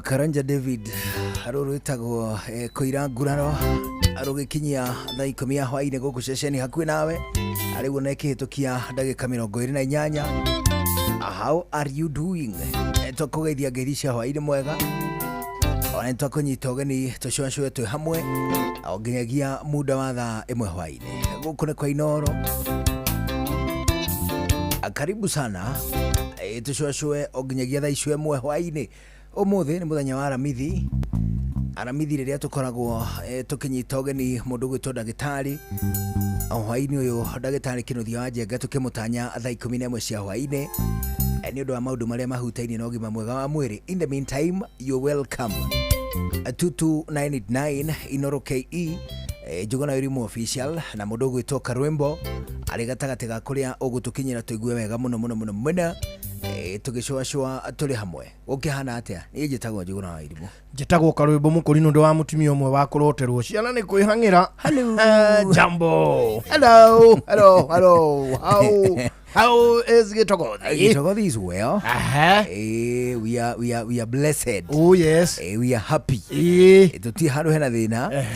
Karanja David arorwitagwo koira nguraro arogikinyia thaa 10 ya hwaini guku ceceni hakuhi nawe arigu nekihitukia ndagika 28. How are you doing? Tukugeithia ngerisha hwaini mwega ona twakunyita ugeni tucwacwe twi hamwe onginyagia muda wa thaa 1 hwaini guku ni kwa Inoro. Karibu sana tucwacwe onginyagia thaa 1 hwaini. Umuthi ni muthenya wa aramithi riria tukoragwo tukinyita ugeni mundu gwitwo ndagitari hwaini uyu ndagitari Kinuthia wa Njenga tukimutanya thaa 11 cia hwaini ni undu wa maundu maria mahutainie na ugima mwega wa mwiri. In the meantime, you're welcome 22989 Inoro KE Njuguna Yurimu official na mundu gwitwo Karwembo ari gatagati ga kuria ugutukinyira tuigue wega muno mwena tugicwacwa tuli hamwe. Ukihana atia? Ni njitagwo Njuguna wa Yurimu. Njitagwo Karwembo mukuri nundu wa mutumia umwe wa kuroterwo ciana ni kwihangira. Hello. Jambo. Hello. How is Gitogothi? Gitogothi is well. We are blessed. Oh yes. We are happy. Tuti handu hena thina.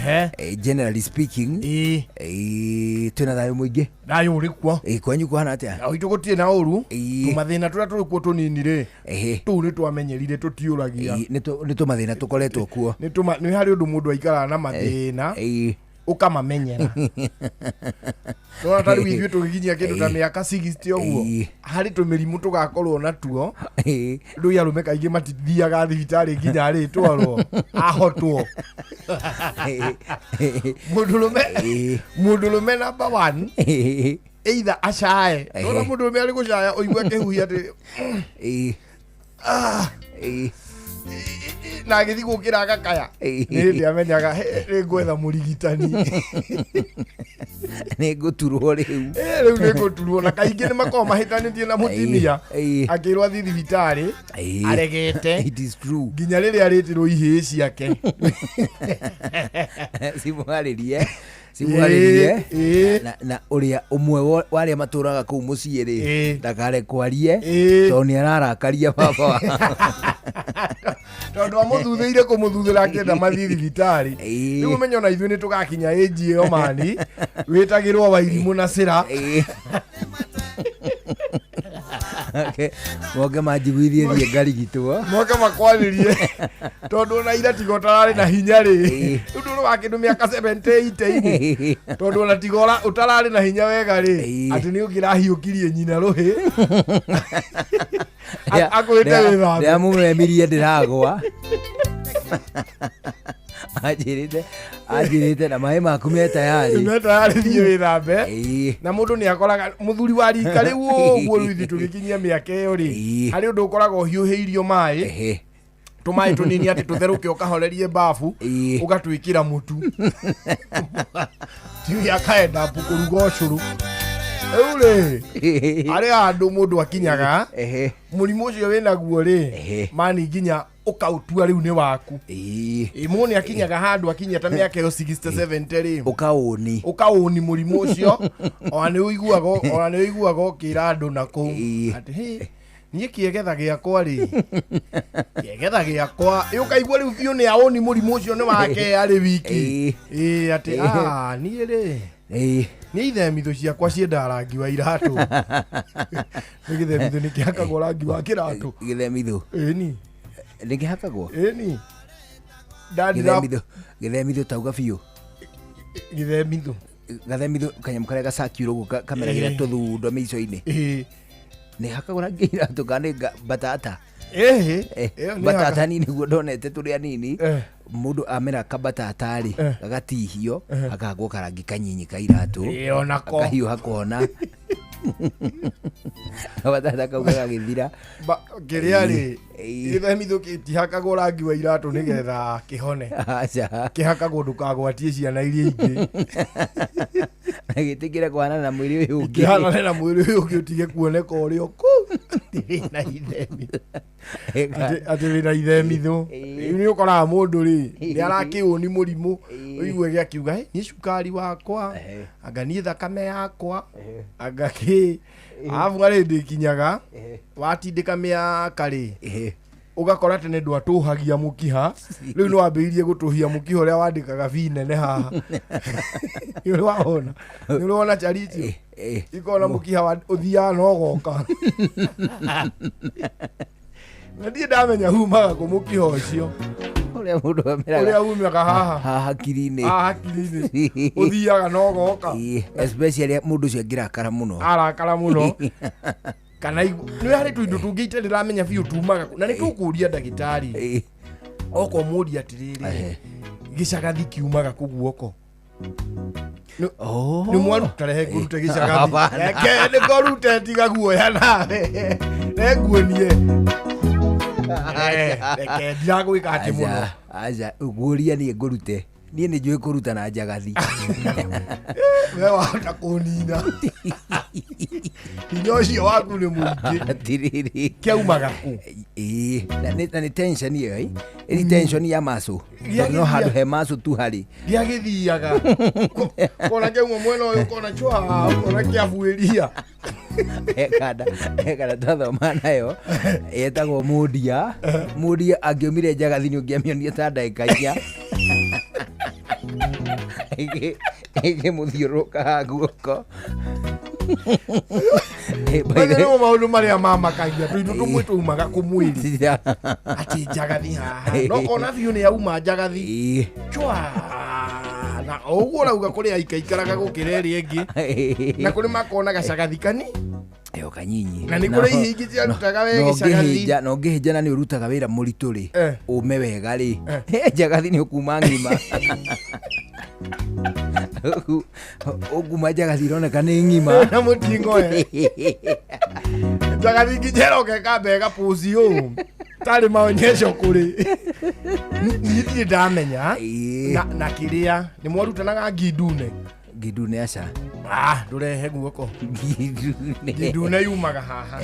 Generally speaking. Tuna thayo mwingi. Thayo uri kwa. Kwanyu kuhana atia? Itugutie na uru. Tumathina turia turi kuo tuninire. Tu ni twamenyerire tutiuragia. Ni tumathina tukoretwo kuo. Ni hari undu mundu aikara na mathina. Ukamamenyera. Nona tari withu tugikinyia kindu ta miaka 60 oguo hari tumirimu tugakorwo natuo ndu yarume kaingi matithiaga thibitari nginya ri twarwo ahotwo mundulume number 1 either acae nona mundulume ari gucaya oigua kihuhia ati na agithi gukira agakaya ni amenyaga ni gwetha murigitani ni guturwo riu ni guturwo na kaingi ni makoma mahitanitie na mutimia akirwa thibitari aregete. It is true. Nginya riri aritirwo ihii ciake simwaririe na uria umwe waria maturaga kuu mucii ri ndakare kwarie to ni ararakaria baba tondu amuthuthire kumuthuthira akenda mathi thibitari riu menyo na ithuĩ ni tugakinya age iyo mani witagirwo Wairimu na Cira moke manjiguithie thie ngarigitwo moke makwaririe tondu na ira tigo tarari na hinya ri riu nduru wa kindu miaka 78 tondu na tigora utarari na hinya wega ri ati ni ungirahiukirie nyina ruhi akwite witha ya mumemirie ndiragwa ajirite na mai maku me tayari thie withambe na mundu ni akoraga muthuri wa rika riu uguo withi tugikinyia miaka iyo ri hari undu ukoraga hiuhiirio mai tumai tunini ati tutheruke ukahorerie bafu ugatwikira mutu tiu yakaenda kuruga ucuru eule ari andu mundu akinyaga murimu ucio winaguo ri mani nginya ukautua riu ni waku imuni akinyaga handu akinya ta miaka 67 ri ukauni murimu ucio ona ni uiguaga ukira andu nako ati nie kiegetha giakwa ri kiegetha giakwa ukaigua riu biu ni aoni murimu ucio ni wake ari wiki ati nie ri ni ithemithũ ciakwa cienda rangi wa iratu ni githemithũ ni kihakagwo rangi wa kiratu githemithũ ni ni kihakagwo ni githemithũ tauga biũ githemithũ kanyamũ karia gacakiũrwo guo kameragira tuthundo mico-ini ni hakagwo rangi iratu kana batata batata nini guo ndonete turia nini mundu amera kabatata ri gagatihio akagwo karangi kanyinyi ka iratu akahiu hakona batata kauga gagithira kiria ri githemithũ kitihakagwo rangi wa iratu nigetha kihone kihakagwo ndukagwatie ciana iria ingĩ gitikire kwana na mwiri uyu ungi kihana na mwiri uyu ungi utige kuoneka urio ku na ithemithũ ati wina ithemithũ ni ukoraga mundu ri ni arakiuni murimu uigue giakiuga ni cukari wakwa anga ni thakame yakwa anga ki afu ngari ndikinyaga watindika miaka ri ugakora tene ndwa tuhagia mukiha riu no ambirie gutuhia mukiha uria wandikaga vinene haha ni waona chariti ikona mukiha wa uthia no goka nadi ndamenya humaga ku mukiha ucio uria umiaga haha hakiri-ini uthiaga no goka especially mundu ucio angirakara muno kana ni hari tu ndutungite ndiramenya biu tumaga na ni tukuria ndagitari oko mudi atiriri gicagathi kiumaga ku guoko ni mwaru tarehe kurute gicagathi ni korute tiga guoya nawe neguonie ndiago ikati muno aja uguria ni ngurute niĩ nĩ njũĩ kũruta na njagathi we wahota kũnina hinya ũcio waku nĩ mũingĩ atirĩrĩ kĩaumaga ku na nĩ tension ĩyo ĩrĩ tension ya maso no handũ he maso tu harĩ ndiagĩthiaga kona kĩauma mwena ũyũ kona chwa kona kĩabuĩria ekada twathoma nayo yetagwo mũndia angĩumire njagathi nĩ ũngĩamĩonire ta ndagĩka inya ikĩmũthiũrũrũka guoko no maũndũ marĩa mamakagia tũinũ tũmwe tũumaga kũ mwĩrĩ atĩ njagathi haha no kona biũ nĩ auma njagathi chwa na ũguo ũrauga kũrĩ aikaikaraga gũkĩra ĩrĩa ĩngĩ na kũrĩ makona gacagathi kani yo kanyinyi na nĩ kũrĩ ihingi ciarutaga we gĩcagathi no ngĩhĩnjana nĩ ũrutaga wĩra mũritũ rĩ ũme wega rĩ njagathi nĩ ũkuma ng'ima ũkuma njagathi ironeka nĩ ng'ima na mũtingo njagathi ngĩnjeroke kambega pusi ũũ tarĩ maonyesho kũrĩ niĩ ndamenya na kĩrĩa nĩ mwarutanaga ngindune aca ndurehe guoko ngindune yumaga haha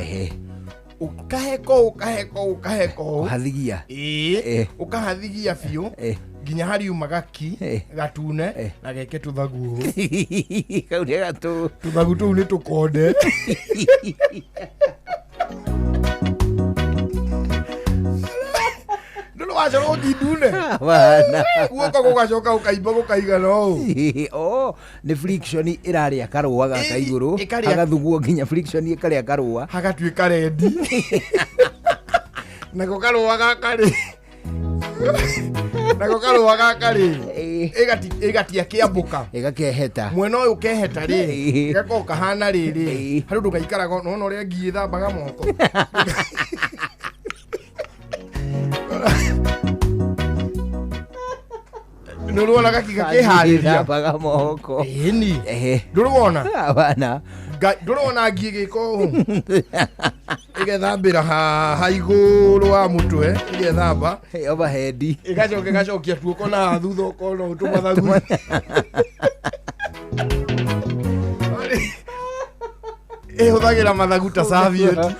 ukaheko ukahathigia ukahathigia biũ nginya hari yumaga ki gatune na geke tuthagu kau nĩ gatũ tuthagu tũu nĩ tũkonde wacoka ngindune guoko gũgacoka ũkaimba gũkaigana ũũ nĩ friction ĩrarĩa karũa gaka igũrũ agathugwo nginya friction ĩkarĩa karũa hagatuĩka rendi nako karũa gaka rĩ ĩgatia kĩambũka ĩgakeheta mwena ũyũ keheta rĩ gakorwo kahana rĩrĩ harĩ ndũgaikaraga nona ũrĩa ngi ĩthambaga moko nũruona gakiga kĩharĩria baga moko ĩni ndũruona bana ndũruona ngi ĩgĩka ũũ ĩgethambĩra haha igũrũ wa mũtwe ĩgethamba overhead ĩgacokia tuoko na thutha ũkona ũtũmathagu ĩhũthagĩra mathagu ta serviette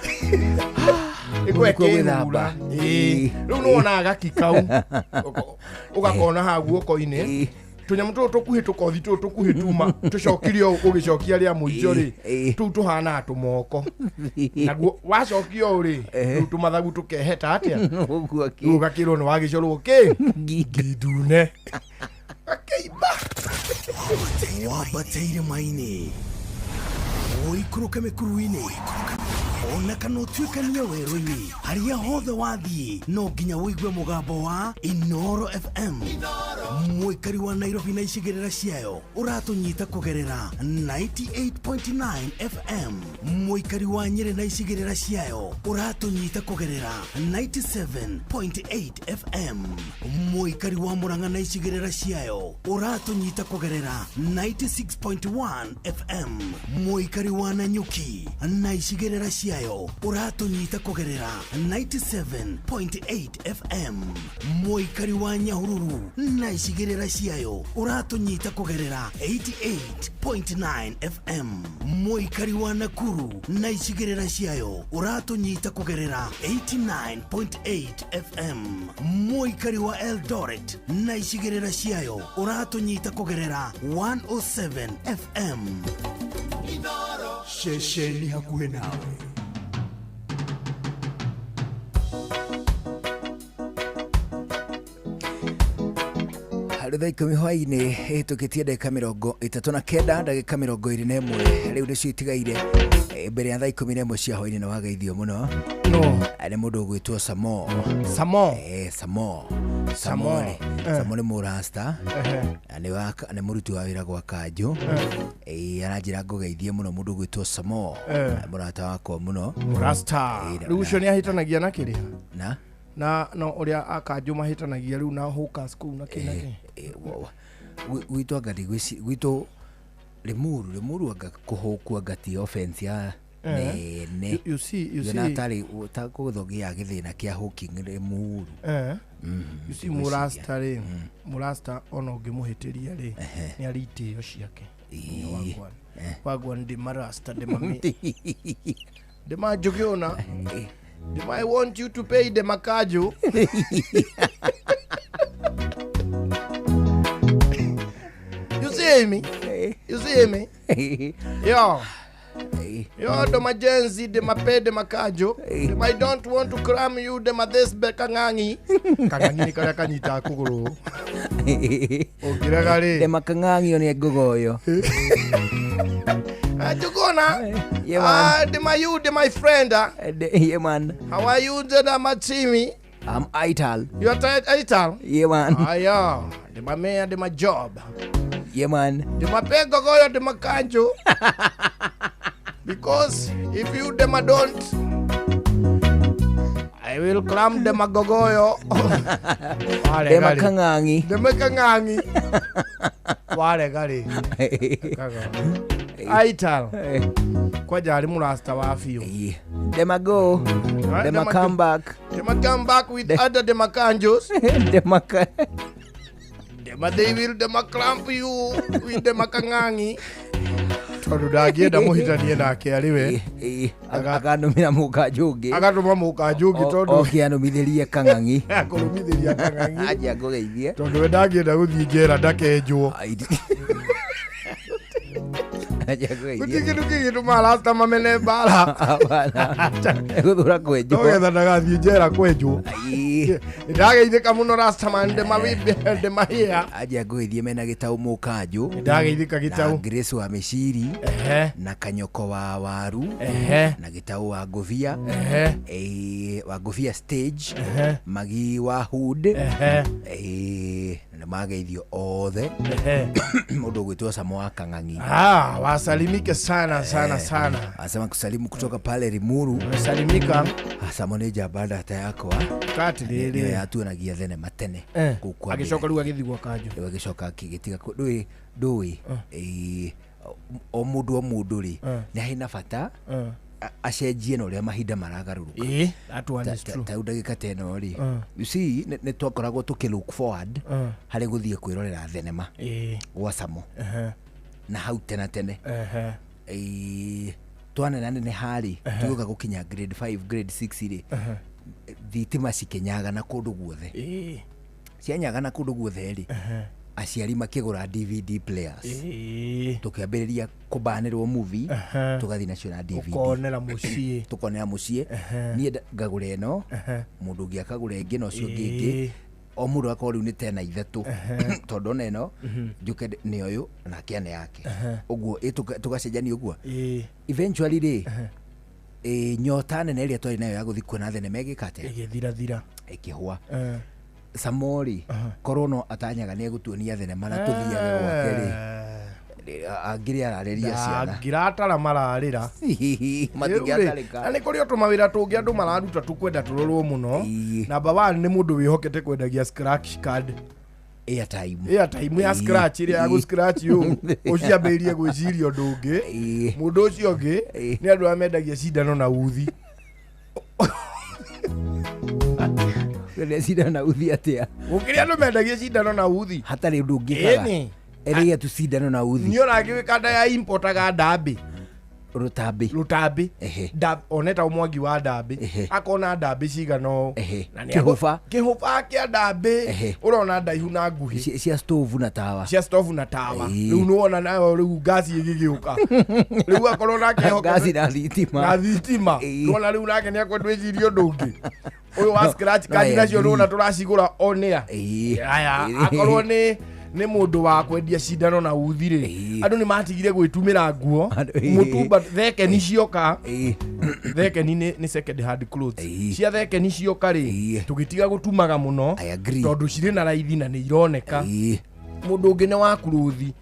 ĩkwekĩnura rĩu nĩwonaga gaki kau ũgakona haha guoko-inĩ tũnyamũ tũtũ tũkuhĩ tũkothi tũtũ tũkuhĩ tuma tũcokirio ũgĩcokia rĩa mũico rĩ tũu tũhanaga tũmoko naguo wacokia ũũ rĩ rĩu tũmathagu tũkeheta atĩa rĩu gakĩrwo nĩ wagĩcorwo ngindune gakĩimba wambateire maini ũikũrũke mĩkuru-inĩ ona kana ũtuĩkanie werũ-inĩ harĩa hothe wathiĩ no nginya wĩigue mũgambo wa Inooro FM mũikari wa Nairobi na icigĩrĩra ciayo ũratũnyita kũgerera 98.9 FM mũikari wa Nyĩrĩ na icigĩrĩra ciayo ũratũnyita kũgerera 97.8 FM mũikari wa Murang'a na icigĩrĩra ciayo ũratũnyita kũgerera 96.1 FM mũikari wa Nanyuki na icigĩrĩra ciayo ũratũnyita kũgerera 97.8 FM mũikari wa Nyahururu na icigĩrĩra ciayo ũratũnyita kũgerera 88.9 FM mũikari wa Nakuru na icigĩrĩra ciayo ũratũnyita kũgerera 89.8 FM mũikari wa Eldoret na icigĩrĩra ciayo ũratũnyita kũgerera 107 FM shesheni hakuhe nawe Rĩthaiko mĩhwainĩ tukitie ndagĩka 39 ndagĩka 21 rĩu nĩcio itigaire mbere ya thaa 11 cia hwainĩ na wageithio mũno no nĩ mũndũ ũgwĩtwo Samo nĩ mũrasta nĩ mũruti wa wĩra gwa Kanjũ aranjĩra ngũgeithie mũno mũndũ ũgwĩtwo Samo mũrata wakwa mũno mũrasta rĩu ũcio nĩ ahĩtanagia na kĩrĩa na no ũrĩa Kanjũ mahĩtanagia rĩu na hawkers kũu na kĩna gwitũ angati gwitũ Limuru anga kũhũkua ngati offense ya nene you see na tari takũthogia gĩthĩna kĩa hooking Limuru you see mũrasta rĩ mũrasta ona ũngĩmũhĩtĩria rĩ nĩ aritĩo ciake wagwa ndi marasta ndĩmanjũkĩona I want you to pay the Kanjũ. You see me? Yo, the majenzi, the pay the Kanjũ. I don't want to cram you, the this Kangangi. Kangangi ni kaya kanyita kuguru. Okiragari. The Kangangi oni gogoyo. Jugona, my friend. Yeah, man. How are you, Matimi? I'm Ital. You are Ital? Yeah, man. Yeah. My man, my job. Yeah, man. My pay gogoyo, my Kanjũ. Because if you don't, I will cram the gogoyo. The Kangangi. Wale gari. Ital. Kwa jari murasta wa afio. Them a go. Them a come back. Them a come back with other them a Kanjũs. They will clamp you with them a Kangangi. Tondu ndagienda muhitanie nake ariwe akanumira Mũkanjũ agatuma Mũkanjũ tondu okianumithirie Kangangi akurumithiria Kangangi aja ngogeithie tondu we ndagienda guthii njera ndakenjwo Gutigidu marasta mamene bara guthura kwenjwo ogetha ndagathii njera kwenjwo ndageithika muno rasta mande mabibe mahia aja ngogeithie mena gĩtaũ Mũkanjũ ndageithika gĩtaũ Grace wa Mĩciri na Kanyoko wa Waru na gĩtaũ wa Ngũbia wa Ngũbia stage Magi wa Hood na mageithio othe mũndũ ũgwĩtwo Samo wa Kangangi wasalimike sana asema kusalimu kutoka pale Limuru salimika Samo ni jabada hata yako kati rĩrĩ yatuonagia thenema tene agicoka rĩu agĩthi gwa Kanjũ agĩcoka akĩgĩtiga ndũĩ o mũndũ rĩ nĩ hena bata acenjie na ũrĩa mahinda maragarũrũka that one is true ta ndagĩka teno rĩ you see nĩ twakoragwo look forward harĩ gũthiĩ kwĩrorera thenema gwa Samo na hau tene twanena nene harĩ tugoka gũkinya grade 5 grade 6 rĩ thitima cikenyaga na kũndũ guothe cianyaga na kũndũ guothe rĩ aciari makĩgũra DVD players tukĩambĩrĩria kũbanĩrwo movie tugathi nacio na DVD tukonera mũciĩ niĩ ngagũra ĩno mũndũ ũngĩ akagũra ĩngĩ na ũcio ũngĩ o mũndũ akorwo rĩu nĩ tena ithatũ tondũ ona ĩno njuke nĩ ũyũ na kĩane yake ũguo tũgacenjania ũguo eventually rĩ nyota nene ĩrĩa twarĩ nayo ya gũthiĩ kuona thenema ĩgĩkate ĩkĩhwa Samo rĩ korwo no atanyaga nĩ egũtuonia thenema na tũthiage gwake rĩ angĩrĩ ararĩria ciana ngĩratara mararĩra matingĩatarĩka na nĩ kũrĩ tũmawĩra tũngĩ andũ mararuta tũkwenda tũrorwo mũno namba 1 nĩ mũndũ wĩhokete kwendagia scratch card airtime ya scratch ĩrĩa ya gũ-scratch ũciambĩrĩrie gwĩciria ũndũ ũngĩ mũndũ ũcio ũngĩ nĩ andũ amendagia cindano na uthi cindano na uthi atia gũkĩrĩ andũ mendagia cindano na uthi hatarĩ ũndũ ũngĩkaga erĩgia tu cindano na uthi nĩ ũrangĩwĩkanda ya importaga ndambĩ rutambi oneta umwangi wa ndambĩ akona ndambĩ cigana kĩhũba kĩa ndambĩ ũrona ndaihu na nguhĩ cia stove na tawa rĩu nĩwona nayo rĩu ngasi ĩgĩgĩũka rĩu akorwo nake ngasi na thitima nĩwona rĩu nake nĩ akwenda ĩcirie ũndũ ũngĩ ũyũ wa scratch kandi nacio nĩwona tũracigũra onĩa akorwo nĩ nĩ mũndũ wa kwendia cindano na uthire andũ nĩ matigire gwĩtumĩra nguo mũtumba thekeni cioka thekeni nĩ second hand clothes cia thekeni cioka rĩ tũgĩtiga gũtumaga mũno tondũ cirĩ na raithi na nĩ ironeka mũndũ ũngĩ nĩ wa kuruthi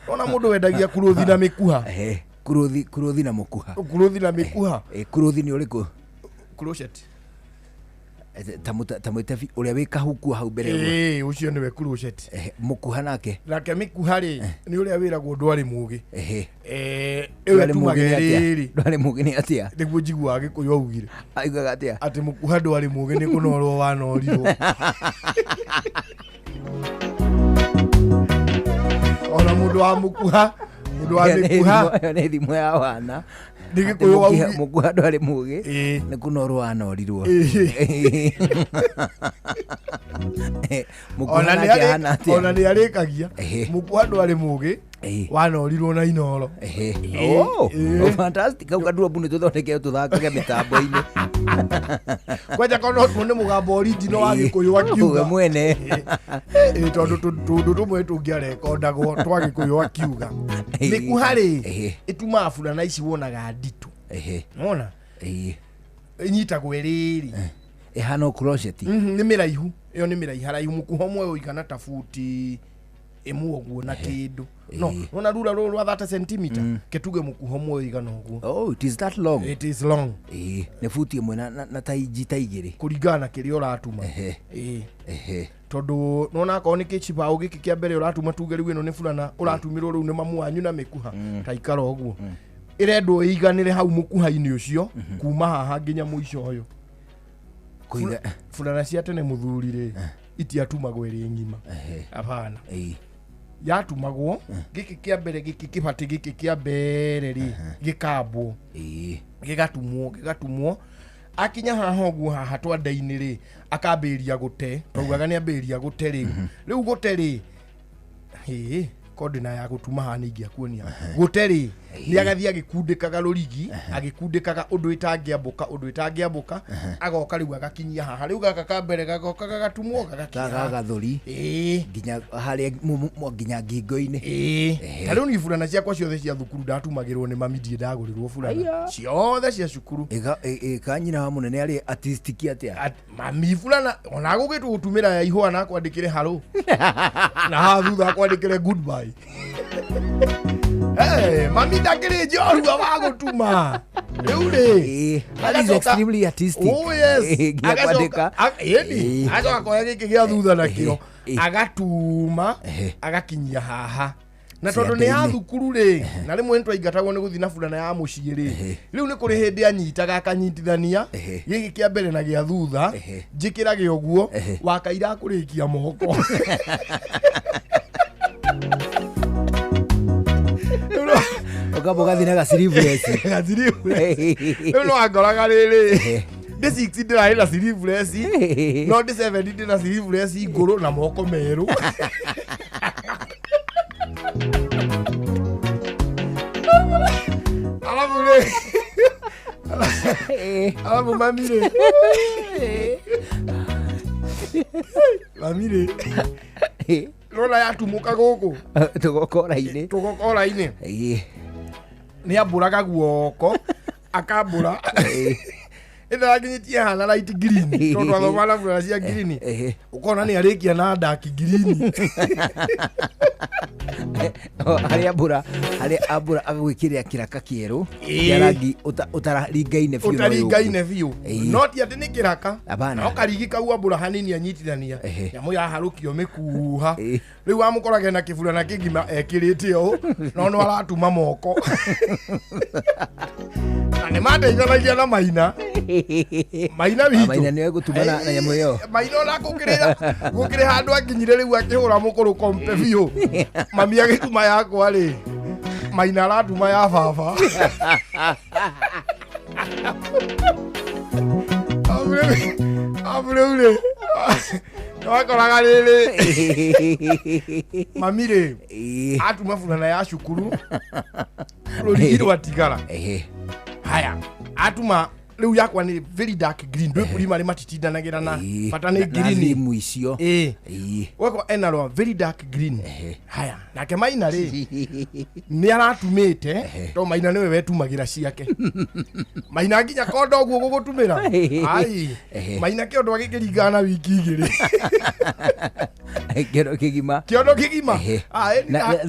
ona mũndũ wendagia kuruthi na mĩkuha kuruthi na mũkuha kuruthi na mĩkuha kuruthi nĩ ũrĩkũ crochet tamwĩte ũrĩa wĩ kahuku hau mbere ũcio nĩwe crochet mũkuha nake mĩkuha rĩ nĩ ũrĩa wĩragwo ndwarĩ mũgĩ ndwarĩ mũgĩ nĩ atĩa nĩguo njiguaga Gĩkũyũ augire augaga atĩa atĩ mũkuha ndwarĩ mũgĩ nĩ kũnorwo wanorirwo ona mũndũ wa mũkuha mũndũ wa mĩkuha nĩ thimũ ya wana mũkuha ndwarĩ mũgĩ nĩ kũnorwo wanorirwo ona nĩ arĩkagia mũkuha ndwarĩ mũgĩ wanorirwo na inoro fantastic au kadua bunu tuthondeke tuthakage mitambo-inĩ kwaja kono nĩ mũgambo original wa Gĩkũyũ akiuga mwene tondũ tũndũ tũmwe tũngĩarekondagwo twa Gĩkũyũ akiuga mĩkuha rĩ ĩtumaga burana ici wonaga nditũ wona inyitagwo ĩrĩrĩ ĩhana crochet nĩ mĩraihu ĩyo nĩ mĩraihu haraihu mũkuha ũmwe ũigana ta futi ĩmwe ũguo na kĩndũ no wona rura rũrũ rwa 30 cm ketuge mũkuha ũmwe ũigana ũguo it is that long it is long nĩ futi ĩmwe na ta igĩrĩ kũringana na kĩrĩa ũratuma tondũ nona akorwo nĩ kĩcibaũ gĩkĩ kĩa mbere ũratuma tuge rĩu ĩno nĩ burana ũratumĩrwo rĩu nĩ mamu wanyu na mĩkuha ta ikara ũguo ĩrendwo ĩiganĩre hau mũkuha-inĩ ũcio kuma haha nginya mũico ũyũ burana cia tene mũthuri rĩ itiatumagwo ĩrĩ ng'ima hapana yatumagwo gĩkĩ kĩa mbere gĩkĩ kĩbati gĩkĩ kĩa mbere rĩ gĩkambwo gĩgatumwo akinya haha ũguo haha twanda-inĩ rĩ akambĩria gũte taugaga nĩ ambĩria gũte rĩu gũte rĩ kodina ya gũtuma haha ningĩ akuonia gũte rĩ nĩ agathiĩ agĩkundĩkaga rũrigi agĩkundĩkaga ũndũ ĩtangĩambũka agoka rĩu agakinyia haha rĩu gaka ka mbere gagoka gagatumwo gagathũri nginya harĩa nginya ngingo-inĩ ta rĩu nĩ burana ciakwa ciothe cia thukuru ndatumagĩrwo nĩ mami ndiĩ ndagũrĩrwo burana ciothe cia cukuru kanyina wa mũnene arĩ artistic atĩa mami burana ona gũgĩtwo gũtumĩra ya ihũa na kwandĩkĩre harũ na haha thutha akwandĩkĩre goodbye mami ndakĩrĩ njorua wa gũtuma rĩu rĩ that is extremely artistic agacoka akoya gĩkĩ gĩa thutha nakĩo agatuma agakinyia haha na tondũ nĩ ya thukuru rĩ na rĩmwe nĩ twaingatagwo nĩ gũthiĩ na burana ya mũciĩ rĩ rĩu nĩ kũrĩ hĩndĩ anyitaga akanyitithania gĩkĩ kĩa mbere na gĩa thutha njĩkĩrage ũguo wakaira kũrĩkia moko ukamba ugathi na sleeveless rĩu no angoraga rĩrĩ ndĩ 6 ndĩrarĩ na sleeveless no ndĩ 7 ndĩ na sleeveless ngũrũ na moko merũ alafu mami rĩ rona yatumuka gũkũ tũgokora-inĩ nĩ ambũraga guoko akambũra ĩtharakinyĩtie hana light green tondũ athoma na burana cia green ũkona nĩ arĩkia na dark green harĩa ambũra agwĩkĩrĩra kĩraka kĩerũ kĩa rangi ũtaringaine biũ no ti atĩ nĩ kĩraka no karigi kau ambũra hanini anyitithania nyamũ yaharũkio mĩkuha rĩu wamũkorage na kĩburana kĩngima ekĩrĩte ũũ no no aratuma moko na nĩ mandeithanagia na maina witũ maina nĩwe gũtuma na nyamũ ĩyo maina ona gũkĩrĩ handũ akinyire rĩu akĩhũra mũkũrũ kompe biũ mami agĩtuma yakwa rĩ maina aratuma ya baba rĩu rĩ wakoraga rĩrĩ mami rĩ atuma burana ya cukuru rũrigi rwatigara haya atuma riu yakwa ni very dark green ndwe primary matitindanagira na bata ni green muicio wako enarwa very dark green haya nake Maina ri ni aratumite to Maina niwe wetumagira ciake Maina nginya kondo guo gugutumira ai Maina kiondo agikiringana wiki igiri kiondo kigima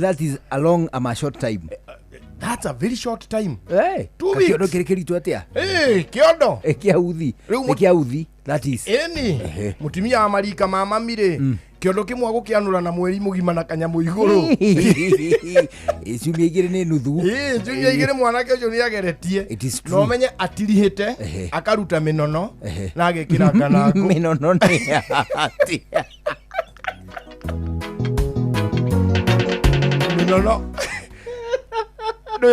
that is a long a short time. That's a very short time. Hey, 2 weeks. Kiondo kiritu atia? Kiondo. Kia uthi. That is. Mutimia amarika mama mire. Kiondo kimwe agukianura na mweri mugima na kanyamu iguru. Icumia igiri ni nuthu. Icumia igiri mwanake ucio ni ageretie. No menye atirihite akaruta minono na agekira nganago. Minono ni atia. Minono.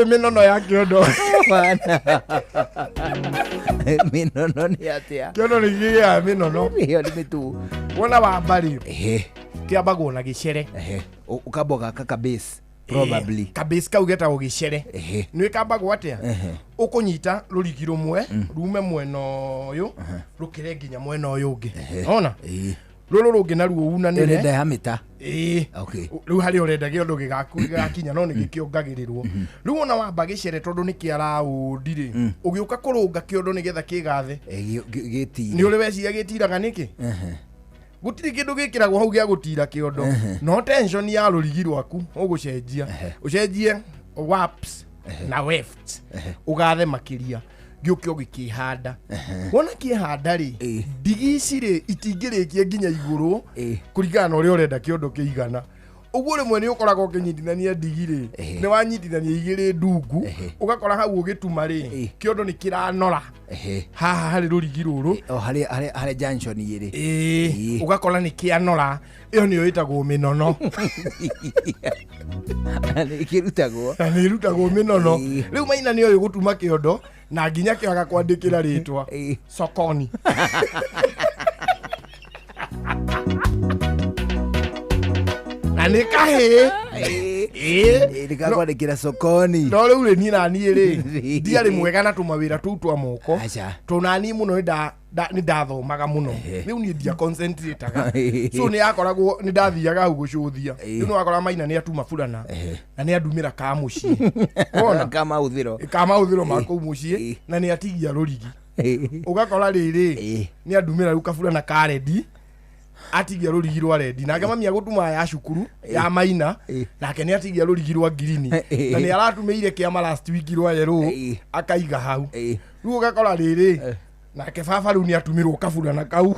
Minono ya kiondo. Minono ni atia. Kiondo ni giya minono. Hiyo ni mitu. Wona wa mbari. Kiabago na gicere. Ukaboga kaka base. Probably. Kabase kau getagwo gicere. Ni kabago atia. Ukunyita rurigi rumwe, rume mweno uyu, rukire nginya mweno uyu ungi. Ona? Ruru rungi naruo unanire. Ende hamita. Okay. Riu hari urenda giondo gigakinya no ni gikiongagirirwo. Riu ona wamba gicere tondu ni kiaraundire. Ugiuka kurunga kiondo ni getha kigathe. Gitira. Ni uri weciria gitiraga niki? Gutiri kindu gikiragwo hau gia gutira kiondo. No tension ya rurigi rwaku ugucenjia. Ucenjie warps na wefts. Ugathe makiria. Giukio gikihanda. Wona kihanda ri ndigi ici ri itingirikie nginya iguru kuringana na uria urenda kiondo kiigana. Uguo rimwe ni ukoragwo kinyitithania ndigi ri ni wanyitithania igiri ndungu ugakora hau ugituma ri kiondo ni kiranora haha hari rurigi ruru hari junction iri ugakora ni kianora iyo ni yoitagwo minono ni rutagwo minono riu Maina ni oyo gutuma kiondo na nginya kiaga kwandikira ritwa sokoni Ani kahe ndikakwandikira sokoni no riu ri ni nani ri ndiari mwega na tumawira tu twa moko tunani muno ni ndathomaga muno riu ni ndia concentrateaga so ni akoragwo ni ndathiaga hau gucuthia riu no akora Maina ni atuma fulana na ni andumira ka mucii ona kama uthiro mako mucii na ni atigia rurigi ugakora riri ni andumira riu kabulana ka ready atigia rurigi rwa ready na mami agutuma ya cukuru ya Maina nake ni atigia rurigi rwa green na ni aratumeire kiama last week rwa yellow akaiga hau riu ugakora riri nake baba riu ni atumirwo kabulana kau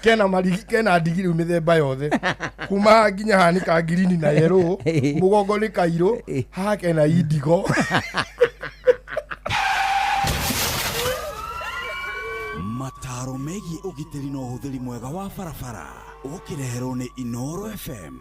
kena marigi kena ndigiri mithemba yothe kuma nginya hani ka green na yellow mugongo ni kairo haha kena indigo mataro megi ugitiri no huthiri mwega wa barabara ukireherwo ni Inoro FM.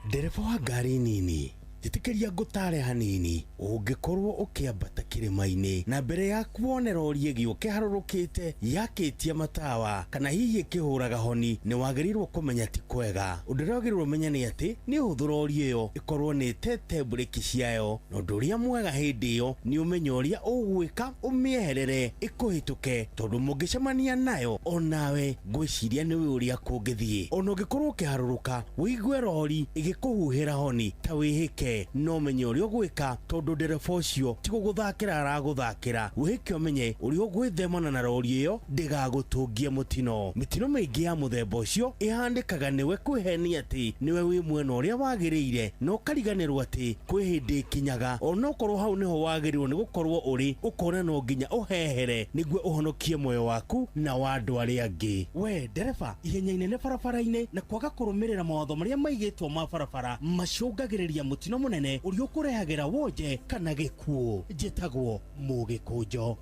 Ndereba wa ngari nini jitikiria ngutare hanini ungikorwo ukiambata kirima-ini na mbere ya kuonera urie giuke harurukite yakitie matawa kana hihi kihuraga honi ni wagirirwo kumenya ti kwega undiragirwo menya ni ati ni uthura urie yo ikorwo ni tete breki ciayo no nduria mwega hindi yo ni umenya uria ugwika umieherere ikuhituke tondu mungicemania nayo onawe ngwiciria ni uria kungithie ono gikorwo kiharuruka wigue rori igikuhuhira honi ta wihike no menye urio gwika tondu ndereba ucio ti guguthakira araguthakira wihike umenye urio gwithemana na rori iyo ndigagutungie mutino maingi ya muthemba ucio ihandikaga niwe kwihenia ati niwe wi mwena uria wagiriire no kariganirwo ati kwi hindi kinyaga onokorwo hau niho wagirirwo ni gukorwo uri ukona no nginya uhehere niguo uhonokie moyo waku na wa andu aria angi we ndereba ihenya inene barabara-ini na kwaga kurumirira mawatho maria maigitwo ma barabara macungagiriria mutino munene urio kurehagira wonje kana gikuo njitagwo mugikunjo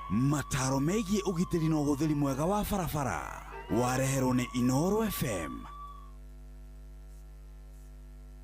mataro megie ugitiri no uhuthiri mwega wa barabara wareherwo ni Inoro FM.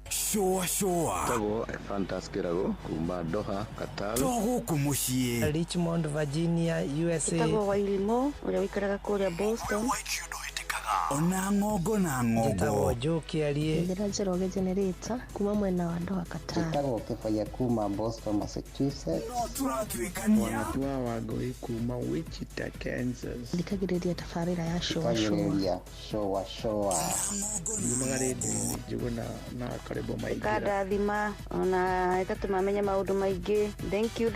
Shoa Tago Fantaskirago kuma Doha Qatar togo kumushie Richmond Virginia USA Tago Wailimo uria wikaraga kuria Boston Waikio hetekaga ona ngongo na ngongo Joki aliye Ndira Njoroge generator kuma mwena wa Ndoha Katara. Ndagwo kifaya kuma Boston, Massachusetts. turatwikania Wanatua Wagoi kuma Wichita, Kansas. Ndikagiriria tafarira ya show. Kagiriria showa. Yumagaridi njuguna na karibu maigira. Kadathima ona ikatumamenya maundu maingi. Thank you.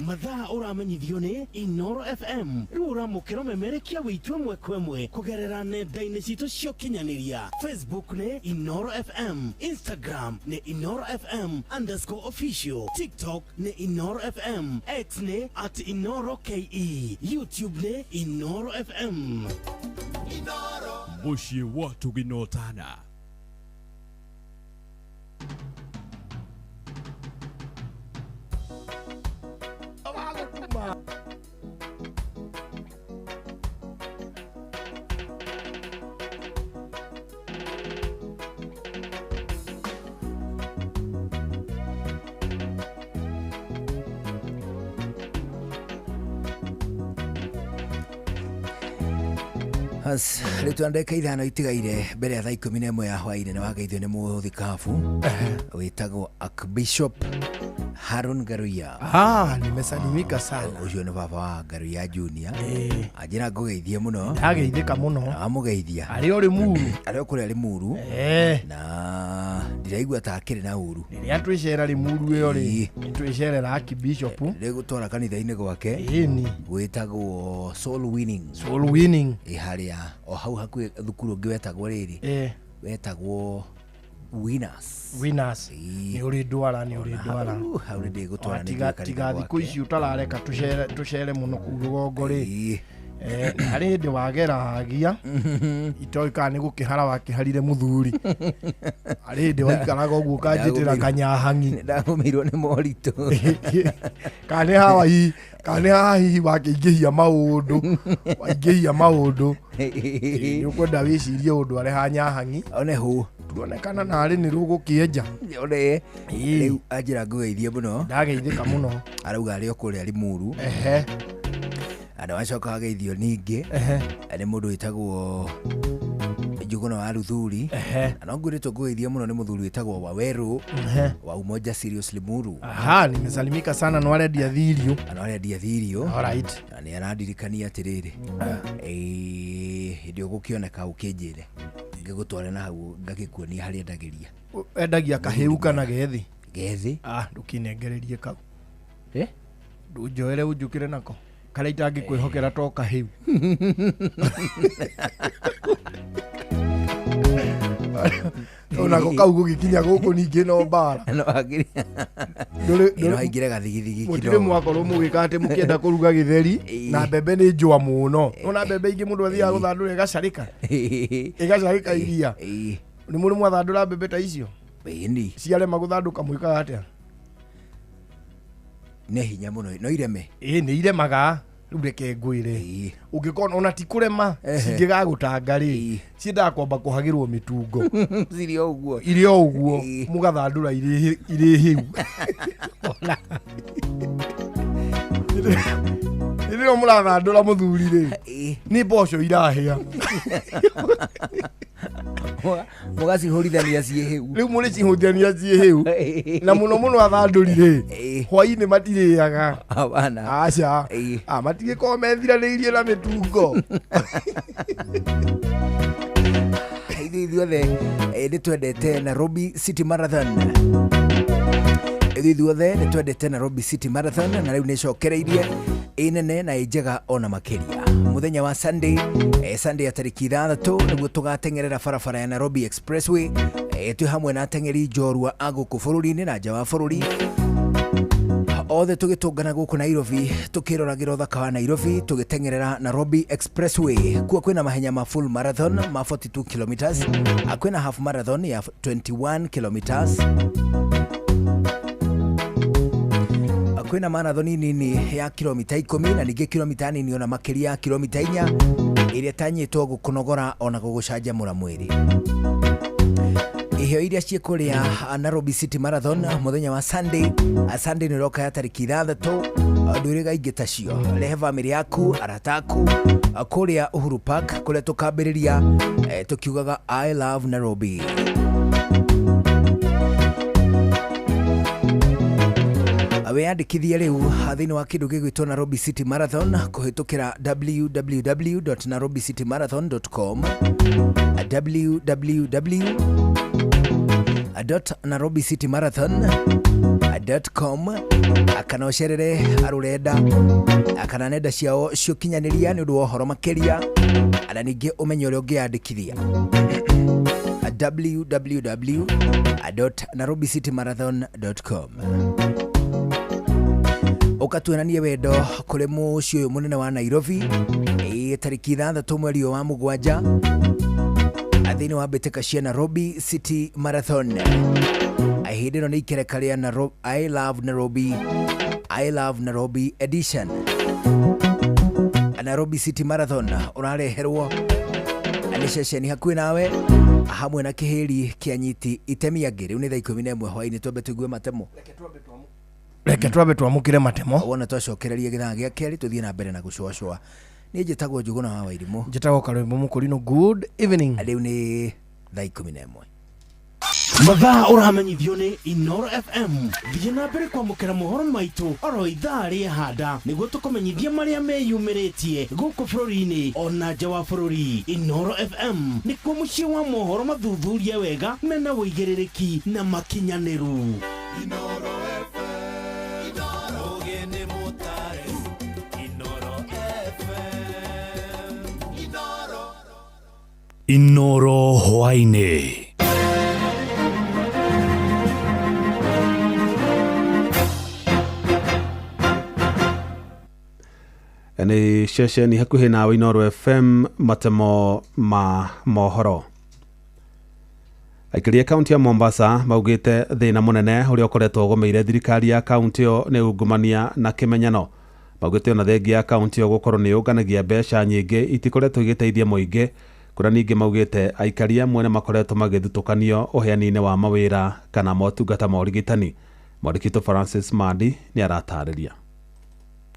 mathaa uramenyithio ni Inoro FM uramukira memerekia witwe mwekwemwe kugerera nenda-ini citu cio kinyaniria Facebook ni Inoro FM, Instagram ni Inoro FM_official, TikTok ni Inoro FM, X ni @InoroKE, YouTube ni Inoro FM. Mushie watu ginotana. Has ritu ndeka ithano itigaire mbere ya thaa 11 ya hwaini na wagaithio ni muthikabu witagwo Archbishop Harun Garuya. Nimesalimika sana. Ucio ni baba wa Garuya Junior. Ajira ngugeithie muno. Ndageithika muno. Amugeithia. Ari ori muru. Ari kuri ari muru. Na ndiraigua ta akiri na uru. Ni atwicera ri muru iyo ri. Twicera Archbishop. Ndigutora kanitha-ini gwake. Ni witagwo Soul Winning. Haria o hau hakuhe thukuru ngi wetagwo riri. Wetagwo Winners. Ni uri dwara. Hau ndi gutwara ni tiga thiku ici utarareka tucere muno ku rugongo ri. Ari ndi wageragia itoika ni gukihara wakiharire muthuri. Ari ndi waikaraga uguo kanjitira kanyahangi. Ndagumirwo ni morito. Kane haha hihi wakiingihia maundu ni ukwenda wicirie undu ari hanyahangi one hu tuonekana nari ni rugukienja one riu ajira ngugeithie muno. Ndageithika muno. Arauga ari okuri ari muru. Ana wacoka ageithio ningi ni mundu witagwo Njuguna wa Ruthuri. Na ngurito ngugeithie muno ni muthuri witagwo Waweru wa Umoja Seriously Muru. Nimesalimika sana no arendia thirio. Alright. Ani aradirikania atiriri. Ndio gukioneka ukinjire. Ngigutware na hau ngagikuonia hari endagiria. Endagia kaheu kana gethi. Ndukinengererie kau. Ndujoere unjukire nako. Kale itangi kwihokera to kaheu. Ona kau gugikinya guku ningi no bara. No agiri. No agire gathigithigi kidogo. Mutire mwakoro mugika ati mukienda kuruga githeri na bebe ni njwa muno. Ona bebe ingi mundu athia guthandura igacarika. Igacarika iria. Ni mundu mwathandura bebe ta icio. Bendi. Ciare maguthanduka muika atia. Ne hinya muno no ireme. Ni iremaga. Reke ngwire ungikona ona ti kurema cingigagutanga ri ciendaga kwamba kuhagirwo mitungo irio uguo mugathandura iri hiu irio murathandura muthuri ri ni mboco irahia mugacihurithania cie hiu riu muri cihurithania cie hiu na muno athanduri ri hwaini matiriaga abana aca matige ko methiraniirie na mitungo ithuothe ni twendete Nairobi City Marathon. Ithuothe ni twendete Nairobi City Marathon na riu ni cokereirie inene na ijega ona makiria muthenya wa Sunday ya tariki 6 niguo tugatengerera barabara ya Nairobi Expressway twi hamwe na atengeri njorua aguku bururi-ini na nja wa bururi othe tugitungana guku Nairobi tukiroragirwo thaka wa Nairobi tugitengerera Nairobi Expressway kuo kwina mahenya ma full marathon ma 42 kilometers akwina half marathon ya 21 kilometers akwina marathon nini ya kilomita 10 na ninge kilomita nini ona makiria kilomita 4 iria tanyitwo gukunogora ona gugucanjamura mwiri iheo iria ciekuria Nairobi City Marathon muthenya wa Sunday. Sunday ni roka ya tariki 6 ndurega ingi tacio. Rehe family yaku, arataku kuria Uhuru Park kuria tukambiriria tukiugaga I love Nairobi. Weyandikithie riu thini wa kindu gigwitwo Nairobi City Marathon kuhitukira www.nairobicitymarathon.com www.nairobicitymarathon.com kana ucerere arurenda kana nenda ciao ciokinyaniria ni undu wa horo makeria ana ningi umenye uria ungiandikithia www.nairobicitymarathon.com ukatuonanie wendo kuri muci uyu munene wa Nairobi tariki 6 mweri wa 7 thini wa mbĩtĩka cia Nairobi City Marathon. Hĩndĩ ĩno nĩ ikereka rĩa I love Nairobi edition. Nairobi City Marathon ũrareherwo nĩ ceceni hakuhĩ nawe hamwe na kĩhĩri kĩa nyiti itemi angĩ. Rĩu nĩ thaa 11 hwaĩ-inĩ twambe tũigue matemo. Reke twambe twamũkĩre matemo. Wona twacokererie gĩthaa gĩa kerĩ tũthiĩ na mbere na gũcũacũa. Nĩ njĩtagwo Njũgũna wa Wairimũ. Njĩtagwo Karwĩmbo Mũkũrinũ. Good evening. Rĩu nĩ thaa 11. Mathaa ũramenyithio nĩ Inoro FM. Thiĩ na mbere kwamũkĩra mohoro maitũ oro ithaa rĩhanda nĩguo tũkũmenyithia marĩa meyumĩrĩtie gũkũ bũrũri-inĩ ona nja wa bũrũri. Inoro FM nĩkuo mũciĩ wa mohoro mathuthurie wega mena wũigĩrĩrĩki na makinyanĩru. Inoro FM. Inoro hwainĩ. Nĩ ceceni hakuhĩ nawe Inoro FM, matemo ma mohoro. Aikari a kaunti ya Mombasa maugĩte thĩna mũnene ũrĩa ũkoretwo ũgũmĩire thirikari ya kaunti ĩyo nĩ ungumania na kĩmenyano. Maugĩte ona thengia ya kaunti ĩyo gũkorwo nĩ yũnganagia mbeca nyingĩ itikoretwo igĩteithia mũingĩ. Kuna ningĩ maugĩte aikari amwe nĩ makoretwo magĩthutũkanio ũheani-inĩ wa mawĩra kana motungata ma ũrigitani. Mwandĩki Francis Madi nĩ aratarĩria.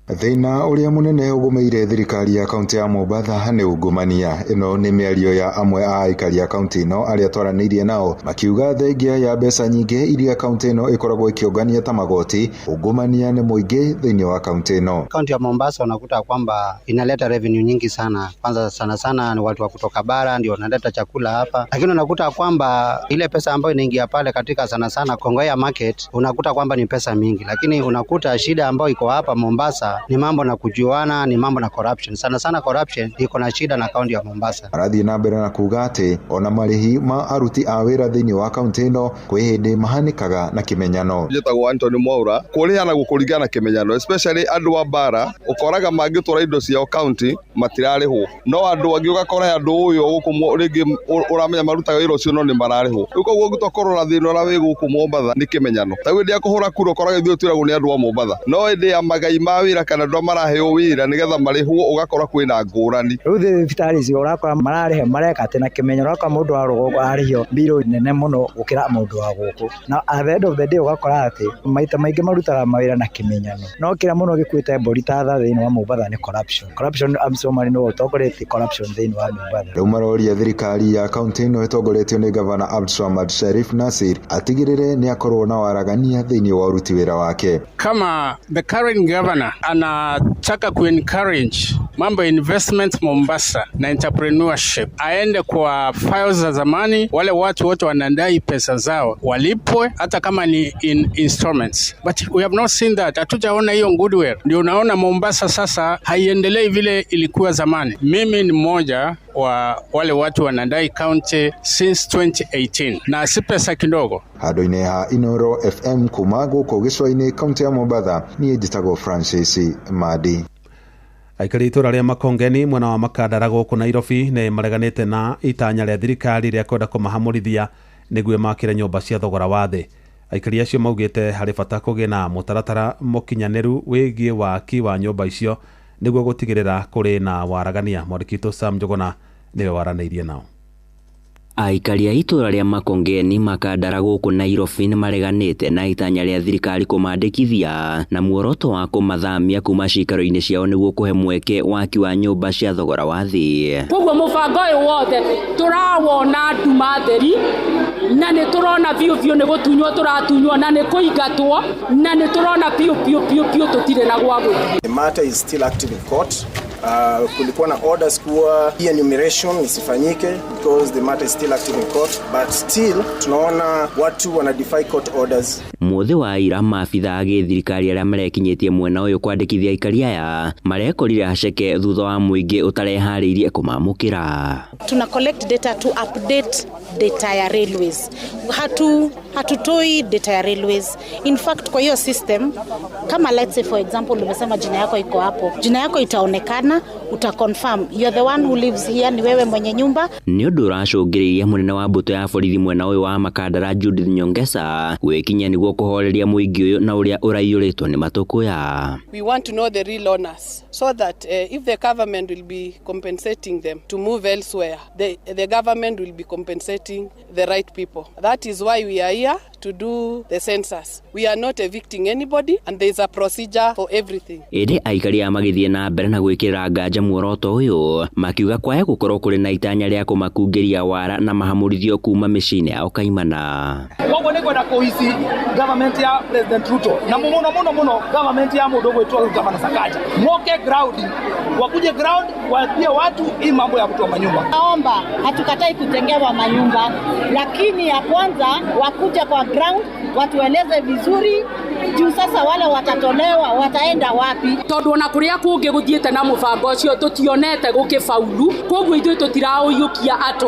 Thĩna ũrĩa mũnene ũgũmĩire thirikari ya kaunti ya Mombasa nĩ ungumania. Ĩno nĩ mĩario ya amwe a aikari a kaunti ĩno arĩa twaranĩirie nao makiuga thengia ya mbeca nyingĩ iria kaunti ĩno ĩkoragwo ĩkĩongania ta magoti, ungumania nĩ mũingĩ thĩinĩ wa kaunti ĩno. Kaunti ya Mombasa unakuta kwamba inaleta revenue nyingi sana. Kwanza sana ni watu wa kutoka bara ndio wanaleta chakula hapa, lakini unakuta kwamba ile pesa ambayo inaingia pale katika sana Kongowea market unakuta kwamba ni pesa mingi, lakini unakuta shida ambayo iko hapa Mombasa ni mambo na kujuana, ni mambo na corruption. Sana corruption iko na shida na kaunti ya Mombasa. Arathi na mbere na kuga atĩ ona marĩhi ma aruti a wĩra thĩinĩ wa kaunti ĩno kwĩ hĩndĩ mahanĩkaga na kĩmenyano. Njĩtagwo Anthony Mwaura, kũrĩhana gũkũringana na kĩmenyano, especially andũ a bara ũkoraga mangĩtwara indo ciao kaunti matirarĩhwo, no andũ angĩ ũgakora andũ ũyũ gũkũ rĩngĩ ũramenya marutaga wĩra ũcio no nĩ mararĩhwo. Rĩu koguo ũngĩtwakorwo na thĩna ũrĩa wĩ gũkũ Mombasa nĩ kĩmenyano. Ta hĩndĩ ya kũhũra kura ũkoraga ithuĩ twĩragwo nĩ andũ a Mombasa, no hĩndĩ ya magai ma wĩra kana andũ maraheo wĩra nĩgetha marĩhwo ũgakora kwĩna ngũrani. Rĩu thibitarĩ icio ũrakora mararĩhe mareka atĩ na kĩmenyano, ũrakora mũndũ wa rũgongo arĩhio mbirũ nene mũno gũkĩra mũndũ wa gũkũ, na at the end of the day ũgakora atĩ maita maingĩ marutaga mawĩra na kĩmenyano, no kĩrĩa mũno gĩkuĩte mbũri ta tha thĩinĩ wa Mombasa nĩ corruption. Amsomali nĩwe ũtongoretie corruption thĩinĩ wa Mombasa. Rĩu maroria thirikari ya kaunti ĩno ĩtongoretio nĩ gavana Abdulswamad Sharif Nassir atigĩrĩre nĩ akorwo na waragania thĩinĩ wa uruti wĩra wake. Kama the current governor anataka encourage mambo investment Mombasa na entrepreneurship, aende kwa files za zamani, wale watu wote wanadai pesa zao walipwe hata kama ni in installments, but we have not seen that. Hatujaona hiyo goodwill. Ndio unaona Mombasa sasa haiendelei vile ilikuwa zamani. Mimi ni mmoja wa wale watu wanadai county since 2018 na si pesa kidogo. Handũ-inĩ ha Inoro FM kuma gũkũ gĩcũa-inĩ kaunti ya Mombasa, niĩ njĩtagwo Francis Madi. Aikari itũra rĩa Makongeni mwena wa Makandara gũkũ Nairobi nĩ mareganĩte na itanya rĩa thirikari rĩa kwenda kũmahamũrithia nĩguo makĩre nyũmba cia thogora wa thĩ. Aikari acio maugĩte harĩ bata kũgĩa na mũtaratara mũkinyanĩru wĩgiĩ waki wa nyũmba icio nĩguo gũtigĩrĩra kũrĩ na waragania. Mwandĩki Sam Njũgũna nĩwe waranĩirie nao. Aikari a itura ria Makongeni makandara guku Nairobi ni mareganite na itanya ria thirikari kumandikithia na muoroto wa kumathamia kuma cikaro-ini ciao niguo kuhe mweke waki wa nyumba cia thogora wa thi. Koguo mubango uyu wothe turawona nduma theri na ni turona biu ni gutunywo turatunywo na ni kuingatwo na ni turona biu tutire na gwa guthii. The matter is still active in court. Kulikuwa na orders kuwa hii enumeration isifanyike because the matter is still active in court, but still tunaona watu wana defy court orders. Muthi wa ira maabitha a githirikari aria marekinyitie mwena uyu kwandikithia aikari aya marekorire haceke thutha wa muingi utarehariirie kumamukira. Tuna collect data to update data ya railways. Hatutoi data ya railways. In fact kwa hiyo system kama let's say for example umesema jina yako iko hapo, jina yako itaonekana, utaconfirm you are the one who lives here, ni wewe mwenye nyumba. Ni undu uracungiriria munene wa mbuto ya borithi mwena uyu wa Makandara Judith Nyongesa gwikinya niguo kuhoreria muingi uyu na uria uraiyuritwo ni matukuya. We want to know the real owners so that if the government will be compensating them to move elsewhere, the government will be compensating the right people. That is why we are here to do the census. We are not evicting anybody and there is a procedure for everything. Ede aikari a magithie na mbere na gwikira nganja muoroto uyu makiuga kwae gukorwo kuri na itanya ria kumakungiria wara na mahamurithio kuma micine yao kaimana. Koguo ni kwenda kuhisi government ya President Ruto na muno government ya mundu gwitwa Gavana Sakaja moke ground wakuje ground waambie watu hii mambo ya kutoa manyumba. Naomba hatukatai kutengewa manyumba, lakini ya kwanza wakuja kwa ground watueleze vizuri juu sasa wale watatolewa wataenda wapi. Tondu ona kuria kungi guthiete na mubango ucio tutionete gukifaulu, koguo ithuĩ tutiraũiyũkia at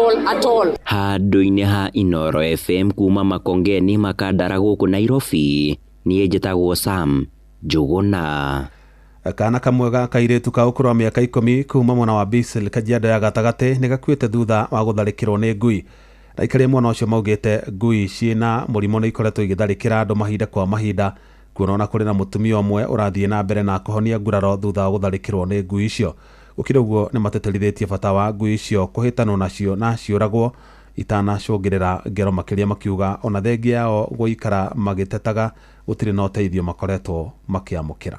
all. Handũ-inĩ ha Inoro FM kuma Makongeni Makandara guku Nairobi, niĩ njĩtagwo Sam Njuguna. Kana kamwega kairitu ka ukuru wa miaka 10 kuma mwena wa Bisil Kajiado ya gatagate nĩ gakuĩte thutha wa gutharĩkĩrwo nĩ ngui. Aikari mwena ũcio maugĩte ngui ciĩna mũrimũ nĩ ikoretwo igĩtharĩkĩra andũ mahinda kwa mahinda, kuona kũrĩ na mũtumia ũmwe ũrathiĩ na mbere na kũhonia nguraro thutha wa gutharĩkĩrwo nĩ ngui icio. Gũkĩrĩ ũguo nĩ mateterithĩtie bata wa ngui icio kũhĩtanwo nacio na ciũragwo itanacũngĩrĩra ngero makĩria, makiuga ona thengia yao gũikara magĩtetaga gũtirĩ na ũteithio makoretwo makĩamũkĩra.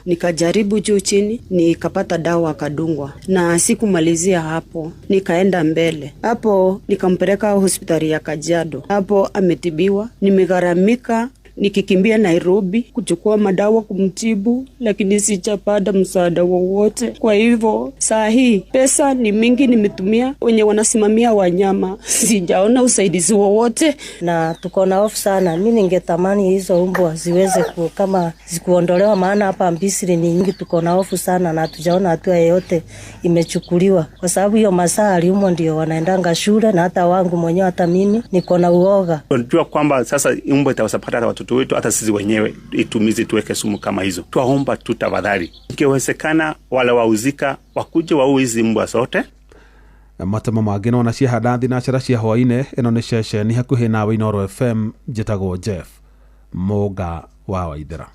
Nikajaribu juu chini, nikapata dawa kadungwa na sikumalizia hapo, nikaenda mbele. Hapo nikampeleka hospitali ya Kajiado. Hapo ametibiwa, nimegharamika nikikimbia Nairobi kuchukua madawa kumtibu, lakini sijapata msaada wowote. Kwa hivyo saa hii pesa ni mingi nimetumia wenye wanasimamia wanyama, sijaona usaidizi wowote na tuko na hofu sana. Mimi ningetamani hizo mbwa ziweze kama zikuondolewa, maana hapa Mbisiri ni nyingi. Tuko na hofu sana na hatujaona hatua yoyote imechukuliwa, kwa sababu hiyo masaa aliumo ndio wanaendanga shule, na hata wangu mwenyewe hata mimi niko na uoga. Tunajua kwamba sasa mbwa itawasapata watoto wetu, hata sisi wenyewe itumizi tuweke sumu kama hizo. Tuwaomba tu tafadhali, ikiwezekana wale wauzika wakuje waue hizi mbwa zote. Matema mangĩ no na ciahanda thinacara cia hwainĩ. Ĩno nĩ ceceni hakuhĩ nawe Inoro FM, njĩtagwo Jeff Mũga wa Waithera.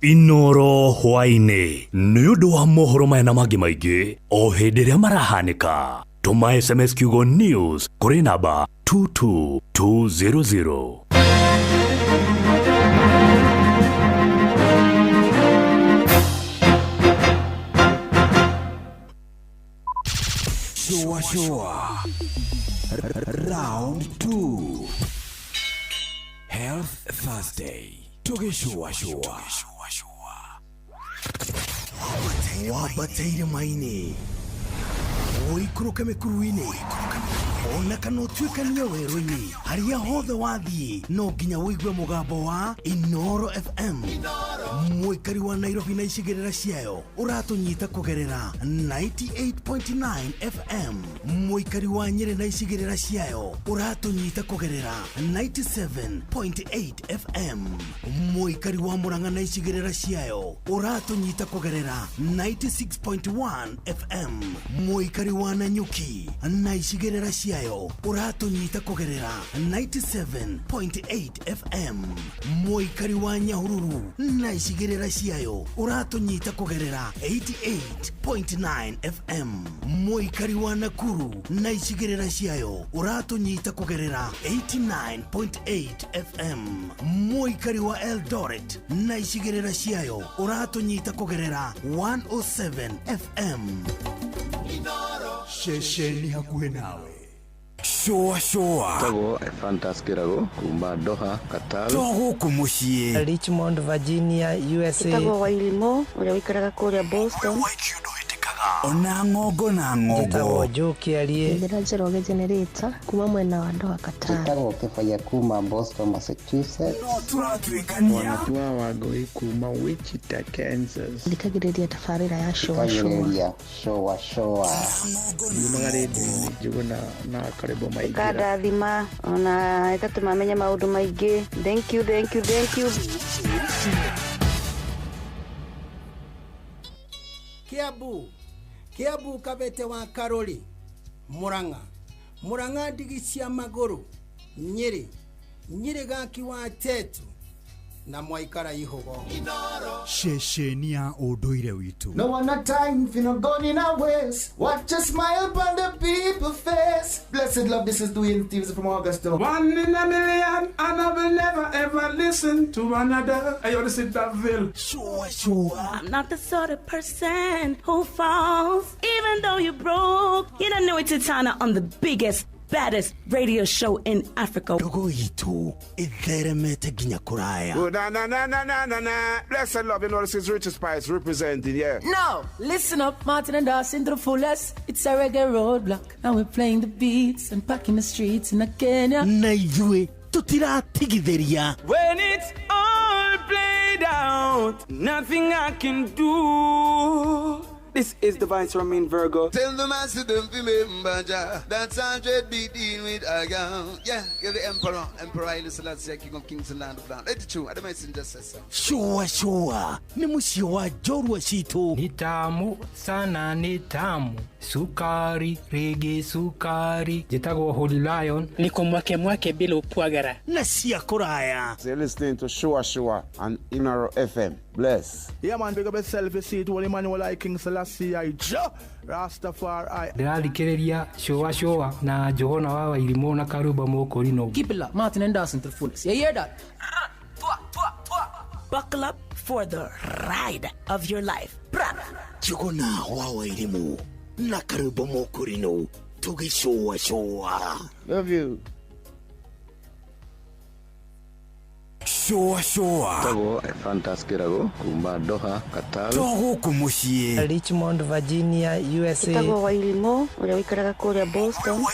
Inoro hwainĩ nĩ ũndũ wa mohoro maya na mangĩ maingĩ o hĩndĩ ĩrĩa marahanĩka. Tuma SMS kiugo news kũrĩ namba 22200. Shua. Round 2. Health Thursday. Toge shua. Wabateire maini. Oikuruka mekuruini. Ona kana tuikania werũ-inĩ haria hothe wathiĩ no nginya wĩigue mũgambo wa Inoro FM. Mũikari wa Nairobi na icigĩrĩra ciayo ũratũnyita kũgerera 98.9 FM. Mũikari wa Nyeri na icigĩrĩra ciayo ũratũnyita kũgerera 97.8 FM. Mũikari wa Murang'a na icigĩrĩra ciayo ũratũnyita kũgerera 96.1 FM. Mũikari wa Nanyuki na icigĩrĩra ciayo ũratũnyita kũgerera 97.8 FM. Mũikari wa Nyahururu na icigĩrĩra ciayo ũratũnyita kũgerera 88.9 FM. Mũikari wa Nakuru na icigĩrĩra ciayo ũratũnyita kũgerera 89.8 FM. Mũikari wa Eldoret na icigĩrĩra ciayo ũratũnyita kũgerera 107 FM. Shesheni hakuhĩ nawe. Shoa Tago Fantaskirago Kumba Doha Qatar Togo kumushie Richmond Virginia USA Tago Wailimo ule wikaraga kule Boston Ona ngogo na ngogo Tago Joki alie Ndira Jeroge Generator kuma mwena wa Doha Qatar Tago Kefaya kuma Boston Massachusetts Wanatua wagoi kuma Wichita Kansas Ndikagiredia tafarira ya showa Yumagaredi juguna na karibu maigira Kada dhima ona itatumamenya maundu maingi. Thank you Kiabu Kabete wa Karoli Muranga Digisia Maguru Nyeri Gaki wa Tetu na Mwaikara Ihogo Shesheni ya Odoire witu. No one a time for no gun in our ways. Watch a smile upon the people face. Blessed love, this is Dwayne Stevens from Augusta. 1 in a million, and I will never ever listen to another. I ought to sit that Ville. Sure. I'm not the sort of person who falls, even though you broke. You don't know it's Tana on the biggest, baddest radio show in Africa. Dogo itu itheremete ginya kuraya. Oh, na. Blessed love, you know this is Richard Spice representing, yeah. No, listen up, Martin and Dawson to the fullest. It's a reggae roadblock, and we're playing the beats and packing the streets in Kenya. Naijue tutira tigitheria. When it's all played out, nothing I can do. This is Divine Ramin Virgo. Tell the master them to remember that's 100 BD with Agam. Yeah, give the Emperor Haile Selassie, King of Kings and Land of Land. 82, the messenger says so. Sure. Ni musio wa Jorwa Shito. Ni tamu sana ni tamu. Sukari, reggae sukari. Jitago Holy Lion. Niko mwake bila upwagara. Na siya kuraya. So you're listening to Shua on Inaro FM. Bless. Yeah man, big up yourself, you see it, Holy Emmanuel I King Selassie I Rastafari. Ndĩrarikĩrĩria Shua na Johona wa Wairimo na Karuba Mokorino. Keep it up, Martin and Dawson to the fullest. You hear that? Buckle up for the ride of your life. Johona wa Wairimo na Karuba Mokorino. Tugi Shua. Love you. Sure. Tago Fantaskirago Kumba Doha Qatar Togo kumushie Richmond Virginia USA Tago Wailimo ule wikaraga kule Boston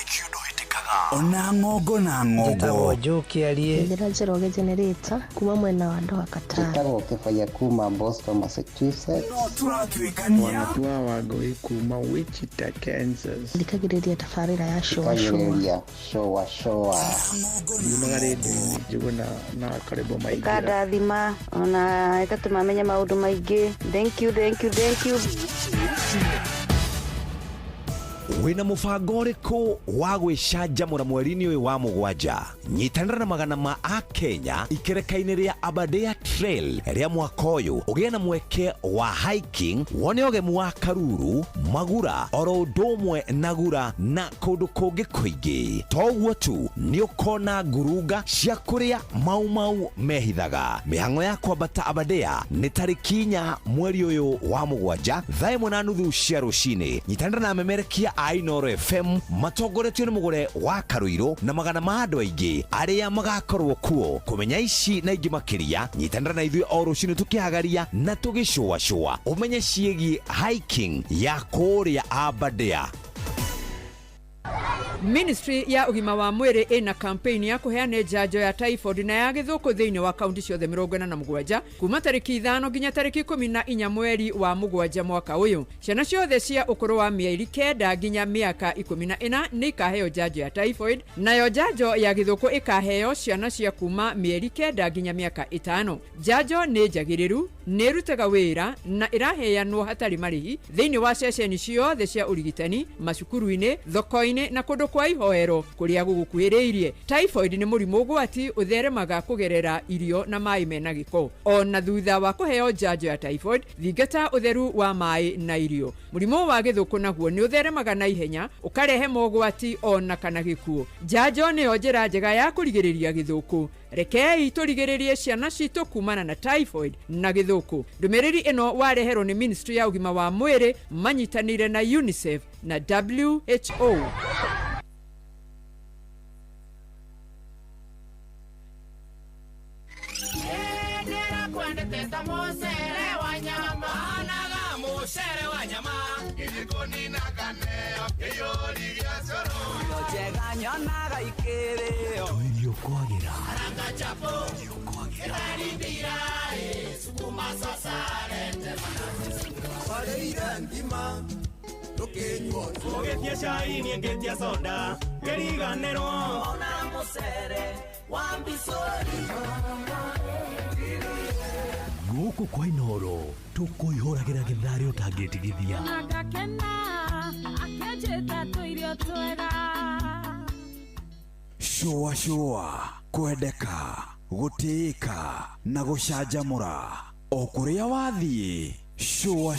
Ona ngogo Tago Joki alie Ndira Jeroge Generator kuma mwena wa Doha Qatar Tago Kefaya kuma Boston Massachusetts Wanatua wagoi kuma Wichita Kansas Ndikagiredia tafarira ya showa Yumagaredi juguna na karibu maigira Kada dhima ona itatumamenya maundu maingi. Thank you Wina mubango ũrĩkũ wa gwĩcanjamũra mweri-inĩ ũyũ wa mũgwanja? Nyitanĩra na magana ma Kenya ikereka-inĩ rĩa Aberdare Trail rĩa mwaka ũyũ, ũgĩe na mweke wa hiking, wone ũgemu wa Karuru, Magura, oro ũndũ ũmwe na Gura na kũndũ kũngĩ kũingĩ. To ũguo tu, nĩ ũkona ngurunga cia kũrĩa mau mehithaga. Mĩhang'o ya kwambata Aberdare nĩ tarĩki 4 mweri ũyũ wa mũgwanja, thaa 1:30 cia rũcinĩ. Nyitanĩra na amemerekia Inoro FM matongoretio nĩ mũgũre wa Karuiro na magana ma andũ aingĩ arĩa magakorwo kuo. Kũmenya ici na ingĩ makĩria, nyitanĩra na ithuĩ o rũcinĩ tũkĩhagaria na tũgĩcũa ũmenye ciĩgiĩ hiking ya kũrĩa Aberdare. Ministry ya ugima wa mwiri ina campaign ya kuheana njanjo ya typhoid na ya githuku thiini wa kaunti ciothe 47 kuma tariki 5 nginya tariki 14 mweri wa mugwanja mwaka uyu. Ciana ciothe cia ukuru wa mieri 9 nginya miaka 14 ni ikaheo njanjo ya typhoid, nayo njanjo ya githuku ikaheo ciana cia kuma mieri 9 nginya miaka 5. Njanjo ni njagiriru, ni rutaga wira na iraheanwo hatari marihi thiini wa ceceni ciothe cia urigitani, macukuru-ini, thoko-ini na kundu kwa ihoero kuria gugukuhiriirie. Typhoid ni murimu ugwati utheremaga kugerera irio na mai mena giko. Ona thutha wa kuheo njanjo ya typhoid, thingata utheru wa mai na irio. Murimu wa githuku naguo ni utheremaga na ihenya, ukarehe mogwati ona kana gikuo. Njanjo ni njira njega ya kurigiriria githuku. Rekei turigiririe ciana citu kumana na typhoid na githuku. Ndumiriri ino wareherwo ni Ministry ya Ugima wa Mwiri manyitanire na UNICEF na WHO. Ugetia chai ni ngetia soda keriganero ona musere wa mbisori guku kwa Inoro tukuihuragira githari utangitigithia Nagakena akejeta tuirio twega Shua kwendeka gutiika na gucanjamura o kuria wathie. Shua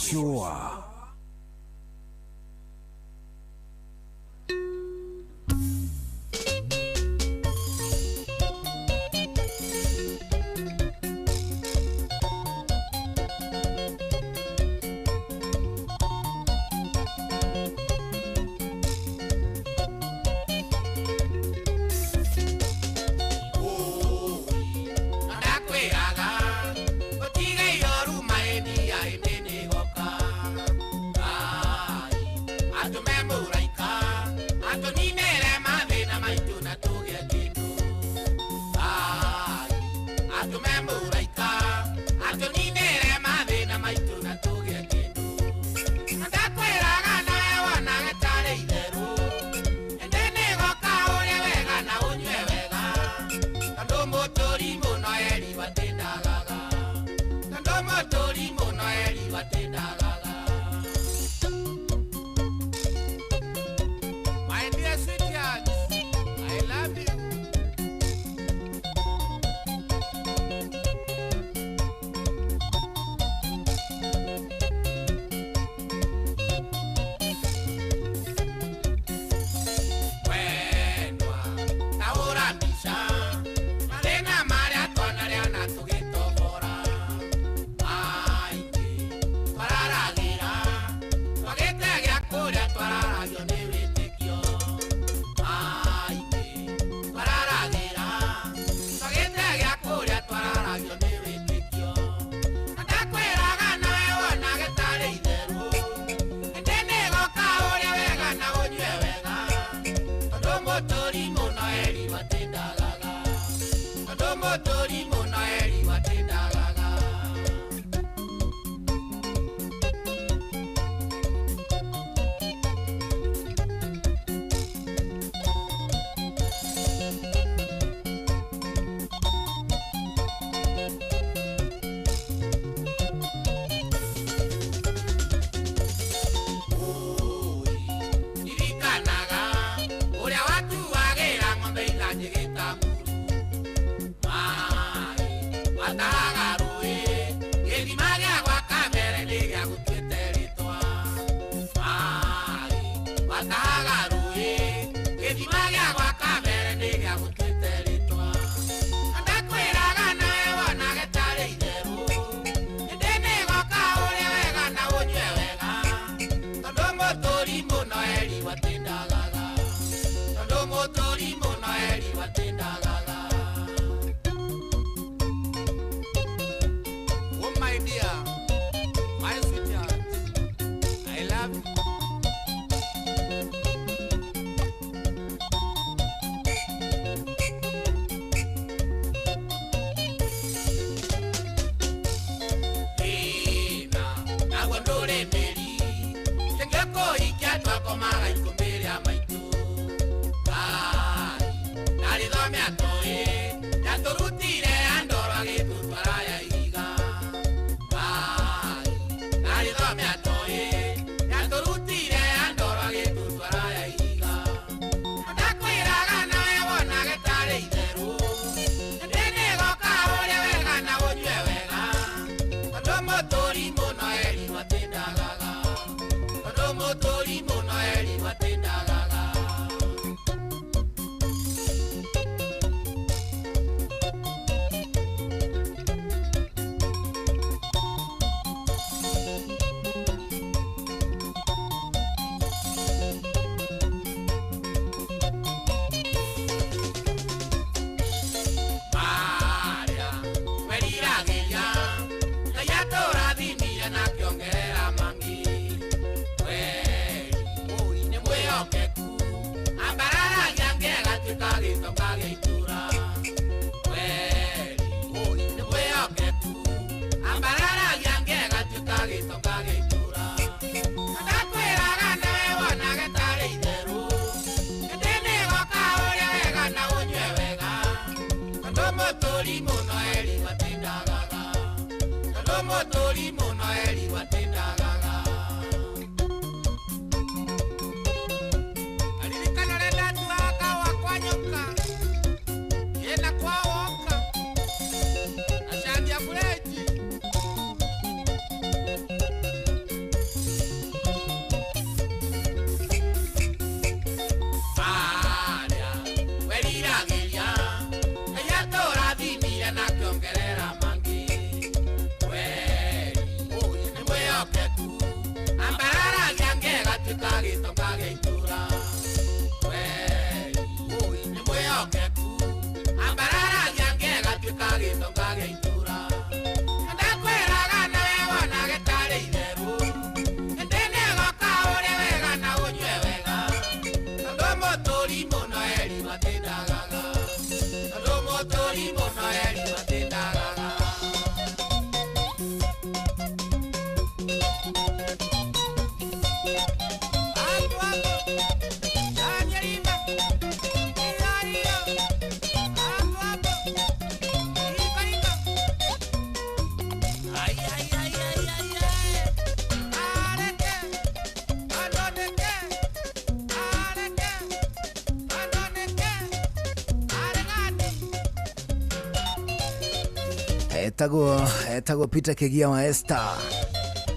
etagwo Peter Kegia wa Esther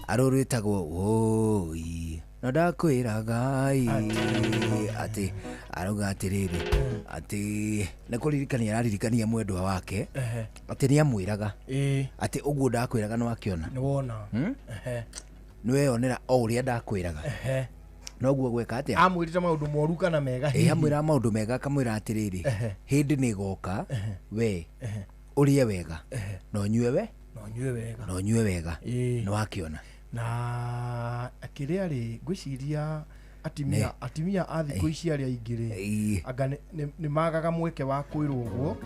aruru etagwo oi no ndakwiraga ati aruga atiriri ati nikuririkania araririkania mwendwa wake ati ni amwiraga ati uguo ndakwiraga no akiona ni wona niwe onera o uria ndakwiraga noguo gweka atia amwirite maundu moru kana mega amwira maundu mega kamwira atiriri hindi ni goka we urie wega no nyue wega no akiona na akiria ri gwiciria atimia athiku ici aria ingire anga ni magaga mweke wa kwirugwo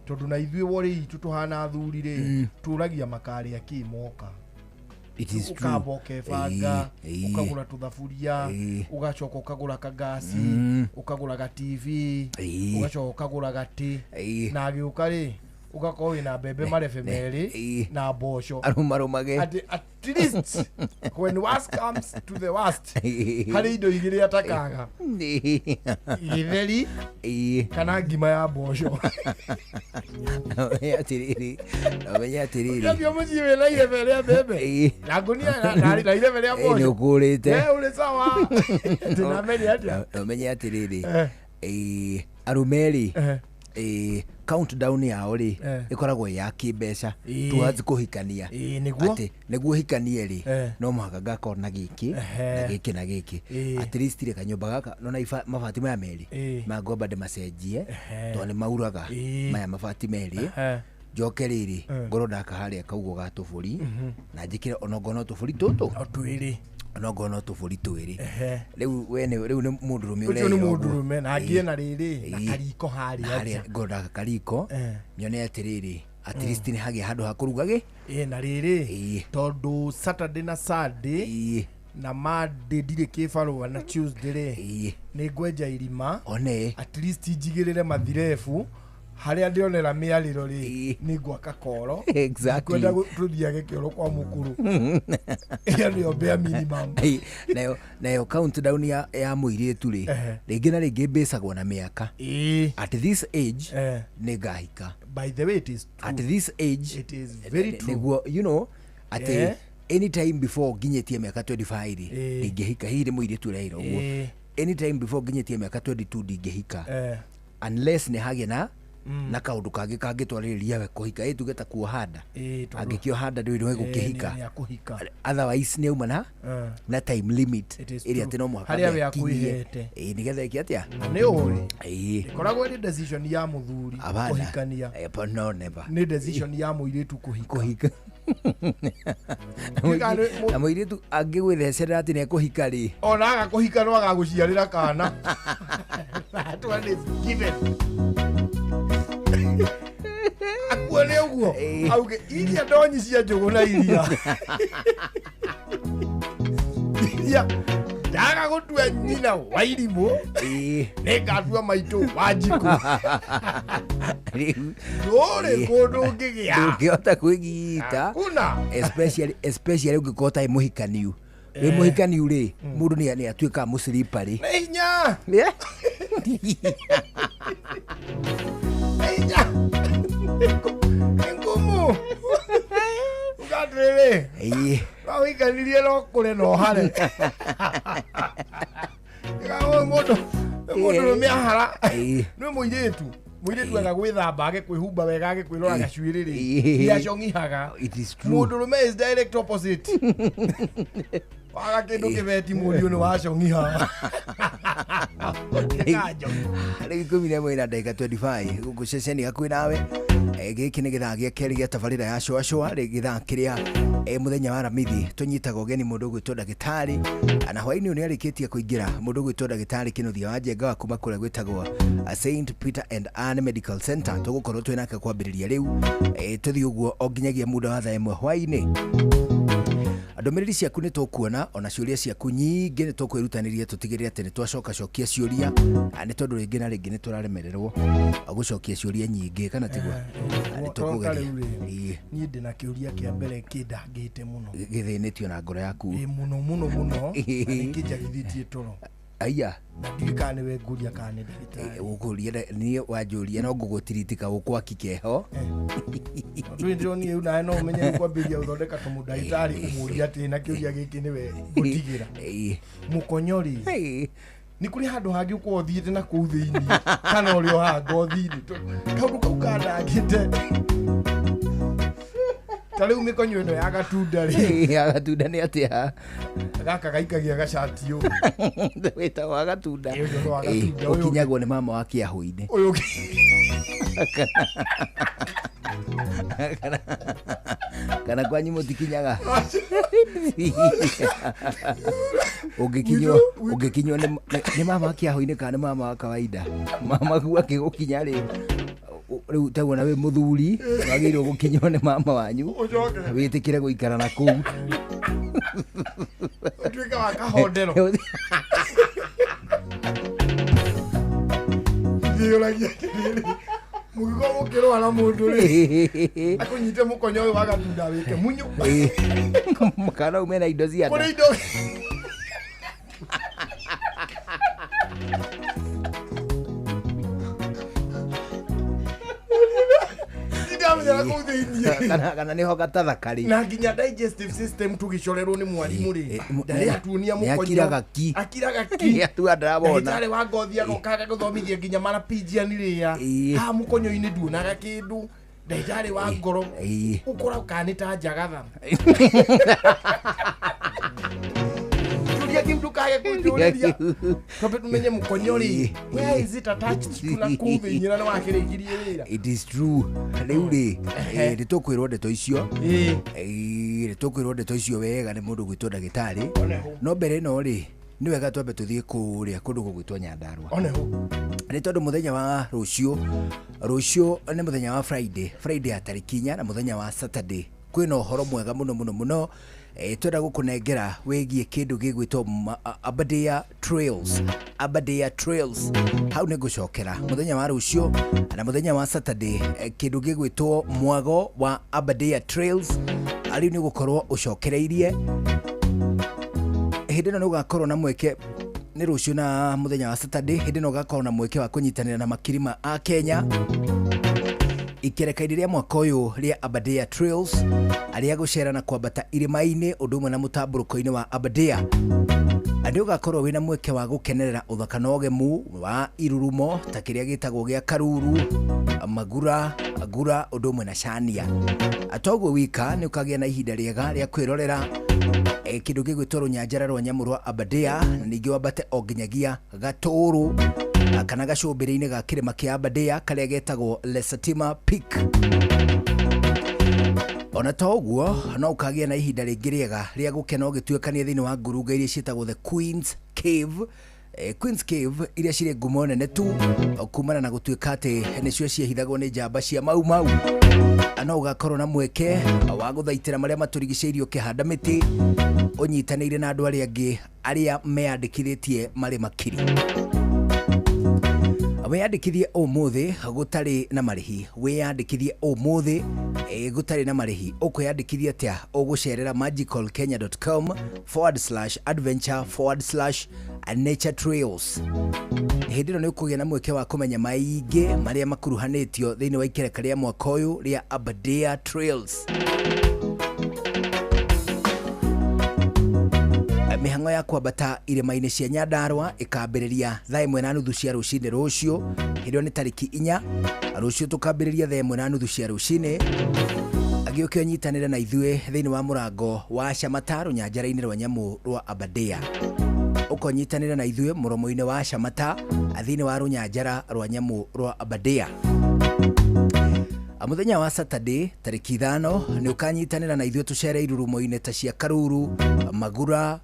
tondu na ithuĩ wori itu tuhana thuri ri turagia makari akimoka ukaboke banga ukagura tuthaburia ugacoka ukagura kagasi ukagura ga TV ugacoka ukagura gati na agiuka ri ugakorwo wina mbembe marefe meri na mboco arumarumage at least when worst comes to the worst hari indo igire atakaga githeri kana ngima ya mboco atiriri ndio mjiwe na ile vile ya mbembe na gunia na ile vile ya mboco ni ukurite ule sawa tunamenya atia umenye atiriri arumeri countdown yao ri ikoragwo ya kimbeca tuathi kuhikania ati niguo hikanie ri no muhaka gakona na giki na giki at least ri kanyumba gaka no na mabati maya meri magomba de macenjie to ni mauraga maya mabati meri joke riri ngoro ndakaharia kaugo ga tuburi na njikire onogono tuburi tutu twiri onogono tuburi twiri riu ni mundurume ule ni mundurume na ngie na riri na kariko haria ngoda kariko nyone atiriri at least ni hage handu hakurugage na riri tondu Saturday na Sunday na Monday ndire kibaro na Tuesday ri ni ngwenja irima one at least njigirire mathirefu haria ndionera miariro ri ni gwaka koro exactly kwenda tuthiage kioro kwa mukuru ya ndio bea minimum nayo countdown ya muiritu ri ringi na ringi mbicagwo na miaka at this age ni ngahika by the way it is true. At this age it is very true niguo you know at anytime before ginyetie miaka 25 ri ndingihika hiri muiritu ri uguo anytime before ginyetie miaka 22 ndingihika unless ni hage na kaundu kangi twariria we kuhika tugeta kuohanda angikio handa ndio ndio gukihika otherwise ni uma na time limit area tino mwaka haria we akuihete nigetha iki atia ni uri ikoragwo ni decision ya muthuri kuhikania no never ni decision ya muiritu kuhika na muiritu angigwithecera ati ne kuhika ri ona agakuhika no agaguciarira kana that one is given akuone uguo auge iria ndonyi cia njugu na iria ndaga gutua nyina wa irimũ nĩngatua maitũ wa njikũ ndũrĩ kũndũ ũngĩgĩa ndũngĩhota kwĩgita especially ũngĩkorwo tarĩ mũhikaniu wĩ mũhikaniu rĩ mũndũ nĩ atuĩkaga mũciripa rĩ nĩ hinya ngumu ugatrele wawiganirie no kule no hare ngawo modo rumehara no muiretu agagwithamba agĩkwĩhumba wega agĩkwĩrora gacuĩrĩrĩ ndiacong'ihaga mũndũ rũme is direct opposite waga kĩndũ kĩbeti mũriũ nĩ wacong'iha rĩu 11 na ndagĩka 25 gũkũ ceceni hakuhĩ nawe gĩkĩ nĩ gĩthaa gĩa kerĩ gĩa tabarĩra ya cũacũa rĩ gĩthaa kĩrĩa mũthenya wa ramithi tũnyitaga ũgeni mũndũ ũgwĩtwo ndagĩtarĩ na hwainĩ nĩ arĩkĩtie kũingĩra mũndũ ũgwĩtwo ndagĩtarĩ kĩnuthia wa njenga wa kuma kũrĩa gwĩtagwo St Peter and Anne Medical Center tũgũkorwo twĩ nake kwambĩrĩria rĩu tũthiĩ ũguo o nginyagia muda wa thaa ĩmwe hwainĩ. Ndũmĩrĩri ciaku nĩ tũkuona ona ciũria ciaku nyingĩ nĩ tũkwĩrutanĩria tũtigĩrĩre atĩ nĩ twacokia ciũria nĩ tondũ rĩngĩ na rĩngĩ nĩ tũraremererwo gũcokia ciũria nyingĩ kana tiguo nĩ tũkũgeria niĩ ndĩ na kĩũria kĩa mbere kĩndangĩte mũno gĩthĩnĩtio na ngoro yaku mũno na nĩkĩnjagithĩtie toro Aya. Ndikane we nguria kane ndagitari. Ukuria ni wanjuria no ngugutiritika ukwa kikeho. Ndio ni una no menye kwambiria uthondeka tu ndagitari umuria ati na kiuria giki ni we gutigira. Mukonyori. Ni kuri handu hangi ukwo thiite na kuu thiini kana uri o ha ngothi-ini kaundu kau kandangite. Tariu mikonyo ino ya gatunda ri. Ya gatunda ni atia. Gaka gaikagia gacati yo. Wita wa gatunda. Ukinyagwo ni mama wa kiahu-ini. Uyu kana kwanyu mutikinyaga. Ugikinywo ni mama wa kiahu-ini kana mama wa kawaida. Mama ku akigukinya ri riu tawona we muthuri wagirwo gukinywo ni mama wanyu witikire guikara na kuu twika wa kahondero ndiuragia kiri mugigo mukiro na mundu ri akunyite mukonyo uyu wagatunda wike munyu mukana umena indo cia kuri indo kana niho gatathakari na nginya digestive system tugicorerwo ni mwarimu ri ndari atunia mukonyo akiraga ki atu andarabona ndari wa ngothi agokaga guthomithia nginya marapijiani ria mukonyo-ini nduonaga kindu ndari wa ngoro ukora ukanita njagatha kimtu kaya kujuria tobe tumenye mukonyori where is it attached kuna kuve nyina na wakiregirie wira. It is true riu ri ritukwirwo ndeto icio ritukwirwo ndeto icio wega ni mundu gwitwo ndagitari no mbere no ri ni wega twambe tuthie kuria kundu gugwitwo Nyandarua ni tondu muthenya wa rucio ni muthenya wa Friday ya tariki 4 na muthenya wa Saturday kwina uhoro mwega muno twenda gukunengera wegie kindu gigwitwo Aberdare Trails hau ni gucokera muthenya wa rucio na muthenya wa Saturday kindu gigwitwo mwago wa Aberdare Trails ari ni gukorwo ucokereirie hindi no ugakorwo na mweke ni rucio na muthenya wa Saturday hindi no ugakorwo na mweke wa kunyitanira na makirima a Kenya ikerekaini ria mwaka uyu ria Aberdare Trails aria gucera na kwambata irima-ini undumwe na mutamburuko-ini wa Aberdare andi ugakorwo wina mweke wa gukenerera uthaka na ugemu wa irurumo ta kiria gitagwo gia Karuru Magura undumwe na Chania atogwo wika ni ukagia na ihinda riega ria kwirorera kindu gigwitwo runyanjara rwa nyamu rwa Aberdare ningi wambate o nginyagia Gaturu kana gacumbire-ini ga kirima kia Aberdare karia getagwo Lesatima Peak ona toguo no ukagia na ihinda ringi riega ria gukena ugituikania thiini wa ngurunga iria cietagwo the Queen's Cave iria ciri ngumo nene tu kumana na gutuika ati nicio ciehithagwo ni njamba cia mau no ugakorwo na mweke wa guthaitira maria maturigiceirio kihanda miti unyitanire na andu aria angi aria meyandikithitie mari makiri weyandikithie umuthi gutari na marihi weyandikithie umuthi gutari na marihi ukweyandikithia atia ugucerera magicalkenya.com/adventure/nature trails hindi no ukugia na mweke wa kumenya maingi maria makuruhanitio thiini wa ikereka ria mwaka uyu ria Aberdare Trails. Mihango ya kwambata irima-ini cia Nyandarua ikambiriria thaa 1:30 cia rucini rucio hirio ni tariki 4 rucio tukambiriria thaa 1:30 cia rucini agiukio nyitanire na ithue thiini wa murango wa Shamata runyanjara-ini rwa nyamu rwa Aberdare ukonyitanire na ithue muromo-ini wa Shamata thiini wa runyanjara rwa nyamu rwa Aberdare. Muthenya wa Saturday tariki 5 ni ukanyitanira na ithue tucere irurumo-ini ta cia Karuru Magura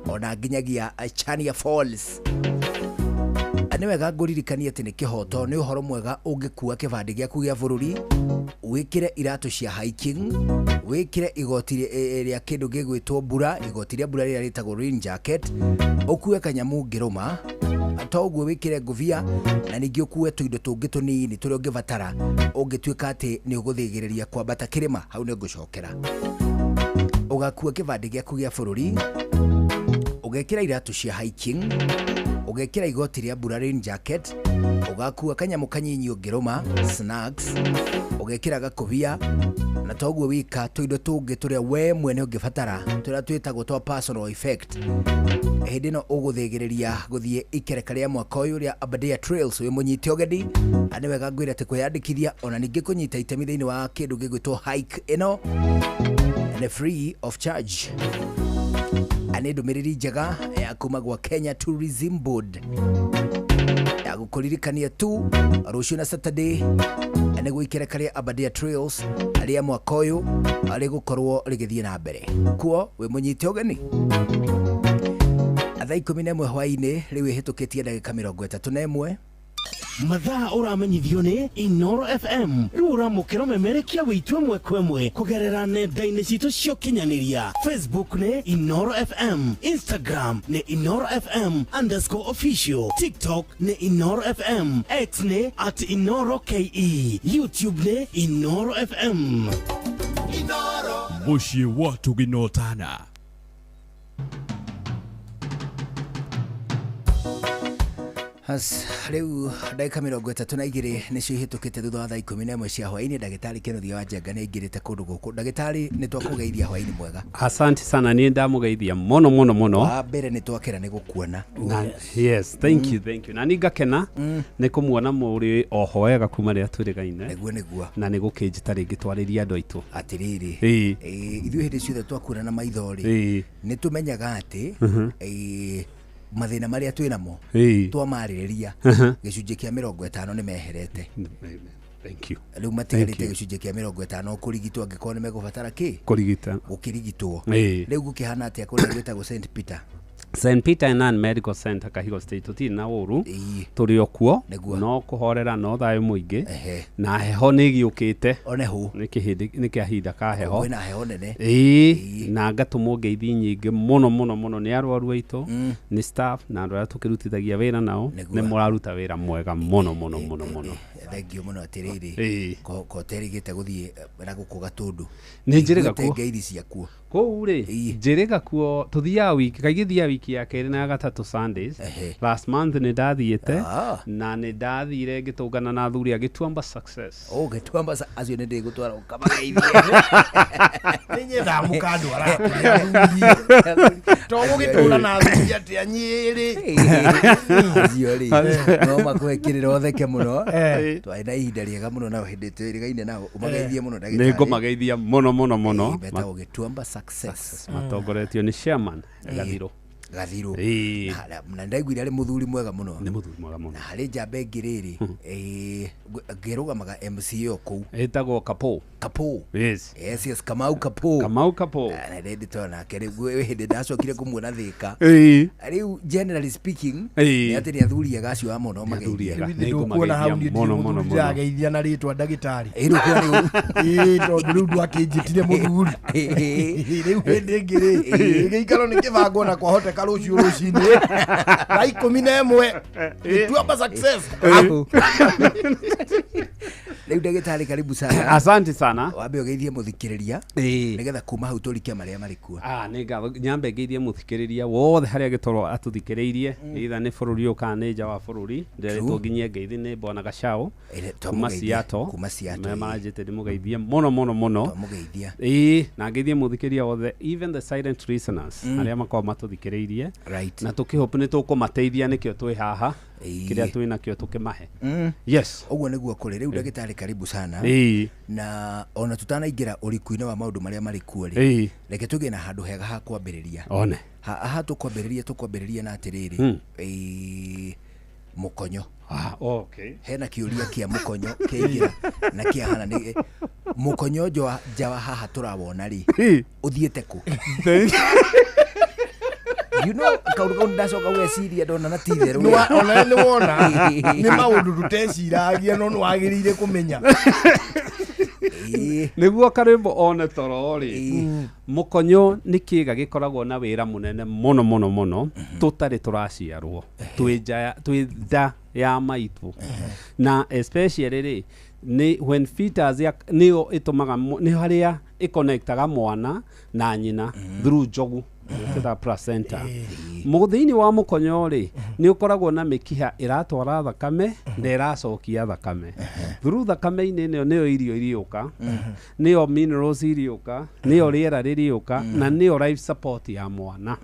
ona nginyagia Chania Falls. Ani wega nguririkania ati ni kihoto ni uhoro mwega ungikua kibandi giaku gia bururi wikire iratu cia hiking wikire igoti ria kindu gigwitwo bura igoti ria bura ria ritagwo rain jacket ukue kanyamu ngiruma toguo wikire nguvia na ningi ukue tuindo tungi tunini turia ungivatara ungituika ati ni uguthigireria kwambata kirima hau ni ngucokera ugakua kibandi giaku gia bururi ugekira iratu cia hiking, ugekira igoti ria mbura rain jacket, ugakua kanyamu kanyinyi ungiruma snacks, ugekira gakobia na toguo wika tuindo tungi turia we mwene ungibatara turia twitagwo twa personal effect. Hindi no uguthigireria guthie ikereka ria mwaka uyu ria Aberdare Trails we munyite ogedi ane wega ngwira te kwiyandikithia ona ningi kunyita itemi thiini wa kindu gigwitwo hike ino and free of charge. Ane ndumiriri njega ya kuma gwa Kenya Tourism Board ya gukuririkania tu rucio na Saturday ane gwikireka ria Aberdare Trails aria mwaka uyu ari gukorwo rigithie na mbere kuo we munyite ogeni atha 11 hwaini riu ihitukitie ndagika 31 mathaa uramenyithio ni Inoro FM riu uramukira memerekia witwe mwe kwemwe kugerera nenda-ini citu cio kinyaniria Facebook ni Inoro FM, Instagram ni Inoro FM_official, TikTok ni Inoro FM, X ni @InoroKE, YouTube ni Inoro FM. Inoro mushie watu ginotana. Has riu ndagika 32 nicio ihitukite thutha wa thaa 11 cia hwaini. Ndagitari Kennedy wa Njenga ni ingirite kundu guku. Ndagitari ni twakugeithia hwaini mwega. Asante sana, ni ndamugeithia mono. Wa mbere ni twakira ni gukuona. Yes, thank you. Na ni ngakena ni kumuona muri oho wega kuma ria turigaine. Neguo. Na ni gukinjita ringi twariria andu aitu. Atiriri. Ithuĩ hindi ciothe twakura na maithori. Ni tumenyaga ati mathina maria twinamo twamaririria gicunji kia 50 ni meherete. Thank you. Riu matigarite gicunji kia 50 kurigitwo angĩkorwo ni megubatara ki kurigita gukirigitwo. Riu gukihana atia kuri gwitagwo St Peter and Medical Center Kahigo State tutiri na uru turi okuo no kuhorera no thayo muingi na heho ni giukite onehu ni kiahinda ka heho kwina heho nene na ngatumo ngeithi nyingi muno ni arwaru aitu ni staff na andu aria tukirutithagia wira nao ni muraruta wira mwega muno thengio muno atiriri ko terigite guthie na gukuga tundu ni njiriga ku ngeithi ciakuo kou ri njiriga kuo tuthia wiki kaigithia wiki ya keri na ya gatatu Sundays. Last month ni ndathiite na ni ndathire ngitungana na athuri agituamba success. Gituamba acio ni ndigutwara ukamageithie ninye thamukando togo gitura na athuri ati anyiri acio ri no makwekirira otheke muno twaina ihinda riega muno nao hindi twirigaine nao umageithie muno ndagitari. Ni ngumageithia muno betagwo gituamba success matongoretio ni chairman Gathiro na ndaiguire ari muthuri mwega muno. Ni muthuri mwega muno na hari njambe ngiriri ngirugamaga MCO kou etagwo Kapo. Yes Kamau Kapo na rendi tona kere gwe hindi ndacokire kumuona thika riu generally speaking ni ati ni athuri agacio amo no mageithia ndio kuona hau ni mono ageithia na ritwa ndagitari to ndu akinjitire muthuri riu hindi ngiri gikaro ni kibango na kwa hote karucio rucini na 11 tuapa success riu ndagitari karibu sana. Asante sana. Wambe ugeithie muthikiriria nigetha kuma hau turikia maria marikuo. Ni nyambe ngeithie muthikiriria wothe haria gitorwo atuthikiriirie either ni bururi uka ni nja wa bururi nderetwo nginyie ngeithi ni Bwana Gashao kuma Siato me manajite ndi mugeithie muno mugeithia na ngeithie muthikiriria wothe even the silent listeners aria makwa matuthikiriirie na tukihope ni tukumateithia nikio twi haha kiria twina kio tukimahe. Yes uguo niguo kuri riu ndagitari karibu sana na ona tutanaingira urikuine wa maundu maria mari kuo ri reke tugie na handu hega ha kwambiriria one ha tukwambiriria na atiriri mukonyo. Okay. Hena kiuria kia mukonyo keingira na kia hana ni mukonyo jawa haha turawona ri uthiete ku you know kaundu ndacoka gweciria ndona na tithe ru ona ni wona ni maundu tuteciragia no nwagirire kumenya niguo karimbo one torori mukonyo ni kiga gikoragwo na wira munene muno tutari turaciarwo twinda ya maitu na especially ni when fetus niyo itumaga ni haria iconnectaga mwana na nyina through jogu the placenta Mũthĩinĩ wa mũkonyo rĩ nĩ ũkoragwo na mĩkiha ĩratwara thakame na ĩracokia thakame. Through thakame-inĩ ĩyo nĩyo irio irĩũka, nĩyo minerals irĩũka, nĩyo rĩera rĩrĩũka na nĩyo life support ya mwana.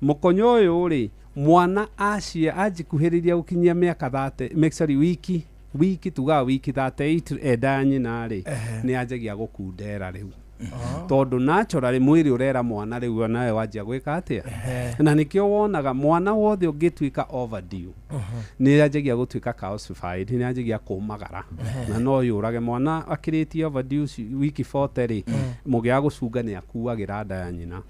Mũkonyo ũyũ rĩ mwana anjikuhĩrĩria gũkinyia mĩaka 30 wiki tuga wiki 38 enda nyina rĩ nĩ anjagia gũkundera rĩu. Tondũ naturally mwĩrĩ ũrera mwana rĩu nawe wanjia gwĩka atĩa. Na nĩkĩo wonaga mwana wothe ũngĩtuĩka overdue nĩ anjagia gũtuĩka calcified, nĩ anjagia kũmagara na no yũrage mwana akĩrĩtie overdue wiki 40 rĩ mũgĩa gũcunga nĩ akuagĩra nda ya nyina.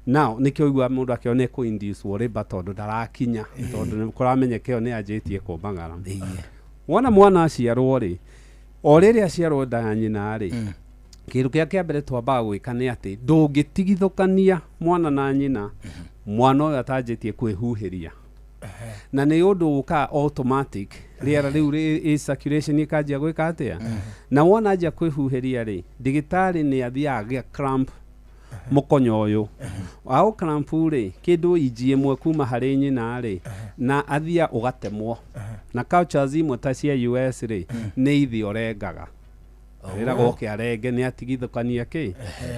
Now nĩkĩo igua mũndũ akĩona kũ induce labor tondũ ndarakinya tondũ nĩ kũramenyeka nĩ anjĩtie kũmagara. Wona mwana aciarwo rĩ o rĩrĩa aciarwo nda ya nyina rĩ kĩndũ kĩa kĩambere twambaga gwĩka nĩ atĩ ndũngĩtigithũkania mwana na nyina mwana ũyũ atanjĩtie kwĩhuhĩria. Na nĩ ũndũ ũka automatic rĩera rĩu circulation ĩkanjia gwĩka atĩa. Na wona anjia kwĩhuhĩria rĩ ndagĩtarĩ nĩ athiaga cramp mũkonyo ũyũ. Au cramp rĩ kĩndũ inji ĩmwe kuma harĩ nyina rĩ na athia ũgatemwo. Na cultures imwe ta cia US rĩ nĩ ithi orengaga. Rĩra goke arenge nĩ atigithũkania kĩ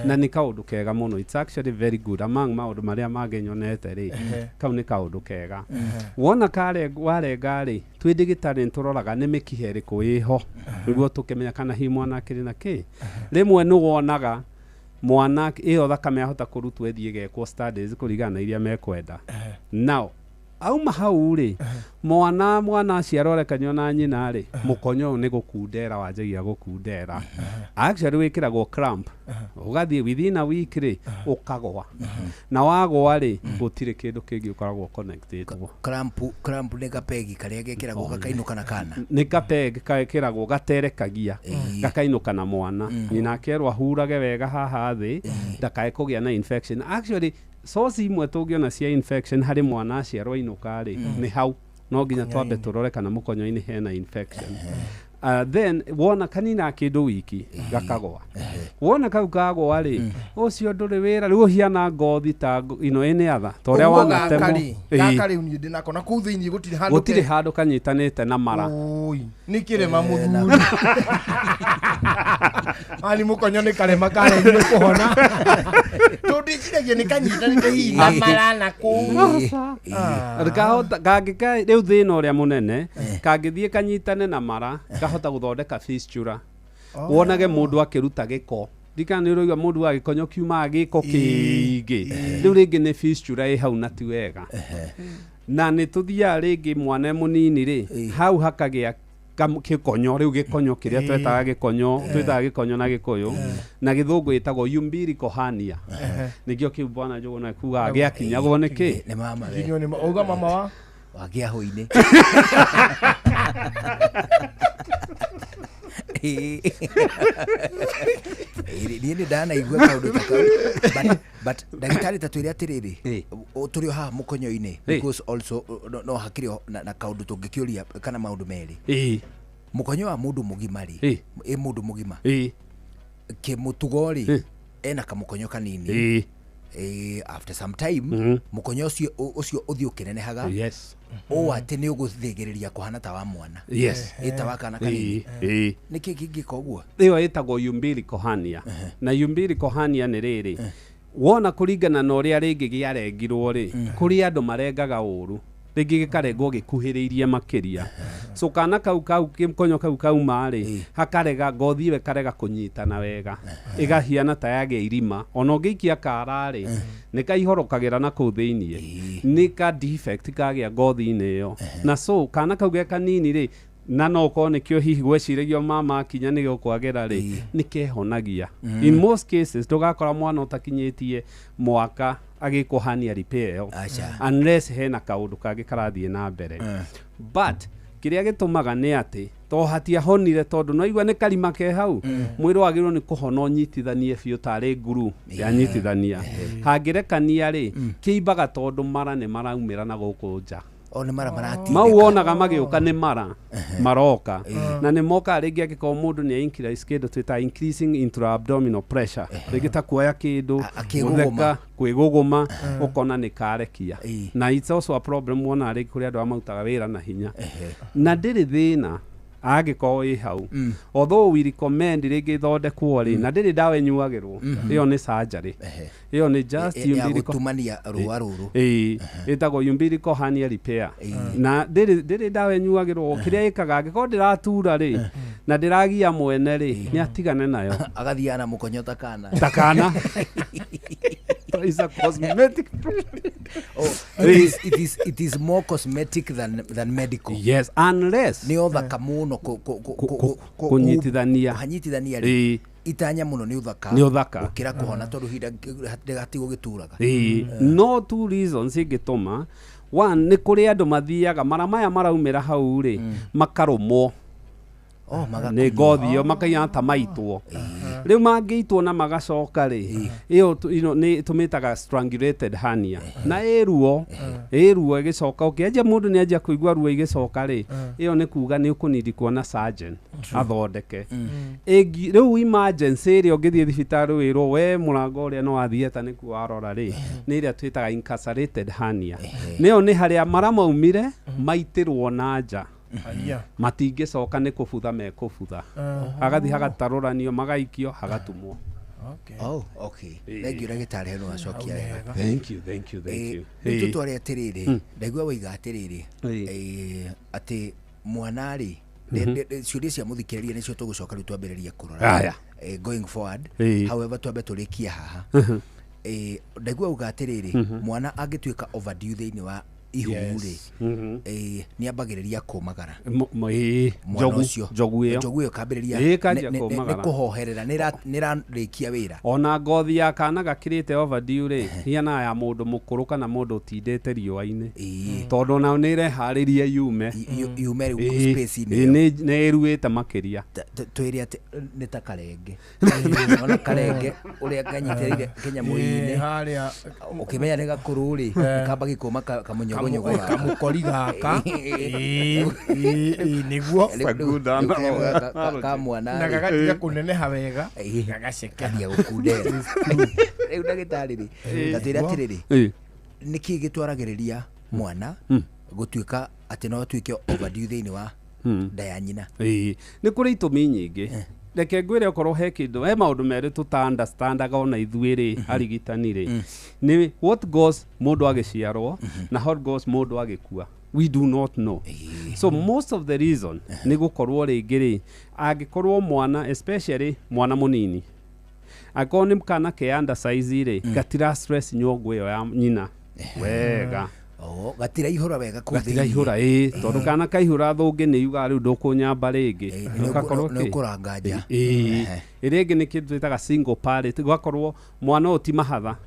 na nĩ kaũndũ kega mũno. It's actually very good among maũndũ marĩa mangĩnyonete rĩ kau nĩ kaũndũ kega. Wona warenga rĩ twĩ ndagĩtarĩ tũroraga nĩ mĩkiha ĩrĩkũ ĩho nĩguo tũkĩmenya kana hi mwana akĩrĩ na kĩ. Rĩmwe nĩ wonaga mwana ĩyo thakame ahota kũrutwo ĩthiĩ gekwo studies kũringana na iria mekwenda. Now auma hau rĩ mwana aciarwo rekanyo na nyina rĩ mũkonyo nĩ gũkundera wanjagia gũkundera. Actually wĩkĩragwo cramp ũgathiĩ within a week rĩ ũkagwa na wagwa rĩ gũtirĩ kĩndũ kĩngĩ ũkoragwo connected. Cramp nĩ gapegi karĩa gekĩragwo gakainũka na kana. Nĩ gapegi gekĩragwo gaterekagia gakainũka na mwana. Nyina akerwo ahurage wega haha thĩ ndakae kũgĩa na infection. Actually source imwe tũngĩona cia infection harĩ mwana aciarwo ainũka rĩ nĩ hau no nginya twambe tũrore kana mũkonyo-inĩ hena infection. Then wona kanina kĩndũ wiki gakagwa. Wona kau kagwa rĩ ũcio ndũrĩ wĩra rĩu hiana ngothi ta ĩno atha ta ũrĩa wanatemo. Gaka rĩu niĩ ndĩnakona kũu thĩinĩ gũtirĩ handũ kanyitanĩte na mara. Nĩ kĩrema mũthuri. Ani mũkonyo nĩ karema kareire kũhona. Tũndĩciragia nĩ kanyitanĩte hihi na mara na kũu. Kangĩka rĩu thĩna ũrĩa mũnene kangĩthiĩ kanyitane na mara hota gũthondeka fistula. Wonage mũndũ akĩruta gĩko ndikana nĩ ũrauga mũndũ wa gĩkonyo kiuma gĩko kĩingĩ rĩu rĩngĩ nĩ fistula ĩ hau na ti wega. Na nĩ tũthiaga rĩngĩ mwana mũnini rĩ hau hakagĩa gĩkonyo rĩu gĩkonyo kĩrĩa twĩtaga gĩkonyo na gĩkũyũ na gĩthũngũ ĩtagwo umbilical hernia. Nĩkĩo kĩu bwana Njũgũna kuga gĩakinyagwo nĩkĩ nĩ mama we nĩ auga mama wa wagĩa hũ-inĩ. Niĩ nĩ ndanaigua kaũndũ ta kau but ndagĩtarĩ ta twĩre atĩrĩrĩ tũrĩ o haha mũkonyo-inĩ because also no hakĩrĩ na kaũndũ tũngĩkĩũria kana maũndũ merĩ. Mũkonyo wa mũndũ mũgima rĩ mũndũ mũgima kĩmũtugo rĩ ena kamũkonyo kanini. After some time mũkonyo ũcio ũthiĩ ũkĩnenehaga ũũ atĩ nĩ ũgũthĩgĩrĩria kũhana ta wa mwana ĩta wa kana kanini. Nĩkĩ kĩngĩka ũguo? Ĩyo ĩtagwo umbilical hernia. Na umbilical hernia nĩ rĩrĩ wona kũringana na ũrĩa rĩngĩ gĩarengirwo rĩ kũrĩ andũ marengaga ũru rĩngĩ gĩkarengwo gĩkuhĩrĩirie makĩria. So kana kau kĩmkonyo kau kauma rĩ hakarega ngothi ĩyo ĩkarega kũnyitana wega ĩgahiana ta yagĩa irima ona ũngĩikia kara rĩ nĩ kaihorokagĩra na kũu thĩinĩ nĩ ka defect kagĩa ngothi-inĩ ĩyo. Na so kana kau ge kanini rĩ na no ko nĩkĩo hihi gwecirĩgio mama akinya nĩ gũkwagĩra rĩ nĩ kehonagia. In most cases ndũgakora mwana ũtakinyĩtie mwaka agĩkwo hernia repair unless hena kaũndũ kangĩ karathiĩ na mbere. But kĩrĩa gĩtũmaga nĩ atĩ to hatiahonire tondũ no igua nĩ karima ke hau mwĩrĩ wagĩrĩirwo nĩ kũhona ũnyitithanie biũ tarĩ nguru yanyitithania. Hangĩrekania rĩ kĩimbaga tondũ mara nĩ maraumĩra na gũkũ nja O nĩ mara maratindĩka. Mau wonaga magĩũka nĩ mara maroka na nĩ moka rĩngĩ angĩkorwo mũndũ nĩ increase kĩndũ twĩta increasing intra-abdominal pressure rĩngĩ ta kuoya kĩndũ gũtheka kwĩgũgũma ũkona nĩ karekia na it's also a problem wona rĩngĩ kũrĩ andũ amutaga wĩra na hinya na ndĩrĩ thĩna angĩkorwo ĩ hau although we recommend rĩngĩ thondekwo rĩ na ndĩrĩ ndawa nyuagĩrwo ĩyo nĩ surgery ĩyo nĩ just gũtumania rũa rũrũ ĩtagwo umbilical hernia repair na ndĩrĩ ndawa nyuagĩrwo kĩrĩa ĩkaga angĩkorwo ndĩratura rĩ na ndĩragia mwene rĩ nĩ atigane nayo agathiana na mũkonyo takana is a cosmetic it is more cosmetic than medical. Yes, unless nĩ ũthaka mũno kũnyitithania rĩ itanya mũno nĩ ũthaka gũkĩra kũhona tondũ hinda ndĩgatigwo gĩturaga. No two reasons ingĩtũma one nĩ kũrĩ andũ mathiaga mara maya maraumĩra hau rĩ makarũmwo nĩ ngothi ĩyo makaiana maitwo rĩu mangĩitwo na magacoka rĩ ĩyo nĩ tũmĩtaga strangulated hernia na ĩruo ĩgĩcoka ũkĩanjia mũndũ nĩ anjia kũigua ruo igĩcoka rĩ ĩyo nĩ kuga nĩ ũkũnidi kuona surgeon athondeke rĩu emergency ĩrĩa ũngĩthiĩ thibitarĩ wĩrwo we mũrango ũrĩa no wathieta nĩkuo warora rĩ nĩ ĩrĩa twĩtaga incarcerated hernia nĩyo nĩ harĩa mara maumire maitĩrwo na nja matingĩcoka nĩ kũbutha mekũbutha hagathi hagatarũranio magaikio hagatumwo. Thank you ndagĩtarĩ heno acokia wega. Thank you. Tũtware atĩrĩrĩ ndaigua woiga atĩrĩrĩ atĩ mwana rĩ ciũria cia mũthikĩrĩria nĩcio tũgũcoka rĩu twambĩrĩria kũrora going forward. However twambe tũrĩkie haha ndaigua uga atĩrĩrĩ mwana angĩtuĩka overdue thĩinĩ wa ihu rĩ nĩ ambagĩrĩria kũmagara njogu ĩyo kambĩrĩria nĩ kũhoherera nĩ rĩkia wĩra ona ngothi ya kana gakĩrĩte overdue rĩ hiana ya mũndũ mũkũrũ kana mũndũ ũtindĩte riũa-inĩ tondũ nayo nĩ ireharĩria yume space-inĩ nĩ ĩruĩte makĩria twĩre atĩ nĩ ta karenge ona karenge ũrĩa kanyitĩrĩire kĩnyamũ-inĩ harĩa ũkĩmenya nĩ gakũrũ rĩ kamba gĩkũma kamũnyogo kamũkori gaka nĩguo kamwana na gagatiga kũneneha wega gagacekeria gũkundera rĩu ndagĩtarĩ rĩ tatwĩre atĩrĩrĩ nĩkĩ gĩtwaragĩrĩria mwana gũtuĩka atĩ no atuĩke overdue thĩinĩ wa nda ya nyina? Nĩ kũrĩ itũmi nyingĩ reke ngwĩre okorwo he kĩndũ he maũndũ merĩ tũta-understandaga ona ithuĩ rĩ arigitani rĩ nĩ what goes mũndũ agĩciarwo na what goes mũndũ agĩkua. We do not know. So most of the reason nĩ gũkorwo rĩngĩ rĩ angĩkorwo mwana especially mwana mũnini angĩkorwo nĩ kana ke under size rĩ gatira stress nyongo ĩyo ya nyina wega gatira ihura wega gatira ihura tondũ kana kaihura thũngĩ nĩ yuga rĩu ndũkũnyamba rĩngĩ nĩ ũkũranganja rĩngĩ nĩ kĩndũ twĩtaga single parent gwakorwo mwana ũyũ ti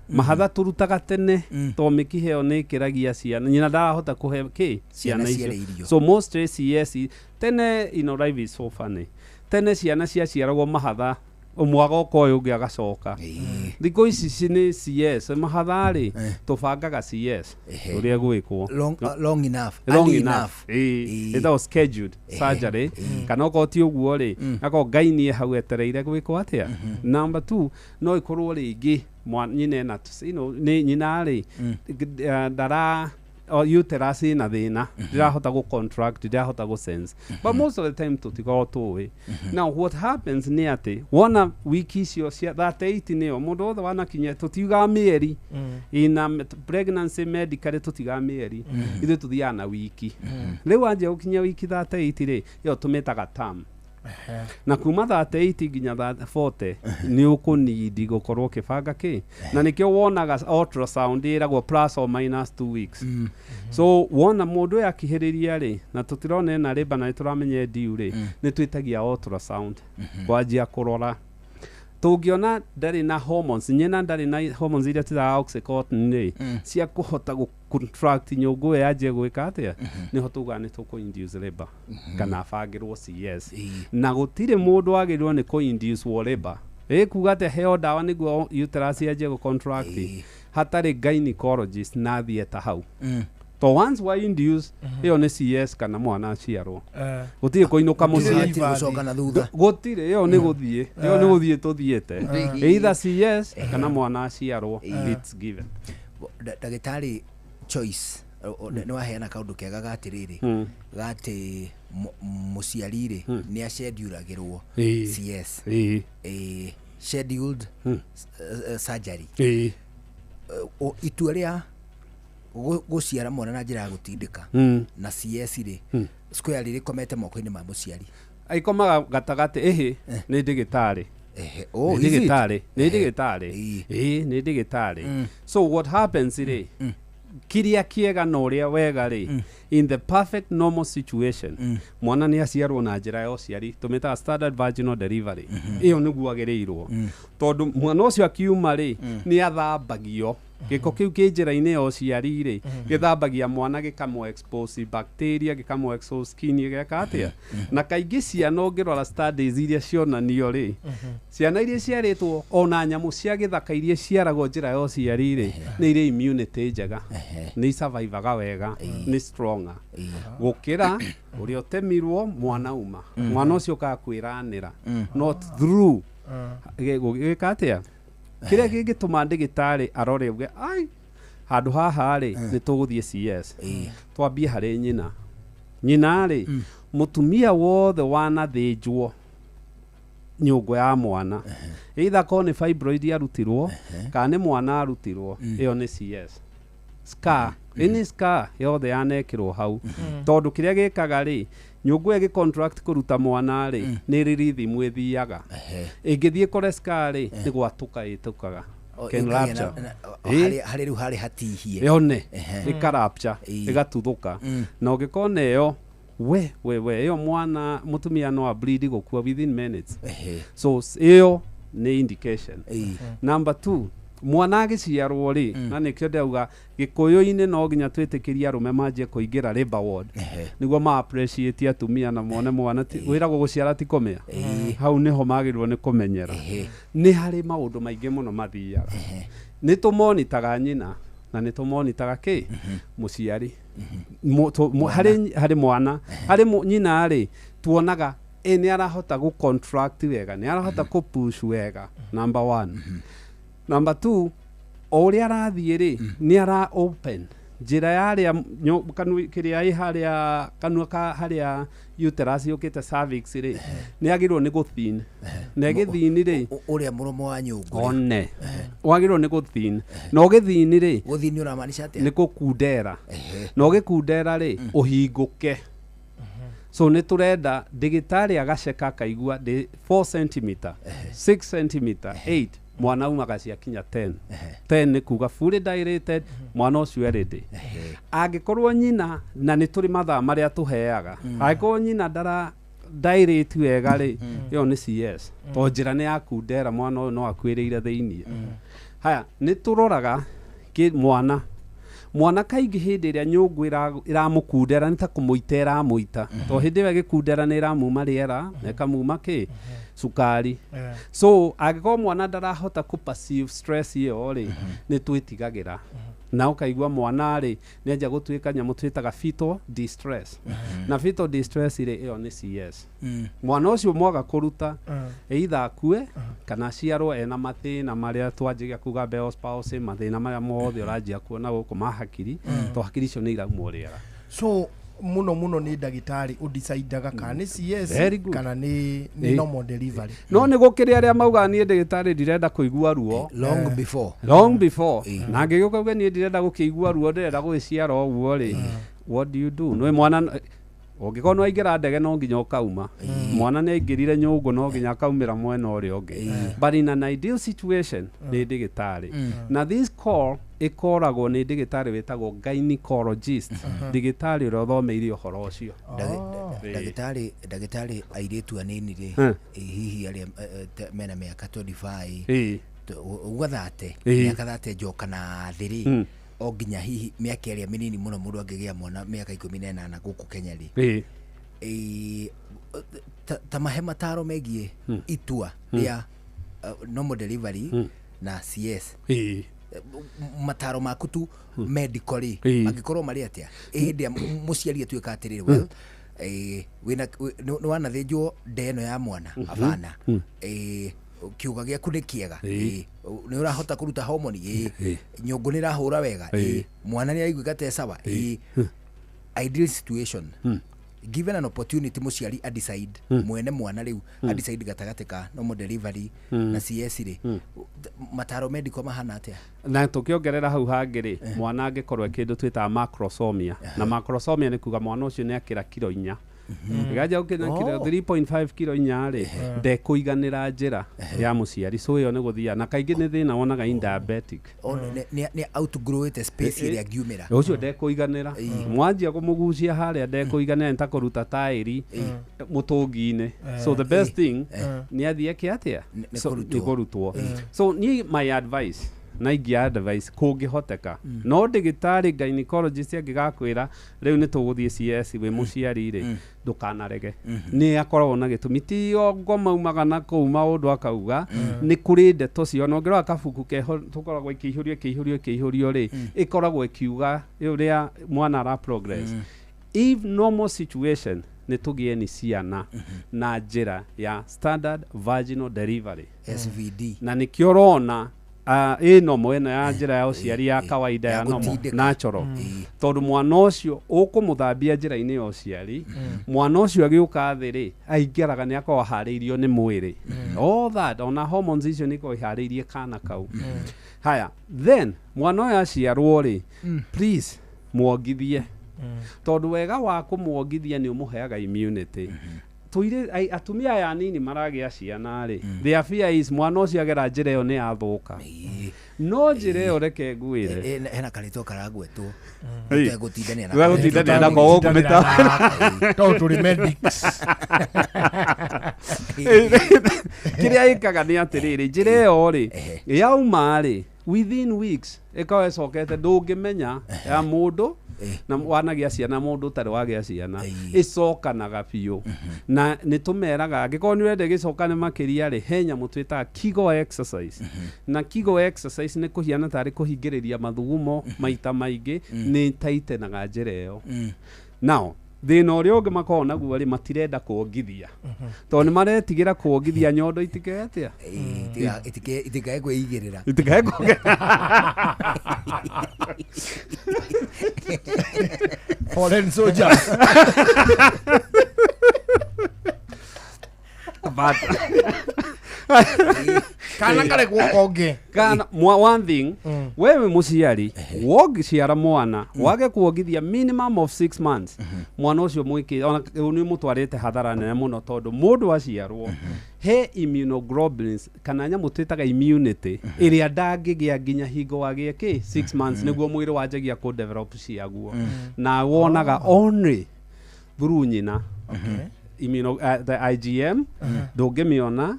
mahatha tũrutaga tene tondũ mĩkiha ĩyo nĩ ĩkĩragia ciana nyina ndarahota kũhe ciana icio so most yes tene life is so funny tene ciana ciaciaragwo mahatha umwaga ũkoyo ũngĩ agacoka thikũ ici nĩ CS mahatha rĩ tũbangaga CS ũrĩa gwĩkwo long enough ĩtagwo scheduled surgery kana okorwo ti ũguo rĩ akorwo Ngai nĩ hau etereire gwĩkwo atĩa. Number 2 no ĩkorwo rĩngĩ nyina ena nĩ nyina rĩ ndara uterus ina thina ndirahota go contract ndirahota go sense but most of the time tutikorwo tuwi. Now what happens ni ati wona wiki icio cia 38 nĩyo mũndũ wothe wanakinya tutiga mĩeri ina pregnancy medical tutiga mĩeri ithuĩ tuthiaga na wiki rĩu wanjia gũkinya wiki 38 rĩ ĩyo tũmĩtaga term na kuma 38 nginya 40 nĩ ũkũnidi gũkorwo kĩbanga kĩ na nĩkĩo wonaga ultrasound ĩragwo plus or minus 2 weeks so wona mũndũ ũyũ akĩhĩrĩria rĩ na tũtirona ena labor na nĩtũramenye diu rĩ nĩ twĩtagia ultrasound kwanjia kũrora tũngĩona ndarĩ na hormones nyina ndarĩ na hormones iria tũtaga oxytocin rĩ cia kũhota contract nyũngũ ĩyo yanjie gwĩka atĩa nĩho tuga nĩ tũkũ-induce labor kana bangĩrwo CS na gũtirĩ mũndũ wagĩrĩirwo nĩ kũ-induce labor kuga atĩ heo ndawa nĩguo uterus yanjie gũ-contract hatarĩ gynecologist na thieta hau to once wa induce iyo ni CS kana mwana aciarwo gutire kuinuka muciĩ gucoka na thutha gutire iyo ni guthie tuthiete either CS kana mwana aciarwo it's given ndagĩtarĩ choice nĩ waheana kaũndũ kega gatiriri gati muciari ni asheduragirwo CS scheduled surgery itua ria guciara mwana na njira ya gutindika na CS ri square ri komete moko-ini ma muciari aikomaga gatagati ni ndigitari ni ndigitari so what happens ri kiria kiega na uria wega ri in the perfect normal situation mwana ni aciarwo na njira ya uciari tumita standard vaginal delivery iyo niguo agiriirwo tondu mwana ucio akiuma ri ni athambagio giko kiu ki njira-ini ya uciari ri githambagia mwana gikamwe expose bacteria gikamwe expose skin geka atia na kaingi ciana ungirora studies iria cionanio ri ciana iria ciaritwo ona nyamu cia githaka iria ciaragwo njira ya uciari ri ni iri immunity njega ni survivaga wega ni stronger gukira uria utemirwo mwana uma mwana ucio kakwiranira not through gika atia kiria gigituma ndigitari arore uge ai handu haha ri ni tuguthie CS twambie hari nyina ri mutumia wothe wanathinjwo nyungu ya mwana either ko ni fibroid arutirwo kana ni mwana arutirwo iyo ni CS scar ini scar yothe yanekirwo hau tondu kiria gikaga ri nyungu egi contract kuruta mwana ri ni ririthi mwithiaga ingithie kore scar ri ni gwatuka itukaga ken rapture hari ru hari hatihie yone ikarapture igatuthuka na ugikona iyo we iyo mwana mutumia no bleed gukua within minutes so iyo ni indication number 2 mwana agiciarwo ri na nikio ndauga gikuyu-ini no nginya twitikiria arume manjie kuingira labor ward niguo ma appreciate atumia na mone mwana wiragwo guciara ti komea hau niho magirwo ni kumenyera ni hari maundu maingi muno mathiaga ni tumonitaga nyina na ni tumonitaga ki muciari hari mwana hari nyina ri tuonaga ni arahota gu contract wega ni arahota ku push wega number 1 number 2 oria arathie ri ni ara open njira yaria kanu kiria i haria kanu ka haria uterus yukite cervix ri ni agirwo ni guthin na githini ri uria muromo wa nyungu one wagirwo ni guthin no githini ri guthini uramaanisha atia ni gukundera no gikundera ri uhinguke so ni turenda digitari agaceka kaigua 4 cm 6 cm 8 mwana uma gacia kinya 10 ni kuga fully dilated mwana ucio ready angikorwo nyina na ni turi mathaa maria tuheaga angikorwo nyina ndara dilate wega ri yo ni CS to njira ni yakundera mwana no akwirire thiini haya ni turoraga ki mwana kaingi hindi ria nyungu iramukundera ni ta kumuitera muita to hindi we gikundera ni iramuma riera na kamuma ki sukari so agikorwo mwana ndarahota ku perceive stress iyo ri ni twitigagira na ukaigua mwana ri ni anja gutwika nyamu twitaga fetal distress na fetal distress ri iyo ni CS mwana ucio mwaga kuruta either akue kana ciarwo ena mathina maria twanjigia kuga Bell's palsy mathina maria mothe uranjia kuona guku mahakiri to hakiri icio ni iraumwo riera so muno ni ndagitari udecidaga kana ni CS kana ni normal delivery no ni gukiri aria mauga ni ndagitari ndirenda kuigua ruo long before na ngigioka uge ni ndirenda gukigua ruo ndirenda gwiciara oguo ri what do you do no mwana ungikona aingira ndege no nginya ukauma mwana ni aingirire nyungu no nginya akaumira mwena uri ungi but in an ideal situation ni ndigitari na this call ikoragwo ni ndigitari wetagwo gynecologist ndigitari uri uthomeire uhoro ucio ndagitari airitu anini ri hihi aria mena miaka 25 ugathate miaka 30 njoka na thiri o nginya hihi miaka iria minini muno mundu angigia mwana miaka 18 guku Kenya ri ta mahema taro megie itua ria normal delivery na CS mataro maku tu medically magikorwo mari atia hĩndĩ mũciari atuĩka atĩrĩrĩ well wĩna nĩ wanathĩnjwo ndeno ya mwana abana kiuga gĩaku nĩ kĩega nĩ ũrahota kũruta homoni nyũngũ nĩ ĩrahũra wega mwana nĩ araigua te sawa ideal situation given an opportunity mũciari decide mwene mwana rĩu decide gatagatĩ ka normal delivery na CS rĩ mataro medical mahana atia na tũkĩongerera hau hangĩ rĩ mwana angĩkorwo kĩndũ twĩtaga macrosomia na macrosomia nĩ kuga mwana ũcio nĩ akĩra kilo 4 gaja ukina kilo 3.5 kilo 4 rĩ ndekũiganĩra njĩra ya mũciari so ĩyo nĩ gũthia na kaingĩ nĩ thĩna wonaga in diabetic nĩ outgrow it space ĩrĩa ngiumĩra ũcio ndekũiganĩra mwanjia kũmũgucia harĩa ndekũiganĩra nĩtakũruta taĩri mũtũngi-inĩ so the best thing nĩ athiĩ kĩatĩa nĩ kũrutwo so ni my advice na ingia advice kũngĩhoteka no ndagĩtarĩ gynecologist angĩgakwĩra rĩu nĩ tũgũthiĩ CS wĩ mũciari rĩ ndũkanarege nĩ akoragwo na gĩtũmi ti ongo maumaga na kũu maũndũ akauga nĩ kũrĩ ndeto cio no ngĩrora kabuku keho tũkoragwo ikĩihũrio rĩ ĩkoragwo ĩkiuga ũrĩa mwana ara progress if normal situation nĩ tũgĩe ni ciana na njĩra ya standard vaginal delivery SVD na nĩkĩo ũrona ĩno mwena ya njĩra ya ũciari ya kawaida ya normal natural tondũ mwana ũcio ũkũmũthambia njĩra-inĩ ya ũciari mwana ũcio agĩũka thĩ rĩ aingĩraga nĩ akorwo aharĩirio nĩ mwĩrĩ all that ona hormones icio nĩ iharĩirie kana kau haya then mwana ũyũ aciarwo rĩ please muongithie tondũ wega wa kũmuongithia nĩ ũmũheaga immunity tuire atumia ya nini maragĩa ciana rĩ their fear is mwana ũcio agera njĩra ĩyo nĩ yathũka no njĩra ĩyo reke ngwĩre hena karĩtwo karagwetwo gũtindania na kogo kũmĩta tondũ tũrĩ medics kĩrĩa ĩkaga nĩ atĩrĩrĩ njĩra ĩyo rĩ yauma rĩ within weeks ĩkawa ĩcokete ndũngĩmenya ya mũndũ na wanagia ciana mũndũ ũtarĩ wagĩa ciana ĩcokanaga biũ na nĩ tũmeraga angĩkorwo nĩ ũrenda gĩcokane makĩria rĩ he nyamũ twĩtaga Kegel exercise na Kegel exercise nĩ kũhiana tarĩ kũhingĩrĩria mathugumo maita maingĩ nĩ taitenaga njĩra ĩyo now thĩna ũrĩa ũngĩ makoragwo naguo rĩ matirenda kuongithia tondũ nĩ maretigĩra kuongithia nyondo itiketia itikae kwĩigĩrĩra foreign soldiers kana kare gukonge kana one thing wewe mũciari wongiciara mwana wage kuongithia minimum of 6 months mwana ũcio mwĩkĩ ona nĩ mũtwarĩte hathara nene mũno tondũ mũndũ aciarwo he immunoglobulins kana nyamũ twĩtaga immunity ĩrĩa ndangĩgĩa nginya hingo wagĩe 6 months nĩguo mwĩrĩ wanjagia ku develop ciaguo na wonaga only through nyina the IgM ndũngĩmĩona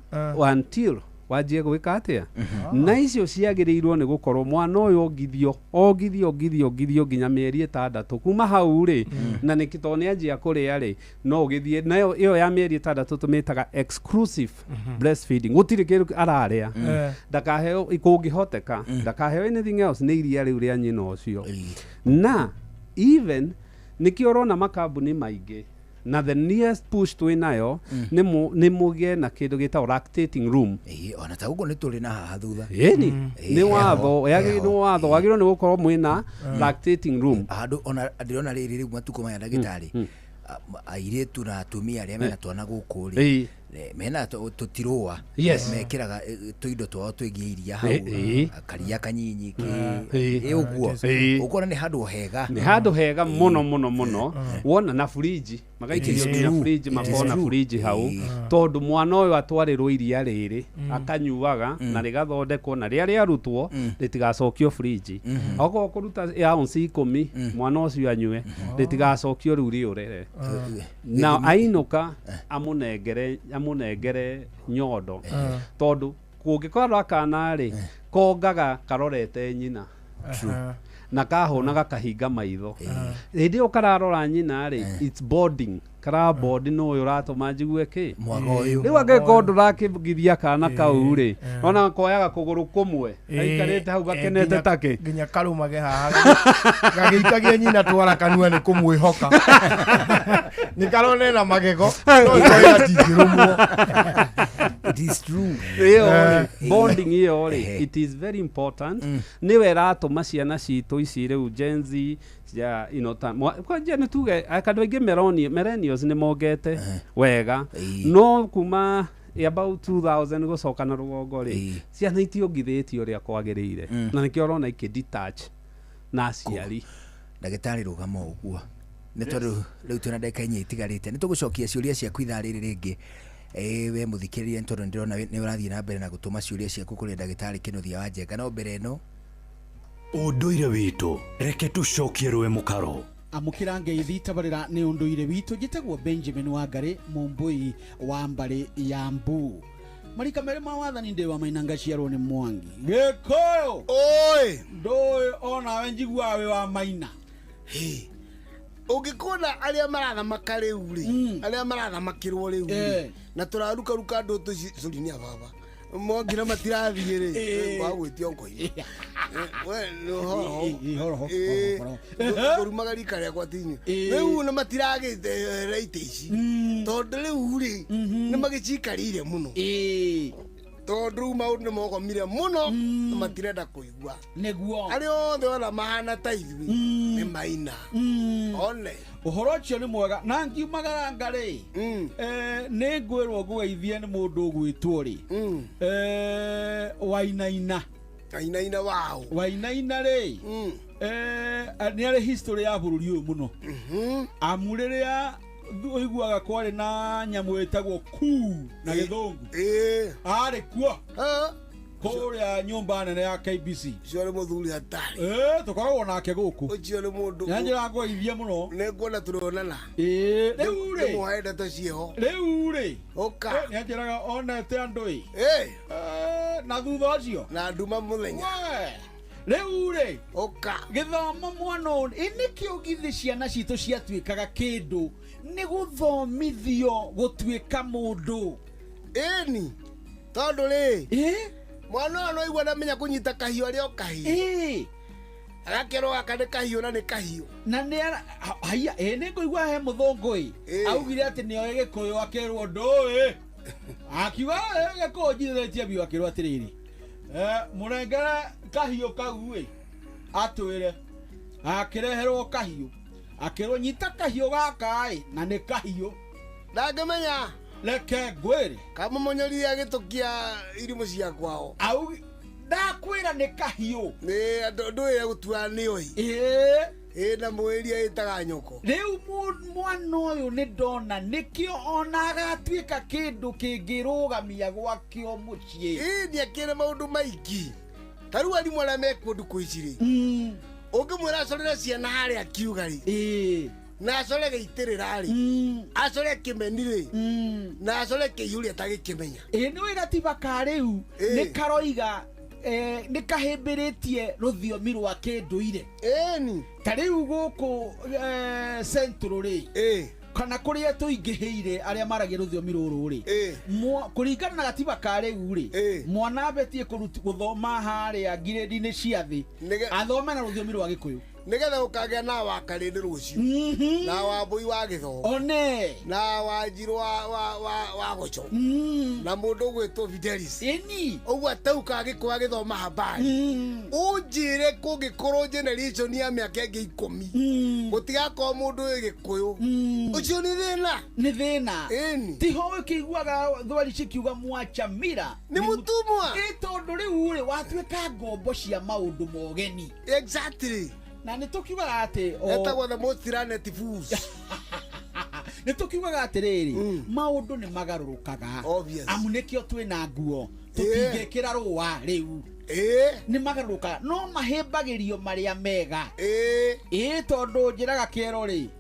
until wajie gwĩka atĩa na icio ciagĩrĩirwo nĩ gũkorwo mwana ũyũ ongithio nginya mĩeri 6 kuma hau rĩ na nĩkĩto nĩ anjia kũrĩa rĩ no ũgĩthiĩ nayo ĩyo ya mĩeri 6 tũmĩtaga exclusive breastfeeding gũtirĩ kĩndũ ararĩa ndakaheo kũngĩhoteka ndakaheo anything else nĩ iria rĩu rĩa nyina ũcio na even nĩkĩo ũrona makambuni maingĩ na the nearest push twĩnayo nĩ mũgĩe na kĩndũ gĩtagwo lactating room ona ta ũguo nĩ tũrĩ na haha thutha nĩ watho wagĩrĩirwo nĩ gũkorwo mwĩna lactating room handũ ona ndĩrona rĩrĩ rĩu matukũ maya ndagĩtarĩ airĩtu na atumia arĩa mena twana gũkũ rĩ mena tũtirũa mekĩraga tũindo twao twĩgiĩ iria hau karia kanyinyi ũguo ũkona nĩ handũ hega mũno wona na fridge magaikĩrio nginya fridge makona fridge hau tondũ mwana ũyũ atwarĩrwo iria rĩrĩ akanyuaga na rĩgathondekwo na rĩrĩa rĩarutwo rĩtigacokio fridge okorwo kũruta ya ounce 10 mwana ũcio anyue rĩtigacokio rĩu rĩũrere na ainũka amũnengere nyondo tondũ kũngĩkorwo akana rĩ kongaga karorete nyina na kahona gakahinga maitho hindi ukararora nyina ri it's boarding kara board no uyu ratuma njigue ki mwaga uyu riu angeko ndurakigithia kana kau ri ona koyaga kuguru kumwe aikarite hau gakenete take nginya karumage haha gagikagia nyina twara kanua ni kumwihoka ni karone na magego no ikoya tijirumo. It is true. Bonding hiyo it is very important. Niwe ratuma ciana citu ici riu Gen Z ya kwa jene tuge akadwa ingi millennials ni mogete wega no kuma about 2000 gucoka na rugongo ri ciana itiongithitio ria kwagirire na nikio rona iki detach na aciari ndagitari rugama uguo ni tondu riu tuna ndeka inya itigarite ni tugucokia ciuria ciaku ithaa riri ringi we muthikiriria tondu ndirona ni urathie na mbere na gutuma ciuria ciaku kuri ndagitari Kinuthia wa Njenga no mbere no unduire witu reke tucokie rwe mukaro amukira ngeithi tabarira ni unduire witu gitagwo Benjamin Wangari Mumbui wa Mbari ya Mbu marika mere mawathani ndi wa Mainanga ciarwo ni Mwangi gikoyo oi ndoi ona wenjigwa we wa Maina ugikona aria maratha makariu ri aria maratha makirwo riu na turaruka ruka ndu tu curini ababa mongira matirathie ri wagwitio ngoi we no horo kurumaga rika ria kwatinyu riu na matiragite rate ici tondu riu ri ni magicikarire muno tondu maundu ni mogomire muno na matirenda kuigua neguo ari othe ona mahana ta ithui ni Maina one uhoro ucio ni mwega na ngiumagara ngari ni ngwirwo ngweithie ni mundu gwitwo ri Wainaina wao Wainaina ri ni ari history ya bururi uyu muno amuriria uiguaga kwari na nyamu etagwo ku na githungu ari kuo kuria nyumba nene ya KBC cio ni muthuri hatari tukoragwo nake guku ucio ni mundu nyanjira ngoithie muno ne ngona turonana riu ri muhaenda to cieho riu ri oka nyanjira onete andu na thutha ucio na nduma muthenya riu ri oka githomo mwana ini kiugithi ciana citu ciatuikaga kindu ni guthomithio gutuika mundu eni tondu ri mwana no igwa ndamenya kunyita kahio ari o kahio agakero akane kahio na ni kahio na ni haya ni ngoigwa he muthongoi augire ati ni oye gikuyu akerwo ndoi akiwa gikuyu njithiretie bio akirwo atiriri murengere kahio kau atwire akireherwo kahio akirwo nyita kahio gaka na ni kahio ndangimenya leke ngwire kama monyoria gitukia irimu cia kwao au ndakwira ni kahio ni nduire gutua ni oi na mwiria itaga nyoko riu mwana uyu ni ndona nikio onaga twika kindu kingirugamia gwakio mucii ni akire maundu maingi taru ari mwana mekundu kuiciri ungimwira acorere ciana haria kiugari na acore geitirira ri acore kimenire na acore kiyuri atagikimenya ni wira tibaka riu ni karoiga ni kahimbiritie ruthiomi rwa kinduire ni tariu guku central ri kana kuria tuingiheire aria maragia ruthiomi ruru ri kuringana na gatiba ka riu ri mwana betie guthoma haria ngiredi-ini cia thi athome na ruthiomi rwa gikuyu nigetha ukagea na wakarindi rucio na Wambui wa Githo one na Wanjiru wa Gocho na mundu gwitwo Fidelis ugwa tau kagikwa githoma habari unjire kungikorwo generation ya miaka ingi 10 gutigako mundu gikuyu ucio ni thina tiho ukiguaga thwari cikiuga mwacha mira ni mutumwa tondu riu ri watwika ngombo cia maundu mogeni exactly na nitukiugaga ati etagwo the most planet fools nitukiugaga atiriri maundu ni magarurukaga amu nikio twina nguo tutingekira ruwa riu ni magaruruka no mahimbagirio maria mega tondu njiraga kero ri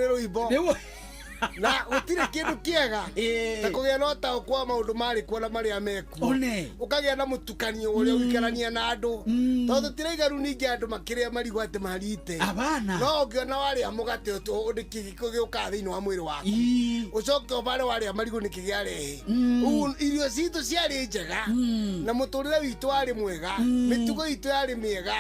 ruimbo na gutire kindu kiega ta kugia no ta kwa maundu mari kuona mari ameku one ukagia na mutukanio uria uikarania na andu tondu tiraigaru ningi andu makiria marigo ati marite abana no ngiona wari amugate ndikigiko giuka thiini wa mwiri waku ucoke obare wari amarigo nikigiarehe irio citu ciari njega na muturire witu wari mwega mitugo itu yari miega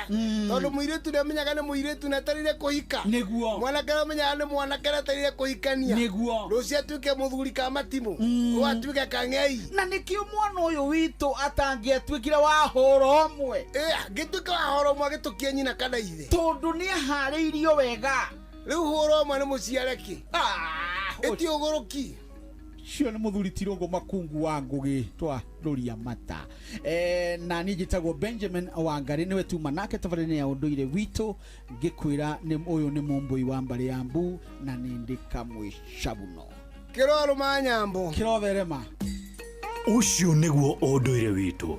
tondu muiretu namenyaga ni muiretu na tarire kuhika niguo mwana kana menya ni mwana kana tarire kuhikania niguo rucia tuike muthuri ka matimu watuike kang'ei na nikio mwana uyu witu atangietwikire wa horo mwe gituika wa horo mwe gitukie nyina kana ithe tondu ni ahariirio wega riu horo mwe ni muciareki eti uguruki cio nä må thuri Tirungu Makungu wa Ngugi twa Rũria Mata na niĩ njĩtagwo Benjamin Wangari nĩwe tuma nake tabarĩra ya ũndũire witũ ngĩkwĩra ũyũ nĩ mũmbũi wa mbarĩ ya Mbu na nĩ ndĩ kamwĩcabuno kĩroro ma nyambo kĩroverema ũcio nĩguo ũndũire witũ.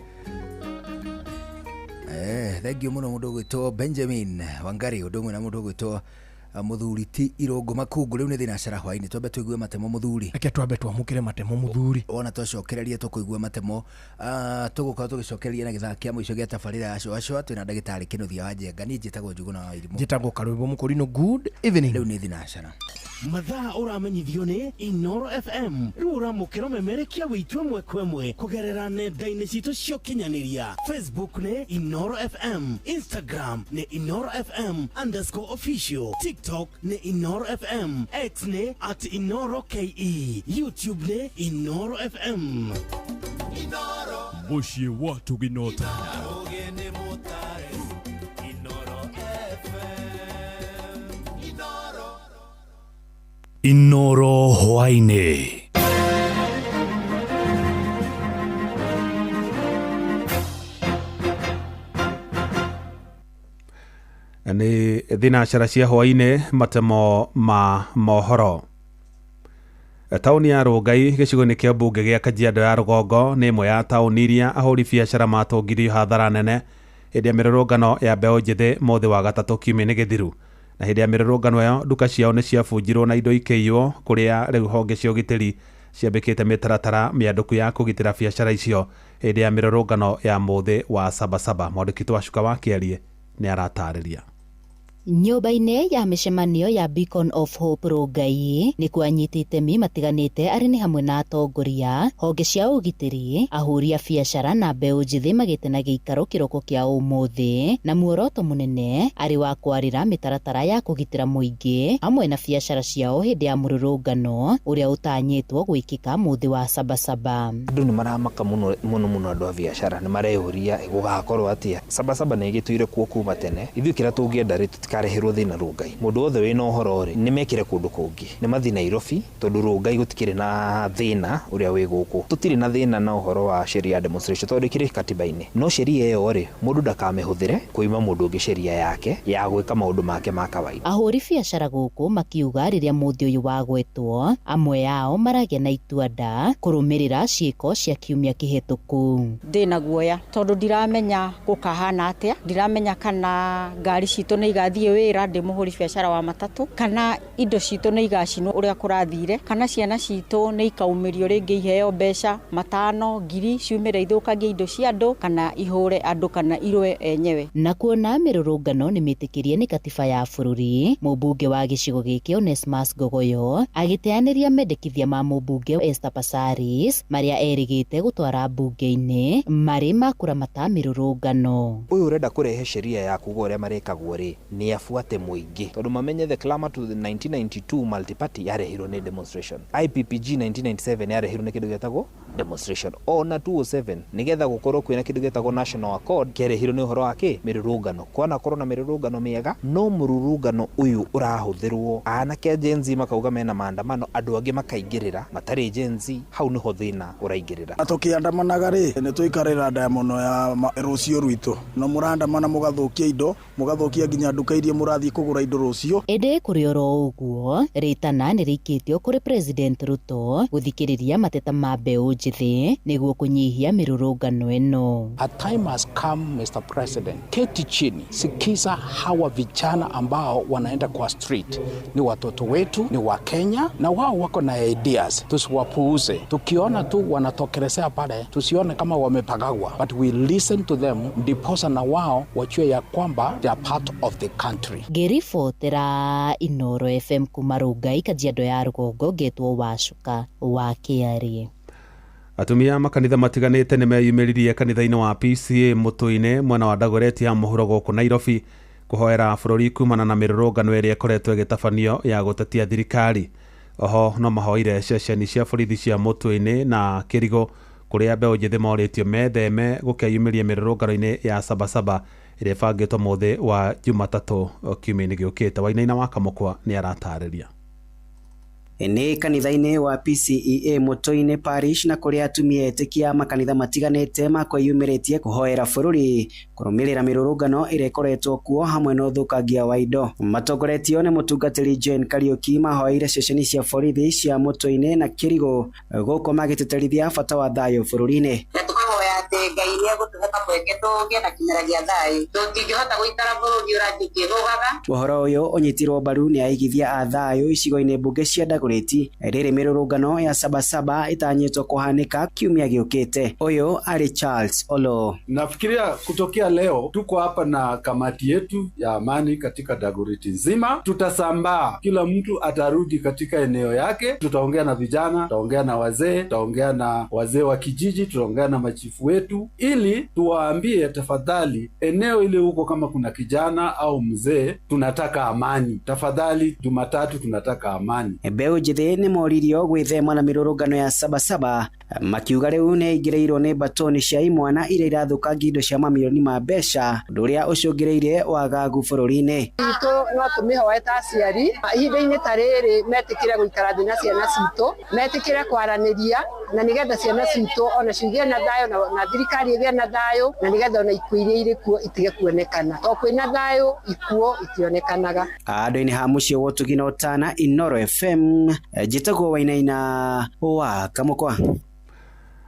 Thengiũ mũno mũndũ ũgwĩtwo Benjamin Wangari ũndũ ũmwe na mũndũ ũgwĩtwo muthuri Tirungu Makungu riu ni thina cara hwaini twambe tuigue matemo muthuri ake twambe twamukire matemo muthuri ona twacokererie tukuigua matemo tugukorwo tugicokereria na githaa kia muico gia tabarira ya Shwashwa twina ndagitari Kinuthia wa Njenga ni njitagwo Njuguna wa Irimu njitagwo Karwimbo Mukurino. Good evening. riu ni thina cara mathaa uramenyithio ni Inoro FM riu uramukira memerekia witwe mwe kwemwe kugerera nenda-ini citu cio kinyaniria Facebook ni Inoro FM, Instagram ni Inoro FM_official, TikTok ni Inoro FM, X ni @InoroKE, YouTube ni Inoro FM. Inoro muciĩ wa Tuginotana Inoro hwainĩ. Nĩ thinacara cia hwainĩ matemo ma mohoro. Tauni ya Rongai gĩcigo-inĩ kĩa mbunge gĩa Kajiado ya Rũgongo nĩ ĩmwe ya tauni iria ahũri biacara matongirio hathara nene hĩndĩ ya mĩrũrũngano ya mbeũ njĩthĩ mũthĩ wa gatatũ kiumia-inĩ gĩthiru. Na hĩndĩ ya mĩrũrũngano ĩyo nduka ciao nĩ ciabunjirwo na indo ikĩiywo kũrĩa rĩu honge cia ũgitĩri ciambĩkĩte mĩtaratara mĩandũku ya kũgitĩra biacara icio hĩndĩ ya mĩrũrũngano ya mũthĩ wa Sabasaba. Mwandĩki wa Cuka wa Kĩarie nĩ aratarĩria. Nyũmba-inĩ ya mĩcemanio ya Beacon of Hope Rongai nĩ kwanyitĩte itemi matiganĩte arĩ nĩ hamwe na atongoria, honge cia ũgitĩri, ahũri a biacara na mbeũ njĩthĩ magĩte na gĩikaro kĩroko kĩa ũmũthĩ na muoroto mũnene arĩ wa kwarĩra mĩtaratara ya kũgitĩra mũingĩ hamwe na biacara ciao hĩndĩ ya mũrũrũngano ũrĩa ũtanyĩtwo gwĩkĩka mũthĩ wa Sabasaba. Andũ nĩ maramaka mũno andũ a biacara nĩ mareyũria gũgakorwo atĩa. Sabasaba nĩ ĩgĩtũire kuo kuma tene, ithuĩ kĩrĩa tũngĩenda rĩ tũtikarehirwo thĩna Rongai. Mũndũ wothe wĩna ũhoro rĩ nĩ mekire kũndũ kũngĩ, nĩ mathi Nairobi tondũ Rongai gũtikĩrĩ na thĩna ũrĩa wĩ gũkũ. Tũtirĩ na thĩna na ũhoro wa sheria demonstration tondũ kĩrĩ katiba-inĩ, no sheria ĩyo rĩ mũndũ ndakamĩhũthĩre kuima mũndũ ũngĩ sheria yake ya gwĩka maũndũ make ma kawaida. Ahũri biacara gũkũ makiuga rĩrĩa mũthĩ ũyũ wagwetwo, amwe yao maragĩa na itua nda kũrũmĩrĩra ciĩko cia kiumia kĩhetũku. Ndĩna guoya tondũ ndiramenya gũkahana atĩa, ndiramenya kana ngari citũ nĩ igathiĩ wĩra ndĩ mũhũri biacara wa matatũ, kana indo citũ nĩ igacinwo ũrĩa kũrathire, kana ciana citũ nĩ ikaumĩrio rĩngĩ iheo mbeca 5,000 ciumĩre ithũkangie indo cia andũ kana ihũre andũ kana irwe enyewe. Na kuona mĩrũrũngano nĩ mĩtĩkĩrie nĩ katiba ya bũrũri, mũmbunge wa gĩcigo gĩkĩ Onesmus Gogoyo agĩteanĩria mendekithia ma mũmbunge Esther Passaris marĩa erĩgĩte gũtwara mbunge-inĩ marĩ ma kũramata mĩrũrũngano. Ũyũ ũrenda kũrehe sheria ya kuga ũrĩa marekagwo rĩ nĩ afuate mũingĩ tondũ mamenye the clamor to the 1992 multiparty yarehirwo nĩ demonstration, IPPG 1997 yarehirwo nĩ kĩndũ gĩtagwo demonstration, ona 207 nĩgetha gũkorwo kwĩna kĩndũ gĩtagwo national accord kĩarehirwo nĩ ũhoro wa mĩrũrũngano. Kwana korwo na mĩrũrũngano mĩega, no mũrũrũngano ũyũ ũrahũthĩrwo anake Gen Z makauga mena maandamano, andũ angĩ makaingĩrĩra matarĩ Gen Z, hau nĩho thĩna ũraingĩrĩra. Tũkĩandamanaga rĩ nĩ tũikarĩra ndamono ya rũciũ rwitũ, no mũrandamana mũgathũkia indo, mũgathũkia nginya nduka iria mũrathiĩ kũgũra indo rũciũ. Ĩndĩ kũrĩ oro ũguo rĩtana nĩ rĩikĩtio kũrĩ President Ruto gũthikĩrĩria mateta ma mbeũ njithi niguo kunyihia mirurungano ino. A time has come, Mr. President. Keti chini, sikiza hawa vijana ambao wanaenda kwa street. Ni watoto wetu, ni wa Kenya na wao wako na ideas. Tusiwapuuze. Tukiona tu wanatokelezea pale, tusione kama wamepagagwa. But we listen to them, ndiposa na wao wachue ya kwamba they are part of the country. Ngiribotera Inoro FM kumarungai Kajiado ya Rugongo getwo Wacuka wa Kiarie. Atumia makanitha matiganite nimeyumiririe kanitha-ini wa PCA Mutuine mwena wa Dagoretti ya muhuro guku Nairobi kuhoera bururi kumana na mirurungano iria ikoretwo igitabanio ya gutetia thirikari. Oho no mahoire ceceni cia borithi cia Mutuine na Kirigo kuria mbeu njithi moritio metheme gukeyumiria mirurungano-ini ya Sabasaba iria bangitwo muthi wa Jumatatu kiumia-ini giukite. Wainaina wa Kamukwa ni aratariria. Ni kanitha-ini wa PCEA Mutuine Parish na kuria atumia etikia makanitha matiganite makwiyumiritie kuhoera bururi kurumirira mirurungano iria ikoretwo kuo hamwe na uthukangia wa indo. Matongoretio ni mutungatiri Jane Kariuki mahoire ceceni cia borithi cia Mutuine na Kirigo guko magiteterithia bata wa thayo bururi-ini. Ngai ni agutuveka kwenge tugie na kimera gia thayo tutingihota guitara bururi urandikirugaga. Uhoro uyu unyitirwo mbaru ni aigithia a thayo icigo-ini mbunge cia Dagoretti riri mirurungano ya Sabasaba itanyitwo kuhanika kiumia giukite. Uyu ari Charles Olo. Nafikiria kutokea leo tuko hapa na kamati yetu ya amani katika Dagoretti nzima. Tutasambaa, kila mtu atarudi katika eneo yake. Tutaongea na vijana, tutaongea na wazee, tutaongea na wazee wa kijiji, tutaongea na machifu wetu ili tuwaambie tafadhali eneo ile huko kama kuna kijana au mzee tunataka amani. Tafadhali Jumatatu tunataka amani. Mbeu njithi ni moririo gwithema na mirurungano ya Sabasaba makiuga riu ni ingireirwo ni batoni cia imwana iria irathukangia indo cia mamilioni ma mbeca nduria ucungireire wagagu bururi-ini. Itu no tumihoe ta aciari ihinda-ini ta riri metikire guikara thĩ na ciana citũ, metikire kwaraniria na nigetha ciana citũ ona cigĩe na thayo na thirikari ĩgĩe na thayo na nigetha ona ikuũ iria irĩ kuo itige kuonekana. To kwĩna thayo ikuũ itionekanaga. Andũ-inĩ ha mũciĩ wa Ũtugi Otana Inoro FM njĩtagwo Wainaina wa Kamukwa.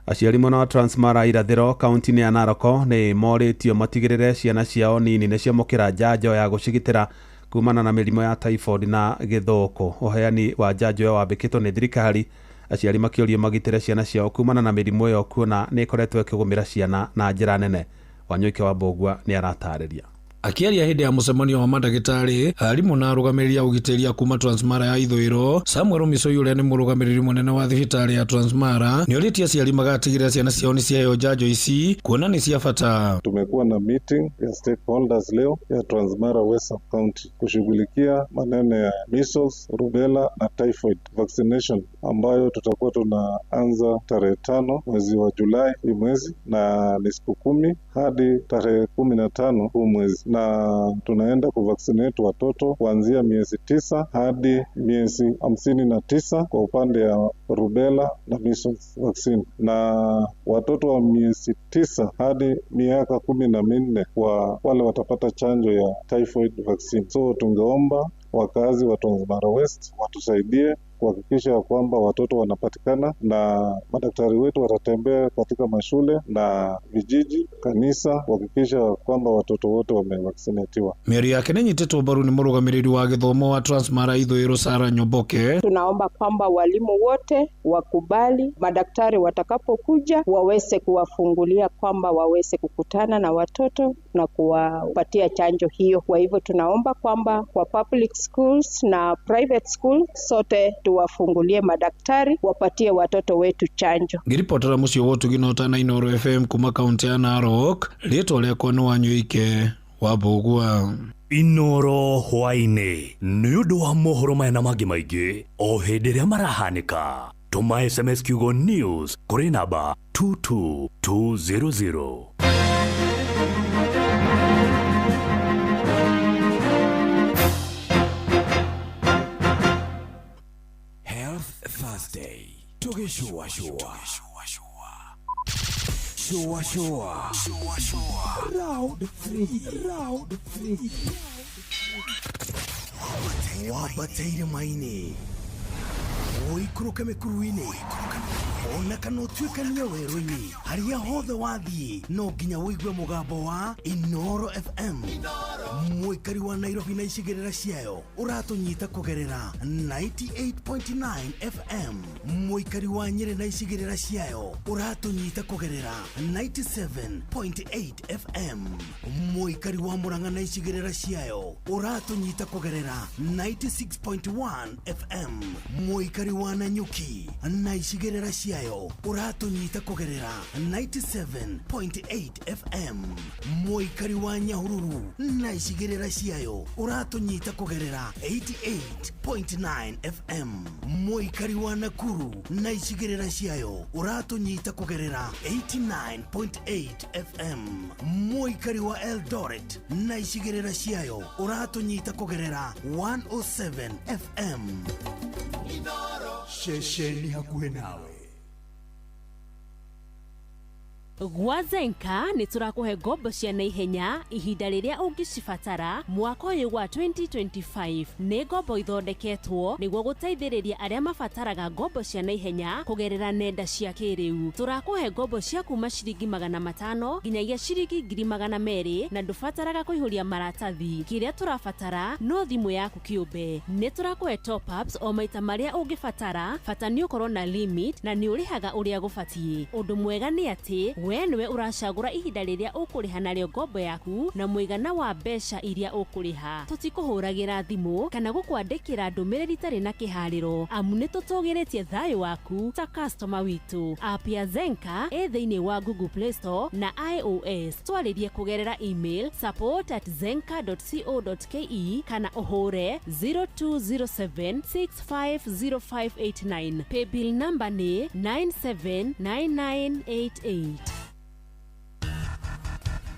Aciari mwena wa Transmara irathiro kaunti-ini ya Narok ni moritio matigirire ciana ciao nini ni ciamukira njanjo ya gucigitira kumana na mirimo ya typhoid na githuku. Uheani wa njanjo yo wambikitwo ni thirikari. Aciari makiorio magitire ciana ciao kumana na mirimo yo kuona ni ikoretwo ikigumira ciana na njira nene. Wanyoike wa Mbogwa ni aratariria. Akiaria hindi ya mucemanio wa madagitari arimũ na arũgamĩrĩri ugitiria kuma Transmara ya ithũĩro, Samuel Misoi uria ni mũrũgamĩrĩri munene wa thibitari ya Transmara ni oritie aciari magatigĩrĩra ciana ciao ni ciaheo njanjo ici kuona ni cia bata. Tumekuwa na meeting ya stakeholders leo ya Transmara West Sub County kushughulikia maneno ya measles, rubella na typhoid vaccination ambayo tutakuwa tunaanza tarehe 5 mwezi wa Julai hii mwezi na ni siku 10 hadi tarehe 15 huu mwezi, na tunaenda kuvaccinate watoto kuanzia miezi 9 hadi miezi 59 kwa upande ya rubella na measles vaccine, na watoto wa miezi 9 hadi miaka 14 kwa wale watapata chanjo ya typhoid vaccine. So tungeomba wakazi wa Transmara West watusaidie kuhakikisha kwamba watoto wanapatikana, na madaktari wetu watatembea katika mashule na vijiji, kanisa, kuhakikisha kwamba watoto wote wamevaccinatiwa. Mĩario yake nĩnyitĩtwo mbaru nĩ mũrũgamĩrĩri wa gĩthomo wa Transmara ithũĩro Sara Nyoboke. Tunaomba kwamba walimu wote wakubali madaktari watakapokuja waweze kuwafungulia kwamba waweze kukutana na watoto na kuwapatia chanjo hiyo. Kwa hivyo tunaomba kwamba kwa public schools na private schools sote tuwafungulie madaktari wapatie watoto wetu chanjo. Ngiripotera mũciĩ wa Ũtugi Otana Inoro FM kuma kaunti ya Narok, rĩtwa rĩakwa nĩ Wanyoike wa Mbogwa. Inoro hwainĩ nĩ ũndũ wa mohoro maya na mangĩ maingĩ o hĩndĩ ĩrĩa marahanĩka. Tũma SMS kiugo news kũrĩ namba 22200. Thursday. Toge shua. Round 3. Wabateire maini. Oikruke mekuruine. ona kana utuikania werũ-inĩ harĩa hothe wathiĩ no nginya wĩigue mũgambo wa Inoro FM. Mũikari wa Nairobi na icigĩrĩra ciayo ũratũnyita kũgerera 98.9 FM. Mũikari wa Nyeri na icigĩrĩra ciayo ũratũnyita kũgerera 97.8 FM. Mũikari wa Murang'a na icigĩrĩra ciayo ũratũnyita kũgerera 96.1 FM. Mũikari wa Nanyuki na icigĩrĩra ciayo ũratũnyita kũgerera 97.8 FM. Mũikari wa Nyahururu na icigĩrĩra ciayo ũratũnyita kũgerera 88.9 FM. Mũikari wa Nakuru na icigĩrĩra ciayo ũratũnyita kũgerera 89.8 FM. Mũikari wa Eldoret na icigĩrĩra ciayo ũratũnyita kũgerera 107 FM. Shesheni hakuhĩ nawe. Gwa Zenka nĩ tũrakũhe ngombo cia naihenya ihinda rĩrĩa ũngĩcibatara mwaka ũyũ wa 2025. Nĩ ngombo ithondeketwo nĩguo gũteithĩrĩria arĩa mabataraga ngombo cia naihenya kũgerera nenda cia kĩrĩu. Tũrakũhe ngombo cia kuma ciringi 500 nginyagia ciringi 200 na ndũbataraga kũihũria maratathi. Kĩrĩa tũrabatara no thimũ yaku kĩũmbe. Nĩ tũrakũhe top ups o maita marĩa ũngĩbatara, bata nĩ ũkorwo na limit na nĩ ũrĩhaga ũrĩa gũbatiĩ. Ũndũ mwega nĩ atĩ we nĩwe ũracagũra ihinda rĩrĩa ũkũrĩha narĩo ngombo yaku na mũigana wa mbeca iria ũkũrĩha. Tũtikũhũragĩra thimũ kana gũkwandĩkĩra ndũmĩrĩri itarĩ na kĩharĩro, amu nĩ tũtũgĩrĩtie thayũ waku ta customer witũ. App ya Zenka ĩ thĩinĩ wa Google Play Store na iOS. Twarĩrie kũgerera email support@zenka.co.ke kana ũhũre 0207650589. Paybill number nĩ 979988.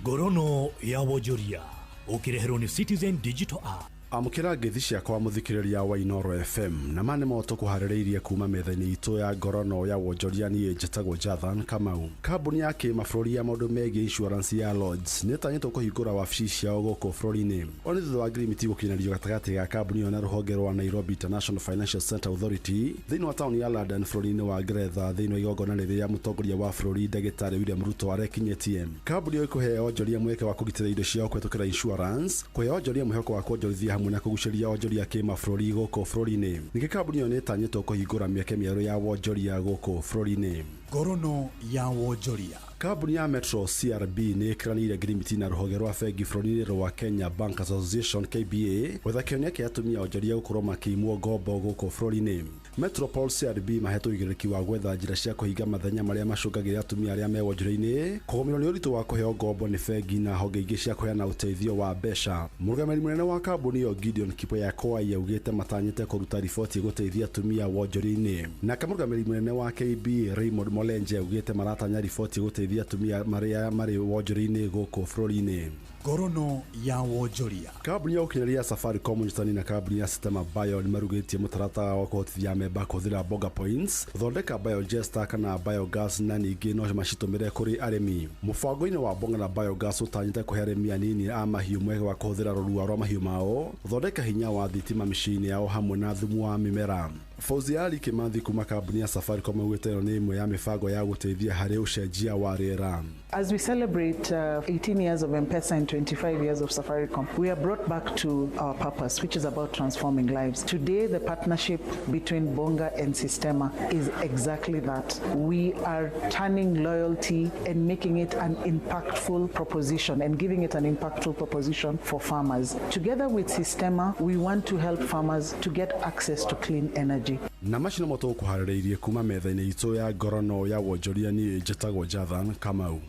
Ngorono ya wonjoria ũkĩreherwo nĩ Citizen Digital App. Amukira ngethi ciakwa muthikiriria wa Inoro FM na mane moto kuharĩrĩirie kuma metha-inĩ itũ ya ngorono ya wonjoria niĩ njĩtagwo Jathan Kamau. Kambuni ya kĩmabũrũri ya maũndũ megiĩ insurance ya Lloyds nĩtanyĩtwo kũhingũra wabici ciao gũkũ bũrũri-inĩ. Ona thutha wa ngirimiti gũkinyanĩrio gatagatĩ ga kambuni ĩyo na rũhonge rwa Nairobi International Financial Center Authority thĩinĩ wa taũni ya London bũrũri-inĩ wa Ngeretha thĩinĩ wa igongona rĩrĩa mũtongoria wa bũrũri Ndagĩtarĩ William Ruto arekinyĩtie. Kambuni ĩyo ĩkũhe onjoria mweke wa kũgitĩra indo ciao kũhetũkĩra insurance, kũhe onjoria mweke wa kuonjorithia hamwe na kũgucĩrĩria onjoria kĩmabũrũri gũkũ bũrũri-inĩ. Ningĩ kambuni ĩyo nĩĩtanyĩtwo kũhingũra mĩeke mĩerũ ya wonjoria gũkũ bũrũri-inĩ. Ngorono ya wonjoria. Kambuni ya Metro CRB nĩĩkĩranĩire ngirimiti na rũhonge rwa bengi bũrũri-inĩ rwa Kenya Bank Association KBA gwetha kĩonia kĩa atumia onjoria gũkorwo makĩimwo ngombo gũkũ bũrũri-inĩ. Metropol CRB mahetwo ũigĩrĩrĩki wa gwetha njĩra cia kũhinga mathenya marĩa macũngagĩrĩria atumia arĩa me wonjoria-inĩ kũgũmĩrwo nĩ ũritũ wa kũheo ngombo nĩ bengi na honge ingĩ cia kũheana ũteithio wa mbeca. Mũrũgamĩrĩri mũnene wa kambuni ĩyo Gideon Kipoyakoai augĩte matanyĩte kũruta riboti gũteithia atumia wonjoria-inĩ. Nake mũrũgamĩrĩri mũnene wa KBA Raymond Molenje augĩte maratanya riboti gũteithia atumia marĩ wonjoria-inĩ gũkũ bũrũri-inĩ. Ngorono ya wonjoria. Kambuni ya ũkinyanĩria ya Safaricom nyitani na kambuni ya Sistema Bio nĩmarugĩtie mũtaratara wa kũhotithia memba kũhũthĩra Bonga Points gũthondeka biogester kana biogas na ningĩ no macitũmĩre kũrĩ arĩmi. Mũbango-inĩ wa Bonga na biogas ũtanyĩte kũhe arĩmi anini a mahiũ mweke wa kũhũthĩra rũrua rwa mahiũ mao gũthondeka hinya wa thitima mĩciĩ-inĩ yao hamwe na thumu wa mĩmera. Fauzi Ali Kimathi kuma kambuni ya Safaricom augĩte ĩyo nĩ ĩmwe ya mĩbango ya gũteithia harĩ ũcenjia wa rĩera. As we celebrate 18 years of M-Pesa and 25 years of Safaricom, we are brought back to our purpose, which is about transforming lives. Today, the partnership between Bonga and Sistema is exactly that. We are turning loyalty and making it an impactful proposition and giving it an impactful proposition for farmers. Together with Sistema, we want to help farmers to get access to clean energy. Na macina moto kuharĩrĩirie kuma metha-inĩ itũ ya ngorono ya wonjoria niĩ njĩtagwo Jathan Kamau.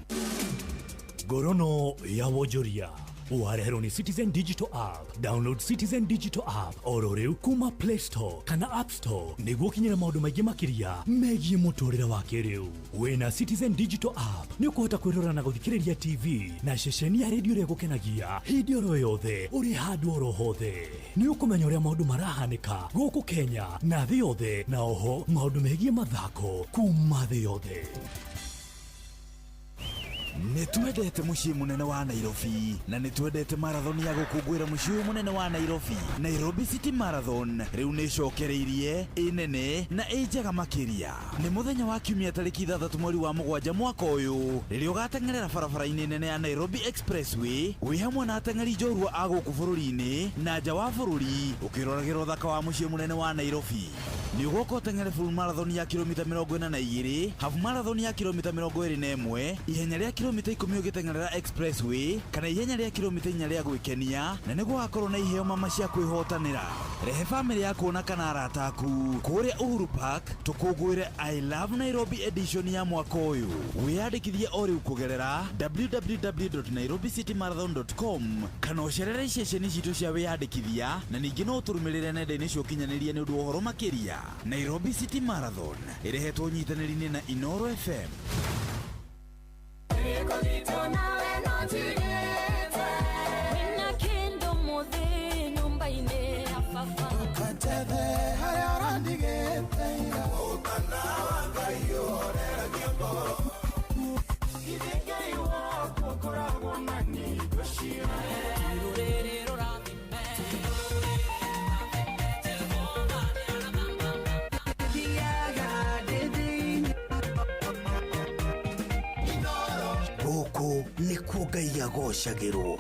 Ngorono ya wonjoria wareherwo nĩ Citizen Digital App. Download Citizen Digital App oro rĩu kuma Play Store kana App Store nĩguo kinyĩra maũndũ maingĩ makĩria megiĩ mũtũrĩre wa kĩrĩu. Wĩna Citizen Digital App nĩ ũkũhota kwĩrora na gũthikĩrĩria TV na ceceni ya redio ĩrĩa gũkenagia hĩndĩ oro yothe ũrĩ handũ oro hothe. Nĩ ũkũmenya ũrĩa maũndũ marahanĩka gũkũ Kenya na thĩ yothe, na oho maũndũ megiĩ mathako kuma thĩ yothe. Nitwendete muciĩ munene wa Nairobi na nitwendete marathon ya gũkũngũĩra muciĩ munene wa Nairobi. Nairobi City Marathon rĩu nĩ cokereirie ĩnene na ĩnjega makĩria. Nĩ mũthenya wa kiumia tarĩki 6 mweri wa 7 mwaka ũyũ rĩrĩa ũgateng'erera barabara-inĩ nene ya Nairobi Expressway wĩ hamwe na ateng'eri njorua a gũkũ bũrũri-inĩ na nja wa bũrũri ũkĩroragĩra ũthaka wa muciĩ munene wa Nairobi. Nĩ ũgoka ũteng'ere full marathon ya kilomita 42, half marathon ya kilomita 21, ihenya rĩa kilomita 10 ũgĩteng'erera Expressway kana ihenya rĩa kilomita 4 rĩa gwĩkenia, na nĩguo hakorwo na iheo mama cia kwĩhotanĩra. Rehe family yaku na kana arata aku kũrĩa Uhuru Park tũkũngũĩre I Love Nairobi edition ya mwaka ũyũ. Wĩyandĩkithie o rĩu kũgerera www.nairobicitymarathon.com kana ũcerere iceceni citũ cia wĩyandĩkithia, na ningĩ no ũtũrũmĩrĩre nenda-inĩ cia ũkinyanĩria nĩ ũndũ wa ũhoro makĩria. Nairobi City Marathon ĩrehetwo nyitanĩri-inĩ na Inoro FM. Nĩkuo Ngai agocagĩrwo.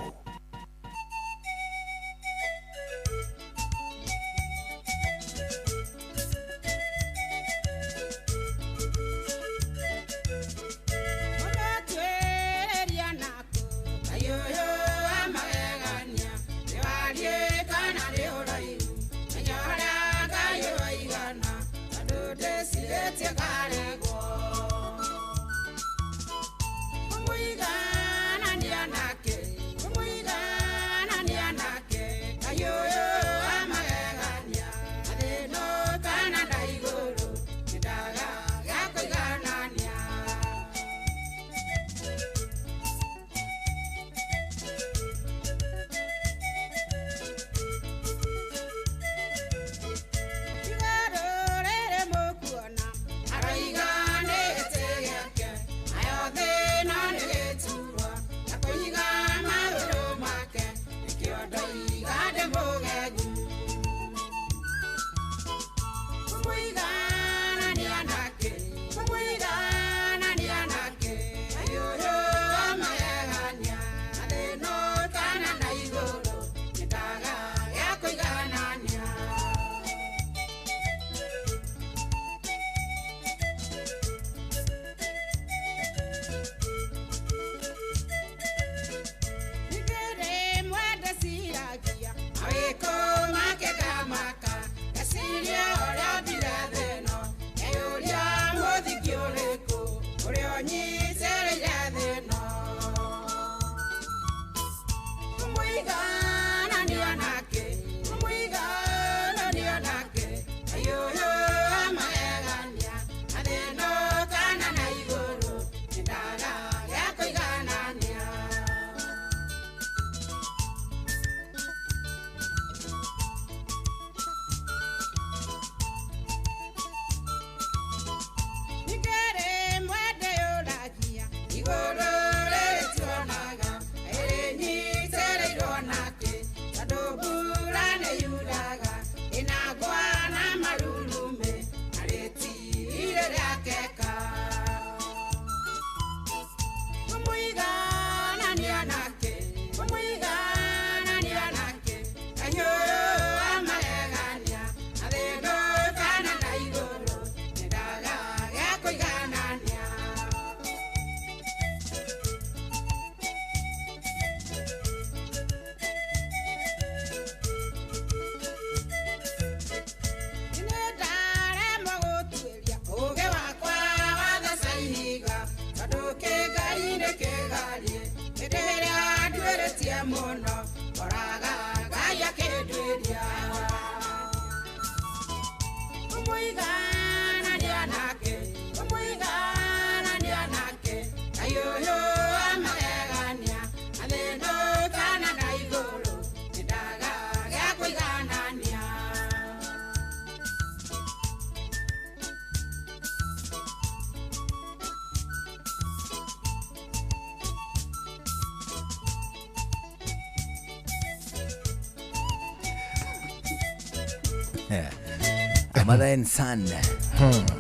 Mother and son.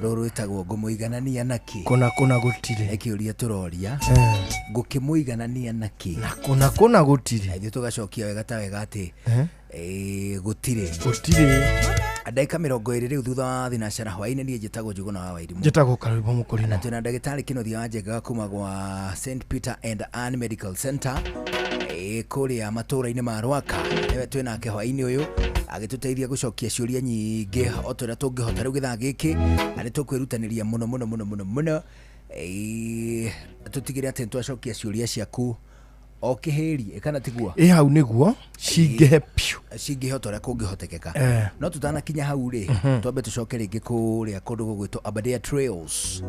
Roro itagwo ngumuiganania naki. Kuna gutire. Ekiuria turoria. Ngukimuiganania naki. Kuna gutire. Ithu tugacokia wega ta wega ati. Gutire. Ndagika 20 riu thutha wa thinacara hwaini nie njitagwo Njuguna wa Wairimu. Njitagwo Karubo Mukurino. Na twina ndagitari Kinothia wa Njenga kuma gwa St Peter and Anne Medical Center. Kuria matura-ini ma Rwaka. Niwe twinake hwaini uyu agituteithia gucokia ciuria nyingi otora tungihota riu githaa giki ani tukwirutaniria muno tutigire ati twacokia ciuria ciaku okihiri kana tigua hau niguo cingihe piu cingihota uria kungihotekeka no tutanakinya hau ri twambe tucoke ringi kuria kundu gugwitwo Aberdare Trails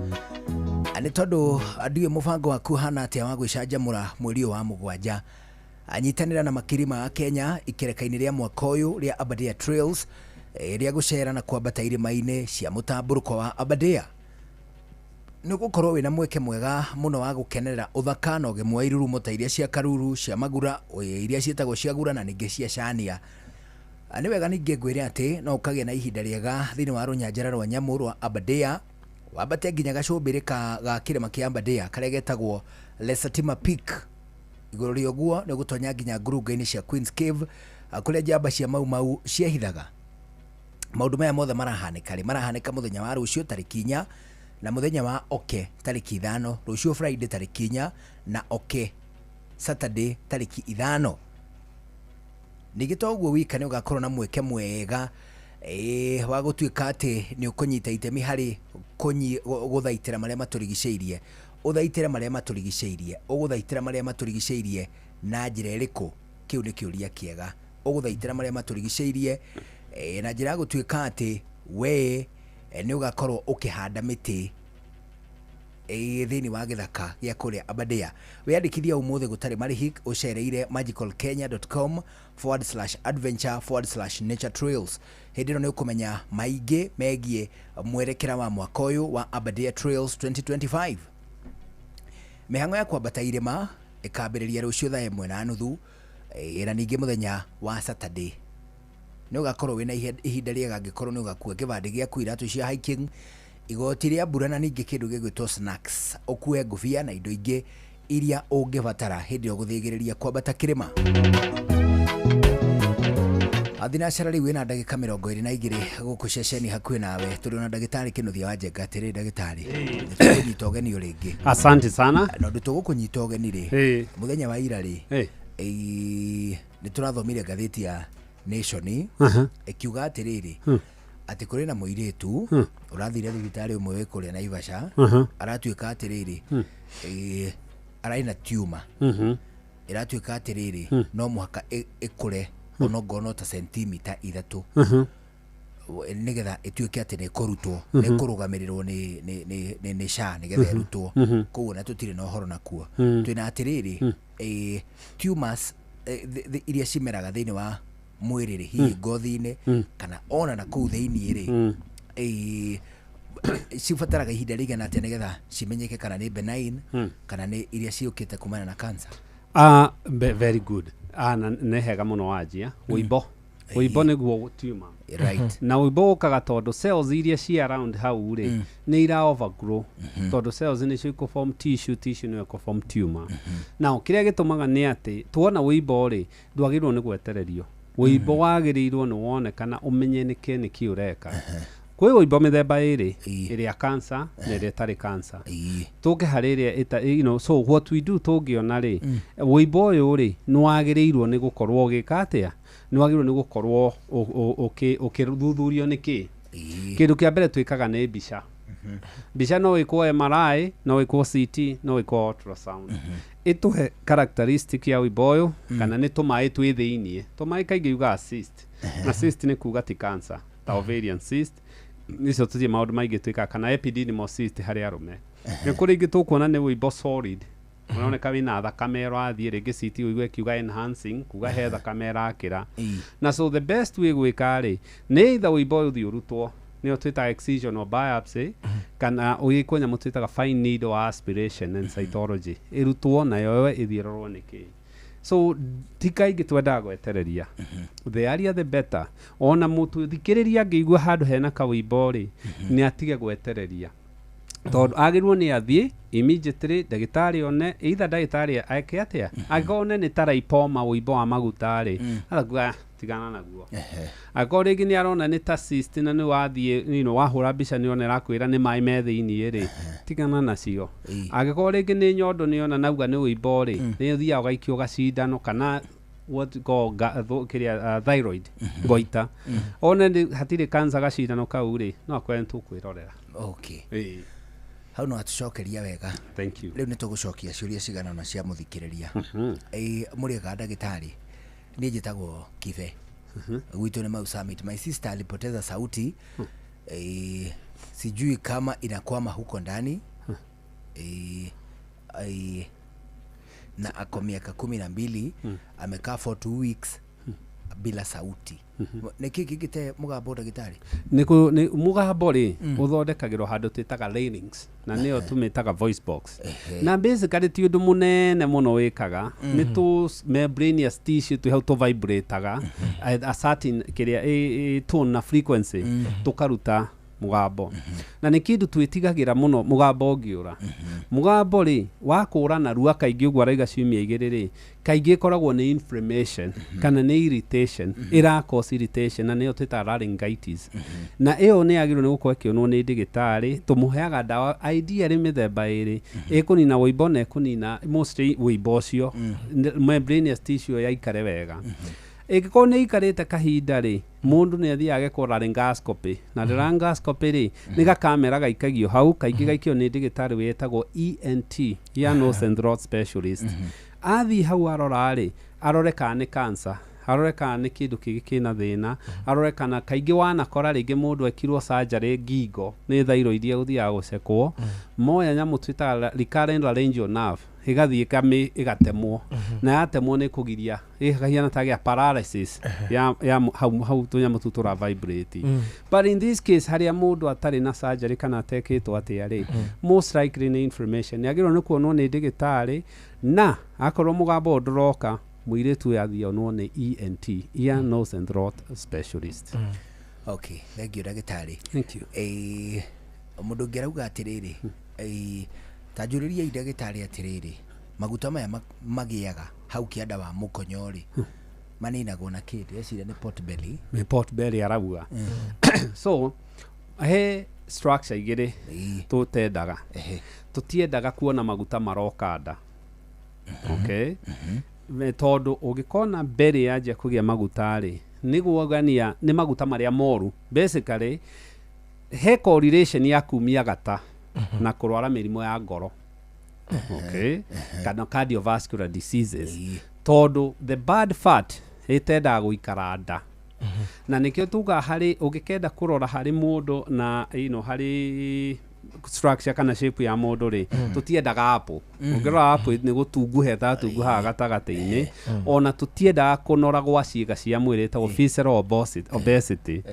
ani tondu ndiwe mubango waku hana atia wa gwicanjamura mweri wa mugwanja anyitanira na makirima ya Kenya ikereka-ini ria mwaka uyu ria Aberdare Trails ria gucera na kwambata irima-ini cia mutamburuko wa Aberdare nigukorwo wina mweke mwega muno wa gukenerera uthaka na ugemwa irurumo ta iria cia Karuru cia Magura iria cietagwo cia Gura na ningi cia Chania ani wega ningi ngwire ati no ukagia na ihinda riega thini wa runyanjara rwa nyamu rwa Aberdare wambate nginya gacumbiri ga kirima kia Aberdare karia getagwo Lesatima Peak iguru rio guo ni gutonya nginya ngurunga-ini cia Queen's Cave kuria njamba cia mau ciehithaga maundu maya mothe marahanika muthenya wa rucio tariki 4 na muthenya wa oke tariki 5 rucio Friday tariki 4 na oke Saturday tariki 5 nigito uguo wika ni ugakorwo na mweke mwega wa gutuika ati ni ukunyita itemi hari guthaitira maria maturigiceirie uthaitira maria maturigiceirie uguthaitira maria maturigiceirie na njira iriku kiu ni kiuria kiega uguthaitira maria maturigiceirie na njira ya gutuika ati we ni ugakorwo ukihanda miti thini wa githaka gia kuria Aberdare wiyandikithia umuthi gutari marihi ucereire magicalkenya.com/adventure/nature trails hindi no ni ukumenya maingi megie mwerekera wa mwaka uyu wa Aberdare Trails 2025 mihango ya kwambata irima ikambiriria rucio thaa 1:30 na ningi muthenya wa Saturday ni ugakorwo wina ihinda riega ngikorwo ni ugakua kibandi giaku iratu cia hiking igoti ria mbura na ningi kindu gigwitwo snacks ukue ngufia na indo ingi iria ungibatara hindi guthigiriria kwambata kirima athinacara riu ina ndagika 22 guku ceceni hakuhi nawe turi na ndagitari Kinothia wa Njenga tiri ndagitari tukunyita ugeni uringi asante sana no tugukunyita ugeni ri muthenya wa ira ri ni turathomire ngatheti ya Nation ikiuga atiriri ati kuri na muiritu urathire thibitari umwe we kuria Naivasha aratuika atiriri araina tumor iratuika atiriri no muhaka ikure onogono ta sentimita 3 nigetha ituike ati ni kurutwo ni kurugamirirwo ni SHA nigetha irutwo koguo na tutire na uhoro nakuo twina atiriri tumors iria cimeraga thini wa mwiriri hihi ngothi-ini kana ona na kuu thiini ri cibataraga ihinda rigana atia nigetha cimenyeke kana ni benign kana ni iria ciukite kumana na cancer very good na nehega muno wajia uibo niguo tumor right na uibo ukaga tondu cells iria ci around hau ri ni ira overgrow tondu cells ni cio form tissue ni cio form tumor now kiria gitumaga ni ati tuona uibo ri ndwagirwo ni gwetererio uibo wagirirwo ni wonekana umenye ni ki ureka kwi uibo mithemba iri ya cancer na iri tari cancer tuke harire so what we do tungiona ri uibo uyu ri ni wagirirwo ni gukorwo ugikatia ni wagirirwo ni gukorwo ukithuthurio niki kindu kia mbere twikaga ni mbica mbica no ikwo MRI no ikwo CT no ikwo ultrasound ituhe characteristic ya uibo uyu kana ni tumai twi thiini tumai kaingi yuga cyst na cyst ni kuga ti cancer ta ovarian cyst nicio tutie maundu maingi twika kana epididymal cyst hari arume ni kuri ingi tukuona ni uibo solid unaoneka wina thakame irathie ringi CT uigwe kiuga enhancing kuga he thakame irakira na so the best way gwika ri ni either uibo uthi urutwo ni twita excision or biopsy kana uyikwo nyamu twitaga fine needle aspiration and cytology irutwo na yowe ithirorwo niki so tikaingĩ twendaga gwetereria the earlier the better. Ona mũtu thikĩrĩria angĩigua handũ hena kawĩimbo rĩ nĩ atige gwetereria tondũ agĩrwo nĩ athiĩ immediately ndagĩtarĩ one either ndagĩtarĩ ake atĩa agone nĩ ta lipoma wĩimbo wa maguta rĩ arakuga tigana naguo akorwo rĩngĩ nĩ arona nĩ ta cyst na nĩ wathiĩ wahũra mbica nĩ ona ĩrakwĩra nĩ maĩ me thĩiniĩ rĩ tigana nacio. Angĩkorwo rĩngĩ nĩ nyondo nĩ ona nauga nĩ wĩimbo rĩ nĩ ũthiaga ũgaikio gacindano kana what go thyroid goita ona hatirĩ cancer gacindano kau rĩ no akwenda tũkwĩrorera. Okay. Hau no atucokeria wega. Thank you. Rĩu nĩ tũgũcokia ciũria cigana na cia mũthikĩrĩria. Mũrĩega ndagĩtarĩ niĩ njĩtagwo Kibe gwitũ nĩ Mau Summit. My sister alipoteza sauti sijui kama inakwama huko ndani na ako miaka 12 amekaa for 2 weeks bila sauti. Nĩkĩ kĩngĩte mũgambo ndagĩtarĩ? Nĩ mũgambo rĩ ũthondekagĩrwo handũ twĩtaga larynx na nĩyo tũmĩtaga voice box na basically ti ũndũ mũnene mũno wĩkaga nĩ tũ membranous tissue twĩ hau tũ vibrataga a certain kĩrĩa tone na frequency tũkaruta mũgambo na nĩ kĩndũ twĩtigagĩra mũno mũgambo ũngĩũra. Mũgambo rĩ wakũra narua kaingĩ ũguo araiga ciumia 2 rĩ kaingĩ ĩkoragwo nĩ inflammation kana nĩ irritation cause irritation na nĩyo twĩtaga laryngitis na ĩyo nĩ yagĩrĩirwo nĩ gũkorwo ĩkĩonwo nĩ ndagĩtarĩ. Tũmũheaga ndawa ideally mĩthemba ĩrĩ ĩkũnina wĩimbo na ĩkũnina mostly wĩimbo ũcio membranous tissue yaikare wega. Ĩngĩkorwo nĩ ikarĩte kahinda rĩ mũndũ nĩ athiaga agekwo laryngoscopy na laryngoscopy rĩ nĩ gakamera gaikagio hau kaingĩ gaikio nĩ ndagĩtarĩ wĩtagwo ENT ear nose and throat specialist. Athiĩ hau arora rĩ arore kana nĩ cancer arore kana nĩ kĩndũ kĩngĩ kĩna thĩna arore kana kaingĩ wanakora rĩngĩ mũndũ ekirwo surgery ngingo nĩ thyroid ũthiaga gũcekwo moya nyamũ twĩtaga recurrent laryngeal nerve ĩgathiĩ ĩgatemwo na yatemwo nĩ kũgiria ĩkahiana ta gĩa paralysis ya hau tũnyamũ tũ tũra vibrate. But in this case harĩa mũndũ atarĩ na surgery kana atekĩtwo atĩa rĩ most likely nĩ inflammation yagĩrĩirwo nĩ kuonwo nĩ ndagĩtarĩ na akorwo mũgambo ndũroka mũirĩtu yathionwo nĩ ENT ear nose and throat specialist. Okay, thank you ndagĩtarĩ. Thank you. Mũndũ ũngĩrauga atĩrĩrĩ tanjũrĩria ndagĩtarĩ atĩrĩrĩ maguta maya magĩaga hau kĩanda wa mũkonyo rĩ maninagwo na kĩndũ eciria nĩ pot belly. Nĩ pot belly arauga. So he structure igĩrĩ tũtendaga tũtiendaga kuona maguta maroka nda. Okay. Tondũ ũngĩkona belly yanjia kũgĩa maguta rĩ nĩguogania nĩ maguta marĩa moru basically he correlation ya kumia gata na kũrwara mĩrimũ ya ngoro. Okay. Kana cardiovascular diseases tondũ the bad fat ĩtendaga gũikara nda na nĩkĩo tuga harĩ ũngĩkenda kũrora harĩ mũndũ na harĩ structure kana shape ya mũndũ rĩ tũtiendaga apple. Ũngĩrora apple nĩ gũtunguha tunguhaga gatagatĩ-inĩ ona tũtiendaga kũnora gwa ciĩga cia mwĩrĩ ta visceral obesity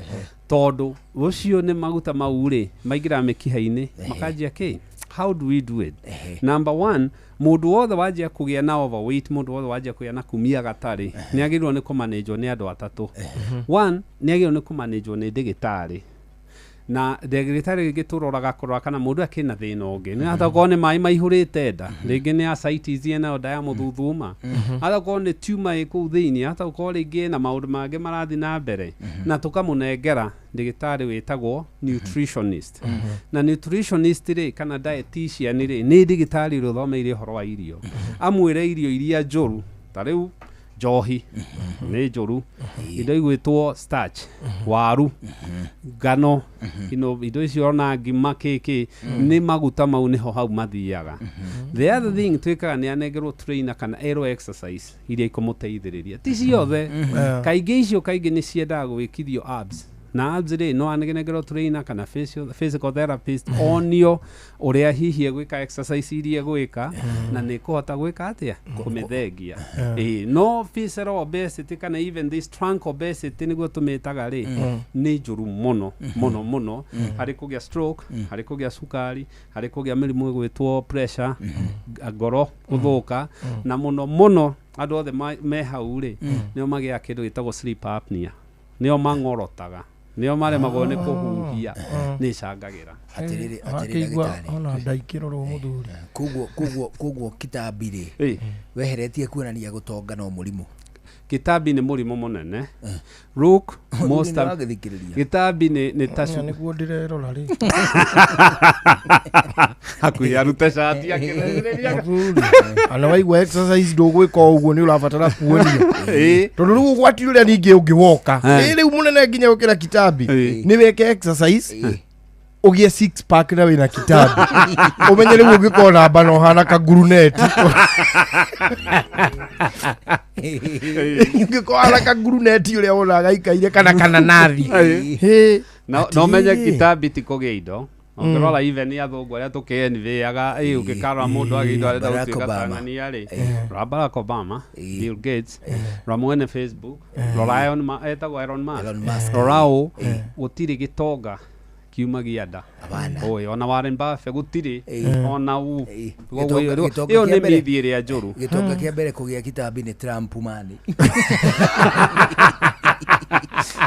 tondũ ũcio nĩ maguta mau rĩ maingĩra mĩkiha-inĩ makanjia kĩ. How do we do it? Number 1, mũndũ wothe wanjia kũgĩa na overweight mũndũ wothe wanjia kũgĩa na kumia gatarĩ nĩ agĩrĩirwo nĩ kũmanĩjwo nĩ andũ atatũ. 1 nĩ agĩrĩirwo nĩ kũmanĩjwo nĩ ndagĩtarĩ na ndagĩtarĩ rĩngĩ tũroraga kũrora kana mũndũ akĩ na thĩna ũngĩ nĩ atakorwo nĩ maĩ maihũrĩte nda rĩngĩ nĩ ascites ĩna nda ya mũthuthuma atakorwo nĩ tumor ĩkũu thĩinĩ atakorwo rĩngĩ na maũndũ mangĩ marathiĩ na mbere na tũkamũnengera ndagĩtarĩ wĩtagwo nutritionist. Na nutritionist rĩ kana dietitian rĩ nĩ ndagĩtarĩ ũrĩa ũthomeire ũhoro wa irio amwĩre irio iria njũru ta rĩu njohi nĩ njũru indo igwĩtwo starch waru ngano indo icio na ngima kĩkĩ nĩ maguta mau nĩho hau mathiaga. The other thing twĩkaga nĩ anengerwo trainer kana aero exercise iria ikũmũteithĩrĩria ti ciothe kaingĩ icio kaingĩ nĩ ciendaga gwĩkithio abs na abs ri no anegero trainer kana physical therapist onio uria hihi gwika exercise iria gwika na ni kuhota gwika atia kumithengia no visceral obesity kana even this trunk obesity niguo tumitaga ri ni njuru muno hari kugia stroke hari kugia sukari hari kugia mirimu gwitwo pressure ngoro guthuka na muno andu othe me hau ri nio magia kindu gitagwo sleep apnea nio mangorotaga nio maremagwo ni kuhuhia ni cangagira atiriri gitari ona ndaikirorwo muthuri kuguo kitambi ri weheretie kuonania gutonga no murimu Kitambi ni murimu munene Rook most Kitambi ni tasu niguo ndirerora ri akuya rute shati akirereria ana waigua exercise ndugwika uguo ni urabatara kuonia tondu riu gwati uria ningi ungiwoka riu munene nginya ukira Kitambi ni weke exercise ugie 6 pack na wina Kitambi umenye riu ungikona bano hana ka guruneti ungikona ka guruneti uria unaga ikaire kana nathi no menye Kitambi tikogia indo ongerora even ya thungu aria tukenviaga ukikara mundu agindo arenda gutuika Tanzania ri Barack Obama Bill Gates ramwene Facebook Ryan etagwo Elon Musk rorao gutiri gitonga kiuma gianda oi ona Warren Buffett gutiri ona u iyo ni mithi ria njuru gitonga kia mbere kugia Kitambi ni Trump mani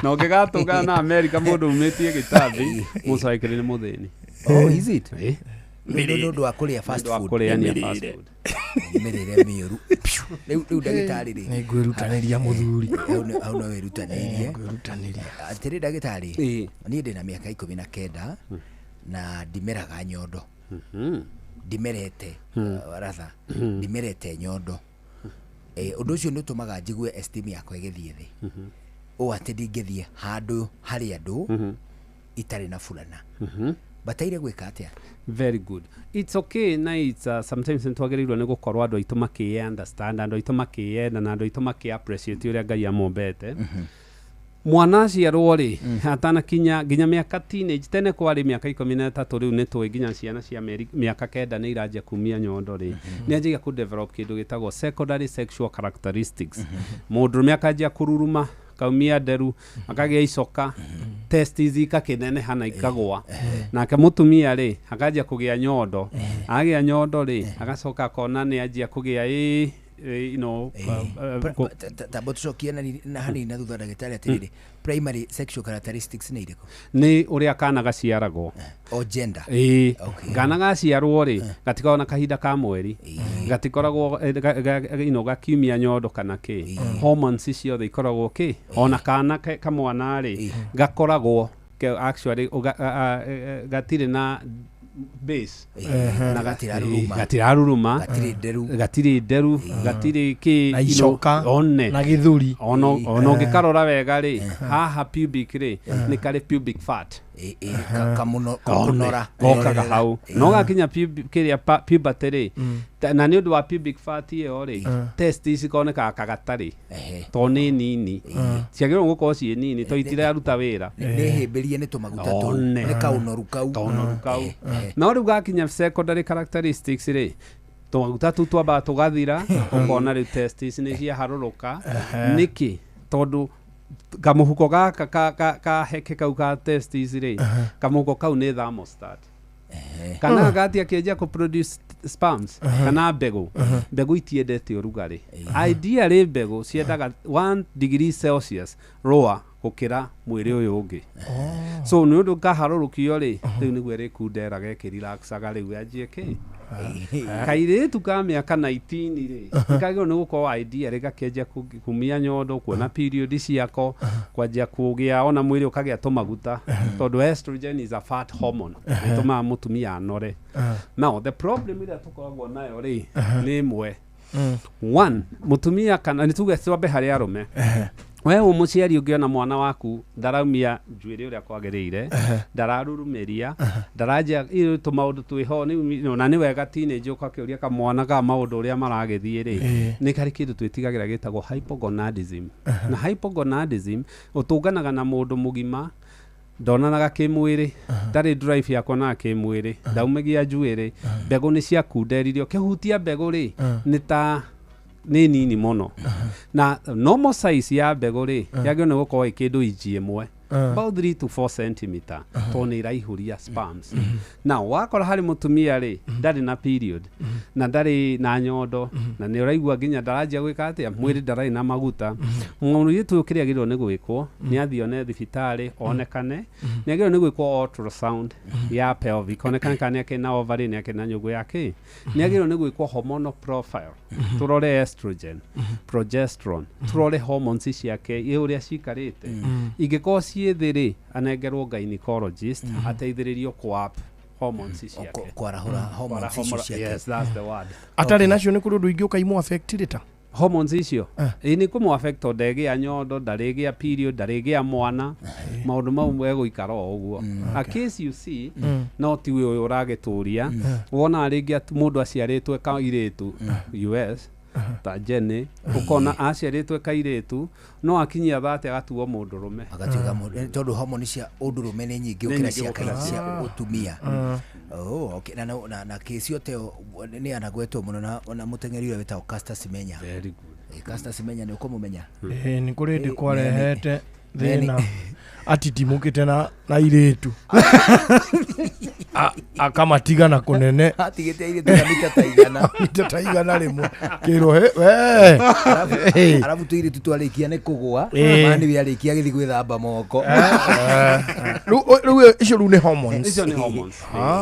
no gigatuga na America mundu umetie Kitambi musaikire ni muthini is it ndo akuria fast food mirire miuru riu ndagitari ri ni ngwirutaniria muthuri au no wirutanirie atiri ndagitari ni ndina miaka 19 na ndimeraga nyondo ndimerete ratha ndimerete nyondo undu ucio ni utumaga njigue esteem yakwa igithie thi o ati ndingithie handu hari andu itari na fulana bataire gwika atia very good it's okay na it's sometimes ntwagerirwo ni gukorwa andu aitu maki understand andu aitu maki na andu aitu maki appreciate uria Ngai amombete mwana ciarwo ri atana kinya nginya miaka teenage tene kwari miaka 13 riu nitwe nginya ciana cia miaka 9 ni iraje kumia nyondo ri ni ajiga ku develop kindu gitagwo secondary sexual characteristics mundu miaka aja kururuma kaumia nderu akagia icoka testis ikakinene hana ikagwa nake mutumia ri akaja kugia nyondo agia nyondo ri agacoka akona ni ajia kugia tabotucokie na hani na thutha ndagitari atiriri primary sexual characteristics ni iriko ni uria kana gaciaragwo o gender kana gaciarwo ri gatikona kahinda ka mweri gatikoragwo gakiumia nyondo kana ki hormones icio ikoragwo ki ona kana kamwana ri gakoragwo actually gatire na base na gatiraruruma gatiri nderu gatiri ki icoka na githuri ono ngikarora wega ri haha pubic ri ni kare pubic fat kamunora gokaga hau no gakinya kiria puberty ri na ni undu wa pubic fat iyo ri testis ikoneka kagatari to ni nini ciagirwo gukorwo ci nini to itire aruta wira ni himbirie ni tumaguta tu ni kaunoru kau na uri gakinya secondary characteristics ri tumaguta tu twamba tugathira ukona ri testis ni cia haruruka niki tondu kamuhuko ka heke kau ka testis ri kamuhuko kau ni thermostat kana gatia kienja ku produce sperms kana mbegu itiendete urugari ideally mbegu ciendaga 1 degree Celsius lower gukira mwiri uyu ungi so ni undu kaharurukio ri riu niguo rikundera geke relaxaga riu anjie ki kairitu ka miaka 19 ri kagio ni gukorwo idea ri gakenja kumia nyondo kuona period ciako kwanjia kugia ona mwiri ukagia tumaguta tondu estrogen is a fat hormone ituma mutumia anore now the problem ira tukoragwo nayo ri ni imwe one mutumia kana nituge twambe hari arume we umuciari ungiona mwana waku ndaraumia njuiri uria kwagiriire ndararurumeria ndaraja tu maundu twiho na ni wega teenage ukakiuria ka mwana ka maundu uria maragithie ri ni kari kindu twitigagira gitagwo hypogonadism na hypogonadism utunganaga na mundu mugima ndonanaga kimwiri ndari drive yakwa na kimwiri ndaumegia njuiri mbegu ni cia kunderirio kihutia mbegu ri ni ta ni nini muno na normal size ya mbegu ri yagio ni gukorwo ikindu inji imwe about 3 to 4 cm to ni iraihuria spams na wakora hari mutumia ri ndari na period na ndari na nyondo na ni uraigua nginya ndaranjia gwika atia mwiri ndarai na maguta ng'onu yitu kiria giro ni gwikwo ni athione thibitari onekane ni agiro ni gwikwo ultrasound ya pelvic onekane kana kina ovary ni kina nyugu yake ni agiro ni gwikwo hormonal profile turore estrogen progesterone turore hormones ciake iuria cikarite ingiko ciethiri anengerwo gynecologist ateithiririo kwa hormones ciake kwarahura hormones ciake. Yes, that's the word. Atari nacio ni kuru ndwingi ukaimwo affected ta hormones icio ni kumu affect ndege ya nyondo ndarege ya period ndarege ya mwana maundu mau mwego ikara uguo a case you see no ti we urageturia wona aringi mundu aciaritwe ka iritu US ta jene ukona aciaritwe kairitu no akinyia thate agatuo mundurume agatiga mundu tondu hormone cia undurume ni nyingi ukira cia cia utumia. Okay, na kesi yote ni anagwetwo muno na mutengeri ule wetao Caster Semenya. Very good. Caster Semenya ni ukumumenya ni kuri ndi kwarehete thina atitimukite na iritu akamatiga na kunene atigite iritu na mita taigana rimwe kiro we arabu tu iritu twarikia ni kugwa mani biarikia githi gwithamba moko ru icio ru ni hormones icio ni hormones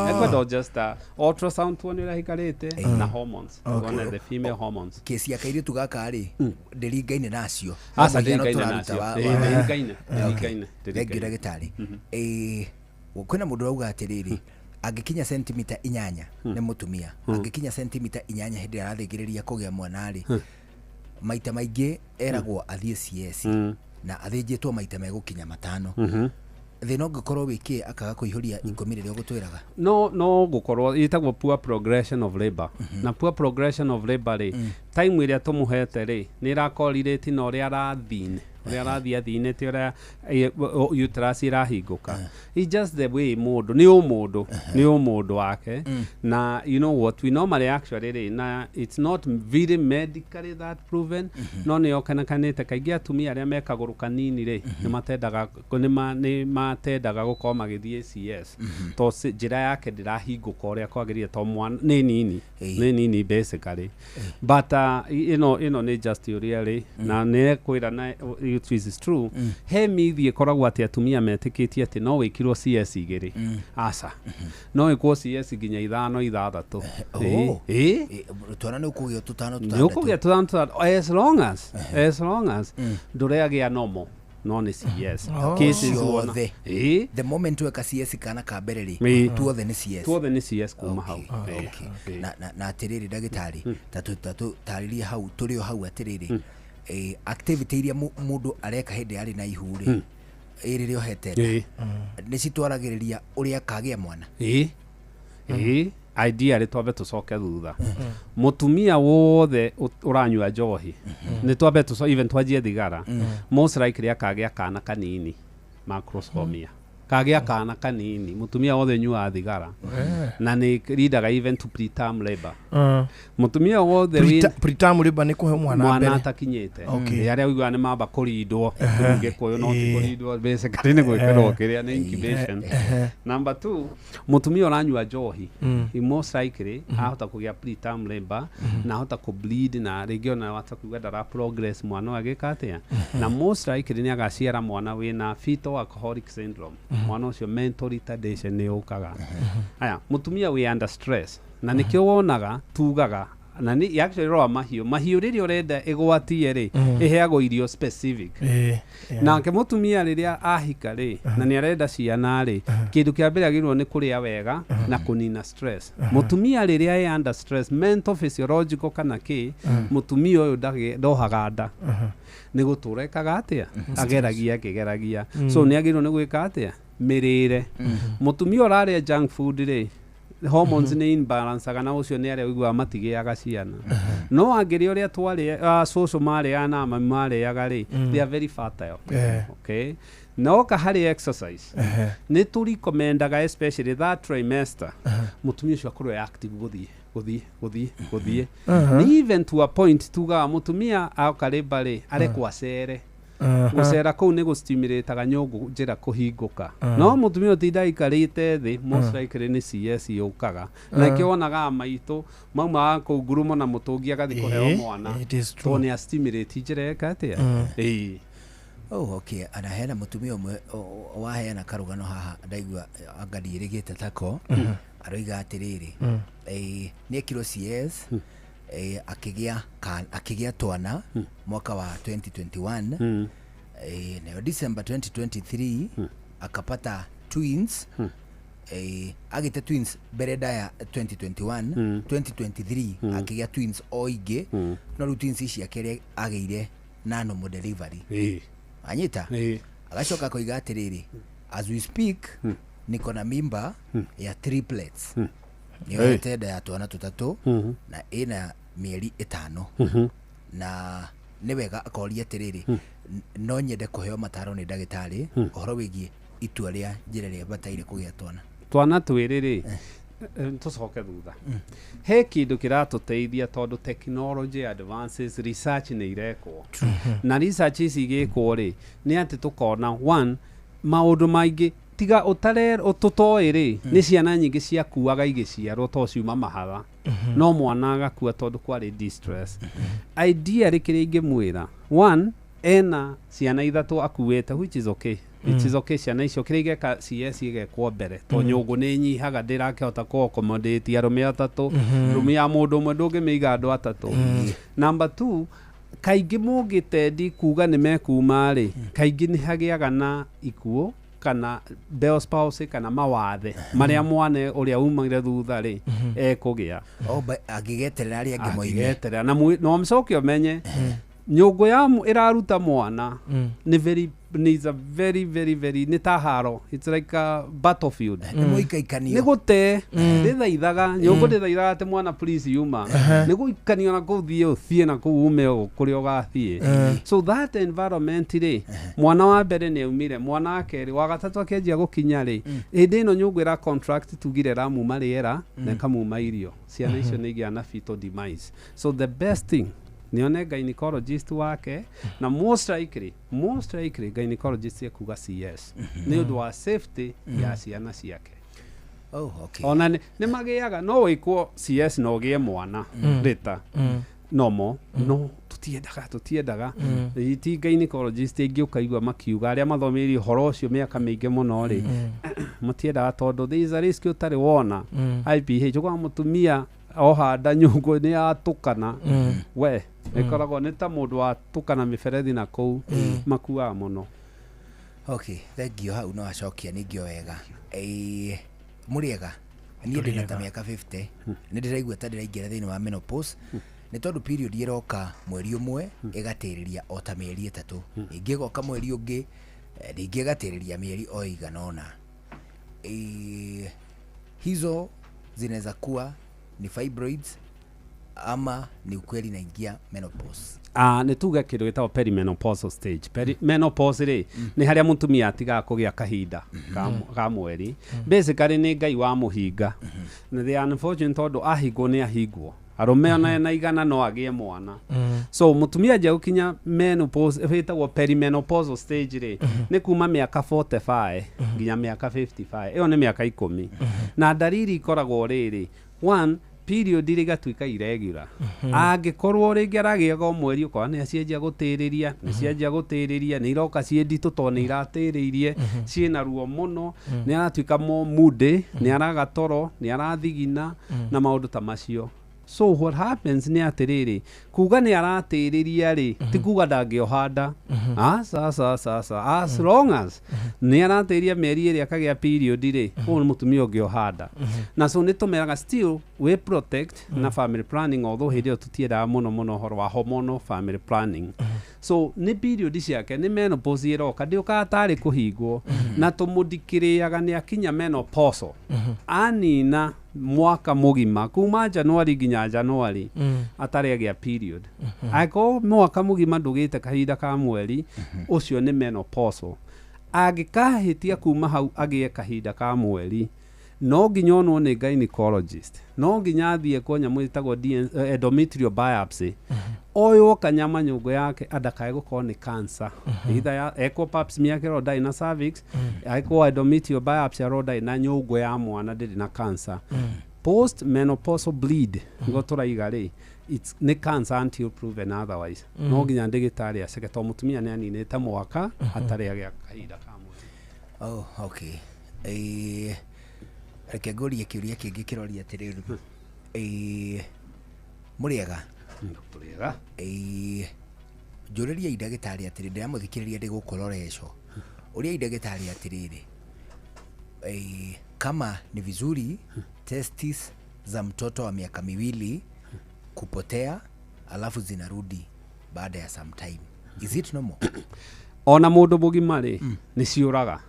ekwa just ultrasound tuonera hikarite na hormones one the female hormones kesi ya kairitu gaka ri ndiringaine nacio asa ndiringaine nacio ndiringaine Thank you dagitari. Kwina mundu auga atiriri angikinya centimeter 8 ni mutumia angikinya centimeter 8 hindi arathigiriria kugia mwana ri maita maingi eragwo athie CS na athinjitwo maita megukinya 5 thina ungikorwo wiki akaga kuihuria 10 riria gutwiraga no gukorwo itagwo poor progression of labor na poor progression of labor ri time iria tumuhete ri ni irakorire ti no ria arathine ria arathia thinete ria uterus irahinguka it's just the way mundu ni mundu wake na you know what we normally actually na it's not very medically that proven no ni okanakanite kaingi atumia aria mekaguru kanini ri ni matedaga gukoma magithie CS to njira yake ndirahinguka uria kwagirire to mwana ni nini basically but you know ni just really na ne kwira na it is true he mithi ikoragwo ati atumia metikitie ati no wikirwo CS igiri asa no ikwo CS nginya 5-6 twana ni ukugio tutano as long as ndureagia normal no ni CS cases wona the moment weka CS kana kabereri tuothe ni CS kuma hau na atiriri dagitari tatu tariria hau turio hau atiriri activity iria mundu areka hindi ari na ihuri iririo hete ni citwaragiriria uria kagia mwana idea ri twabe tucoke thutha mutumia wothe uranywa njohi ni twabe tuco even twajie thigara most likely akagia kana kanini macrosomia kagia kana kanini mutumia wothe nyua thigara na ni ridaga even to preterm labor mutumia wothe preterm labor ni kuhe mwana atakinyite yaria wigwa ni mamba kurindwo ngekuyo no kurindwo basically ni gwikirwo kiria ni incubation number 2 mutumia uranyua njohi most likely ahota kugia preterm labor na ahota ku bleed na region wata kuga dara progress mwana agika atia na most likely ni agaciara mwana wina fetal alcoholic syndrome mwana ucio mental retardation ni ukaga aya mutumia we under stress na nikio wonaga tugaga na ni actually roa mahiu riri urenda igwatie ri iheago irio specific na ke mutumia riria ahika ri na ni arenda ciana ri kindu kia mbere agirwo ni kuria wega na kunina stress mutumia riria e under stress mental physiological kana ki mutumia uyu ndohaga nda ni guturekaga atia ageragia so ni agirwo ni gwika atia mirire mutumia uraria junk food ri hormones ni imbalance kana ucio ni aria wigwa matigiaga ciana no angiri uria twari social mari ana mami mari agari they are very fertile okay no kahari exercise ni tu recommenda especially that trimester mutumia ucio akorwo active guthie ni even to a point tuga mutumia akalibale are kwacere gucera kuu ni gustimulate nyungu njira kuhinguka no mutumia utinda ikarite thi most likely ni CS yukaga na kionaga maitu mauma ku ngurumo na mutungi agathi kuheo mwana to ni stimulate njira ekatia Oh, okay. Anahena mutumia umwe waheana karugano haha ndaigua angadirigite tako aroiga atiriri ni kilo CS akigia twana mwaka wa 2021 na December 2023 akapata twins agite twins bereda ya 2021 2023 akigia twins oige no twins ici akere ageire nano mo delivery anyita agacoka koiga atiriri as we speak niko na mimba ya triplets niyo eteda ya twana tutatu na ina mieri 5 na niwega akoria atiriri no nyende kuheo mataro ni ndagitari uhoro wigie itua ria njira ria bataire kugia twana twiriri tucoke thutha he kindu kiratuteithia tondu technology advances research ni irekwo na research ici igikwo ri ni ati tukona one maundu maingi tiga utare ututoiri ni ciana nyingi cia kuaga igiciarwo to ciuma mahatha no mwana agakua tondu kwari distress idea rikiri ingimwira one ena ciana ithatu akuite which is okay which is okay ciana icio kirigeka CS igekwo mbere to nyungu ni nyihaga ndirakihota ku accommodate arume atatu rume ya mundu umwe ndungimiiga andu atatu number 2 kaingi mugitendi kuga ni mekuma ri kaingi ni hagiaga na ikuo kana Bell's palsy kana mawathe maria mwane uria umagire thutha ri ekugia agigeterera ari angimoire no mcokio menye nyungu ya iraruta mwana ni very needs a very ni taharo it's like a battlefield muikaikanio ni gute ndithaithaga nyungu ndithaithaga ate mwana please yuma ni guikanio na kuthie na kuume kurio gathie so that environment ri mwana wa mbere ni umire mwana akeri wa gatatu akenjia gukinya ri indi no nyungu ira contract tugire ramu mariera na kamuma irio ciana icio ni igia na fetal demise so the best thing nione gynecologist wake na most likely gynecologist ekuga CS ni undu wa safety ya ciana ciake ona ni magiaga no wikwo CS no gie mwana rita no tutiendaga iti gynecologist ingiuka igwa makiuga aria mathomeire horo ucio miaka mingi muno ri mutiendaga tondu there is a risk utari wona IPH kwa mutumia ohanda nyungu ni atukana we ikoragwo ni ta mundu atukana miberethi na kou makua muno okay thank you hau no acokia ningio wega muriega ni ndina ta miaka 50 ni ndiraigua ta ndiraingira thini wa menopause ni tondu period iroka mweri umwe igatiriria o ta mieri 3 ingigoka mweri ungi ringi igatiriria mieri o iganona hizo zinaweza kuwa ni fibroids ama ni ukweli naingia menopause ni tuga kindu gitao perimenopausal stage menopause ri ni haria mutumia atiga kugia kahinda ka mweri basically ni ngai wa muhinga na the unfortunate tondu ahigwo ni ahigwo arume ona na igana no agie mwana so mutumia je ukinya menopause etagwo perimenopausal stage ri ni kuma miaka 45 nginya miaka 55 iyo ni miaka 10 na dalili ikoragwo riri one period rigatuika irregular angikorwo ringi aragiaga mweri ukwa ni acienjia gutiriria ni iroka cienditu to ni iratiriirie ciina ruo muno ni aratuika mo moody ni araga toro ni arathigina na maundu ta macio so what happens ni atiriri kuga ni aratiriria ri ti kuga ndangiohanda as long as ni aratiriria mieri iri akagia period ri o mutumia ungiohanda na so ni tumeraga still we protect na family planning although hidio tutienda muno horo wa hormonal family planning so ni period ciake ni menopause iroka ndiuka atari kuhingwo na tumudikiriaga ni akinya menopause anina mwaka mugima kuma January nginya January atari agia period ako mwaka mugima ndugite kahinda ka mweri ucio ni menopause agikahitia kuma hau agie kahinda ka mweri no nginya onwo nĩ gynecologist no nginya athie kwa nyamu ĩtagwo endometrial biopsy oywo kanyama nyũngũ yake andakae gũkorwo nĩ cancer either ya echo pap smear kĩro ndai na cervix echo endometrial biopsy aro ndai na nyũngũ ya mwana ndĩrĩ na cancer post menopausal bleed ngo tũraiga rĩ it's nĩ cancer until proven otherwise no nginya ndĩgĩtarĩ aceke to mũtumia nĩ aninĩte mwaka hatarĩ agĩa kahinda ka mweri. Oh, okay. Reke ngorie kĩũria kĩngĩ kĩroria atĩrĩrĩ. Mũrĩega? Mũrĩega. Njũrĩria ndagĩtarĩ atĩrĩ ndĩramũthikĩrĩria ndĩgũkũroreco. Ũrĩa ndagĩtarĩ atĩrĩrĩ. Kama ni vizuri testis za mtoto wa miaka miwili kupotea alafu zinarudi baada ya some time. Is it normal? Ona mũndũ mũgima rĩ nĩ ciũraga.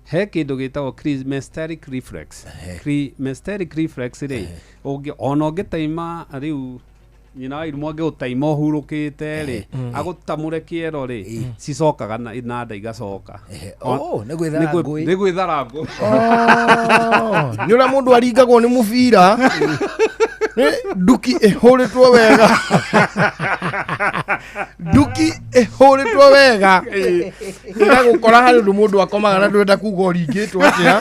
He kĩndũ gĩtagwo climacteric reflex. Climacteric reflex rĩ ona ũngĩtaima rĩu nyina wa irimũ angĩgũtaima ũhurũkĩte rĩ agũtamũre kĩero rĩ cicokaga na nda igacoka. Nĩ gwĩthara ngũĩ. Nĩ gwĩthara ngũĩ. Nĩ ũrĩa mũndũ aringagwo nĩ mũbira nduki ĩhũrĩtwo wega nduki ĩhũrĩtwo wega ĩgagũkora harĩ ũndũ mũndũ akomaga na ndwenda kuga ũringĩtwo atĩa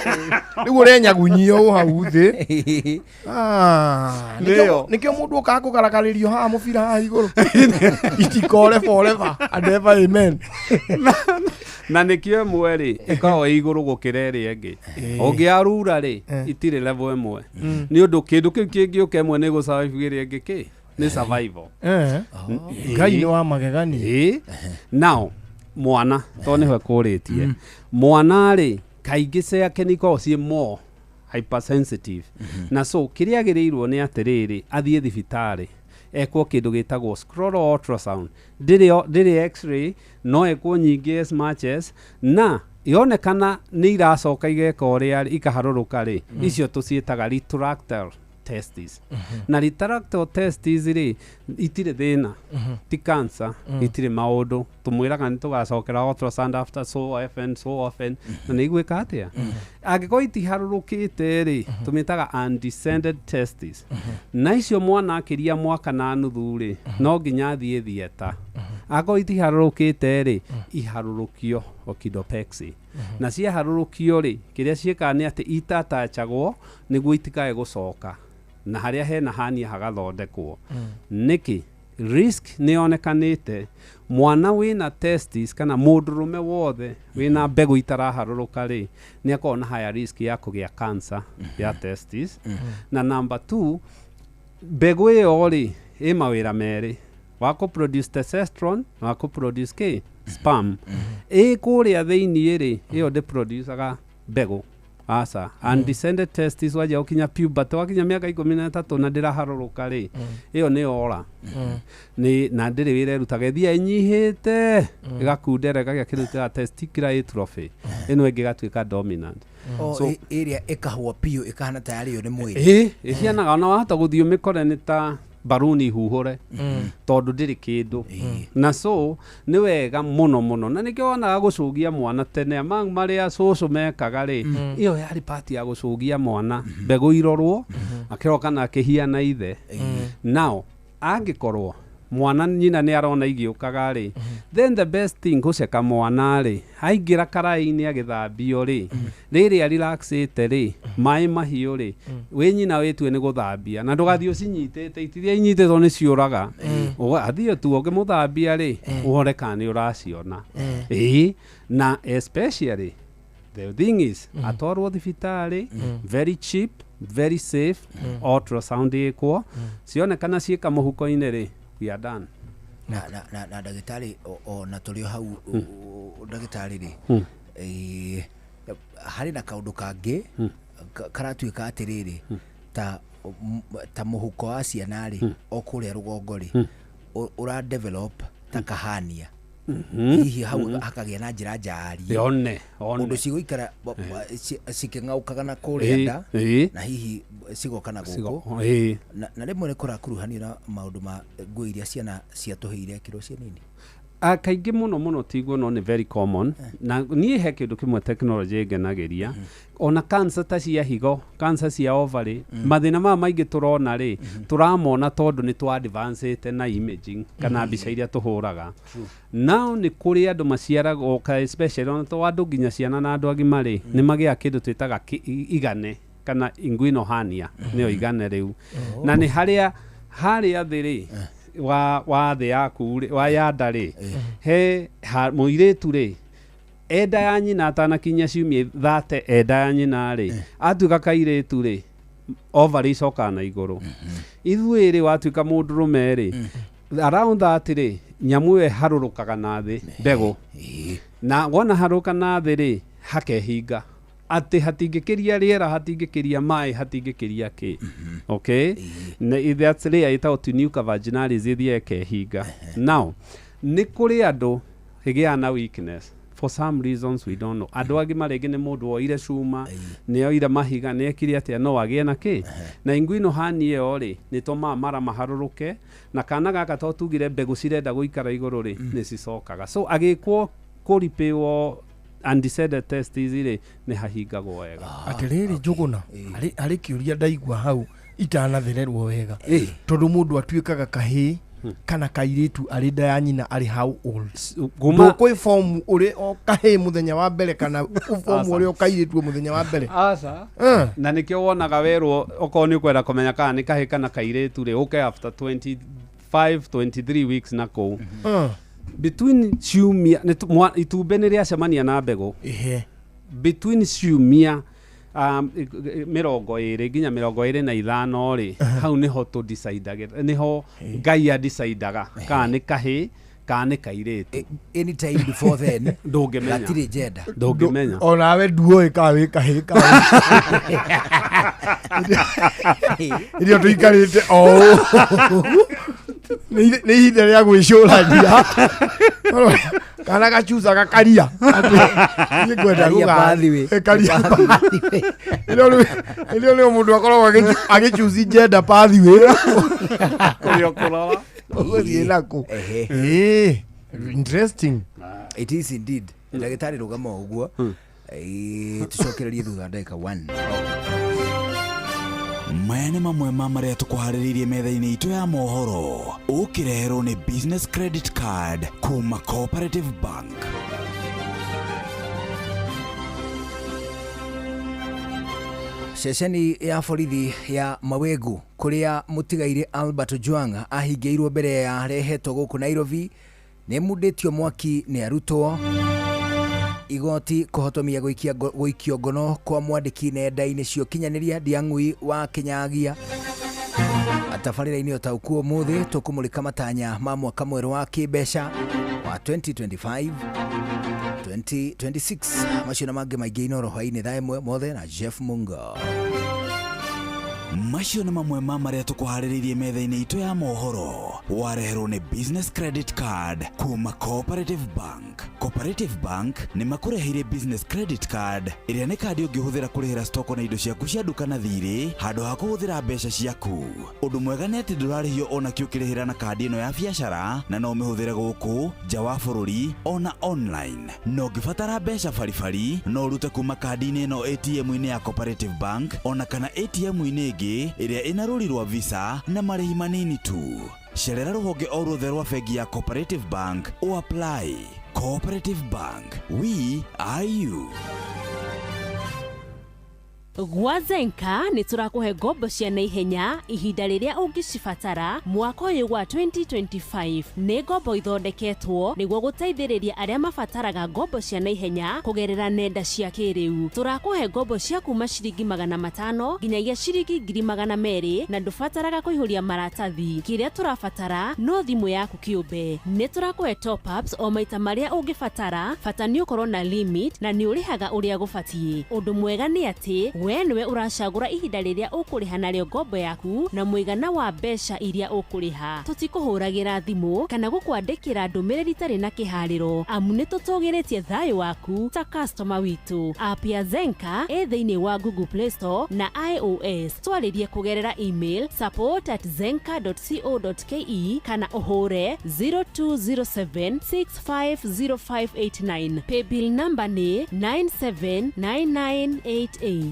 rĩu ũrenyagunyio hau thĩ. Nĩkĩo mũndũ ũkaga kũgaragarĩrio haha mũbira haha igũrũ itikore forever and ever amen. Na nĩkĩo ĩmwe rĩ ĩkoragwo igũrũ gũkĩra ĩrĩa ĩngĩ ũngĩarura rĩ itirĩ level ĩmwe nĩ ũndũ kĩndũ kĩu kĩngĩ ũka ĩmwe nĩ gũsurvive ĩrĩa ĩngĩ kĩ nĩ survival. Ngai nĩ wa magegania. Now mwana to nĩho kũrĩtie mwana rĩ kaingĩ ciake nĩ ikoragwo ciĩ more hypersensitive na so kĩrĩa agĩrĩirwo nĩ atĩrĩrĩ athiĩ thibitarĩ ekwo kĩndũ gĩtagwo scrotal ultrasound ndĩrĩ x-ray no ekwo nyingĩ as much as na yonekana nĩ iracoka igeka ũrĩa ikaharũrũka rĩ icio tũciĩtaga retractile testes na retractile testes rĩ itirĩ thĩna ti cancer itirĩ maũndũ tũmwĩraga nĩ tũgacokera ultrasound after so often na nĩ igwĩka atĩa angĩkorwo itiharũrũkĩte rĩ tũmĩtaga undescended testes na icio mwana akĩria mwaka na nuthu rĩ no nginya athiĩ thieta angĩkorwo itiharũrũkĩte rĩ iharũrũkio okidopexy na ciaharũrũkio rĩ kĩrĩa ciĩkaga nĩ atĩ itatachagwo nĩguo itikae gũcoka na harĩa hena hania hagathondekwo nĩkĩ risk nĩ yonekanĩte mwana wĩna testis kana mũndũrũme wothe wĩna mbegũ itaraharũrũka rĩ nĩ akoragwo na higher risk ya kũgĩa cancer ya testis na number 2 mbegũ ĩyo rĩ ĩ mawĩra merĩ wa kũproduce testosterone na wa kũproduce kĩ sperm kũrĩa thĩiniĩ rĩ ĩyo ndĩproducaga mbegũ asa undescended testis waja ukinya puberty wakinya miaka 13 na ndiraharũrũka rĩ ĩyo nĩ ora nĩ na ndĩrĩ wĩra ĩrutaga ĩthia ĩnyihĩte ĩgakundera ĩkagĩa kĩndũ ta testicular atrophy ĩno ĩngĩ ĩgatuĩka dominant so ĩrĩa ĩkahũa piũ ĩkahana tayari yo nĩ mwĩrĩ ĩhianaga ona wahota gũthiĩ ũmĩkore nĩ ta baruni huhure tondũ ndĩrĩ kĩndũ na so nĩ wega mũno na nĩkĩo wonaga gũcũgia mwana tene marĩa cũcũ mekaga rĩ ĩyo yarĩ part ya gũcũgia mwana mbegũ irorwo akĩroka na akĩhiana ithe nao angĩkorwo mwana nyina nĩ arona igĩũkaga rĩ then the best thing gũceka mwana rĩ aingĩra karaĩ-inĩ agĩthambio rĩ rĩrĩa relaxĩte rĩ maĩ mahiũ rĩ wĩ nyina wĩtue nĩ gũthambia na ndũgathiĩ ũcinyitĩte itiria inyitĩtwo nĩ ciũraga athiĩ tu ũkĩmũthambia rĩ ũhore kana nĩ ũraciona na especially the thing is atwarwo thibitarĩ very cheap very safe ultrasound ĩkwo cionekana ciĩka mũhuko-inĩ rĩ we are done. Na ndagĩtarĩ ona tũrĩ hau ndagĩtarĩ rĩ harĩ na kaũndũ kangĩ karatuĩka atĩrĩrĩ ta mũhuko wa ciana rĩ o kũrĩa rũgongo rĩ ũra develop ta kahania hihi hau hakagĩa na njĩra njari ũndũ cigũikara cikĩng'aũkaga na kũrĩa nda na hihi cigoka na gũkũ na rĩmwe nĩ kũrakuruhanio na maũndũ ma nguo iria ciana ciatũhĩire kiro cia nini kaingĩ mũno tigwo no nĩ very common na niĩ he kĩndũ kĩmwe technology ngenageria ona cancer ta cia higo cancer cia ovary mathĩna maya maingĩ tũrona rĩ tũramona tondũ nĩ twa advanced na imaging kana mbica iria tũhũraga now nĩ kũrĩ andũ maciaragwo especially ona to andũ nginya ciana na andũ agima rĩ nĩ magĩa kĩndũ twĩtaga igane kana inguinal hernia nĩyo igane rĩu na nĩ harĩa thĩ rĩ wa thĩ yaku wa yanda rĩ he mũirĩtu rĩ enda ya nyina atanakinya ciumia 30 enda ya nyina rĩ atuĩka kairĩtu rĩ ovary icoka na igũrũ ithuĩ rĩ watuĩka mũndũrũme rĩ around that rĩ nyamũ ĩyo harũrũkaga na thĩ mbegũ na wona harũka na thĩ rĩ hakehinga atĩ hatingĩkĩria rĩera hatingĩkĩria maĩ hatingĩkĩria kĩ okay that's rĩya ĩtagwo tunica vaginalis ĩthiĩ ĩkehinga now nĩ kũrĩ andũ ĩgĩaga na weakness for some reasons we don't know andũ agima rĩngĩ nĩ mũndũ woire cuma nĩoire mahiga nĩekire atĩa no agĩe na kĩ na inguinal hernia ĩyo rĩ nĩtũmaga mara maharũrũke na kana gaka to tugire mbegũ cirenda gũikara igũrũ rĩ nĩcicokaga so agĩkwo kũripĩwwo undecided test rĩ nĩ hahingagwo wega atĩrĩrĩ Njũgũna harĩ kĩũria ndaigua hau itanathererwo wega tondũ mũndũ atuĩkaga kahĩĩ kana kairĩtu arĩ nda ya nyina arĩ how old ndũkwĩ form ũrĩ o kahĩĩ mũthenya wa mbere kana form ũrĩ o kairĩtu mũthenya wa mbere aca na nĩkĩo wonaga werwo okorwo nĩ ũkwenda kũmenya kana nĩ kahĩĩ kana kairĩtu rĩ ũke after 23 weeks na kũu between ciumia itumbĩ nĩ rĩacemania na mbegũ between ciumia 20 nginya 25 rĩ hau nĩho tũdecidaga nĩho Ngai adecidaga kana nĩ kahĩĩ kana nĩ kairĩtu anytime before then ndũngĩmenya gatirĩ jenda ndũngĩmenya onawe nduoĩ kana wĩ kahĩĩ kana irio tũikarĩte nĩ ihinda rĩa gwĩcũrania kana gacuca gakaria nĩngwenda gũkaria ĩrĩo nĩo mũndũ akoragwo agĩcuci gender pathway kũrĩa kũrora ũgũthiĩ nakũ interesting it is indeed ndagĩtarĩ rũgama ũguo tũcokererie thutha ndagĩka 1 maya nĩ mamwe ma marĩa tũkũharĩrĩirie metha-inĩ itũ ya mohoro ũkĩreherwo nĩ business credit card kuma Cooperative Bank. Ceceni ya borithi ya Mawengu kũrĩa mũtigaire Albert Ojwang ahingĩirwo mbere ya rehetwo gũkũ Nairobi nĩ mundĩtio mwaki nĩ arutwo igoti kũhotomia gũikio ngono kwa mwandĩki nenda-inĩ cio kinyanĩria Ndiang'ui wa Kinyagia atabarĩra-inĩ ũtaũkuo mũthĩ tũkũmũrĩka matanya ma mwaka mwerũ wa kĩmbeca wa 2025 2026 macio na mangĩ maingĩ Inooro hwainĩ thaa ĩmwe mothe na Jeff Mungo. Macio nĩ mamwe ma marĩa tũkũharĩrĩirie metha-inĩ itũ ya mohoro wareherwo nĩ business credit card kuma Cooperative Bank. Cooperative Bank nĩ makũreheire business credit card ĩrĩa nĩ kandi ũngĩhũthĩra kũrĩhĩra stoko na indo ciaku cia nduka na thirĩ handũ ha kũhũthĩra mbeca ciaku. Ũndũ mwega nĩ atĩ ndũrarĩhio ona kĩ ũkĩrĩhĩra na kandi ĩno ya biacara na no ũmĩhũthĩre gũkũ nja wa bũrũri ona online. No ũngĩbatara mbeca baribari no ũrute kuma kandi-inĩ ĩno ATM-inĩ ya Cooperative Bank ona kana ATM-inĩ ĩngĩ ĩrĩa ĩna rũri rwa visa na marĩhi manini tu. Cerera rũhonge o ruothe rwa bengi ya Cooperative Bank o apply. Cooperative Bank, we are you. Gwa Zenka nĩ tũrakũhe ngombo cia naihenya ihinda rĩrĩa ũngĩcibatara mwaka ũyũ wa 2025. Nĩ ngombo ithondeketwo nĩguo gũteithĩrĩria arĩa mabataraga ngombo cia naihenya kũgerera nenda cia kĩrĩu. Tũrakũhe ngombo cia kuma ciringi 500 nginyagia ciringi 200 na ndũbataraga kũihũria maratathi. Kĩrĩa tũrabatara no thimũ yaku kĩũmbe. Nĩ tũrakũhe top ups o maita marĩa ũngĩbatara, bata nĩ ũkorwo na limit na nĩ ũrĩhaga ũrĩa gũbatiĩ. Ũndũ mwega nĩ atĩ we niwe uracagura ihinda riria ukuriha naryo ngombo yaku na muigana wa mbeca iria ukuriha. Tutikuhuragira thimu kana gukwandikira ndumiriri tari na kihariro amu nitutugiritie thayo waku ta customer witu. App ya Zenka thiini wa Google Play Store na iOS. Twaririe kugerera email support@zenka.co.ke kana uhure 0207650589. Paybill number ni 979988.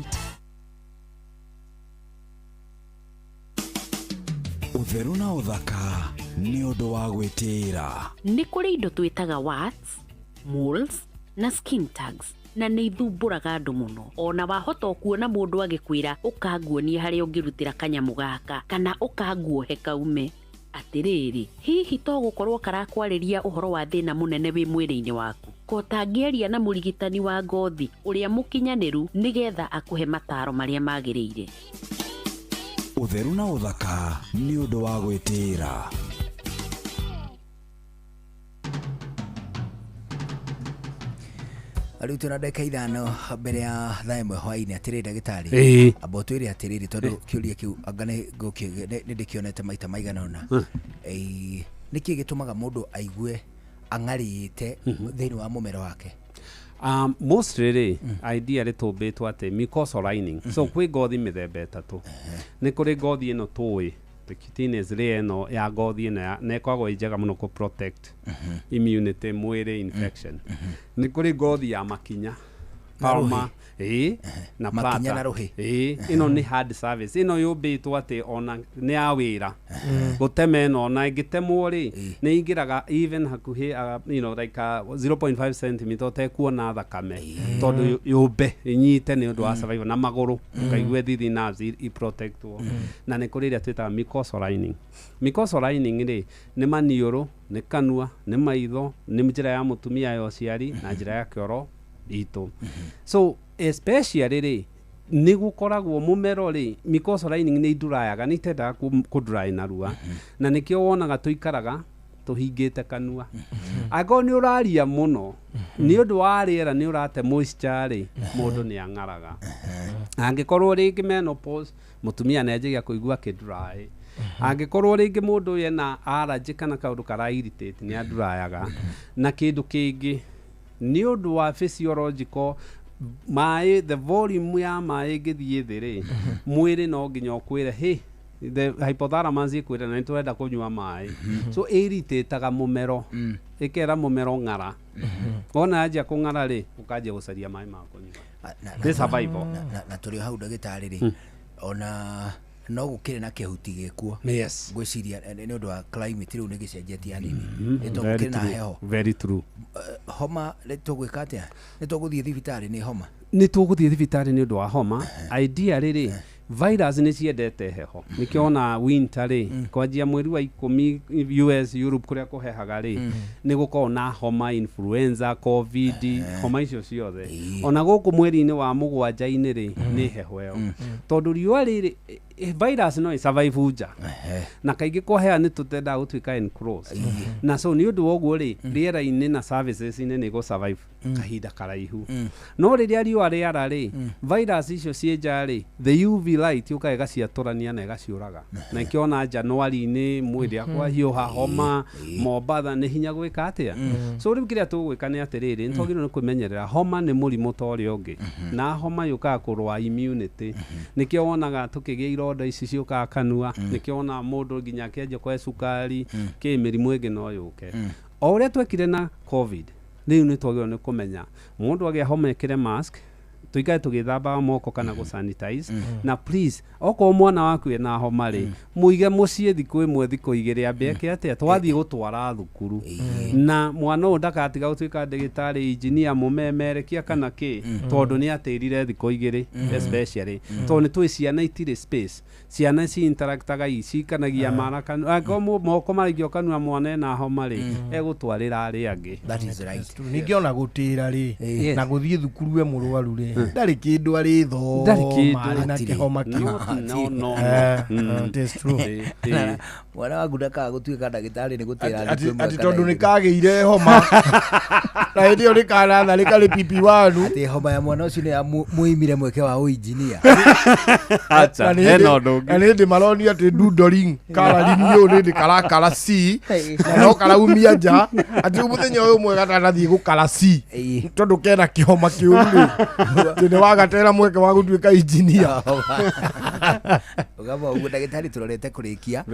Utheru na uthaka ni undu wa gwitira. Ni kuri indo twitaga warts, moles na skin tags na nĩ ithumbũraga andũ mũno. Ona wahota kuona mũndũ agĩkwĩra ũkanguonia harĩa ũngĩrutĩra kanyamũ gaka kana ũkanguohe kaume. Atĩrĩrĩ, hihi to gũkorwo karakwarĩria ũhoro wa thĩna mũnene wĩ mwĩrĩ-inĩ waku? Kotangĩaria na mũrigitani wa ngothi ũrĩa mũkinyanĩru nĩgetha akũhe mataro marĩa magĩrĩire. Utheru na uthaka ni undu wa gwitira. Riu tuna ndeka ithano mbere ya thaa imwe hwaini. Atiriri ndagitari abo twiri atiriri tondu kiuria kiu angane ndikionete maita maigana ona niki gitumaga mundu aigue ang'arite thiini wa mumero wake. Mostly idea ritumbitwo ati mucosal lining. So kwi ngothi mithemba etatu. Ni kuri ngothi ino tui Epicutines ino ya ngothi ino na ikoragwo njega muno ku protect immunity mwiri infection. Ni kuri ngothi ya makinya palma na makinya na ruhi ino ni hard service. Ino yubitwo ati ona ni ya wira guteme no na igitemwo ri ni ingiraga even hakuhi like 0.5 cm tekuona thakame tondu yube inyite ni undu wa survival na maguru kaigwe thithi nerves i protectwo. Na ni kuri ria twita mucosal lining. Mucosal lining ri ni maniuru ni kanua ni maitho ni njira ya mutumia ya uciari na njira ya kioro itu. So especially ri ni gukoragwo mumero ri mucosal lining ni ndurayaga ni tenda ku dry na rua na nikio wonaga tuikaraga tuhingite kanua ago ni uraria muno ni undu wa riera ni urate moisture ri mundu ni ang'araga. Angikorwo ringi menopause mutumia ni anjigia kuigua ki dry. Angikorwo ringi mundu yena allergy kana kaundu kara irritate ni andurayaga. Na kindu kingi ni undu wa physiological mai the volume ya mai ngithie thiri mwiri no nginya ukwire the hypothalamus ikwira na nitwenda kunywa mai. So irritateaga mumero ikera mumero ng'ara. Ona aje kung'ara ri ukaje gucaria mai ma kunywa. This survival na turi hau ndagitari ri ona no gukire na kihuti gikuo. Yes, gwiciria ni undu wa climate riu ni gicenjetie hanini ni to gukire na heho. Very true. Homa le tugwika atia ni tuguthie thibitari ni homa ni tuguthie thibitari ni undu wa homa. Idea riri virus ni ciendete heho nikiona winter ri kwanjia mweri wa 10 US Europe kuria kuhehaga ri ni gukorwo na homa, influenza, covid homa icio ciothe. Ona guku mweri-ini wa mugwanja-ini ri ni heho yo tondu riua riri virus no survive uja na kaingi kuhea ni tutenda gutwika enclosed na so ni undu woguo ri riera-ini na services ini ni go survive kahinda karaihu. No riria riua riara ri virus icio cienja ri the UV light yukaga ciaturania na igaciuraga na ikiona January-ini mwiri akwa hiuha homa Mombatha ni hinya gwika atia. So riu kiria tugwika ni atiriri ntogirwo ni kumenyerera homa ni murimo tori ungi na homa yukaga kurwa immunity. Nikio wonaga tukigia ironda ici ciukaga kanua nikio wona mundu nginya kienje kwa sukari ki mirimu ingi no yuke. O uria twekire na covid riu ni twagirwo ni kumenya mundu agia homa ikire mask tuikae tugithamba moko kana go sanitize na please oko mwana waku ena homa ri muige mucie thiku imwe thiku igiri ambeke atia twathie gutwara thukuru na mwana uyu ndakatiga gutwika ndagitari engineer mumemerekia kana ki tondu ni atirire thiku igiri especially tondu ni twi ciana itire space ciana ci interactaga ici kanagia maraka akomo moko marigio kanua mwana na homa ri egutwarira ari angi. That is right. Ningiona gutira ri na guthie thukuru e murwaru ri Ndari kindu ari tho. Mari na kihoma kiu. No. It is true. Mwana waku ndakaga gutuika ndagitari ni gutira ati tondu ni kageire homa. Na ndio ni kana tharika ri pipi wanu. Ati homa ya mwana ucio ni muimire mweke wa uinjinia. Acha heno ndugi. Ani ndi maroni ati dudoring kala rinyo ni kala C na no kala umia nja ati umuthenya uyu mwega tanathie gukala C tondu kena kihoma kiu ri ni wagatera mweke wa gutuika injinia. Ugamba ugu ndagitari turorete kurikia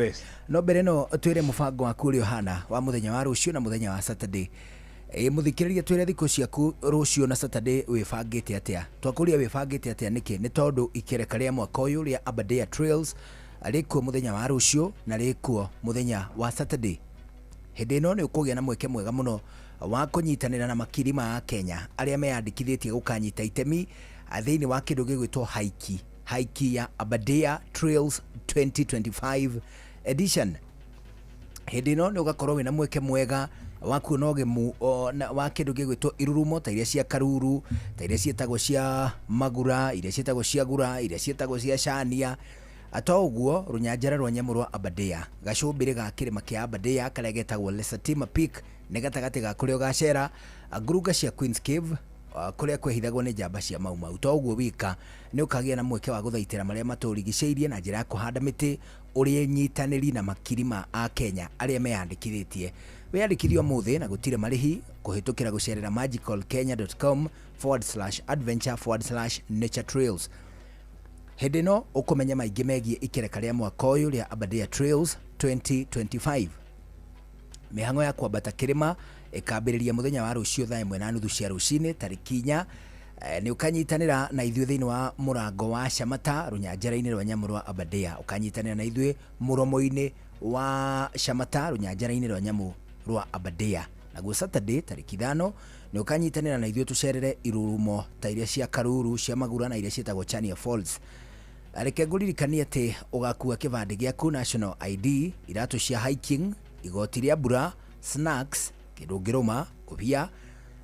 no mbere no twire mubango wa kuri Yohana wa muthenya wa rucio na muthenya wa Saturday. Muthikiriria twire thiko ciaku rucio na Saturday wibangite atia twakuria wibangite atia niki ni tondu ikereka ria mwaka uyu ria Aberdare Trails arikuo muthenya wa rucio na rikuo muthenya wa Saturday. Hindi no ni ukugia na mweke mwega muno wa kunyitanira na makiri ma Kenya aria meyandikithitie gukanyita itemi thiini wa kindu gigwitwo haiki ya Aberdare Trails 2025 edition. Hindi no ni ugakorwo wina mweke mwega wa kuona ugemu wa kindu gigwitwo irurumo ta iria cia Karuru, ta iria cietagwo cia Magura, iria cietagwo cia Gura, iria cietagwo cia Shania. Ato uguo runyanjara rwa nyamu rwa Aberdare gacumbire ga kirima kia Aberdare karia getagwo Lesatima Peak ni gatagati ga kuria gacera nguruga cia Queen's Cave kuria kwehithagwo ni njamba cia Mau. To uguo wika ni ukagia na mweke wa guthaitira maria maturigiceirie na njira ya kuhanda miti uri nyitaniri na makiri ma a Kenya aria meyandikithitie. Weyandikithio muthi na gutire marihi kuhitukira gucerera magicalkenya.com/adventure/nature trails. Hindi no ukumenya maingi megie ikereka ria mwaka uyu ria Aberdare Trails 2025. Mihango ya kwambata kirima ikambiriria muthenya wa rucio thaa 1:30 cia rucini tariki 4 ni ukanyitanira na ithuĩ thiini wa murango wa Shamata runyanjara-ini rwa nyamu rwa Aberdare. Ukanyitanira na ithuĩ muromo-ini wa Shamata runyanjara-ini rwa nyamu rwa Aberdare. Naguo Saturday tariki 5 ni ukanyitanira na ithuĩ tucerere irurumo ta iria cia Karuru, cia Magura na iria cietagwo Chania Falls. Areke nguririkanie ati ugakua kibandi giaku, national ID, iratu cia hiking, igoti ria mbura, snacks, kindu ngiruma, kubia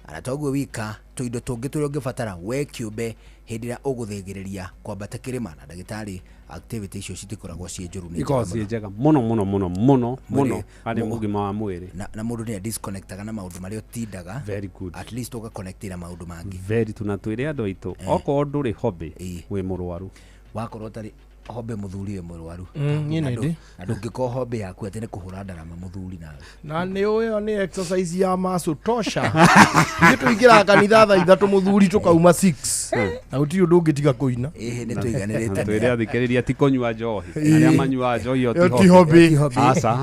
ana toguo wika tuindo tungi turia ungibatara we kiumbe hindi ria uguthigiriria kwambata kirima na ndagitari. Activity icio citikoragwo cie njuru ni njega muno ari mugima wa mwiri na mundu ni disconnectaga na maundu maria utindaga. Very good. At least uga connect na maundu mangi. Very tunatwire andu aitu oko nduri hobe we murwaru wakorwo tari hobe muthuri we murwaru na ndungiko hobe yaku ati ni kuhura ndarama muthuri na ni uyo ni exercise ya maso tosha. Gitu igira kanitha thaa 3 muthuri tukauma 6 na uti undu ngitiga kuina ni tuiganirite twire athikiriria ti kunywa njohi aria manywa njohi oti hobe asa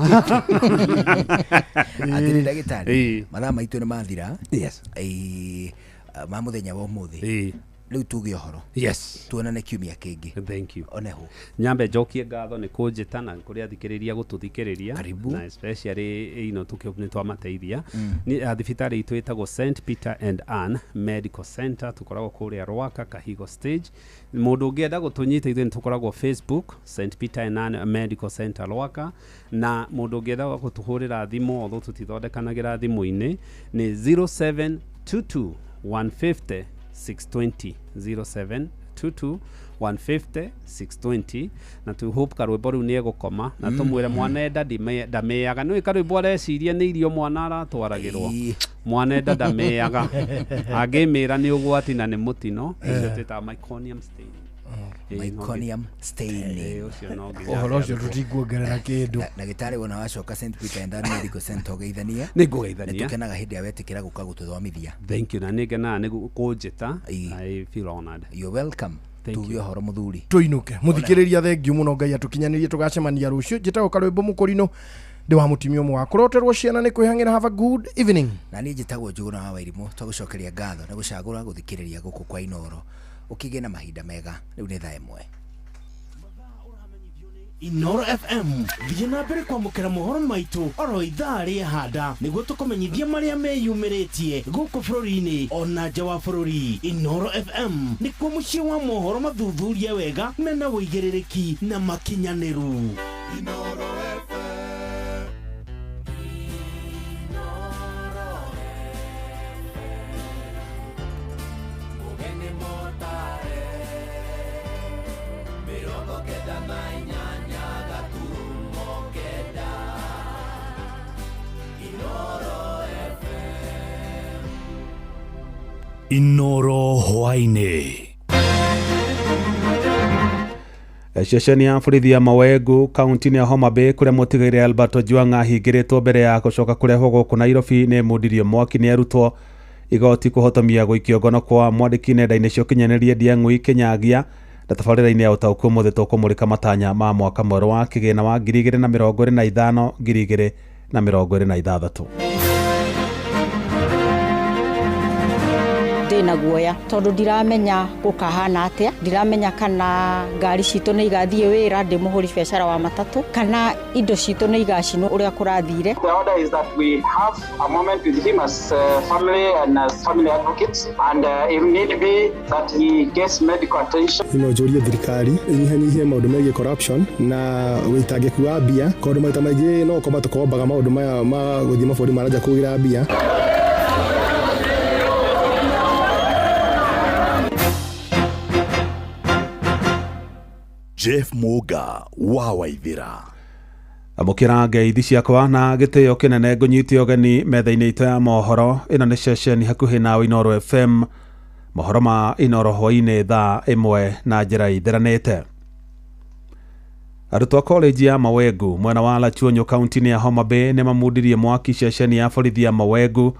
atiri ndagitari mathaa maitu ni mathira. Yes ma muthenya wa umuthi riu tuge uhoro. Yes tuonane kiumia kingi. Thank you. Oneho nyambe njokie ngatho ni kunjita na kuri athikiriria gututhikiriria na especially tukio twamateithia ni thibitari itu itagwo St Peter and Ann Medical Center tukoragwo kuria Rwaka Kahigo stage. Mundu ungienda gutunyita ithu tukoragwo Facebook St Peter and Ann Medical Center Rwaka, na mundu ungienda gutuhurira thimu otho tutithondekanagira thimu-ini ni 0722 150 620 0722 150 620 na tu hope karwimbo riu ni egukoma na tumwire mwanenda ndameaga ni karwimbo areciria ni irio mwana aratwaragirwo mwanenda ndameaga angimira ni ugwati na ni mutino icio twita meconium stain meconium stain ohoro cio tutiguongerera kindu ndagitari wona wacoka St Peter and Ann Medical Center ugeithania ni ngugeithania tukenaga hindi ya wetikira guka gututhomithia. Thank you na nigena ni kunjita. I feel honored. You're welcome. Tuge horo muthuri tuinuke muthikiriria thengiu muno Ngai atukinyanirie tugacemania rucio njitagwo Karwimbo Mukurino ndi wa mutimio mwe wa kuroterwo ciana ni kwihangira. Have a good evening. Na ni njitagwo Njuguna wa Wairimu twagucokeria ngatho na gucagura guthikiriria guku kwa Inoro ukigena mahinda mega riu ni thaa imwe. Inoro FM thiĩ na mbere kwamũkĩra mohoro maitũ oro ithaa rĩa handa nĩguo tũkũmenyithia marĩa meyumĩrĩtie gũkũ bũrũri-inĩ ona nja wa bũrũri. Inoro FM nĩkuo mũciĩ wa mohoro mathuthurie wega mena wũigĩrĩrĩki na makinyanĩru. Inoro FM. Mugeni mota Inoro hwaine. Ceceni ya borithi ya Mawegu kaunti-inĩ ya Homa Bay kuria mũtigaire Albert Ojwang ahingĩrĩtwo mbere ya gũcoka kũrehwo gũkũ Nairobi nĩ mũndirio mwaki nĩ arutwo igoti kũhotomia gũikio ngono kwa mwandĩki nenda-inĩ cia ũkinyanĩria Ndiang'ui Kinyagia na tabarĩra-inĩ ya ũtaũku mũthĩ tũkũmũrĩka matanya ma mwaka mwerũ wa kĩgĩna wa 2025 2026. Ndina guoya tondu ndiramenya gukahana atia, ndiramenya kana ngari citũ nĩ igathiĩ wĩra ndĩ mũhũri biacara wa matatũ kana indo citũ nĩ igacinwo ũrĩa kũrathire. The order is that we have a moment with him as family and as family advocates and if need be that he gets medical attention. Ino njũrie thirikari inyihanyihie maũndũ megiĩ corruption na wĩitangĩku wa mbia, tondũ maita maingĩ no kwamba tũkombaga maũndũ maya ma gũthiĩ mabũrũri maranja kũgira mbia. Jeff Muga wa Waithira. Amukira ngeithi ciakwa na gĩtĩo kĩnene ngũnyitie ũgeni metha-inĩ itũ ya mohoro. Ĩno nĩ ceceni hakuhĩ na Inoro FM, mohoro ma Inoro hwainĩ thaa 1 na njĩra itheranĩte. Arutwo a college ya Mawegu mwena wa Lachuonyo kaunti-inĩ ya Homa Bay nĩ mamundirie mwaki ceceni ya borithi ya Mawegu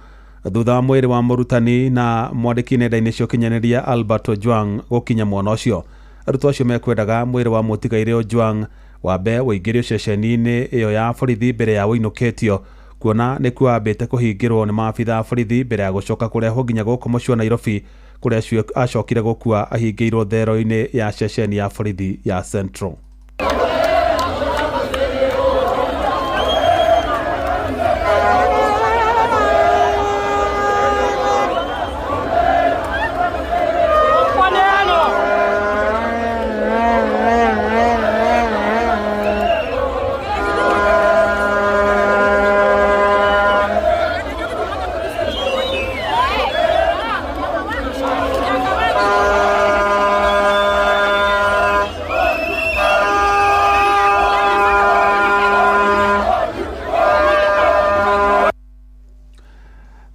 thutha wa mwĩrĩ wa mũrutani na mwandĩki nenda-inĩ cia ũkinyanĩria Albert Ojwang gũkinya mwena ũcio. Arutwo acio mekwendaga mwĩrĩ wa mũtigaire Ojwang wambe ũingĩrio ceceni-inĩ ĩyo ya borithi mbere ya ũinũkĩtio, kuona nĩ kwambĩte kũhingĩrwo nĩ maabitha a borithi mbere ya gũcoka kũrehwo nginya gũkũ mũciĩ wa Nairobi kũrĩa acokire gũkua ahingĩirwo thero-inĩ ya ceceni ya borithi ya Central.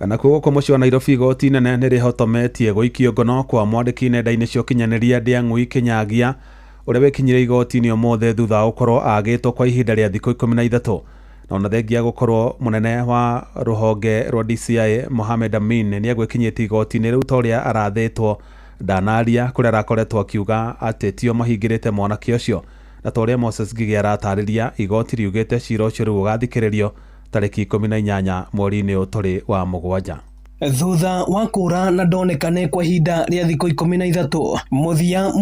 Nakuo gũkũ mũciĩ wa Nairobi igoti inene nĩ rĩhotometie gũikio ngono kwa mwandĩki nenda-inĩ cia ũkinyanĩria Ndiang'ui Kinyagia ũrĩa wĩkinyire igoti-inĩ ũmũthĩ thutha wa gũkorwo agĩtwo kwa ihinda rĩa thikũ 13. Na ona thengia gũkorwo mũnene wa rũhonge rwa DCI Mohamed Amin nĩ agwĩkinyĩtie igoti-inĩ rĩu ta ũrĩa arathĩtwo ndanaria kũrĩa arakoretwo akiuga atĩ tio mahingĩrĩte mwanake ũcio, na ta ũrĩa Moses Ngigĩ aratarĩria igoti riugĩte cira ũcio rĩu ũgathikĩrĩrio tarĩki 18 mweri-inĩ ũyũ tũrĩ wa mũgwanja. Thutha wa kũra na ndonekane kwa ihinda rĩa thikũ 13, muthia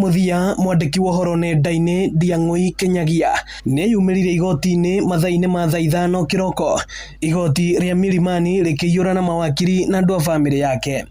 mwandĩki wa ũhoro nenda-inĩ Ndiang'ui Kinyagia nĩeyumĩrire igoti-inĩ mathaa-inĩ ma thaa 5 kĩroko, igoti rĩa Milimani rĩkĩiyũra na mawakiri na andũ a bamĩrĩ yake.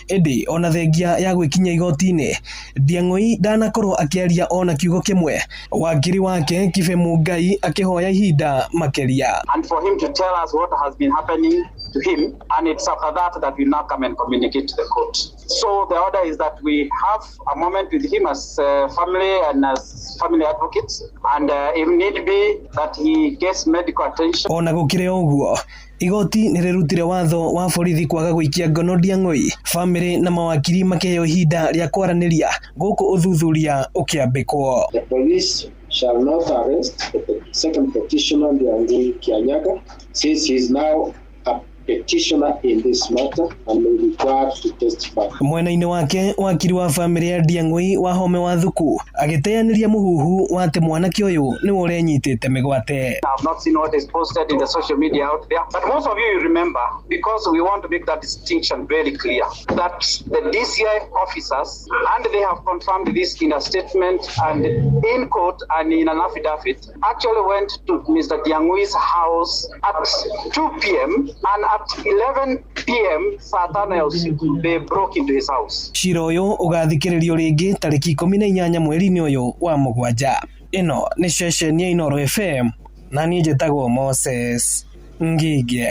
Ĩndĩ ona thengia ya gwĩkinya igoti-inĩ, Ndiang'ui ndanakorwo akĩaria ona kiugo kĩmwe, wakiri wake Kibe Mungai akĩhoya ihinda makĩria. And for him to tell us what has been happening to him, and it's after that we now come and communicate to the court. So the order is that we have a moment with him as family and as family advocates, and if need be that he gets medical attention. Ona gũkĩrĩ ũguo, igoti nĩrĩrutire watho wa borithi kwaga gũikia ngono Ndiang'ui, bamĩrĩ na mawakiri makĩheo ihinda rĩa kwaranĩria gũkũ ũthuthuria ũkĩambĩkwo. The police shall not arrest the second petitioner Ndiang'ui Kinyaga since he is now a petitioner in this matter and may be required to testify. Mwena-inĩ wake wakiri wa bamĩrĩ ya Ndiang'ui Wahome wa Thuku agĩteanĩria mũhuhu wa atĩ mwanake ũyũ nĩwe ũrenyitĩte mĩgwate. I have not seen what is posted in the social media out there, but most of you remember, because we want to make that distinction very clear, that the DCI officers, and they have confirmed this in a statement and in court and in an affidavit, actually went to Mr. Ndiang'ui's house at 2 p.m. and at 11 p.m. saa 5 ya usiku they broke into his house. Cira ũyũ ũgathikĩrĩrio rĩngĩ tarĩki 18 mweri-inĩ ũyũ wa mũgwanja. Ĩno nĩ ceceni ya Inoro FM na niĩ njĩtagwo Moses Ngigĩ.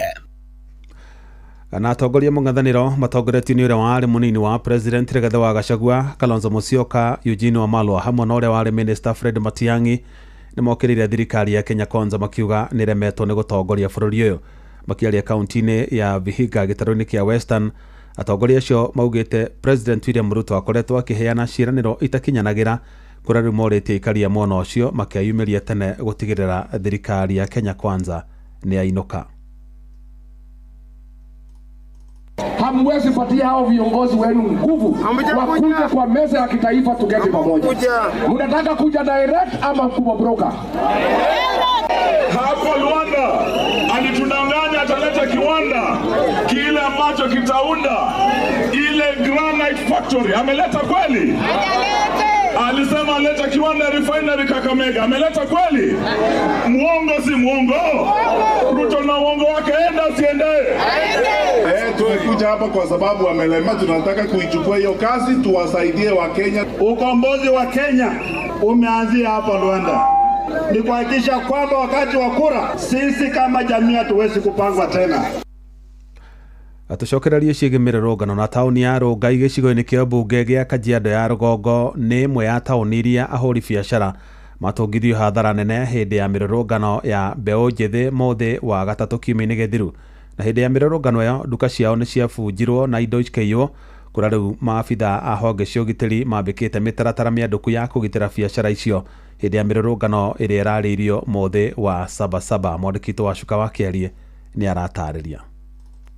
Na atongoria mũng'ethanĩro matongoretio nĩ ũrĩa warĩ mũnini wa president Rigathi wa Gachagua, Kalonzo Musyoka, Eugene Wamalwa hamwe na ũrĩa warĩ minister Fred Matiang'i nĩ mokĩrĩire thirikari ya Kenya Kwanza makiuga nĩ remetwo nĩ gũtongoria bũrũri ũyũ. Makiaria kaunti-inĩ ya Vihiga gĩtarũ-inĩ kĩa Western, Atongoria acio maugĩte President William Ruto akoretwo akĩheana ciĩranĩro itakinyanagira kũrĩa rĩu morĩtie aikari a mwena ũcio makĩyumĩria tene gũtigĩrĩra thirikari ya Kenya Kwanza ni ainuka. Hamwezi patia hao viongozi wenu nguvu wakuje kwa meza ya kitaifa tuketi pamoja. Mnataka kuja direct ama kuwa broker? Hapo Luanda alitudanganya ataleta kiwanda kile ambacho kitaunda ile granite factory. Ameleta kweli? Alisema aleta kiwanda refinery Kakamega. Ameleta kweli? Muongo si muongo? Ruto na uongo wake enda siende? Tumekuja hapa kwa sababu amelema, tunataka kuichukua hiyo kazi tuwasaidie wa Kenya. Ukombozi wa Kenya umeanzia hapa Luanda. Ni kuhakikisha kwamba wakati wa kura sisi kama jamii hatuwezi kupangwa tena. Atucokererie ciĩgiĩ mĩrũrũngano na taũni ya Rongai gĩcigo-inĩ kĩa mbunge gĩa Kajiado ya Rũgongo nĩ ĩmwe ya taũni iria ahũri biacara matũngithio hathara nene hĩndĩ ya mĩrũrũngano ya mbeũ njĩthĩ mũthĩ wa gatatũ kiumia-inĩ gĩthiru. Na hĩndĩ ya mĩrũrũngano ĩyo nduka ciao nĩ ciabunjirwo na indo ikĩiywo, kũrĩa rĩu maabitha a honge cia ũgitĩri mambĩkĩte mĩtaratara mĩandũku ya kũgitĩra biacara icio hĩndĩ ya mĩrũrũngano ĩrĩa ĩrarĩirio mũthĩ wa Sabasaba. Mwandĩki witũ wa Cuka wa Kĩarie nĩ aratarĩria.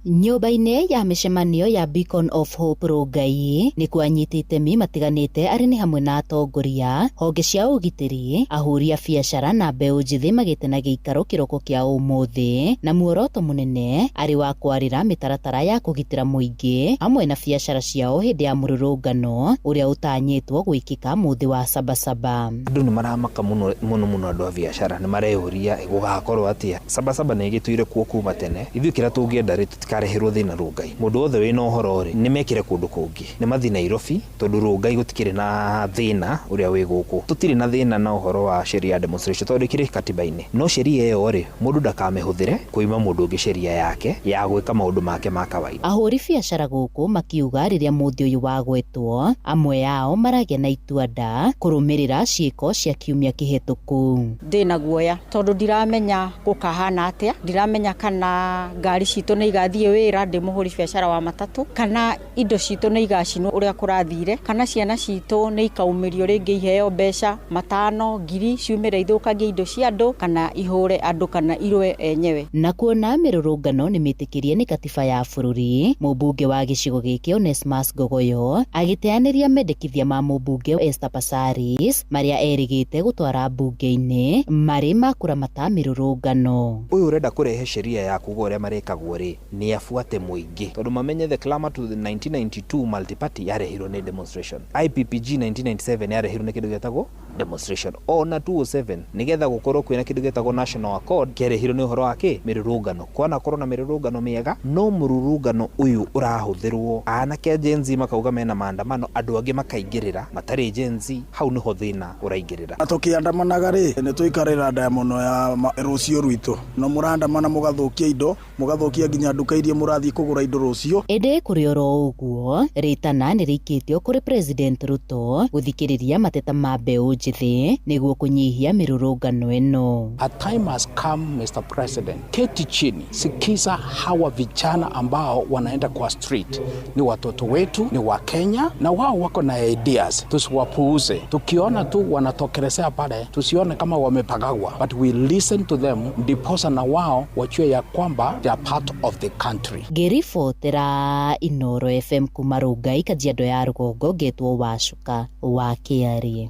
Nyũmba-inĩ ya mĩcemanio ya Beacon of Hope Rongai nĩ kwanyitĩte itemi matiganĩte arĩ nĩ hamwe na atongoria, honge cia ũgitĩri, ahũri a biacara na mbeũ njĩthĩ magĩtenagia gĩikaro kĩroko kĩa ũmũthĩ, na muoroto mũnene arĩ wa kwarĩra mĩtaratara ya kũgitĩra mũingĩ hamwe na biacara ciao hĩndĩ ya mũrũrũngano ũrĩa ũtanyĩtwo gwĩkĩka mũthĩ wa Sabasaba. Andũ nĩ maramaka mũno andũ a biacara nĩ mareyũria gũgakorwo atĩa. Sabasaba nĩ ĩgĩtuire kuo kuma tene, ithuĩ kĩrĩa tũngĩenda rĩ tũtikareherwo thĩna Rongai. Mũndũ wothe wĩna ũhoro rĩ nĩ mekĩre kũndũ kũngĩ, nĩ mathi Nairobi tondũ Rongai gũtikĩrĩ na thĩna ũrĩa wĩ gũkũ. Tũtirĩ na thĩna na ũhoro wa sheria demonstration tondũ kĩrĩ katiba-inĩ, no sheria ĩyo rĩ mũndũ ndakamĩhũthĩre kũima mũndũ ũngĩ sheria yake ya gwĩka maũndũ make ma kawaida. Ahũri biacara gũkũ makiuga rĩrĩa mũthĩ ũyũ wagwetwo, amwe yao maragĩa na itua nda kũrũmĩrĩra ciĩko cia kiumia kĩhetũku. Ndĩna guoya tondũ ndiramenya gũkahana atĩa, ndiramenya kana ngari citũ nĩ igathiĩ wĩra ndĩ mũhũri biacara wa matatũ, kana indo citũ nĩ igacinwo ũrĩa kũrathire, kana ciana citũ nĩ ikaumĩrio rĩngĩ iheo mbeca 5,000 ciumĩre ithũkangie indo cia andũ kana ihũre andũ kana irwe enyewe. Na kuona mĩrũrũngano nĩ mĩtĩkĩrie nĩ katiba ya bũrũri, mũmbunge wa gĩcigo gĩkĩ Onesmus Gogoyo agĩteanĩria mendekithia ma mũmbunge Esther Passaris marĩa erĩgĩte gũtwara mbunge-inĩ marĩ ma kũramata mĩrũrũngano. Ũyũ ũrenda kũrehe sheria ya kuga ũrĩa marekagwo rĩ nĩ afuate mũingĩ tondũ mamenye the clamor to the 1992 multiparty yarehirwo nĩ demonstration, IPPG 1997 yarehirwo nĩ kĩndũ gĩtagwo demonstration, ona 207 nigetha gũkorwo kwĩna kĩndũ gĩtagwo national accord kĩarehirwo nĩ ũhoro wake mĩrũrũngano. Kwana korwo na mĩrũrũngano mĩega, no mũrũrũngano ũyũ ũrahũthĩrwo anake Gen Z makauga mena maandamano, andũ angĩ makaingĩrĩra matarĩ Gen Z, hau nĩho thĩna ũraingĩrĩra. Tũkĩandamanaga rĩ nĩ tũikarĩra ndamono ya rũciũ rwitũ, no mũrandamana mũgathũkia indo, mũgathũkia nginya nduka iria mũrathiĩ kũgũra indo rũciũ. Ĩndĩ kũrĩ oro ũguo rĩtana nĩ rĩikĩtio kũrĩ President Ruto gũthikĩrĩria mateta ma mbeũ njĩthĩ nĩguo kũnyihia mĩrũrũngano ĩno. A time has come, Mr. President. Keti chini, sikiza hawa vijana ambao wanaenda kwa street. Ni watoto wetu, ni wa Kenya na wao wako na ideas. Tusiwapuuze. Tukiona tu wanatokelezea pale, tusione kama wamepagagwa. But we listen to them, ndiposa na wao wachue ya kwamba they are part of the country. Ngĩribotera Inooro FM kuma Rongai, Kajiado ya Rũgongo, ngetwo wa Cuka wa Kĩarie.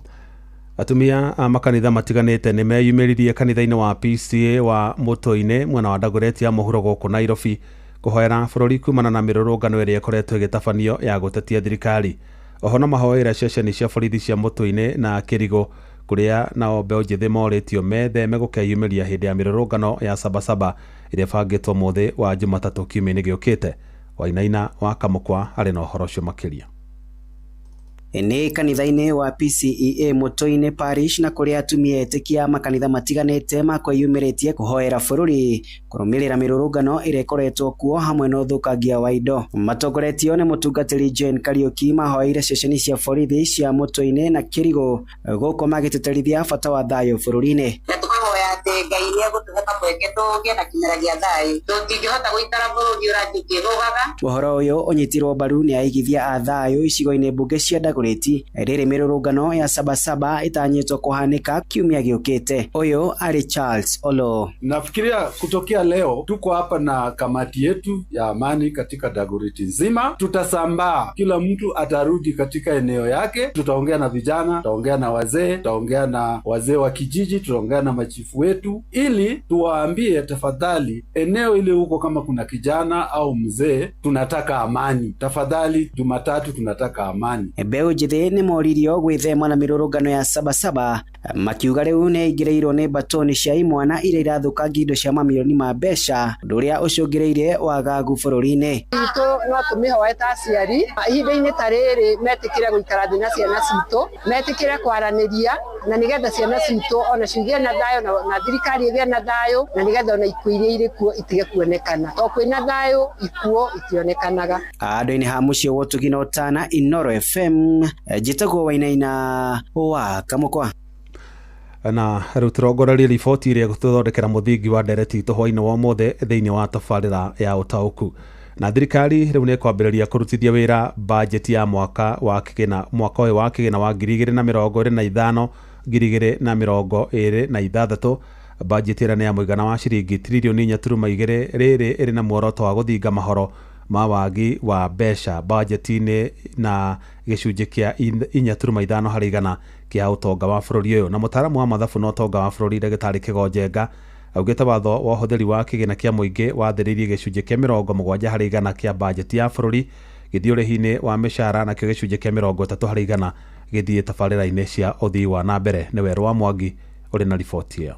Atumia a makanitha matiganĩte nĩ meyumĩririe kanitha-inĩ wa PCA wa Mũtũ-inĩ mwena wa Dagoretti ya mũhuro gũkũ Nairobi kũhoera bũrũri kumana na mĩrũrũngano ĩrĩa ĩkoretwo ĩgĩtabanio ya gũtetia thirikari. Oho no mahoera ceceni cia borithi cia Mũtũ-inĩ na Kĩrigũ kũrĩa nao mbeũ njĩthĩ morĩtio metheme gũkeyumĩria hĩndĩ ya mĩrũrũngano ya Sabasaba ĩrĩa ĩbangĩtwo mũthĩ wa Jumatatũ kiumia-inĩ gĩũkĩte. Wainaina wa Kamũkwa arĩ na ũhoro ũcio makĩria. Nĩ kanitha-inĩ wa PCEA Mũtũ-inĩ Parish na kũrĩa atumia etĩkia makanitha matiganĩte makwĩyumĩrĩtie kũhoera bũrũri kũrũmĩrĩra mĩrũrũngano ĩrĩa ĩkoretwo kuo hamwe na ũthũkangia wa indo. Matongoretio nĩ mũtungatĩri Jane Kariuki mahoeire ceceni cia borithi cia Mũtũ-inĩ na Kĩrigũ gũkũ magĩtĩtĩrithia bata wa thayũ bũrũri-inĩ. Tũkahoya ati ngai ni agutuhe kamweke tugie na kinyaragia thai tutingihota guikara bururi urangikirugaga. Ũhoro ũyũ ũnyitirwo mbaru nĩ aigithia a thayũ icigo-inĩ mbunge cia Dagoretti rĩrĩ mĩrũrũngano ya Sabasaba ĩtanyĩtwo kũhanĩka kiumia gĩũkĩte. Ũyũ arĩ Charles Olo. Nafikiria kutokea leo tuko hapa na kamati yetu ya amani katika Dagoretti nzima, tutasambaa, kila mtu atarudi katika eneo yake, tutaongea na vijana, tutaongea na wazee, tutaongea na wazee wa kijiji, tutaongea na machifu wetu ili tuwaambie tafadhali, eneo ile huko kama kuna kijana au mzee, tunataka amani. Tafadhali Jumatatu tunataka amani. Mbeũ njĩthĩ nĩ moririo gwĩthema na mĩrũrũngano ya Sabasaba, makiuga rĩu nĩ aingĩrĩirwo nĩ mbatoni cia imwana iria irathũkangia indo cia mamirioni ma mbeca, ũndũ ũrĩa ũcũngĩrĩirie wagagu bũrũri-inĩ. Itũ no tũmĩhoe ta aciari ihinda-inĩ ta rĩrĩ metĩkĩre gũikara thĩ na ciana citũ, metĩkĩre kwaranĩria na nĩgetha ciana citũ ona cigĩe na thayũ na thirikari ĩgĩe na thayũ, na nĩgetha ona ikuũ iria irĩ kuo itige kuonekana. To kwĩna thayũ ikuũ itionekanaga. Handũ-inĩ ha mũciĩ wa Ũtugi Tana, Inooro FM, njĩtagwo Wainaina wa Kamũkwa. Na rĩu tũrongoreria riboti ĩrĩa gũtũthondekera mũthingi wa ndereti itũ hwainĩ wa ũmũthĩ thĩinĩ wa tabarĩra ya ũtaũku. Na thirikari rĩu nĩ kwambĩrĩria kũrutithia wĩra bajeti ya mwaka ũyũ wa kĩgĩna wa 2025 2026. Bajeti ĩrĩa nĩ ya mũigana wa ciringi tiririoni 4.2 rĩrĩ ĩrĩ na muoroto wa gũthinga mahoro ma wagi wa mbeca bajeti-inĩ na gĩcunjĩ kĩa 4.5 harĩ igana kĩa ũtonga wa bũrũri ũyũ. Na mũtaaramu wa mathabu na ũtonga wa bũrũri Ndagĩtarĩ Kĩgonjenga augĩte watho wa ũhũthĩri wa kĩgĩna kĩa mũingĩ wathĩrĩirie gĩcunjĩ kĩa 70 harĩ igana kĩa bajeti ya bũrũri gĩthiĩ ũrĩhi-inĩ wa mĩcara, nakĩo gĩcunjĩ kĩa 30 harĩ igana gĩthiĩ tabarĩra-inĩ cia ũthii wa na mbere. Nĩ Werũ wa Mwangi ũrĩ na riboti ĩyo.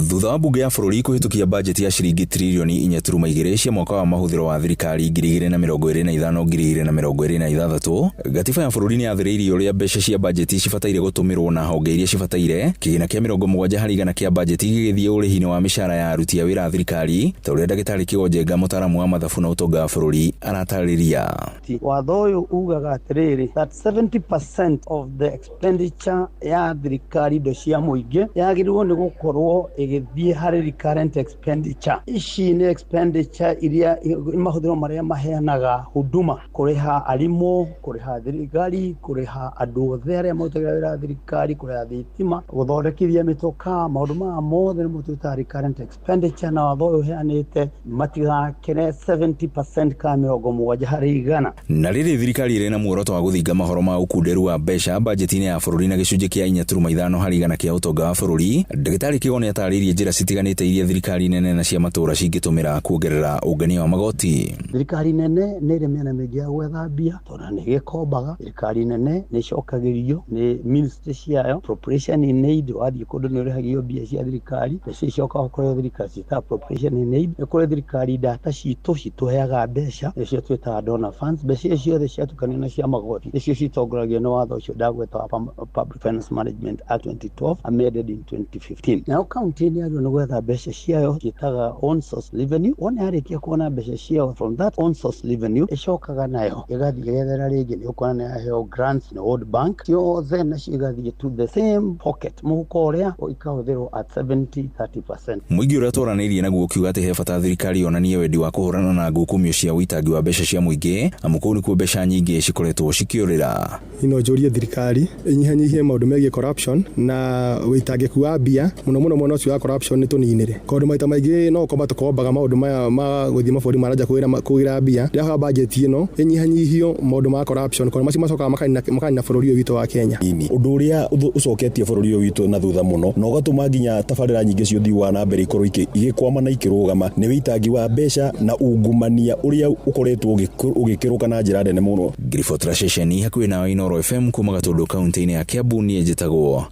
Thutha wa mbunge ya bũrũri kũhĩtũkia bajeti ya ciringi tiririoni 4.2 cia mwaka wa mahũthĩro wa thirikari 2025-2026, gatiba ya bũrũri nĩ yathĩrĩirie ũrĩa mbeca cia bajeti cibataire gũtũmĩrwo na honge iria cibataire, kĩgĩna kĩa 70 harĩ igana kĩa bajeti gĩgĩthiĩ ũrĩhi-inĩ wa mĩcara ya aruti a wĩra a thirikari, ta ũrĩa Ndagĩtarĩ Kĩgonjenga mũtaaramu wa mathabu na ũtonga wa bũrũri aratarĩria. Watho ũyũ ugaga atĩrĩrĩ that 70% of the expenditure ya thirikari indo cia mũingĩ yagĩrĩirwo nĩ gũkorwo igithie harĩ recurrent expenditure. Ici ni expenditure iria mahũthĩro marĩa maheanaga huduma, kũrĩha arimũ, kũrĩha thirikari, kũrĩha andũ othe arĩa marutaga wĩra thirikari, kũrĩha thitima, gũthondekithia mĩtoka, maũndũ maya mothe nĩ mũtuĩtaga recurrent expenditure, na watho ũyũ ũheanĩte matigakĩre 70% ka 70 harĩ igana. Na rĩrĩ thirikari ĩrĩ na muoroto wa gũthinga mahoro ma ũkunderu wa mbeca bajeti-inĩ ya bũrũri na gĩcunjĩ kĩa 4.5 harĩ igana kĩa ũtonga wa bũrũri, Ndagĩtarĩ Kĩgonjenga atarĩirie njĩra citiganĩte iria thirikari nene na cia matũra cingĩtũmĩra kuongerera ũngania wa magoti. Thirikari nene nĩ ĩrĩ mĩena mĩingĩ ya gwetha mbia, tondũ nĩ gĩkombaga. Thirikari nene nĩ icokagĩrio nĩ ministry ciayo, appropriation in aid, wathiĩ kũndũ nĩ ũrĩhagio mbia cia thirikari, mbeca icokaga kũrĩ thirikari ciĩtagwo appropriation in aid. Nĩ kũrĩ thirikari data citũ citũheaga mbeca, nĩcio twĩtaga donor funds. Mbeca icio ciothe ciatukanio na cia magoti nĩcio citongoragio nĩ watho ũcio ndagweta wa Public Finance Management Act 2012 amended in 2015. Now county nĩ nĩ gwetha mbeca ciayo ciĩtaga on source revenue. Wona yarĩkia kuona mbeca ciayo from that on source revenue, icokaga nayo igathiĩ gwethera rĩngĩ, nĩ ũkuona nĩ yaheo grants na World Bank, ciothe nacio igathiĩ to the same pocket, mũhuko ũrĩa ikahũthĩrwo at 70-30%. Mũingĩ ũrĩa twaranĩirie naguo kiuga atĩ he bata thirikari yonanie wendi wa kũhũrana na ngukumio cia ũitangi wa mbeca cia mũingĩ, amu kũu nĩkuo mbeca nyingĩ cikoretwo cikĩũrĩra. Ino njũrie thirikari inyihanyihie maũndũ megiĩ corruption na ũitangĩku wa mbia, mũno mwena ũcio wa corruption nĩ tũninĩre. Kaũndũ maita maingĩ no ũkomba tũkombaga maũndũ maya ma gũthiĩ mabũrũri maranja kũgĩra mbia. Rĩrĩa bajeti ĩno ĩnyihanyihio maũndũ ma corruption, kaũndũ macio macokaga makanina bũrũri ũyũ witũ wa Kenya. Ũndũ ũrĩa ũcoketie bũrũri ũyũ witũ na thutha mũno, na ũgatũma nginya tabarĩra nyingĩ cia ũthii wa na mbere ikorwo igĩkwama na ikĩrũgama, nĩ ũitangi wa mbeca na ungumania ũrĩa ũkoretwo ũgĩkĩrũka na njĩra nene mũno. Grifot Rashesheni hakuhĩ na Inooro FM kuma Gatũndũ kaunti-inĩ ya Kiambu, niĩ njĩtagwo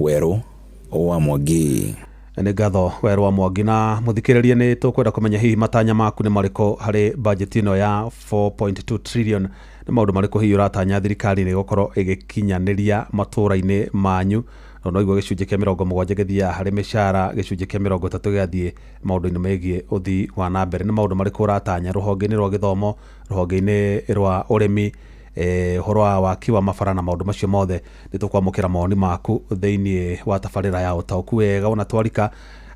Werũ wa Mwangi. Nĩ ngatho Werũ wa Mwangi. Na mũthikĩrĩria, nĩ tũkwenda kũmenya hihi matanya maku nĩ marĩkũ harĩ bajeti ĩno ya 4.2 trillion. Nĩ maũndũ marĩkũ hihi ũratanya thirikari nĩ gũkorwo ĩgĩkinyanĩria matũra-inĩ manyu? No igua gĩcunjĩ kĩa 70 gĩthiaga harĩ mĩcara, gĩcunjĩ kĩa 30 gĩathiĩ maũndũ-inĩ megiĩ ũthii wa na mbere. Nĩ maũndũ marĩkũ ũratanya rũhonge-inĩ rwa gĩthomo, rũhonge-inĩ rwa ũrĩmi, horo wa waki wa mabara na maundu macio mothe ni tukwamukira moni maku thiini wa tabarira ya utauku wega ona twarika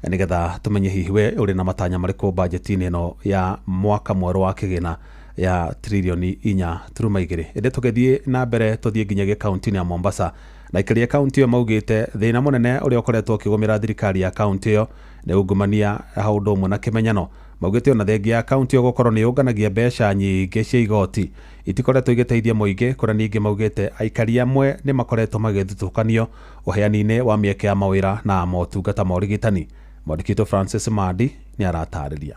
nigetha tumenye hihi we uri na matanya mariko budget-ini ino ya mwaka mweru wa kigina ya trilioni 4.2 ende tugethie na mbere tuthie nginyagia kaunti ya Mombasa na ikiria kaunti yo maugite thina munene uri ukoretwo ukigumira thirikari ya kaunti yo ni ungumania haundu mwe na kimenyano maugite ona thengia ya kaunti yo gukorwo ni yunganagia mbeca nyingi cia igoti itikoretwo igiteithia muingi kura ningi maugite aikari amwe ni makoretwo magithutukanio uheani-ini wa mieke ya mawira na motungata ma urigitani. Mwandĩki Francis Madi ni aratariria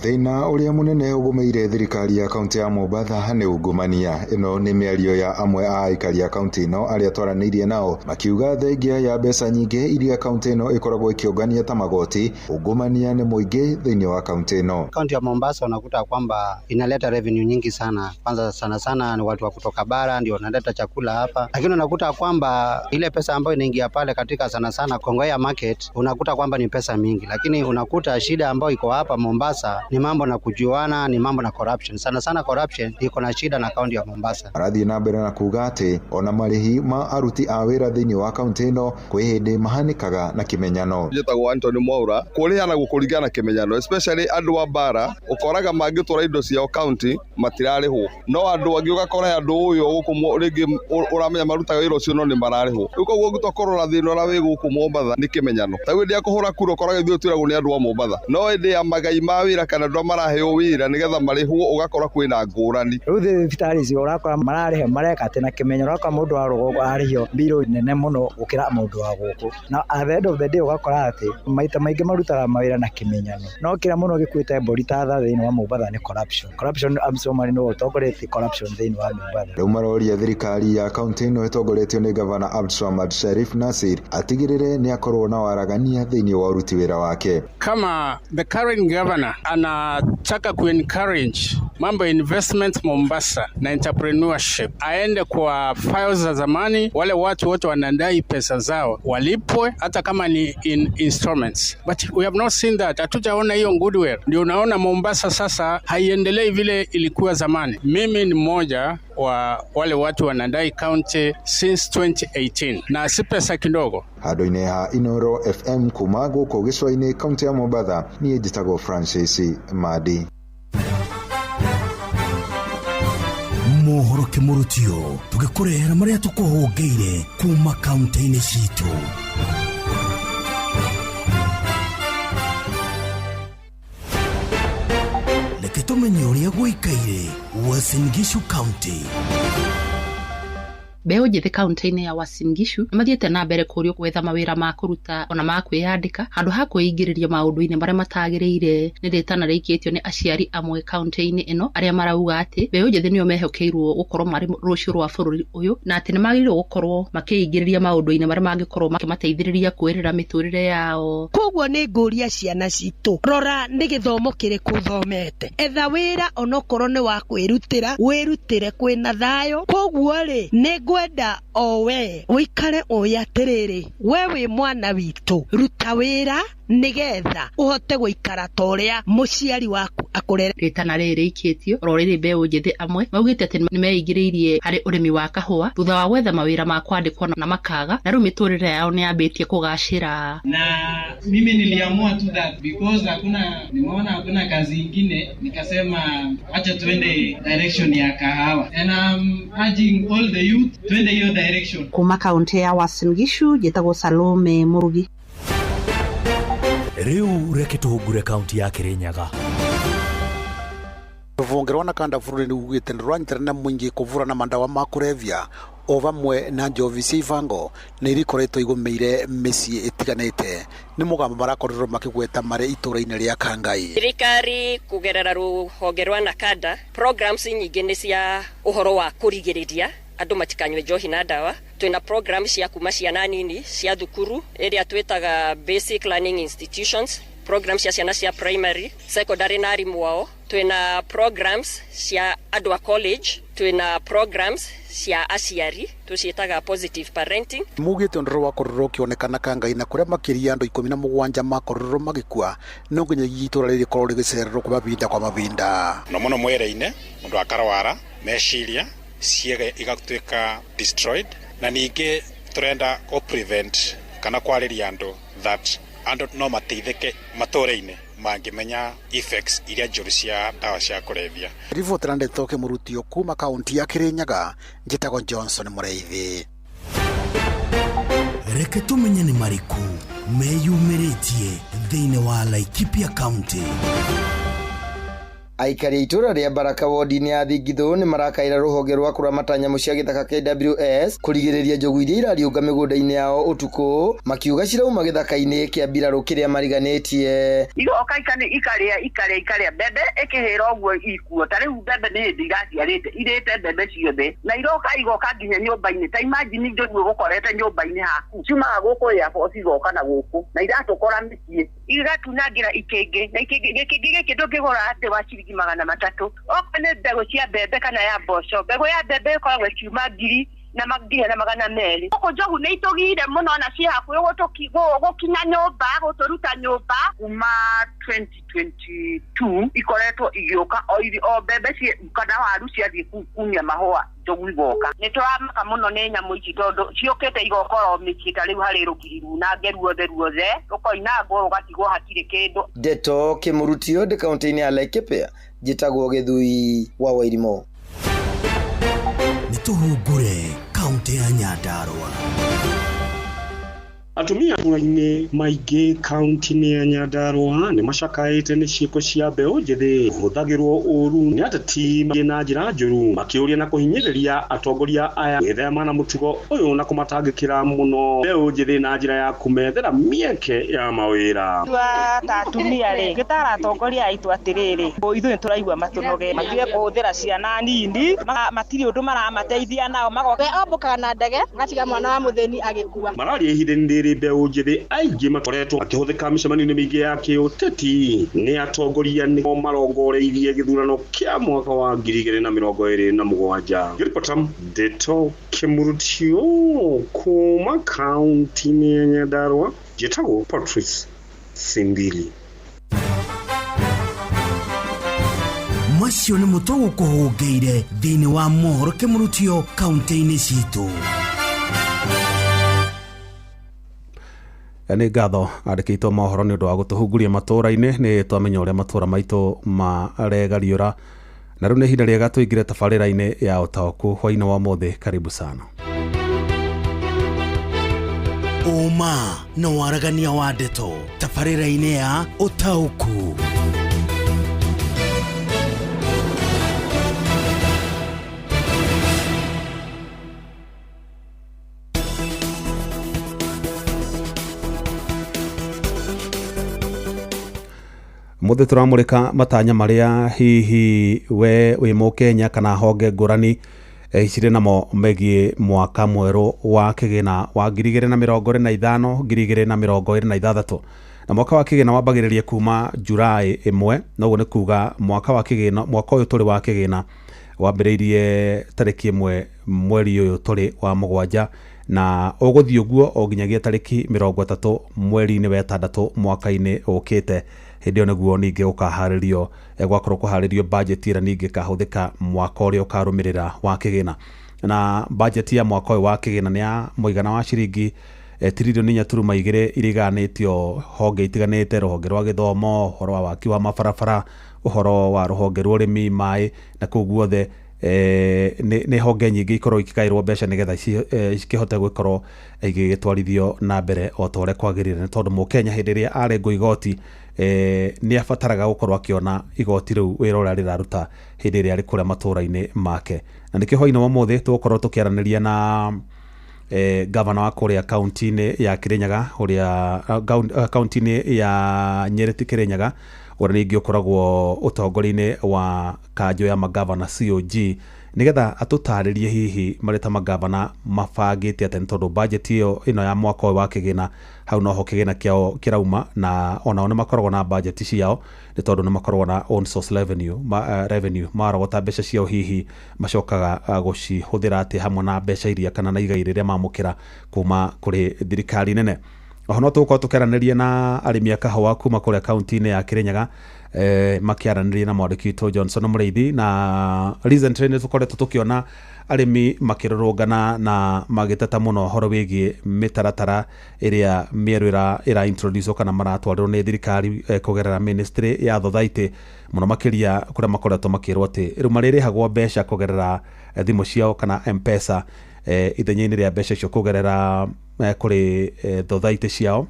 thina uria munene ugumeire thirikari ya kaunti ya Mombasa ni ungumania. Ino ni miario ya amwe a aikari ya kaunti ino aria twaranirie nao makiuga thengia ya mbeca nyingi iria kaunti ino ikoragwo ikiongania ta magoti ungumania ni muingi thiini wa kaunti ino. Kaunti ya Mombasa unakuta kwamba inaleta revenue nyingi sana. Kwanza sana ni watu wa kutoka bara ndio wanaleta chakula hapa, lakini unakuta kwamba ile pesa ambayo inaingia pale katika sana Kongowea market unakuta kwamba ni pesa mingi, lakini unakuta shida ambayo iko hapa Mombasa ni mambo na kujuana, ni mambo na corruption. Sana corruption iko na shida na kaunti ya Mombasa. Arathi na mbere na kuga ati ona marihi ma aruti a wira thiini wa kaunti ino kwi hindi mahanikaga na kimenyano. Njitagwo Anthony Mwaura, kuriana gukurigana kimenyano, especially andu wa bara ukoraga mangitura indo cia county matirarihwo, no andu angi ugakora andu uyu guku ringi uramenya marutaga wira ucio no ni mararihwo. Ukoguo ngitokorora thina ora wi guku Mombasa ni kimenyano. Tawe ndia kuhura kuro ukoraga ithio twiragwo ni andu wa Mombasa, no indi ya magai ma wira kana ndo maraheo wira nigetha marihwo ugakora kwina ngurani. Riu thibitari icio urakora mararihe mareka tena kimenyano, urakora mundu wa rugo arihio mbiro nene muno gukira mundu wa guku, na at the end of the day ugakora ati maita maingi marutaga mawira na kimenyano, no kira muno gikuite mbori tatha thiini wa Mombasa ni corruption amsomari no utongoretie corruption thiini wa Mombasa. Riu maroria thirikari ya kaunti ino itongoretio ni gavana Abdulswamad Sharif Nassir atigirire ni akorwo na waragania thiini wa uruti wira wake. Kama the current governor anataka kuencourage mambo ya investment Mombasa na entrepreneurship, aende kwa files za zamani, wale watu wote wanadai pesa zao walipwe hata kama ni in installments, but we have not seen that. Hatujaona hiyo goodwill. Ndio unaona Mombasa sasa haiendelei vile ilikuwa zamani. Mimi ni mmoja wa wale watu wanadai county since 2018 na si pesa kidogo. Handu-ini ha Inoro FM kuma guku gicua-ini kaunti ya Mombasa ni njitagwo Francis Madi. Mohoro kimurutio tugikurehera maria tukuhongeire kuma kaunti-ini citu. Reke tumenye uria guikaire Uasin Gishu County. Mbeũ njĩthĩ kaunti-inĩ ya Uasin Gishu nĩmathiĩte na mbere kũũrio gwetha mawĩra ma kũruta ona ma kwĩyandĩka handũ ha kwĩingĩrĩria maũndũ-inĩ marĩa matagĩrĩire. Nĩ rĩtana rĩikĩtio nĩ aciari amwe kaunti-inĩ ĩno arĩa marauga atĩ mbeũ njĩthĩ nĩo mehokeirwo gũkorwo marĩ rũciũ rwa bũrũri ũyũ na atĩ nĩmagĩrĩirwo gũkorwo makĩingĩrĩria maũndũ-inĩ marĩa mangĩkorwo makĩmateithĩrĩria kwĩrĩra mĩtũrĩre yao. Koguo nĩ ngũria ciana citũ, rora nĩ gĩthomo kĩrĩkũ thomete, etha wĩra onokorwo nĩ wa kwĩrutĩra, wĩrutĩre kwĩna thayũ. Koguo rĩ nĩ ngwenda owe uikare oya atiriri, we wi mwana witu, ruta wira nigetha uhote guikara toria muciari waku akurere. Ritana riri ikitio roriri mbeũ njĩthĩ amwe maugite ati nimeingĩrĩirie hari urimi wa kahũa thutha wa gwetha mawira ma kwandĩkwo na makaga, na rĩu mĩtũrĩre yao nĩ yambĩtie kũgacĩra. Na mimi niliamua tu that because nimeona hakuna kazi ingine, nikasema acha tuende direction ya kahawa, and I'm urging all the youth twende hiyo direction. Kuma kaunti ya Uasin Gishu njĩtagwo Salome Murugi. Riu reke tuhungure kaunti ya Kirinyaga. Rũhonge rwa Nakanda bũrũri nĩugĩte nĩrũranyitanĩra mũingĩ kũvũrana mandawa ma kũrevya o vamwe na njovi cia ibango nĩ irikoretwo igũmĩire mĩciĩ ĩtiganĩte. Nĩ mũgambo marakorirwo makĩgweta marĩ itũra-inĩ rĩa Kangai. Thirikari kũgerera rũhonge rwa Nakanda programs nyingĩ nĩ cia ũhoro wa kũrigĩrĩria andũ matikanywe njohi na ndawa. Twina program cia kuma ciana nini cia thukuru ĩrĩa twĩtaga basic learning institutions, programs cia ciana cia primary, secondary na arimũ ao. Twina programs cia andũ a college, twina programs cia aciari tuciĩtaga positive parenting. Mugĩte ũndũ wa kũrũrwo kĩonekana Kangai na kũrĩa makĩria andũ 17 makororwo magĩkua no nginya itũra rĩrĩ korwo rĩgĩcererwo kwa mavinda na mũno mwere-inĩ mũndũ akarwara meciria ciege igatuika destroyed, na ningĩ turenda go prevent kana kwariria andu that andu no mateithike matũũre-inĩ mangĩmenya effects iria njũru cia ndawa cia kũrebia. Riboti Ndetoke Mũrutio kuma kaunti ya Kĩrĩnyaga, njĩtagwo Johnson Mũreithi. Reke tumenye nĩ marĩkũ meyumĩrĩtie thĩinĩ wa Laikipia County. Aikari itura ria Baraka wodi-inĩ ya Thingithu ni marakaira ruhonge rwa kuramata nyamu cia githaka KWS kurigiriria njogu iria irariunga migunda-inĩ yao utuku, makiuga cirauma githaka-inĩ kia mbirarũ kiria mariganitie. Igoka ikaria bebe ikihira ogwo ikuo tari bebe ni hindi iraciarite irite bebe ciothe na igoka nginya nyumba-inĩ ta imagine njogu gukorete nyumba-inĩ haku ciumaga guku ya bosi igoka na guku na iratukora mĩciĩ igatunangira ikingi na ikingi ndũngĩgũra atĩ wa ciringi 300. Okane mbegũ cia mbembe kana ya mboco, mbegũ ya mbembe ikoragwo ciuma 1,000 na magana 200. Gũkũ njogu nĩ itũgire mũno na ciĩ hakuhĩ gũkinya nyũmba gũtũruta nyũmba kuma 2022 ikoretwo igĩũka o mbembe kana waru ciathiĩ kumia mahũa njogu igoka. Nĩ tũramaka mũno nĩ nyamũ ici tondũ ciũkĩte igokora mĩciĩ ta rĩu harĩ rũgiriru na ruothe rũkoinangwo rũgatigwo hatirĩ kĩndũ. Ndetoke Mũrutio ndĩ kaunti-inĩ ya Laikipia, njĩtagwo Gĩthui wa Wairimũ. Nĩtũhungure kaunti ya Nyandarua. Atumia muraine maingĩ kaunti-inĩ ya Nyandarua nĩ macakaĩte nĩ ciĩko cia mbeũ njĩthĩ hũthagĩrwo ũru nĩ ateti na njĩra njũru makĩũria na kũhinyĩrĩria atongoria aya gwĩthema na mũtugo ũyũ na kũmatangĩkĩra mũno mbeũ njĩthĩ na njĩra ya kũmethera mĩeke ya mawĩra. Ta atumia rĩ gĩtara atongoria aitũ atĩrĩrĩ ithuĩ nĩ tũraigua matũnoge matige kũhũthĩra ciana nini matirĩ ũndũ maramateithia nao magoka ombũkaga na ndege gatiga mwana wa mũthĩni agĩkua. Mararia ihinda-inĩ mbeũ njĩthĩ aingĩ makoretwo akĩhũthĩka mĩcemanio-inĩ mĩingĩ ya kĩũteti nĩ atongoria nĩo marongoreirie gĩthurano kĩa mwaka wa 2027. Ngĩribota Ndetoke Mũrutio kuma kaunti-inĩ ya Nyandarua, njĩtagwo Patrice Simbili. Macio nĩ mũtugo kũhũngĩire thĩinĩ wa mohoro Mũrutio kaunti-inĩ citũ. Nĩ ngatho andĩkĩtwo mohoro nĩ ũndũ wa gũtũhunguria matũũra-inĩ nĩ twamenya ũrĩa matũũra maitũ maregariũra, na rĩu nĩ ihinda rĩega tũingĩre tabarĩra-inĩ ya ũtaũku hwaĩ-inĩ wa ũmũthĩ. Karibu sana. Ũma na waragania wa ndeto tabarĩra-inĩ ya ũtaũku. Mũthĩ tũramũrĩka matanya marĩa hihi we wĩ Mũkenya kana honge ngũrani cirĩ namo megiĩ mwaka mwerũ wa kĩgĩna wa 2025 2026, na mwaka wa kĩgĩna wambagĩrĩria kuma Julai 1, noguo nĩ kuga mwaka ũyũ tũrĩ wa kĩgĩna wambĩrĩirie tarĩki 1 mweri ũyũ tũrĩ wa 7 na ũgũthiĩ ũguo o nginyagia tarĩki 30 mweri-inĩ wa 6 mwaka-inĩ ũkĩte. Hĩndĩ ĩyo nĩguo ningĩ gũkaharĩrio gwakorwo kũharĩrio budget ĩrĩa ningĩ kahũthĩka mwaka ũrĩa ũkarũmĩrĩra wa kĩgĩna, na budget ya mwaka ũyũ wa kĩgĩna nĩ ya mũigana wa ciringi tiririoni 4.2 iriganĩtio honge itiganĩte: rũhonge rwa gĩthomo, ũhoro wa waki wa mabarabara, ũhoro wa rũhonge rwa ũrĩmi, maĩ na kũu guothe. Nĩ honge nyingĩ ikorwo ikĩgaĩrwo mbeca nĩgetha cikĩhote gũkorwo igĩgĩtwarithio na mbere o ta ũrĩa kwagĩrĩire, nĩ tondũ Mũkenya hĩndĩ ĩrĩa arengwo igoti nĩ abataraga gũkorwo akĩona igoti rĩu wĩra ũrĩa rĩraruta hĩndĩ ĩrĩa arĩ kũrĩa matũũra-inĩ make. Na nĩkĩo hwaĩ-inĩ wa ũmũthĩ tũgũkorwo tũkĩaranĩria na gavana wa kũrĩa kaunti-inĩ ya Kĩrĩnyaga, ũrĩa kaunti-inĩ ya Nyeri Kĩrĩnyaga, ũrĩa ningĩ ũkoragwo ũtongoria-inĩ wa kanjũ ya magavana COG, nĩgetha atũtarĩrie hihi marĩ ta magavana mabangĩte atĩ, nĩ tondũ budget ĩno ya mwaka ũyũ wa kĩgĩna hau noho kĩgĩna kĩao kĩrauma, na onao nĩ makoragwo na budget ciao, nĩ tondũ nĩ makoragwo na own source revenue marogota mbeca ciao hihi macokaga gũcihũthĩra atĩ hamwe na mbeca iria kana na igai rĩrĩa mamũkĩra kuma kũrĩ thirikari nene. oho no tuko tukeranĩria na arĩmi a kahũa kuma kũrĩa kaunti-inĩ ya Kirinyaga makĩaranĩria na mwandĩki witũ Johnson Mũrĩithi, na recently nĩ tũkoretwo tũkĩona arĩmi makĩrũrũngana na magĩteta mũno horo wĩgiĩ mĩtaratara ĩrĩa mĩerũ ĩra introduce kana maratwarĩrwo nĩ thirikari kũgerera ministry ya Thothaitĩ, mũno makĩria kũrĩa makoretwo makĩrwo atĩ rĩu marĩrĩhagwo mbeca kũgerera thimũ ciao kana M-Pesa ithenya-inĩ rĩa mbeca icio kũgerera kũrĩ Thothaitĩ ciao,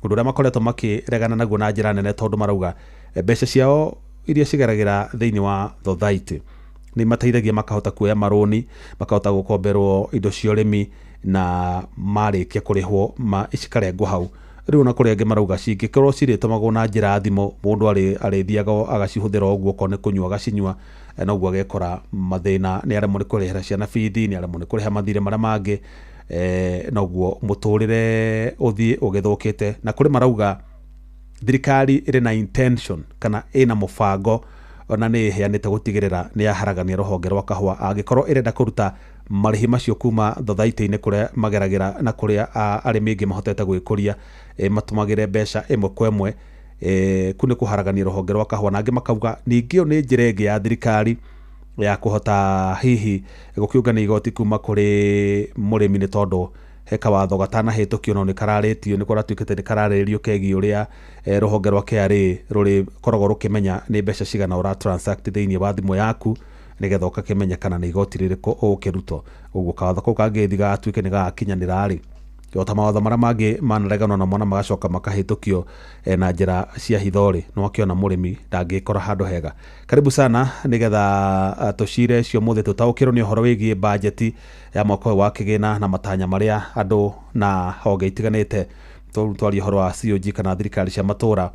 ũndũ ũrĩa makoretwo makĩregana naguo na njĩra nene, tondũ marauga mbeca ciao iria cigeragĩra thĩinĩ wa Thothaitĩ nĩ mateithagia makahota kuoya marũni, makahota gũkomberwo indo cia ũrĩmi, na marĩkia kũrĩhwo cikarengwo hau. Rĩu na kũrĩa angĩ marauga cingĩkorwo cirĩtũmagwo na njĩra thimũ, mũndũ arĩthiaga agacihũthĩra ũguo, okorwo nĩ kũnyua agacinyua, noguo agekora mathĩna, nĩ aremwo nĩ kũrĩhĩra ciana bithi, nĩ aremwo nĩ kũrĩha mathirĩ marĩa mangĩ, noguo mũtũrĩre ũthiĩ ũgĩthũkĩte. Na kũrĩ marauga thirikari ĩrĩ na intention kana ĩna mũbango, ona nĩ ĩheanĩte gũtigĩrĩra nĩ yaharagania rũhonge rwa kahũa, angĩkorwo ĩrenda kũruta marĩhi macio kuma Thothaitĩ-inĩ kũrĩa mageragĩra na kũrĩa arĩmi aingĩ mahotete gwĩkũria, matũmagĩre mbeca ĩmwe kwa ĩmwe, kũ nĩ kũharagania rũhonge rwa kahũa. Na angĩ makauga ningĩ ĩyo nĩ njĩra ĩngĩ ya thirikari ya kũhota hihi gũkĩũngania igoti kuma kũrĩ mũrĩmi, nĩ tondũ he kawatho gatanahĩtũkio no nĩ kararĩtio, nĩ kũratuĩkĩte nĩ kararĩrĩrio kegiĩ ũrĩa rũhonge rwa KRA rũrĩkoragwo rũkĩmenya nĩ mbeca cigana ũra transact thĩinĩ wa thimũ yaku, nĩgetha ũgakĩmenya kana nĩ igoti rĩrĩkũ ũgũkĩrutwo. Ũguo kawatho kau kangĩthi gatuĩke nĩ gakinyanĩra-rĩ, ta mawatho marĩa mangĩ manareganwo namo na magacoka makahĩtũkio na njĩra cia hitho-rĩ, no akĩona mũrĩmi ndangĩkora handũ hega. Karibu sana nĩgetha tũcire cio mũthĩ tũtaũkĩrwo nĩ ũhoro wĩgiĩ bajeti ya mwaka ũyũ wa kĩgĩna na matanya marĩa andũ na honge itiganĩte twaria ũhoro wa COG kana thirikari cia matũra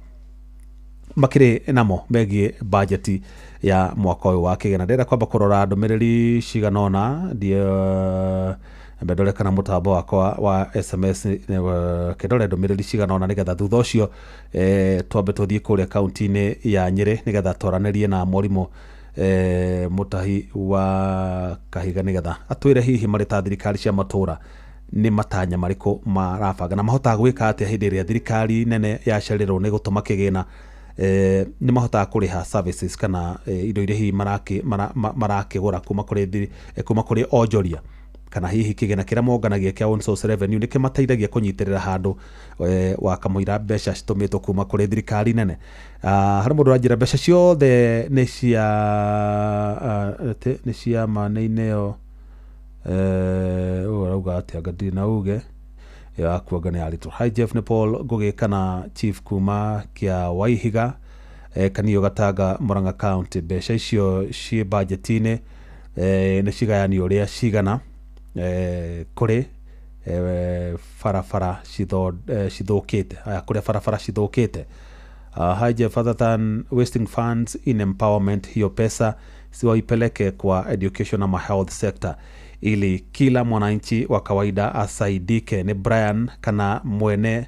makĩrĩ namo megiĩ bajeti ya mwaka ũyũ wa kĩgĩna. Ndĩrenda kwamba kũrora ndũmĩrĩri cigana ũna mbendore kana mũtambo wakwa wa SMS kĩndore ndũmĩrĩri cigana ũna, nĩgetha thutha ũcio twambe tũthiĩ kũrĩa kaunti-inĩ ya Nyĩrĩ, nĩgetha twaranĩrie na mwarimũ Mũtahi wa Kahiga, nĩgetha atwĩre hihi marĩ ta thirikari cia matũra nĩ matanya marĩkũ marabanga na mahotaga gwĩka atĩa hĩndĩ ĩrĩa thirikari nene yacererwo nĩ gũtũma kĩgĩna, nĩ mahotaga kũrĩha services kana indo iria hihi marakĩgũra kuma kũrĩ onjoria, kana hihi kĩgĩna kĩrĩa monganagia kĩa own source revenue nĩ kĩmateithagia kũnyitĩrĩra handũ wa kamũira mbeca citũmĩtwo kuma kũrĩ thirikari nene. Harĩ mũndũ ũranjĩra mbeca ciothe nĩ cia mane-inĩ ĩyo, ũrauga atĩa ngatiri na uge yakuanga nĩ aritũ. Hi Jeff nĩ Paul Ngũgĩ kana Chief kuma kĩa Waihiga, Kanio Gatanga, Murang'a County. Mbeca icio ciĩ bajeti-inĩ nĩ cigayanio ũrĩa cigana kũrĩ barabara cithũkĩte, kũrĩa barabara cithũkĩte. Hi Jeff, other than wasting funds in empowerment, hiyo pesa siwaipeleke kwa education ama health sector ili kila mwananchi wa kawaida asaidike. Ni Brian kana mwene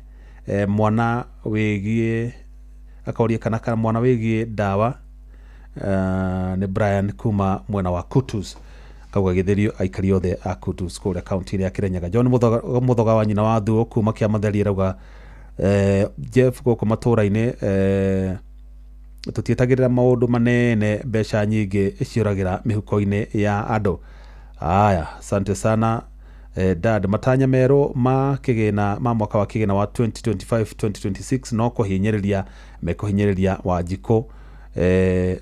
mwana wĩgiĩ akauria kana mwana wĩgiĩ dawa, ni Brian kuma mwena wa Kutus, kauga gĩtherio aikari othe a Kutus kũrĩa kaunti ya Kirinyaga. John Mũthoga wa nyina wa Thuo kuma Kĩamathari arauga Jeff gũkũ matũra-inĩ tũtietagĩrĩra maũndũ manene, mbeca nyingĩ ciũragĩra mĩhuko-inĩ ya andũ. Aya, asante sana dad. Matanya merũ ma kĩgĩna ma mwaka wa kĩgĩna wa 2025-2026 no kũhinyĩrĩria Wanjikũ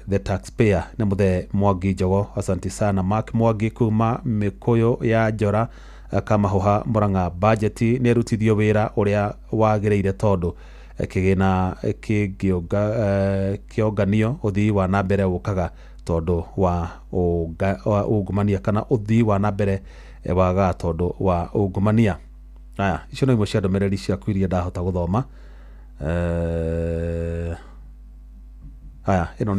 the taxpayer nĩ Mũthee Mwangi Njogo. Asante sana Mark Mwangi kuma Mĩkũyũ ya Njora Kamahuha Murang'a. Bajeti nĩ ĩrutithio wĩra ũrĩa wagĩrĩire tondũ kĩgĩna kĩonganio ũthii wa na mbere ũkaga tondũ wa ungumania kana ũthii wa na mbere waga tondũ wa ungumania. Aya, icio no imwe cia ndũmĩrĩri ciaku iria ndahota gũthoma. Aya, ĩno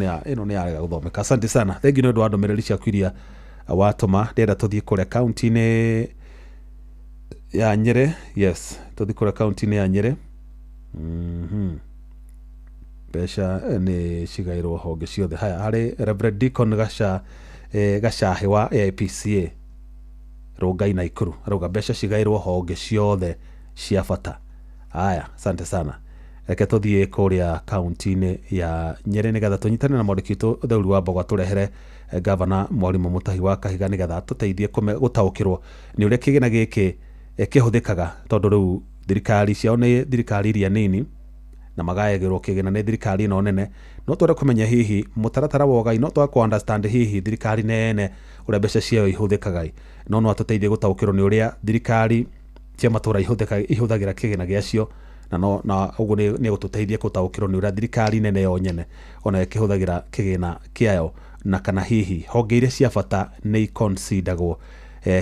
nĩ yarega gũthomeka. Asante sana, thengi nĩ ũndũ wa ndũmĩrĩri ciaku iria watũma. Ndĩrenda tũthiĩ kũrĩa kaunti-inĩ ya Nyĩrĩ. Yes, tũthiĩ kũrĩa kaunti-inĩ ya Nyĩrĩ. Mbeca nĩ cigaĩrwo honge ciothe. Haya, harĩ Reverend Deacon Gacahĩ wa APCA Rongai Naikuru arauga mbeca cigaĩrwo honge ciothe cia bata. Haya, asante sana. Reke tuthie kuria kaunti-ini ya Nyeri nigetha tunyitane na mwandĩki Theuri wa Mbogo turehere Governor Mwalimu Mutahi wa Kahiga nigetha tuteithie gutaukirwo ni uria kigina giki kihuthikaga, tondu riu thirikari ciao ni thirikari iria nini na magayegerwo kigina ni thirikari ino nene. No twende kumenya hihi mutaratara wa ugai, no twakwa understand hihi thirikari nene uria mbeca ciao ihuthikaga, no atuteithie gutaukirwo ni uria thirikari cia matura ihuthagira kigina giacio, na uguo ni gututeithia gutaukirwo ni uria thirikari nene yo nyene ona ikihuthagira kigina kiayo, na kana hihi honge iria cia bata ni iconsideragwo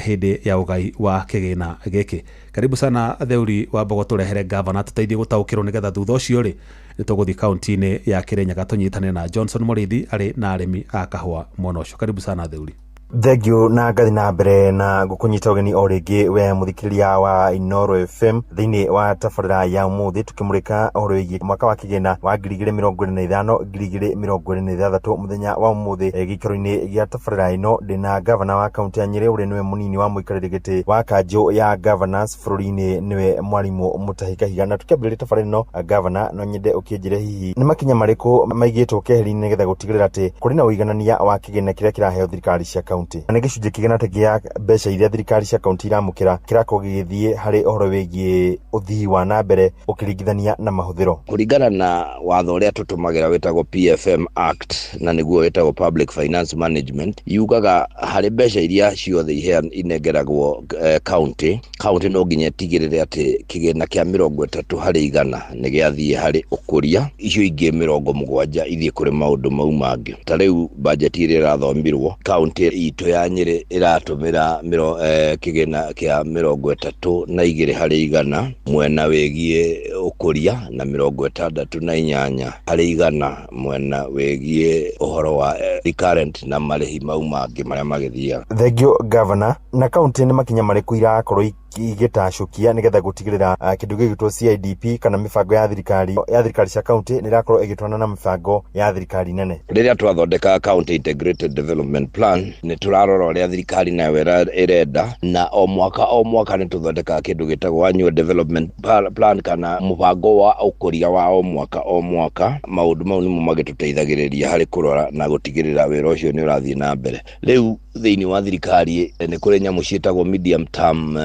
hindi ya ugai wa kigina giki. Karibu sana Theuri wa Mbogo turehere Governor tuteithie gutaukirwo nigetha thutha ucio ri nituguthi kaunti-ini ya Kirinyaga tunyitane na Johnson Murithi ari na arimi a kahua mwena ucio. Karibu sana Theuri. Thegio na ngathi na mbere na gukunyita ugeni o ringi we muthikiriria wa Inoro FM thiini wa tabarira ya umuthi tukimurika uhoro wigi mwaka wa kigina wa 2025-2026 muthenya wa umuthi gikaro-ini gia tabarira ino ndina Governor wa kaunti ya Nyeri uri niwe munini wa muikariri giti wa kanjo ya governors bururi-ini niwe Mwalimu Mutahi Kahiga. Na tukiambiriria tabarira ino Governor, no nyende ukinjire hihi ni makinya mariku maigitwo keheri-ini nigetha gutigirira ati kuri na uiganania wa kigina kiria kiraheo thirikari cia kaunti. Na gicunjĩ kigana ta gia mbeca iria thirikari cia kaunti iramukira kirakorwo gigithie hari uhoro wigie uthii wa na mbere ukiringithania na mahuthiro kuringana na watho uria tutumagira wetagwo PFM Act na niguo wetagwo Public Finance Management. Yugaga hari mbeca iria ciothe inengeragwo county no nginya tigirire ati kigina kia 30 hari igana ni giathie hari ukuria, icio ingi 70 ithie kuri maundu mau mangi. Ta riu budget iria irathomirwo county itu ya Nyeri iratumira kigina kia 32 hari igana mwena wegie ukuria na 68 hari igana mwena wegie uhoro wa recurrent na marihi mau mangi maria magithia. Thegio Governor, na county ni makinya mariku irakorwo igitacukia nigetha gutigirira kindu gigitwo CIDP kana mibango ya thirikari cia county ni irakorwo igitwana na mibango ya thirikari nene. Riria twathondeka county integrated development plan ni turarora uria thirikari nayo irenda, na o mwaka ni tuthondeka kindu gitagwo annual development plan kana mubango wa ukuria wa o mwaka. Maundu mau nimo magituteithagiriria hari kurora na gutigirira wira ucio ni urathie na mbere. Riu thiini wa thirikari ni kuri nyamu cietagwo medium term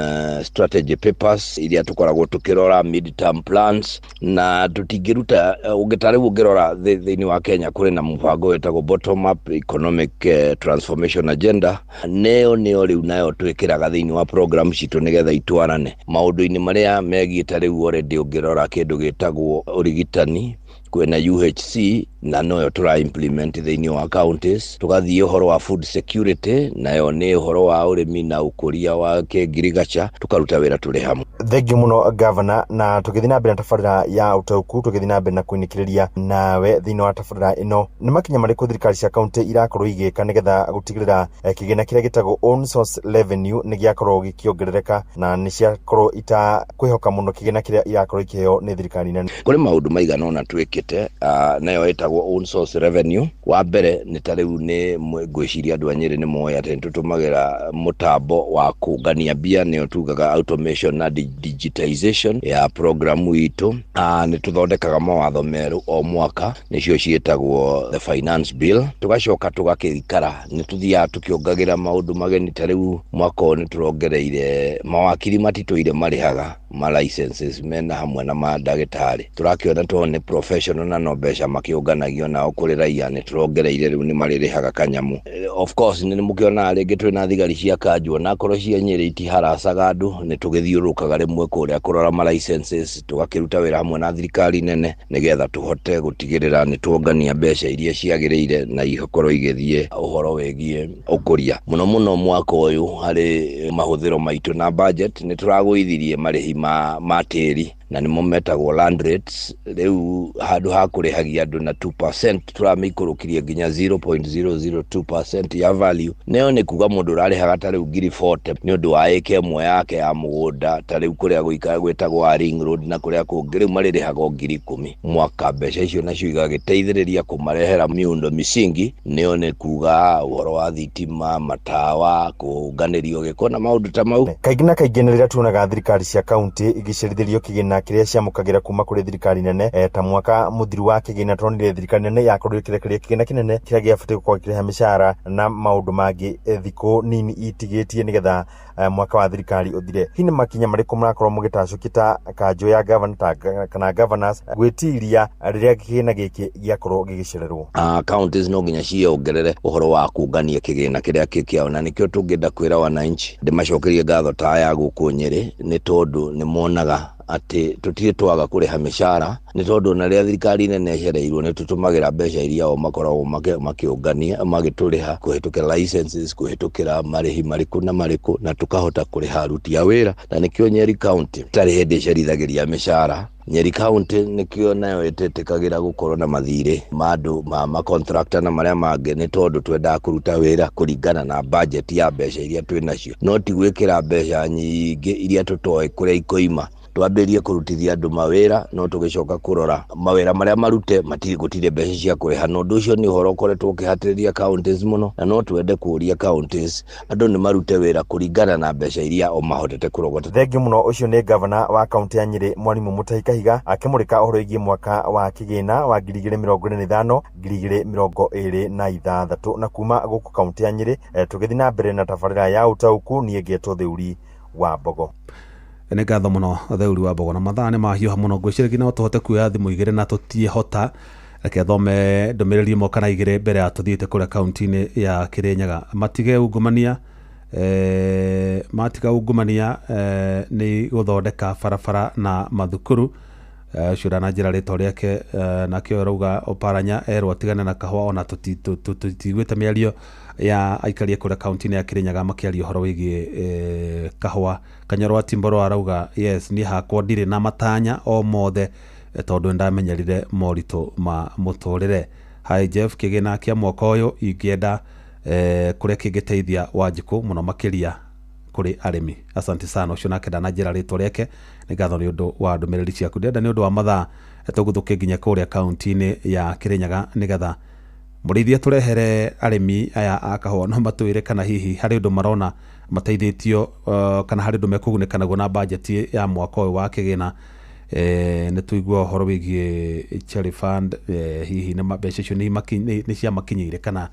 strategy papers iria tukoragwo tukirora mid-term plans, na tutingiruta ugitaribu ungirora thiini wa Kenya kuri na mubango wetagwo bottom up economic transformation agenda. Neo riu nayo twikiraga thiini wa program citu nigetha itwarane maundu-ini maria megiite riu already ungirora kindu gitagwo urigitani kwena UHC na noyo tura implement thiini wa counties. Tugathie uhoro wa food security nayo ni uhoro wa urimi na ukuria wa kengirigacha, tukaruta wira turi hamwe. Thegio muno Governor, na tukithina na mbere na tabarira ya utauku tukithina na mbere na kuinikiriria nawe thiini wa tabarira ino ni makinya mariku thirikari cia county irakorwo igika nigetha gutigirira kigina kiria gitagwo own source revenue ni giakorwo gikiongerereka na ni ciakorwo ita kwihoka muno kigina kiria irakorwo ikiheo ni thirikari nene. Kuri maundu maigana ona twikite nayo etagwo own source revenue. Wa mbere ni tariu ni ngwiciria andu a Nyeri ni moya ati tutumagira mutambo wa kungania bia ni tugaga automation na digitization ya programu itu. Ni tuthondekaga mawatho meru o mwaka nicio cietagwo the finance bill, tugacoka tugakirikara ni tuthia tukiongagira maundu mageni. Tariu mwaka ni turongereire mawakiri matitwire marihaga ma licenses mena hamwe na madagitari. Turakiona tuone professional na no mbeca makiunganagio nao kuri raia ni turongereire riu ni maririhaga kanyamu. Of course ni mukiona ringi twina thigari cia kanjwo na korwo cia Nyeri itiharacaga andu ni tugithiurukaga rimwe kuria kurora ma licenses, tugakiruta wira hamwe na thirikari nene nigetha tuhote gutigirira ni tuongania mbeca iria ciagiriire na ikorwo igithie uhoro wegie ukuria. Muno mwaka uyu hari mahuthiro maitu na budget ni turagwithirie marihi ma tiri na nimo metagwo land rates. Riu handu hakurihagia andu na 2% turamikurukiria nginya 0.002% ya value. Neo ni kuga mundu rarihaga tariu 40 ni undu wa eke imwe yake ya mugunda tariu kuria guikara gwetagwo ring road na kuria kungi riu maririhaga 10,000 mwaka. Mbeca icio nacio igagiteithiriria kumarehera miundo misingi. Neo ni kuga uhoro wa thitima, matawa, kunganirio giko na maundu ta mau. Kaingĩ na kaingĩ nĩ rĩrĩa tuonaga thirikari cia county igĩcerithĩrio kĩgĩna na kiria ciamukagira kuma kuri thirikari nene ta mwaka muthiru wa kigina tronire thirikari nene yakorwo kirekeria kigina kinene kiria giabatie gukorwo kireha mishara na maundu mangi thiku nini itigitie nigetha mwaka wa thirikari uthire. Hini makinya mariku murakorwo mugitacukita kanjo ya governor kana governors gwitiria riria kigina giki giakorwo gigicererwo. Counties no nginya ciongerere uhoro wa kungania kigina kiria kikiao, na nikio tungenda kwira wananchi ndimacokerie ngatho ta ya guku Nyeri ni tondu ni monaga ati tutire twaga kuriha mishara ni tondu na ria thirikari nene cereirwo ni tutumagira mbeca iria o makoragwo makiungania magituriha kuhitukira licenses kuhitukira marihi mariku na tukahota kuriha aruti a wira, na nikio Nyeri County tari hindi cerithagiria mishara. Nyeri County nikio nayo itetekagira gukorwo na mathire mandu ma contractor na maria mangi ni tondu twenda kuruta wira kuringana na budget ya mbeca iria twinacio, no ti gwikira mbeca nyingi iria tutoe kuria ikoima twambirie kurutithia andu mawira no tugicoka kurora mawira maria marute gutire mbeca cia kuriha. No ndu ucio ni uhoro ukoretwo ukihatiriria counties muno, na no twende kuria counties andu ni marute wira kuringana na mbeca iria o mahotete kurogota. Thengiu muno ucio ni governor wa kaunti ya Nyeri Mwalimu Mutahi Kahiga akimurika uhoro igie mwaka wa kigina wa 2025 2026 na kuma guku kaunti ya Nyeri tugithi na mbere na tabarira ya utauku nie ngeto theuri wa Mbogo. Ene ngatho muno theuri wa Mbogo, na mathaa ni mahiuha muno ngwicirigi no tuhote kuoya thimu igire na tutiehota reke thome ndumiriri mo kana igire mbere ya tuthiite kuria kaunti-ini ya Kirinyaga. Matige ungumania matiga ungumania ni guthondeka barabara na mathukuru cura na njira ritwa riake nakio rauga Oparanya erwo atigane na kahua ona tutigwite miario ya aikari kuria kaunti-ini ya Kirinyaga makiaria horo wigie kahua. Kanyarwa Timboro arauga yes ni hakwa ndire na matanya o mothe tondu ndamenyerire morito ma muturire. Hi Jeff kigina kia mwaka uyu ingienda kuria kingiteithia Wanjiku muno makiria kuri arimi. Asante sana ucio nake ndana njira ritwa riake ni ngatho ni undu wa ndumiriri ciaku. Ndenda ni undu wa mathaa tuguthuke nginya kuria kaunti-ini ya Kirinyaga nigetha murithia turehere arimi aya akahwa no matwire kana hihi hari undu marona mateithitio kana hari undu mekuguneka naguo na budget ya mwaka uyu wa kigina. Ni tuigua horo wigie Cherry Fund hihi na mbeca icio ni cia makinyire kana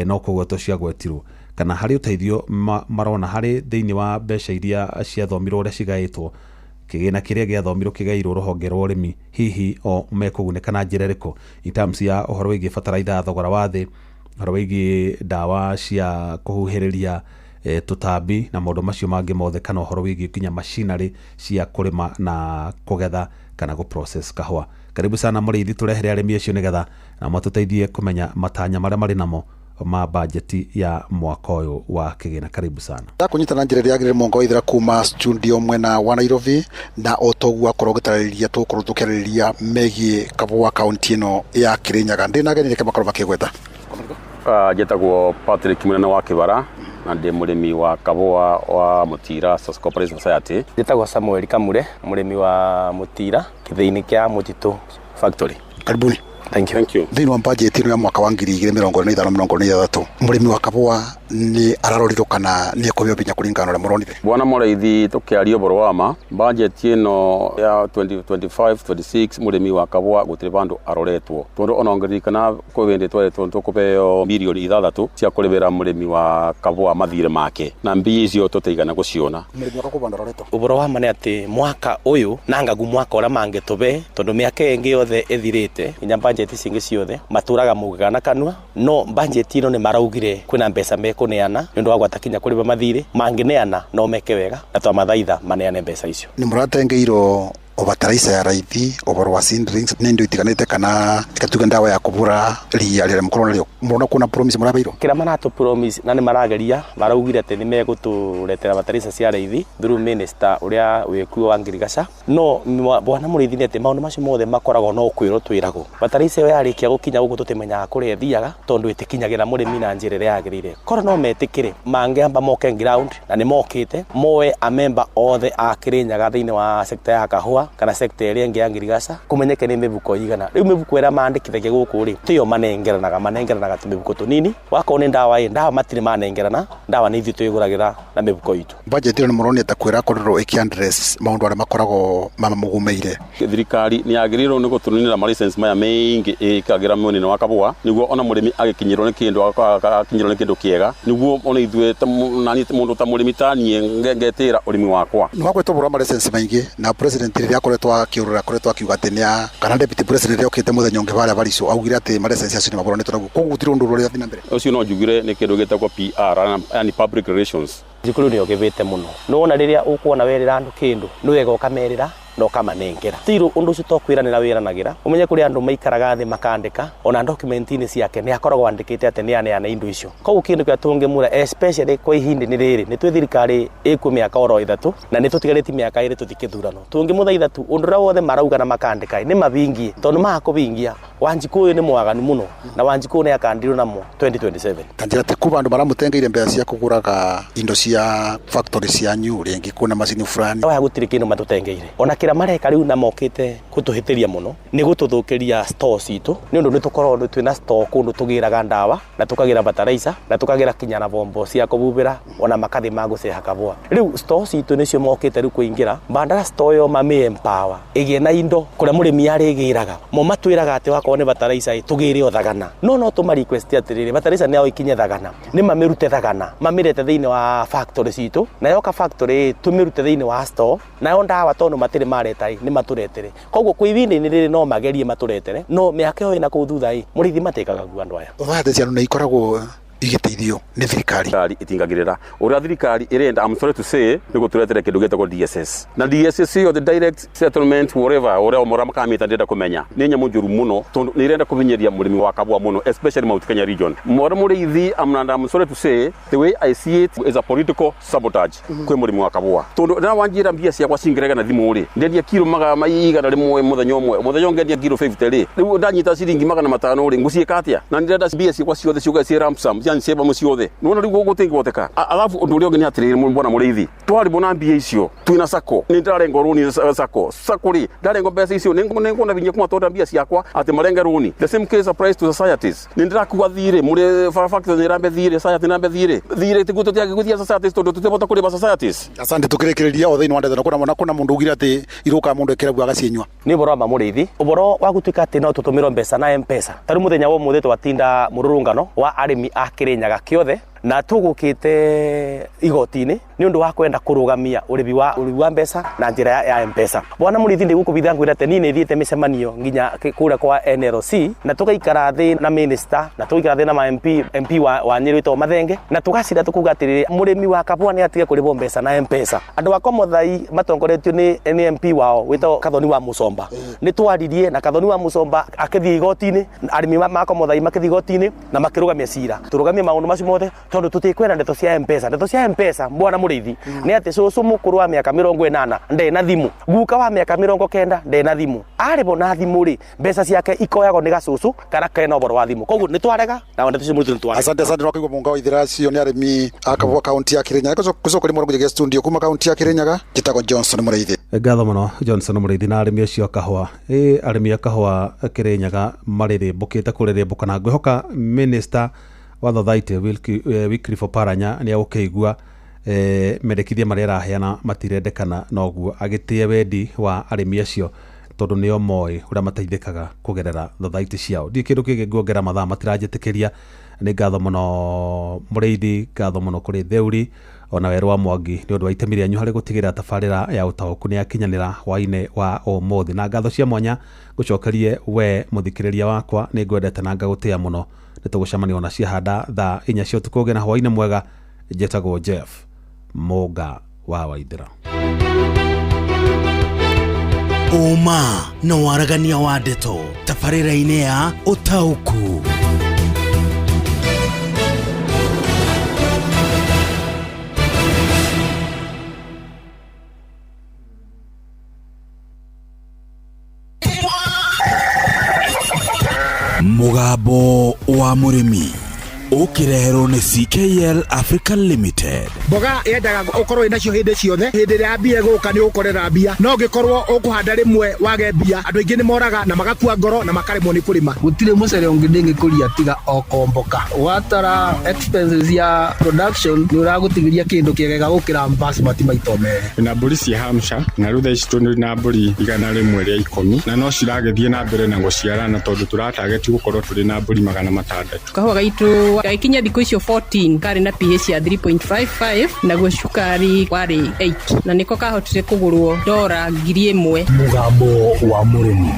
no kugweto cia gwetirwo kana hari uteithio marona hari thiini wa mbeca iria cia thomirwo uria cigaitwo kigina kiria gia thomirwo kigairwo ruhonge rwa urimi hihi o mekuguneka na njira iriku in terms ya uhoro wigie fertilizer thogora wa thi, uhoro wigie dawa cia kuhuhiriria tutambi na maundu macio mangi mothe kana uhoro wigie kinya machinery cia kurima na kugetha kana go process kahua. Karibu sana murithi turehere arimi acio nigetha na matuteithie kumenya matanya maria mari namo ma budget ya mwaka uyu wa kigina. Karibu sana kunyitana njira ya gire mongo ithira kuma studio mwena wa Nairobi na otogwa korogitariria tukurutukiriria megie kabwa county no ya Kirinyaga. Ndina genire kama koroma kigweta jetagwo Patrick Munene wa Kibara na ndi murimi wa kabwa wa Mutira Social Cooperative Society. Jetagwo Samuel Kamure murimi wa Mutira kithiini kia Mutitu Factory. Karibuni. Thank you. Thini wa budget ino ya mwaka wa 2025 murimi wa kabwa ni ararorirwo kana ni ekubio binya kuringana na muronire. Bwana Moreithi tukiario boro wama budget ino ya 2025-26 murimi wa kabwa gutire bandu aroretwo tondu onongerikana ko wende twaretwo tukubeo milioni 6 cia kuribera murimi wa kabwa mathire make na mbi icio tuteigana guciona. Murimi wa kabwa ndaroretwo uboro wama ni ati mwaka uyu nangagu mwaka ora mange tobe tondu miaka engi yothe ethirite inya budget cingi ciothe maturaga mugana kanwa no budget ino ni maraugire kwina mbeca mekuneana nundu wa gwatakinya kuriba mathire mangineana no meke wega na twa mathaitha maneane mbeca icio. Ni muratengeiro obataraisa ya raithi oboro wa seedlings nendo itiganite kana ikatuga ndawa ya kubura ria ria mukoro rio murona kuna promise murabairo kira manato promise na ni marageria baraugire ati ni meguturetera bataraisa cia raithi through minister uria wekuo wa Ngirigaca no bwana Murithi ni ati maundu macio mothe makoragwo no kwiro twirago bataraisa yo yarikia gukinya guku tutimenya kuria thiaga tondu itikinyagira murimi na njira ria yagirire kora no metikire mangeamba moke ground na ni mokite moe a member othe a Kirinyaga thiini wa sector ya kahua kana sector ria ingi ya Ngirigaca kumenyeke ni mibuko igana riu mibuko era mandikithagia guku kuri tiyo manengeranaga tumibuko tunini wako ni ndawa matire manengerana ndawa ni ithu tuyiguragira na mibuko itu budget ni muroni atakwira korero address maundu ara makorago mama mugumeire thirikari ni agiriro ni gutuninira license maya maingi ikagira munene wa kabua niguo ona murimi agikinyirwo ni kindu akinyirwo ni kindu kiega niguo ona ithwe nani mundu ta murimi tanie ngetira urimi wakwa no gwetwo bura license maingi na president ri akoretwo akiurura akoretwo akiuga atenia kana deputy president okite muthenya ungi baria barico augire ati license acio ni magoro ni toragu kugutira undu ruri athina mbere ucio no njugire ni kindu gitagwo PR yani public relations thukuru ni ogivite muno nona riria ukuona werira andu kindu ni wega ukamerira no kamanengera tiru undu ucio tokwiranira wiranagira umenye kuri andu maikaraga thi makandika ona document ini ciake ni akoragwo andikite ati ni ane indo icio koguo kindu kia tungimura especially kwa ihindi ni riri ni twi thirikari iku miaka oro 3 na ni tutigariti miaka 2 tuthikithurano tungimuthaitha tu undu ra wothe marauga na makandika ni mabingie tondu makubingia Wanjiku ni mwaganu muno na Wanjiku ni akandirwo namo 2027 tanjira te kuba andu baramutengeire mbea cia kuguraga indo cia factory cia new ringi kuna macini fulani wa gutiri kindu matutengeire ona kira mareka riu na mokite kutuhitiria muno ni gututhukiria store citu ni undu ni tukorwo twina store kundu tugiraga ndawa na tukagira fertilizer na tukagira kinya na bombo cia kububira ona makathi maguceha kabwa riu store citu nicio mokite riu kuingira bandara store yo mami empower igie na indo kuria murimi arigiraga mo matwiraga ati wako ni fertilizer tugire othagana no tu request atiriri fertilizer nao ikinye thagana ni mamirute thagana mamirete thiini wa factory citu na yoka factory tumirute thiini wa store na yo ndawa tondu matire maretai ni maturetere koguo kuivindi ni riri no magerie maturetere no miaka yo ina kuthutha murithi matekaga gu andu aya thate ciano na ikoragwo igiteithio ni thirikari itingagirira uria thirikari irenda I'm sorry to say ni guturetera kindu getagwo DSS na DSS yo the direct settlement whatever uria umura makamita ndenda kumenya ni nyamu njuru muno tondu ni irenda kubinyeria murimi wa kabwa muno especially Mount Kenya region mora murithi I'm sorry to say the way I see it is a political sabotage kwe murimi wa kabwa tondu na wanjira mbia cia kwa singirega na thimu ri ndendia kilo maga maiga na rimwe muthenya ngendia kilo 50 ri riu ndanyita ciringi magana matano ri ngucie katia na ndirenda mbia cia kwa ciothe ciuga cia ramsam seba musiothe nona rigo gutingwoteka alafu undu uri ni atiriri mbona murithi twari bona mbia icio twina sako ni ndarengo runi sako sakuri ndarengo pesa icio ningo na binya kuma tonda mbia ciakwa ati marenge runi the same case applies to societies ni ndirakuwa thire muri factory ni rambe thire society nambe thire tiguto tia giguthia societies tondu tutibota kuri ba societies asante tukirekereria othe ni wande na kuna mundu ugira ati iruka mundu ekeragu agacienywa ni boro ma murithi uboro wa gutuika ati no tutumiro mbeca na M-Pesa tari muthenya wo muthe twatinda mururungano wa arimi akirinyaga kiothe na tugukite igotini ni undu wa kwenda kurugamia uribi wa mbeca na njira ya M-Pesa bwana murithi ndi gukubitha ngwira ati ni thiete micemanio nginya kura kwa NLC na tugaikara thi na minister na tugaikara thi na MP wa Nyeri to Mathenge na tugacira tukuga ati murimi wa kabwa ni atige kuribo mbeca na M-Pesa andu wa Komuthai matongoretio ni MP wao wito Kathoni wa Musomba ni twaririe na Kathoni wa Musomba akithi igotini arimi ma Komuthai makithi igotini na makirugamia cira turugamia maundu macio mothe tondu tutikwenda ndeto cia M-Pesa bwana murithi ni ati cucu mukuru wa miaka 80 nde na thimu guka wa miaka 90 nde na thimu ari bona thimu ri mbeca ciake ikoyago ni gacucu kana kena oboro wa thimu koguo ni twarega na ndeto cia murithi ni twarega asante no kigwa munga wa ithiracio ni arimi akabwa county ya Kirinyaga kucoka rimwe nguje studio kuma county ya Kirinyaga gitago Johnson Muriithi ngatho muno Johnson Muriithi na arimi acio kahwa arimi akahwa Kirinyaga mariri bukite kurire bukana ngwihoka minister wa thothaitĩ Wycliffe Oparanya ni agũkĩigua mendekithia marĩa araheana matirendekana noguo agĩtĩe wendi wa arĩmi acio tondu nĩo moĩ ũrĩa mateithĩkaga kũgerera thothaitĩ ciao ndirĩ kĩndũ kĩngĩ nguongerera mathaa matiranjĩtĩkĩria nĩ ngatho mũno Mũrĩithi ngatho mũno kũrĩ Theuri ona Werũ wa Mwangi nĩ ũndũ wa itemi rĩanyu harĩ gũtigĩrĩra tabarĩra ya ũtaũku nĩ yakinyanĩra hwaĩ-inĩ wa ũmũthĩ na ngatho cia mwanya gũcokerie we mũthikĩrĩria wakwa nĩ ngwendete na ngagũtĩa mũno nĩ tũgũcemania ona ciahanda thaa 4 cia ũtukũ ũgĩ na hwaĩ-inĩ mwega njetagwo Jeff Mũnga wa Waithĩra Uma na waragania wa ndeto tabarĩra-inĩ ya ũtaũku Mugambo wa mũrĩmi ukireherwo ni CKL Africa Limited. Mboga yendaga ukorwo inacio hindi ciothe, hindi ria mbia guka ni ukorera mbia, no ngikorwo ukuhanda rimwe wage mbia, andu aingi ni moraga na magakua ngoro na makaremwo ni kurima. Gutire mucere ungi ndingikuria tiga okomboka. Watara expenses ya production ni uragutigiria kindu kiegega gukira basmati maito mere. Na mburi cia Hampshire na rutha ici tuni na mburi 100 ria 10 na no ciragethie na mbere na guciarana tondu turatarget gukorwo turi na mburi 600. Kahua gaitu gaikinya thikũ icio 14 kari na pH ya 3.55 naguo cukari wari 8 na niko kahotire kugurwo $1,000. Mugambo wa murimi.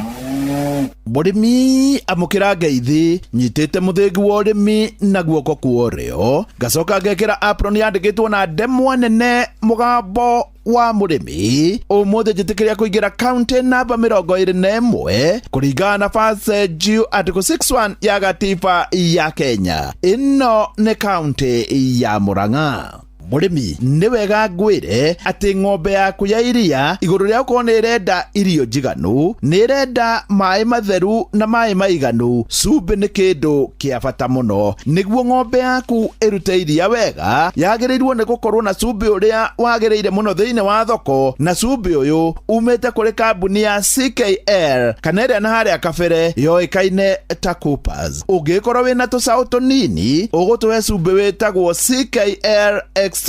Murimi amukira ngeithi nyitite muthingi wa urimi na guoko kuorio gacoka ngekira apron yandikitwo na ndemwa nene mugambo wa murimi umuthi njitikiria kuingira county namba 21 kuringana na passage article 61 ya gatiba ya Kenya. Ino ni county ya Murang'a. Murimi ni wega ngwire ati ng'ombe yaku ya iria iguru ria uko ni renda irio jiganu, ni renda mai matheru na mai maiganu. Cumbĩ ni kindu kia bata muno niguo ng'ombe yaku irute iria wega. Yagirirwo ni gukorwo na cumbĩ uria wagireire muno thiini wa thoko, na cumbĩ uyu umite kuri kambuni ya CKL kana ĩrĩa na haria kabere yoikaine ta Coopers. Ungikorwo wina tucaũ tunini ugutuhe cumbĩ witagwo CKL Extra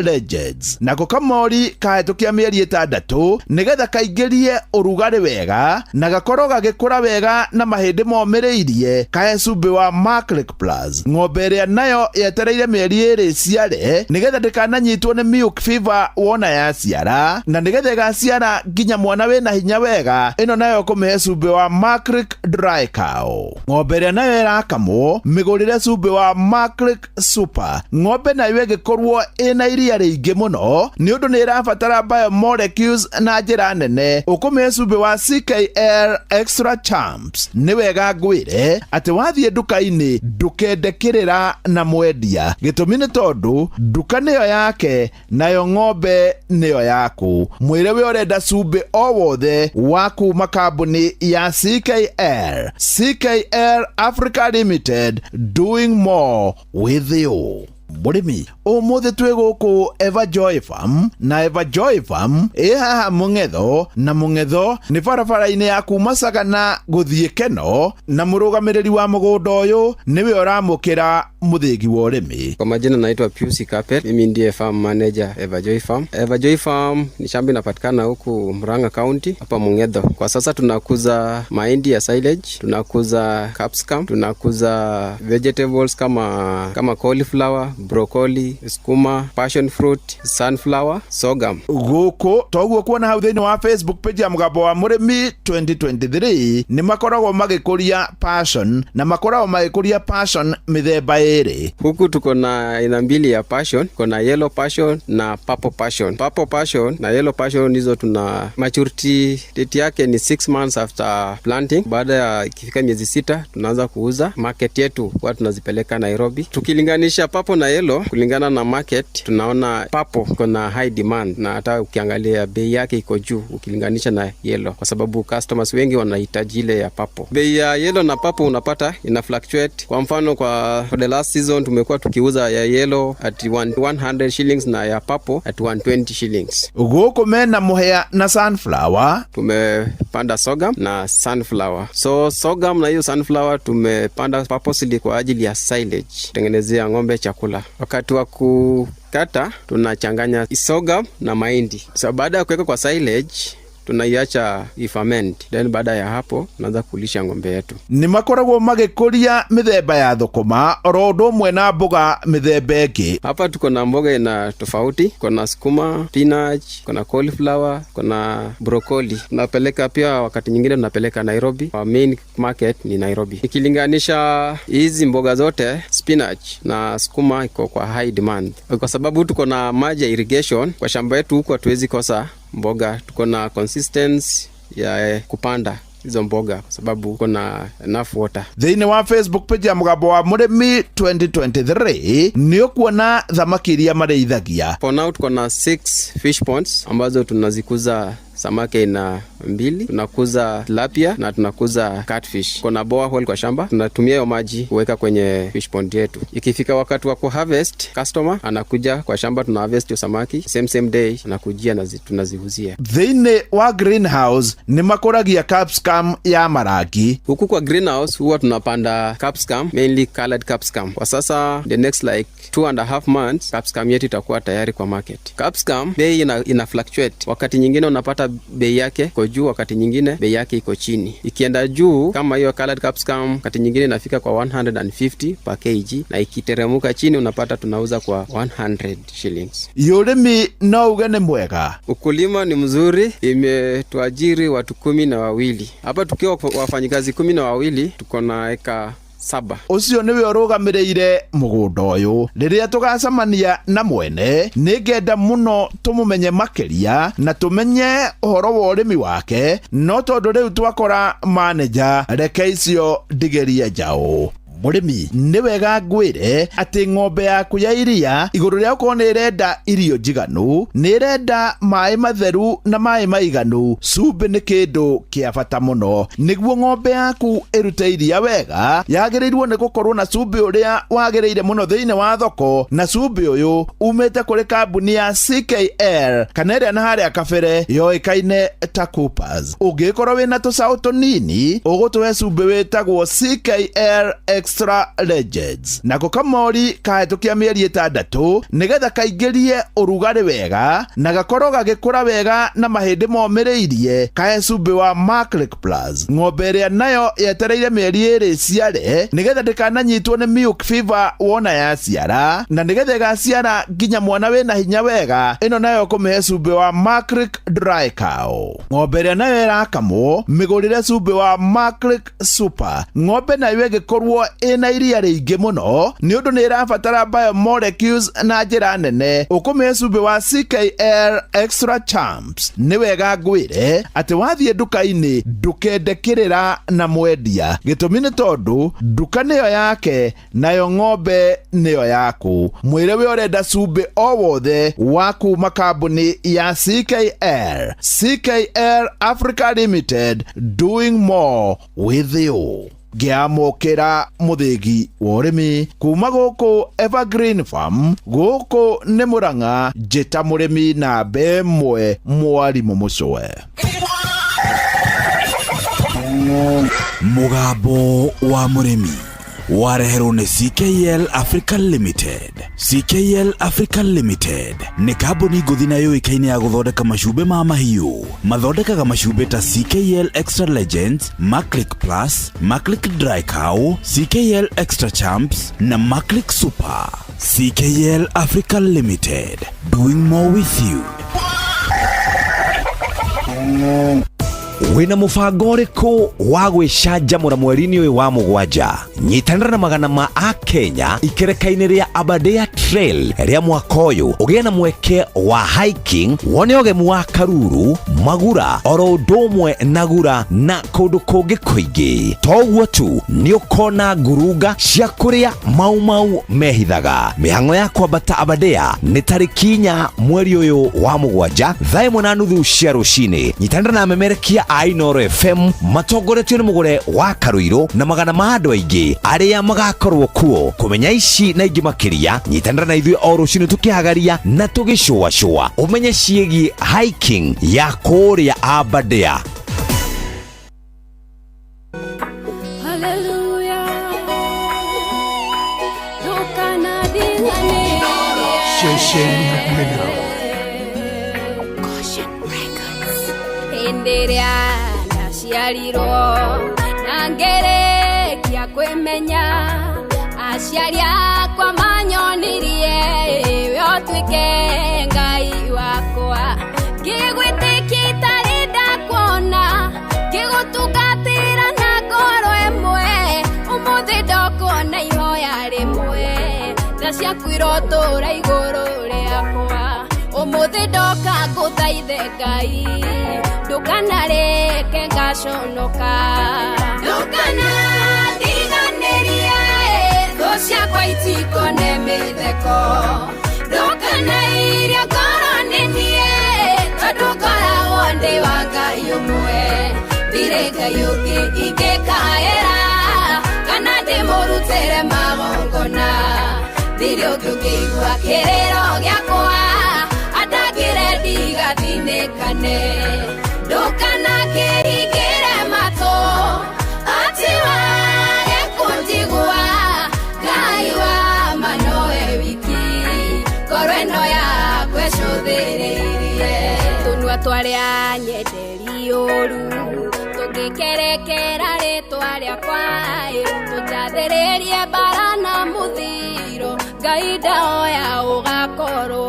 Legends. Nako kamori kahitukia mieri 6 nigetha kaingirie urugari wega na gakorwo gagikura wega na mahindi momireirie. Kahe cumbĩ wa Maclick Plus. Ng'ombe ĩrĩa nayo yetereire mieri 2 ciare nigetha ndikananyitwo ni milk fever wona yaciara, na nigetha gaciara nginya mwana wina hinya wega. Ino nayo kumihe cumbĩ wa Maclick Dry Cow. Ng'ombe ĩrĩa nayo irakamwo migurire cumbĩ wa Maclick Super. Ng'ombe nayo ĩgĩkorwo ina iria rĩingĩ muno ni undu ni irabatara biomolecules na njĩra nene. Ukumihe cumbĩ wa CKL Extra Champs. Ni wega ngwire ati wathie nduka-ini ndukendekirira na mwendia, gitumi ni tondu nduka niyo yake nayo ng'ombe niyo yaku. Mwire we urenda cumbĩ o wothe wa kuma kambuni ya CKL Africa Limited, doing more with you. Murimi umuthi twi guku Everjoy Farm, na Everjoy Farm haha Mung'etho, na Mung'etho ni barabara-ini ya kuma Sagana guthie Keno, na murugamiriri wa mugunda uyu niwe uramukira muthingi wa urimi. Kwa majina naitwa Pius Kapet, mimi ndiye farm manager Everjoy Farm. Everjoy Farm ni shamba inapatikana huku Murang'a County hapa Mung'etho. Kwa sasa tunakuza mahindi ya silage, tunakuza capsicum, tunakuza vegetables kama cauliflower, broccoli, skuma, passion fruit, sunflower, sorghum. Guku toguo kuona hau thiini wa Facebook page ya Mugambo wa Murimi 2023 ni makoragwo magikuria passion na makoragwo magikuria passion mithemba iri. Huku tuko na aina mbili ya passion, kuna yellow passion na purple passion. Purple passion na yellow passion hizo tuna maturity date yake ni 6 months after planting. Baada ya ikifika miezi 6 tunaanza kuuza. Market yetu kwa tunazipeleka Nairobi. Tukilinganisha purple na yellow, kulingana na market tunaona purple kuna high demand, na hata ukiangalia bei yake iko juu ukilinganisha na yellow, kwa sababu customers wengi wanahitaji ile ya purple. Bei ya yellow na purple unapata ina fluctuate. Kwa mfano for the last season tumekuwa tukiuza ya yellow at 100 shillings na ya purple at 120 shillings. Guku mena muhea na sunflower. Tumepanda sorghum na sunflower. So sorghum na hiyo sunflower tumepanda purposely kwa ajili ya silage, tengenezea ng'ombe chakula. Wakati wa kukata tunachanganya sorghum na mahindi. So baada ya kuweka kwa silage tunaiacha iferment, then baada ya hapo tunaanza kulisha ng'ombe yetu. Ni makoragwo magikuria mithemba ya thukuma oro ndo mwe na mboga mithemba ingi. Hapa tuko na mboga ina tofauti, kuna skuma, spinach, kuna cauliflower, kuna broccoli. Tunapeleka pia wakati nyingine tunapeleka Nairobi. Our main market ni Nairobi. Ikilinganisha hizi mboga zote, spinach na skuma iko kwa high demand. Kwa sababu tuko na maji ya irrigation kwa shamba yetu, huko hatuwezi kosa mboga. Tuko na consistency ya kupanda hizo mboga kwa sababu kuna enough water. Thiini wa Facebook page ya Mugambo wa Murimi 2023 ni ukuona thamaki iria mareithagia. For now tuko na 6 fish ponds ambazo tunazikuza samaki na 2, tunakuza tilapia na tunakuza catfish. Kuna borehole kwa shamba, tunatumia hiyo maji kuweka kwenye fish pond yetu. Ikifika wakati wa kuharvest, customer anakuja kwa shamba, tuna harvest samaki same day, anakujia na tunaziuzia. Thĩinĩ wa greenhouse ni makũragia capsicum ya marangi. Huku kwa greenhouse huwa tunapanda capsicum, mainly colored capsicum. Kwa sasa the next like 2.5 months capsicum yetu itakuwa tayari kwa market. Capsicum bei ina fluctuate. Wakati nyingine unapata bei yake iko juu, wakati nyingine bei yake iko chini. Ikienda juu kama hiyo colored capsicum, wakati nyingine inafika kwa 150 per kg, na ikiteremuka chini unapata tunauza kwa 100 shillings. Yurimi no ugene mwega. Ukulima ni mzuri, imetuajiri watu 12. Hapa tukiwa wafanyikazi 12 tuko na eka 7. Ucio niwe urugamireire mugunda uyu. Riria tugacamania na mwene ningenda muno tumumenye makiria na tumenye uhoro wa urimi wake, no tondu riu twakora manager reke icio ndigerie njao. Murimi ni wega ngwire ati ng'ombe yaku ya iria iguru ria uko ni irenda irio njiganu, ni irenda mai matheru na mai maiganu. Cumbĩ ni kindu kia bata muno. Niguo ng'ombe yaku irute iria wega, yagirirwo ni gukorwo na cumbĩ uria wagiriire muno thiini wa thoko, na cumbĩ uyu umite kuri kambuni ya CKL kana iria na haria kabere yoikaine ta Coopers. Ungikorwo wina tucaũ tunini ugutuhe cumbĩ witagwo CKL Extra Legends. Nako kamori kahitukia mieri 6 nigetha kaingirie urugari wega na gakorwo gagikura wega na mahindi momireirie, kahe cumbĩ wa Maclick Plus. Ng'ombe ĩrĩa nayo yetereire mieri 2 ciare nigetha ndikananyitwo ni milk fever wona yaciara, na nigetha igaciara nginya mwana wina hinya wega, ino nayo kũmĩhe cumbĩ wa Maclick Dry Cow. Ng'ombe ĩrĩa nayo ĩrakamwo mĩgũrĩre cumbĩ wa Maclick Super. Ng'ombe nayo ĩgĩkorwo ina iria rĩingĩ mũno nĩ ũndũ nĩ ĩrabatara biomolecules na njĩra nene, ũkũmĩhe cumbĩ wa CKL Extra Champs. Nĩ wega ngwĩre atĩ wathiĩ nduka-inĩ ndũkendekĩrĩra na mwendia, gĩtũmi nĩ tondũ nduka nĩyo yake nayo ng'ombe nĩyo yaku. Mwĩre we ũrenda cumbĩ o wothe wa kuma kambuni ya CKL Africa Limited, doing more with you. Giamokera muthigi wa urimi kuma guku Evergreen Farm, guku ni Murang'a. Njita murimi na bemwe mwarimu mucwe. Mugambo wa murimi wareherwo ni CKL Africa Limited. CKL Africa Limited ni kambuni nguthi na yoikaine ya guthondeka macumbĩ ma mahiũ. Mathondekaga macumbĩ ta CKL Extra Legends, Maclick Plus, Maclick Dry Cow, CKL Extra Champs na Maclick Super. CKL Africa Limited, doing more with you. Wina mubango ũrĩkũ wa gwĩcanjamũra mweri-inĩ ũyũ wa 7? Nyitanĩra na magana ma Akenya ikereka-inĩ rĩa Aberdare Trail rĩa mwaka ũyũ, ũgĩe na mweke wa hiking, wone ũgemu wa Karuru, Magura, oro ũndũ ũmwe na Gura na kũndũ kũngĩ kũingĩ. Toguo tu nĩ ũkona ngurunga cia kũrĩa Mau mehithaga. Mĩhang'o ya kwambata Aberdare nĩ tarĩki 4 mweri ũyũ wa 7 thaa 1:30 cia rũcinĩ. Nyitanĩra na amemerekia Ainoro FM matongoretio nĩ mũgũre wa Karuiro na magana ma andũ aingĩ arĩa magakorwo kuo. Kũmenya ici na ingĩ makĩria, nyitanĩra na ithuĩ o rũcinĩ tũkĩhagaria na tũgĩcũacũa ũmenye ciĩgiĩ hiking ya kũrĩa Aberdare. Enderea naciarirwo na ngerekia kwĩmenya, aciari akwa manyonirie we ũtuĩke Ngai wakwa. Ngĩgwĩtĩkia itarĩ ndakuona, ngĩgũtungatĩra na ngoro ĩmwe, ũmũthĩ ndokuona ihoya rĩmwe, tha ciaku irotũũra igũrũ rĩakwa. Ũmũthĩ ndoka ngũthaithe Ngai, ndũkanareke ngaconoka, ndũkanandiganĩrie, thũ ciakwa itikone mĩtheko, ndũkanairie ngoro nĩ niĩ, tondũ ngoragwo ndĩ wa Ngai ũmwe. Direka yuki igekaera kana ndimũrutĩre magongona thirio ngĩigua kĩrĩro gĩakwa andagĩre ndigathinĩkane ndũkana kĩhingĩre matũ atĩ wage kũnjigua Ngai wa manoe wiki ngoro ĩno yakwa ĩcũthĩrĩirie tũnua twarĩa nyenderi ũru tũngĩkerekera rĩtwa rĩakwa tũjathĩrĩrie mbara na mũthiro Ngai ndahoya ũgakorwo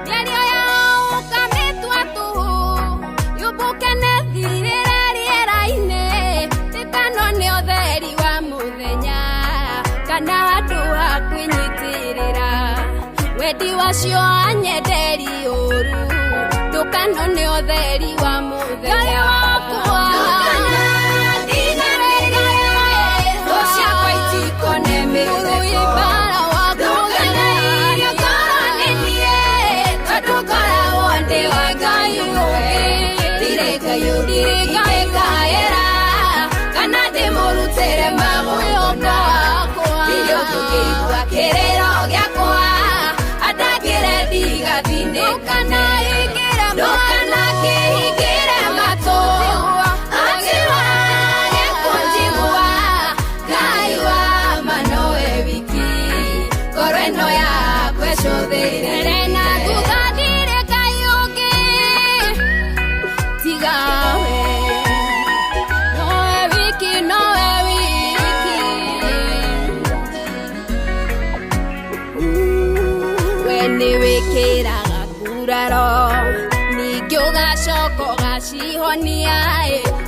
mĩario yao ũkamĩtua tũhũ yũmbũke nethirĩre rĩera-inĩ tĩkano nĩ ũtheri wa mũthenya kana handũ ha kwĩnyitĩrĩra wendi wacio anyenderi ũru ndũkano nĩ ũtheri wa mũthenya Ngai wakwa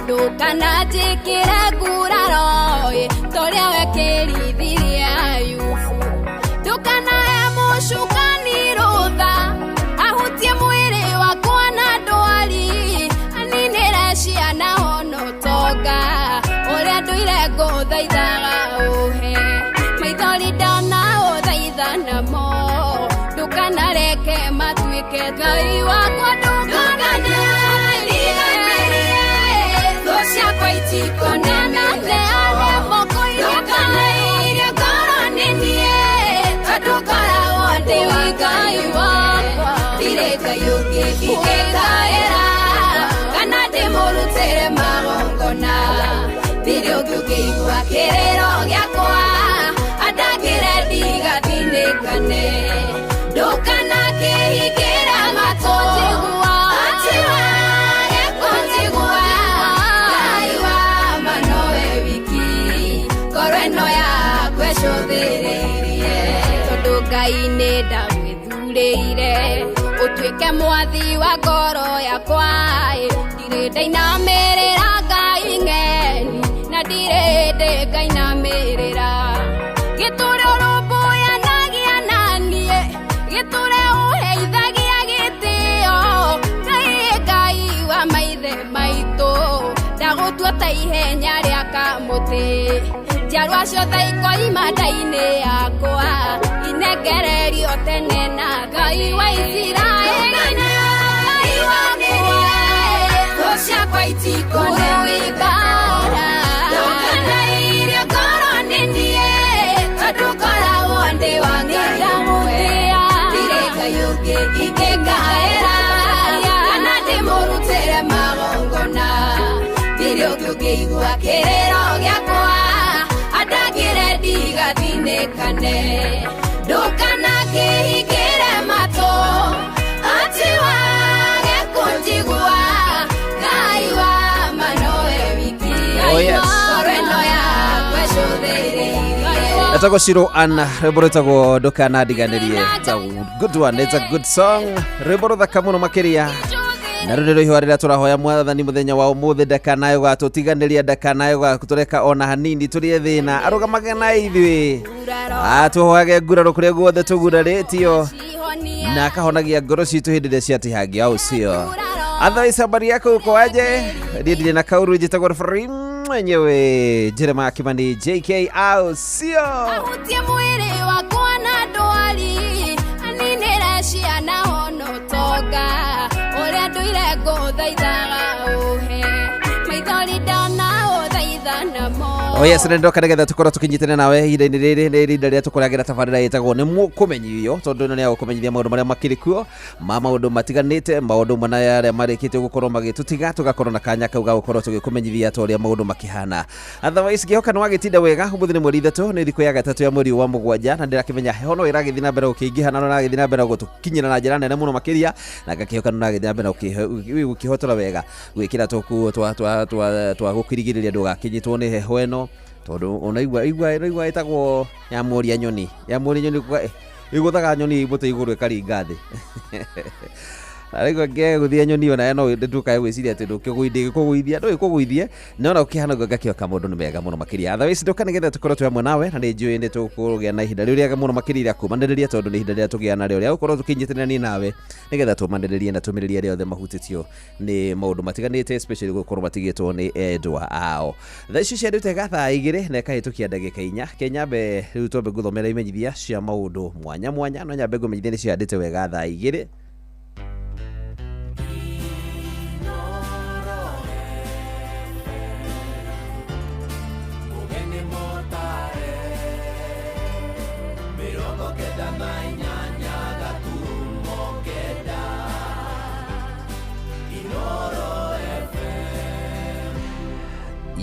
ndũkana njĩkĩre nguraro torĩa wekĩrithirie Ayubu ndũkanahe mũcukani rũtha ahutie mwĩrĩ wakwa na ndwari aninĩre ciana hono tonga ũrĩa ndũire ngũthaithaga ũhe maithori ndona ũthaitha namo ndũkanareke matuĩke Ngai wakwa ndũkanareke ngĩigua kĩrĩro gĩakwa andagĩre ndigathinĩkane ndũkana kĩhingĩre matũ atĩ wage kũnjigua Ngai wa manoe wiki ngoro ĩno yakwa ĩcũthĩrĩirie tondũ Ngai nĩ ndagwĩthurĩire ũtuĩke mwathi wa ngoro yakwa ndirĩ ndainamĩrĩra Ngai ng'eni na ndirĩ ngainamĩrĩra gĩtũre ũrũmbũyanagia naniĩ gĩtũre ũheithagia gĩtĩo Ngai wa maithe maitũ ndagũtua ta ihenya rĩa kamũtĩ njiarwa ciothe ikoima nda-inĩ yakwa inengererio tene na Ngai wa Isiraeli Ngai wakwa thũ ciakwa itikonewĩtha ngĩigua kĩrĩro gĩakwa andagĩre ndigathinĩkane ndũkana kĩhingĩre matũ atĩ wage kũnjigua Ngai wa manoe wiki ngoro ĩno yakwa ĩcũthĩrĩirie etagwo Shiro Ann rwĩmbo rwĩtagwo ndũkana ndiganĩrie. It's a good one, it's a good song, rwĩmbo rũthaka mũno makĩria na rũrĩ rũihwa rĩrĩa tũrahoya mwathani mũthenya wa ũmũthĩ ndakanayo gatũtiganĩria ndakanayo gatũreka ona hanini tũrĩe thĩna arũgamage na ithuĩ atũhoyage nguraro kũrĩa guothe tũgurarĩtio na akahonagia ngoro citũ hĩndĩ ĩrĩa ciatihangia au sio. Otherwise habari yako uko aje? Ndiye na kauru jitagwo referee mwenyewe Jeremiah Kimani JK au sio. Ahutie mwĩrĩ wakwa na ndwari aninĩre ciana hono tonga ũrĩa ndũire ngũthaithaga ũhe maithori yes nendo kanegeza tukoro tukinyitene nawe ire-ini riri ni irinda ria tukuragira tabarira yetagwo ni mukumenyithio tondu ino ni agukumenyithia maundu maria makirikuo ma maundu matiganite maundu mana yaria marikite gukorwo magitutiga tugakorwo na kanya kau ga gukorwo tugikumenyithia toria maundu makihana otherwise gihoka ni wagitinda wega umuthi ni mweri 3 ni thiku ya 3 ya mweri wa 7 na ndirakimenya heho no iragithi na mbere ukingihana no iragithi na mbere gutukinyira na njira nene muno makiria na gakihoka no iragithi na mbere ukihotora wega gwikira tuku twa gukirigiriria ndugakinyitwo ni heho eno tondu unaigua itagwo ya muria nyoni iguthaga nyoni ibuta iguru ikaringa thi ariko guthia nyoni ona no ndukae gwiciria ati ndukiguithia ndukiguithie no ukihana gakio ka mundu ni mega muno makiria otherwise nduka nigetha tukorwo twa mwe nawe na ni njui ni tukugia na ihinda riu riega muno makiria kumaniriria tondu ni ihinda ria tugia na rio ria gukorwo tukinyitana ni nawe nigetha tumaniririe na tumiririe riothe mahutitio ni maundu matiganite especially gukorwo matigitwo ni endwa ao thaici cia ndute gatha igire na kahitukia ndagika 4 kenyambe riu tombe guthomera imenyithia cia maundu mwanya no nyambe gumenyithia ni cia ndite wega tha igire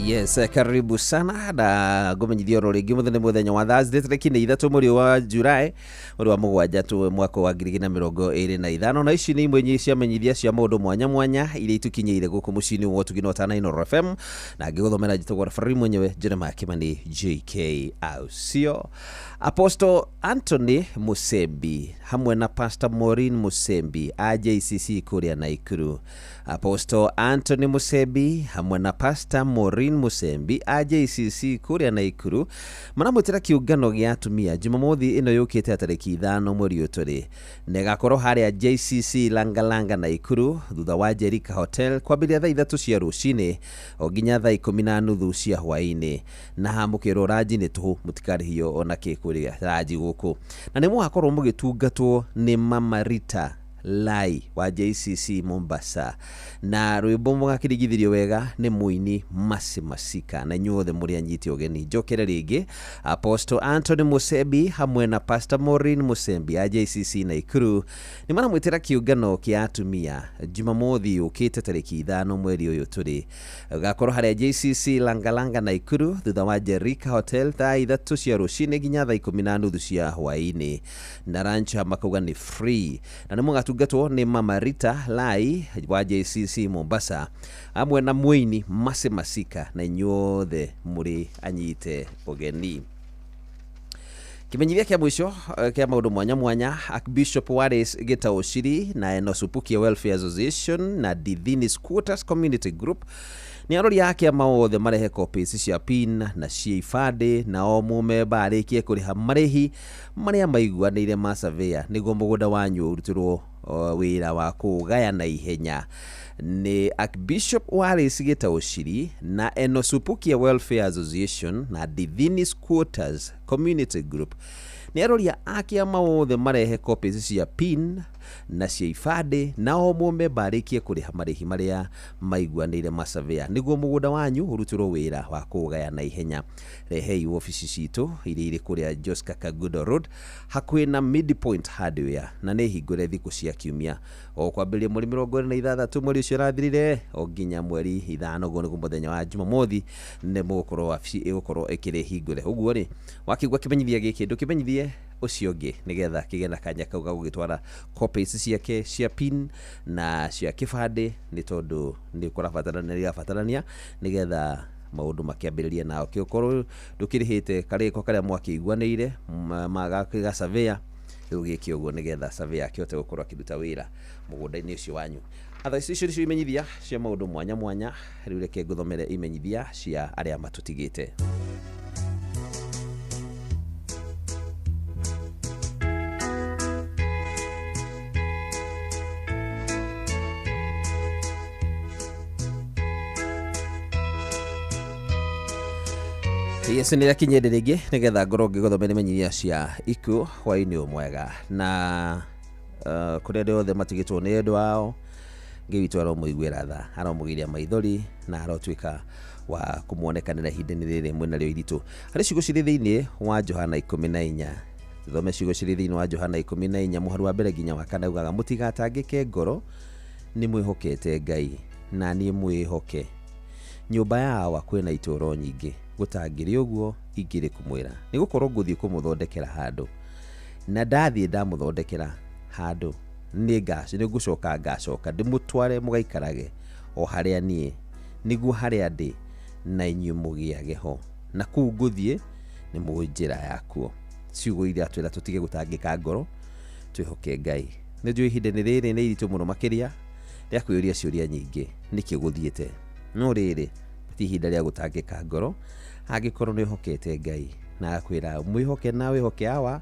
Yes, karibu sana na gumenyithio ringi muthenya wa Thursday tariki ni 3 mweri wa Julai mweri wa 7 mwaka wa 2025 na ici ni imwe cia menyithia cia maundu mwanya iria itukinyeire guku mucini wa Tugino Nine FM na ngiguthomera jitogwa referee mwenyewe Jeremiah Kimani JK Ausio Apostle Anthony Musembi hamwe na Pastor Maureen Musembi AJCC kuria Naikuru. Apostle Anthony Musembi hamwe na Pastor Maureen Musembi AJCC kuria Naikuru maramutira kiungano gia atumia Jumamothi ino yukite tariki 5 mweri uturi negakorwo haria JCC Langalanga Naikuru thutha wa Jerica Hotel kwambiria thaa 3 cia rucini oginya thaa 10:30 cia hwaini na hamukiro raji ni tuhu mutikarihio ona kikuria raji guku na nimu hakorwo mugitungatwo ni Mama Rita Lai wa JCC Mombasa na rwimbo mwakirigithirio wega ni muini Masi Masika na nyuothe muri anyiti ogeni njokere ringi Apostle Anthony Musembi hamwe na Pastor Maureen Musembi a JCC Naikuru ni maramwitira kiungano kia atumia Jumamothi ukite tariki 5 mweri uyu turi gakorwo haria JCC Langalanga Naikuru thutha wa Jerica Hotel thaa 3 cia rucini nginya thaa 10:30 cia hwaini na rancha makauga ni free na ni mugatungatwo ni Mama Rita Lai wa JCC Mombasa amwe na muini Masi Masika na nyuothe muri anyite ogeni. Kimenyithia kia mwisho kia maundu mwanya Archbishop Wallace Gitaoshiri na Enosupukia Welfare Association na Dithini Squatters Community Group ni arori yake ya maothe marehe copies cia PIN na cia ifade na o mumemba arikie kuriha marehi maria maiguanire ma surveyor niguo mugunda wanyu urutirwo wira wa kugaya na ihenya ni Archbishop Wallace Gitaoshiri na Enosupukia Welfare Association na Dithini Squatters Community Group ni arori yake maothe marehe copies cia PIN na cia ifade na o mumemba arikie kuriha marehi maria maiguanire ma surveyor niguo mugunda wanyu urutirwo wira wa kugaya na ihenya rehei ofisi citu iri kuria Joska Kagudo Road hakuhi na Midpoint Hardware na ni hingure thiku cia kiumia o kwambiria mweri 26 mweri ucio rathirire o nginya mweri 5 go niguo muthenya wa Jumamothi ne mukorwo ofisi igukorwo ikiri hingure uguo ri wakigwa kimenyithia giki ndukimenyithie ucio ngi nigetha kigena kanya kau ga gugitwara copies ciake cia PIN na cia kifade ni tondu ni kurabatarania nigetha maundu makiambiriria nao kiukorwo ndukirihite kariko karia mwakiguanire magakiga surveyor riu giki uguo nigetha surveyor akiote gukorwo akiruta wira mugunda-ini ucio wanyu athaisi icio imenyithia cia maundu mwanya riu reke nguthomere imenyithia cia aria matutigite. Yes, ni rakinye ringi nigetha ngorwo ngiguthomera imenyithia cia iku hwaini umwega na kuria riothe matigitwo ni endu ao Ngiwitwa ro muigwira tha aromugiria maithori na arotwika wa kumuonekanira hindini riri mwena ryo iritu hari ciugo ciri thiini wa Johana 14 thome ciugo ciri thiini wa Johana 14 muharu wa mbere nginya wa kana ugaga mutigatangike ngoro ni mwihokete Ngai na ni mwihoke nyumba yawa kwina ituro nyingi gutangiri uguo ingiri kumwira ni gukorwo nguthie kumuthondekera handu na ndathie ndamuthondekera handu ni ngucoka ngacoka ndimutware mugaikarage o haria nie niguo haria ndi na inyu mugiage ho na kuu nguthie ni munjira yakuo ciugo iria twira tutige gutangika ngoro twihoke Ngai ni njui hindini riri ni iritu muno makiria ria kwiyuria ciuria nyingi niki guthiete no riri ti hinda ria gutangika ngoro angikorwo ni hokete Ngai na akwira mwihoke na wihoke awa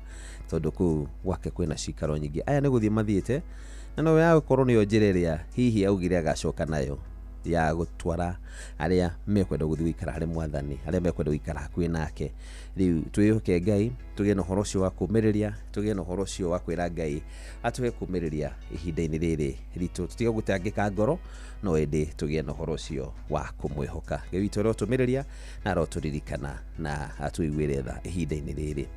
tondu ku gwake kwina cikaro nyingi aya ni guthie mathiete na no ya gukorwo ni onjereria hihi augire agacoka nayo ya gutwara aria mekwenda guthie guikara hari mwathani aria mekwenda guikara hakuhi nake riu twihoke Ngai tugie na horo cio wa kumiriria tugie na horo cio wa kwira Ngai atuhe kumiriria ihinda-ini riri ritu tutiga gutangika ngoro no ende tugie na horo cio wa kumwihoka Ngai witu ro tumiriria na ro turirikana na atuigwire tha ihinda-ini riri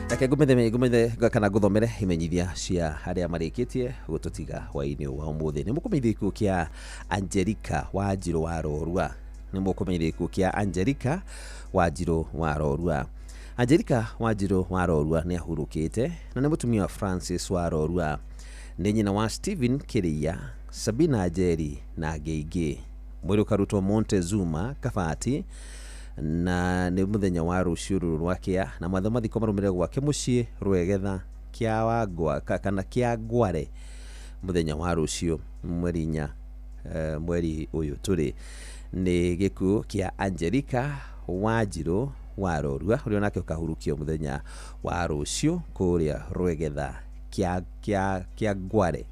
Reke ngumethe kana nguthomere imenyithia cia haria marikitie gututiga hwaini wa umuthi ni mukumeithia ikuo kia Angelica Wanjiru wa Rorua ni mukumeithia ikuo kia Angelica Wanjiru wa Rorua Angelica Wanjiru wa Rorua ni ahurukite na ni mutumia wa Francis wa Rorua ni nyina wa Stephen Kiria Sabina Njeri na Geige mwiri ukarutwo Montezuma Kabati na ni muthenya wa ruciuru rwakia na matho mathiko marumire gwake mucii Rwegetha kia wangwa kana kia Ngware muthenya wa rucio mwerinya mweri uyu turi ni gikuo kia Angelica Wanjiru wa Rorua uri onake ukahurukio muthenya wa rucio kuria Rwegetha kia Ngware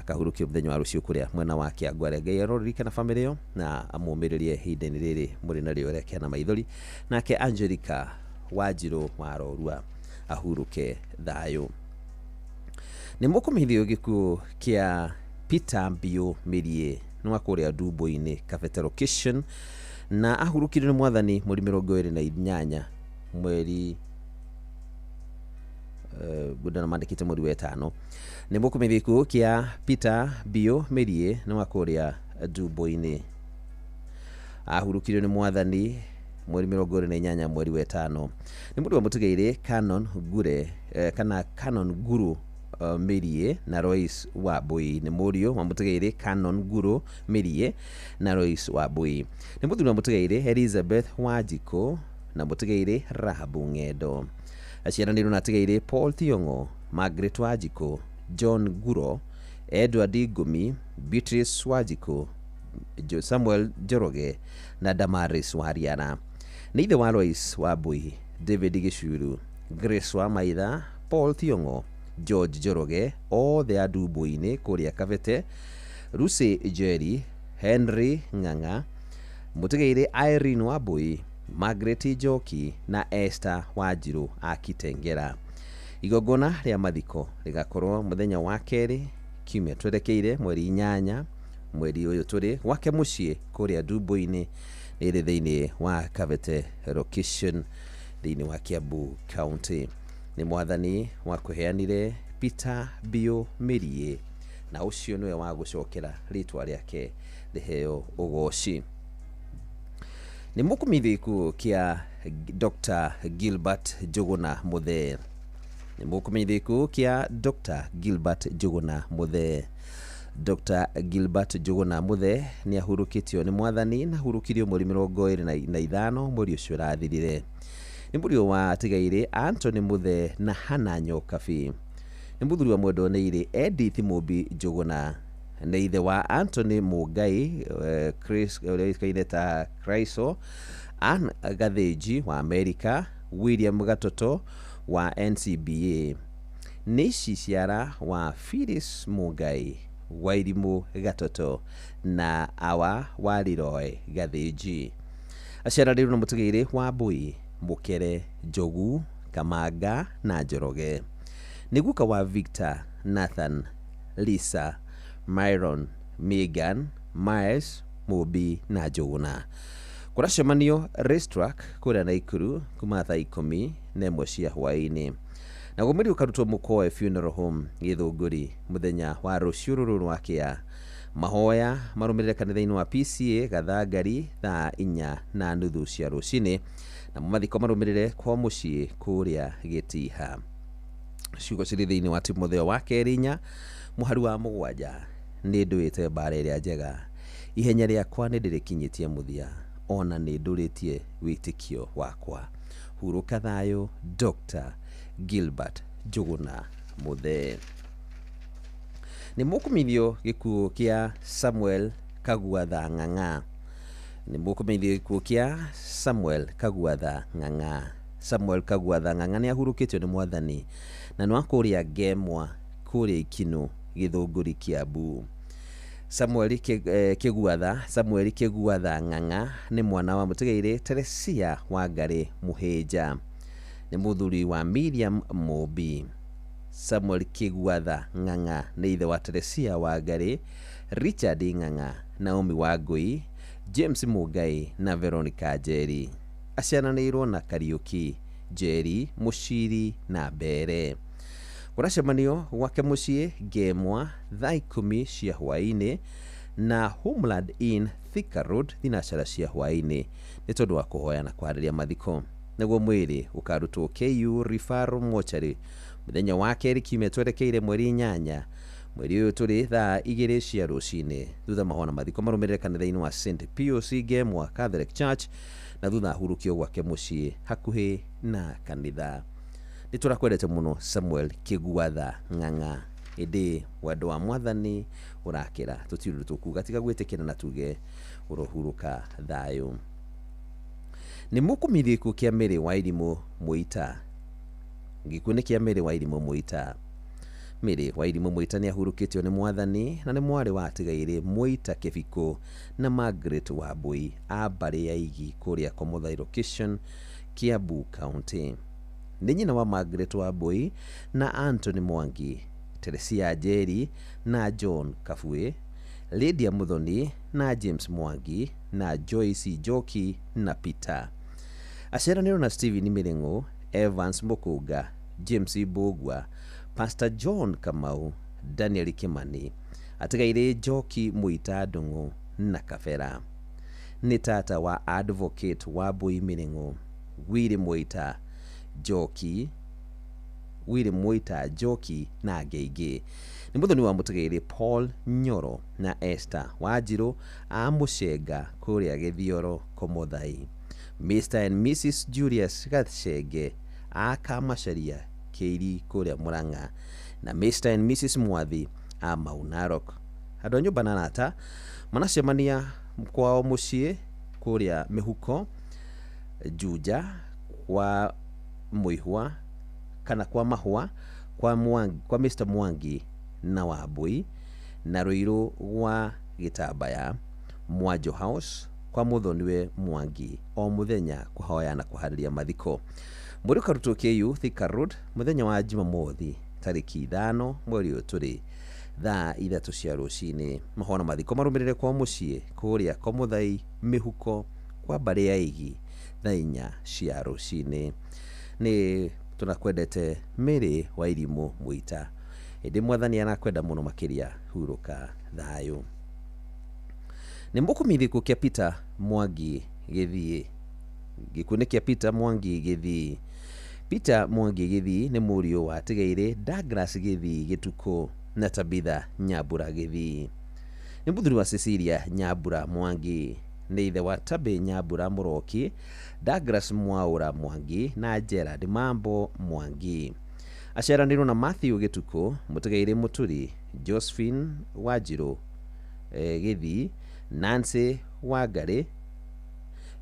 kahurukio muthenya wa rucio kuria mwena wa kia Ngware Ngai aroririka na family yo na amumiririe hindini riri muri na rio reke na maithori nake Angelica Wanjiru wa Rorua ahuruke thayo ni mukumithio gikuo kia Peter Mbio Mirie nwa kuria Dubo-ini Kabete location na ahurukire ni mwathani muri 28 mweri budana mandikite muri wetano ni mukumithia ikuo kia Peter Mbio Mirie nwa kuria Dubo-ini ahurukire ni mwathani mweri 28 mweri wetano ni mundu wa mutugeire Canon Gure kana Canon Guru Mirie na Royce wa Bui ni murio wa mutugeire Canon Guru Mirie na Royce wa Bui ni mundu wa mutugeire Elizabeth Wajiko na mutugeire Rahabu Ng'endo aciaranirwo na atigeire Paul Tiongo Margaret Wajiko John Guro Edward Gumi Beatrice Wajiko Samuel Joroge na Damaris Wariana ni ithe wa Royce wa Bui David Gicuru Grace wa Maitha Paul Tiongo George Joroge othe Dubo-ini kuria Kabete Lucy Jerry Henry Ng'ang'a mutugeire Irene wa Bui Margaret Joki na Esther Wanjiru akitengera igogona ria mathiko rigakorwo muthenya wa keri kiumia twerekeire mweri 8 mweri uyu turi gwake mucii kuria Dubo-ini iri thiini wa Kabete location thiini wa Kiambu County ni mwathani wa kuheanire Peter Mbio Mirie na ucio niwe wa gucokera ritwa riake riheo ugoci ni mukumithia ikuo kia Dr. Gilbert Njuguna Muthee ni mukumithia ikuo kia Dr. Gilbert Njuguna Muthee Dr. Gilbert Njuguna Muthee ni ahurukitio ni mwathani na ahurukirio mweri 25 mweri ucio rathirire ni murio wa tigaire Anthony Muthee na Hannah Nyokabi ni muthuri wa mwendo neire Edith Mubi Njuguna ni ithe wa Anthony Mugai Chris Kaineta Kraiso Ann Gatheji wa America William Gatoto wa NCBA ni ciciara wa Phyllis Mugai Wairimu Gatoto na awa wa Leroy Gatheji aciaranirwo na mutugeire wa Bui Mukere Njogu Kamanga na Njoroge niguka wa Victor Nathan Lisa Myron, Megan, Miles, Mobi na Njuguna. Kuracemanio racetrack kuria Naikuru kuma thaa 11 cia hwaini. Na gumiri ukarutwo Mukoe Funeral Home Githunguri muthenya wa rucio ruru wa kia. Mahoya marumirire kanitha-ini wa PCA Gathangari thaa 4:30 cia rucini, na mathiko marumirire kwa mucii kuria Gitiha. Ciugo ciri thiini wa Timotheo wa Kerinya muhari wa 7 ni nduite mbara iria njega, ihenya riakwa ni ndirikinyitie muthia, ona ni nduritie witikio wakwa. Huruka thayo, Dr. Gilbert Njuguna Muthe. Ni mukumithio gikuo kia Samuel Kaguatha Ng'ang'a. Ni mukumithio gikuo kia Samuel Kaguatha Ng'ang'a. Samuel Kaguatha Ng'ang'a ni ahurukitio ni Mwathani na no akuria Gemwa kuria Ikinu Githunguri Kiambu. Samuel Kiguatha Ng'ang'a ni mwana wa mutigaire Teresia Wangari Muhĩnja. Ni muthuri wa Miriam Mobi. Samuel Kiguatha Ng'ang'a ni ithe wa Teresia Wangari, Richard Ng'ang'a, Naomi Wangui, James Mugai na Veronica Njeri. Aciaranĩirwo na Kariuki, Njeri, Muciri na Mbere. Kuracemanio gwake mucii Gemwa thaa 10 cia hwaini na Homeland Inn Thika Road thinacara cia hwaini ni tondu wa kuhoya na kwariria mathiko. Naguo mwiri ukarutwo KU Referral Mortuary muthenya wa keri kiumia twerekeire mweri 8 mweri uyu turi thaa 2 cia rucini, thutha mahona mathiko marumirire kanitha-ini wa St POC Gemwa Catholic Church na thutha hurukio gwake mucii hakuhi na kanitha. Niturakwendete muno Samuel Kiguatha Ng'ang'a, indi wendo wa Mwathani urakira, tutiuru tukuga tiga gwitikira na tuge urohuruka thayo. Ni mukumithio gikuo kia Mary Wairimu Muita. Gikuo ni kia Mary Wairimu Muita. Mary Wairimu Muita ni ahurukitio ni Mwathani na ni mwari wa atigaire Muita Kibiko na Margaret Wambui a mbari ya Igi kuria Komotha location Kiambu County. Ni nyina wa Margaret Wambui na Anthony Mwangi, Teresia Njeri na John Kafue, Lydia Muthoni na James Mwangi na Joyce Njoki na Peter. Aciaranĩirwo na Stephen Mirengo, Evans Mukunga, James Bogwa, Pastor John Kamau, Daniel Kimani, atigaire Njoki Muita Ndung'u na Kabera. Ni tata wa Advocate Wambui Mirengo, Willy Muita Njoki na Ngeingĩ. Ni muthoni wa mutigaire Paul Nyoro na Esther Wanjiru a Mucenga kuria Githioro Komothai. Mr. and Mrs. Julius Gathenge a Kamacharia Keiri kuria Murang'a na Mr. and Mrs. Mwathi a Maunarok. Andũ a nyũmba na arata manacemania kwao muciĩ kuria Mihuko, Juja, kwa Muihwa kana kwa Mahwa, kwa Mr. Mwangi na Wambui, na Ruiru wa Gitambaya, Mwanjo House kwa muthoniwe Mwangi o muthenya kuhoya na kuhariria mathiko. Muri ukarutwo KU Thika Road muthenya wa Jumamothi tariki 5 mweri uyu turi thaa 3 cia rucini. Mahona mathiko marumirire kwa mucii kuria Komothai Mihuko kwa mbari ya Igi thaa 4 cia rucini. Ni tunakwendete Mary Wairimu Muita, indi Mwathani anakwenda muno makiria, huruka thayo. Ni mukumithio gikuo kia Peter Mwangi Githii. Gikuo ni kia Peter Mwangi Githii. Peter Mwangi Githii ni murio wa atigaire Douglas Githii Gituko na Tabitha Nyambura Githii. Ni muthuri wa Cecilia Nyambura Mwangi, ni ithe wa Tabe Nyambura Muroki, Douglas Mwaura Mwangi na Gerard Mambo Mwangi. Aciaranĩirwo na Matthew Gituko, mutigaire Muturi, Josephine Wanjiru Githii, Nancy Wangari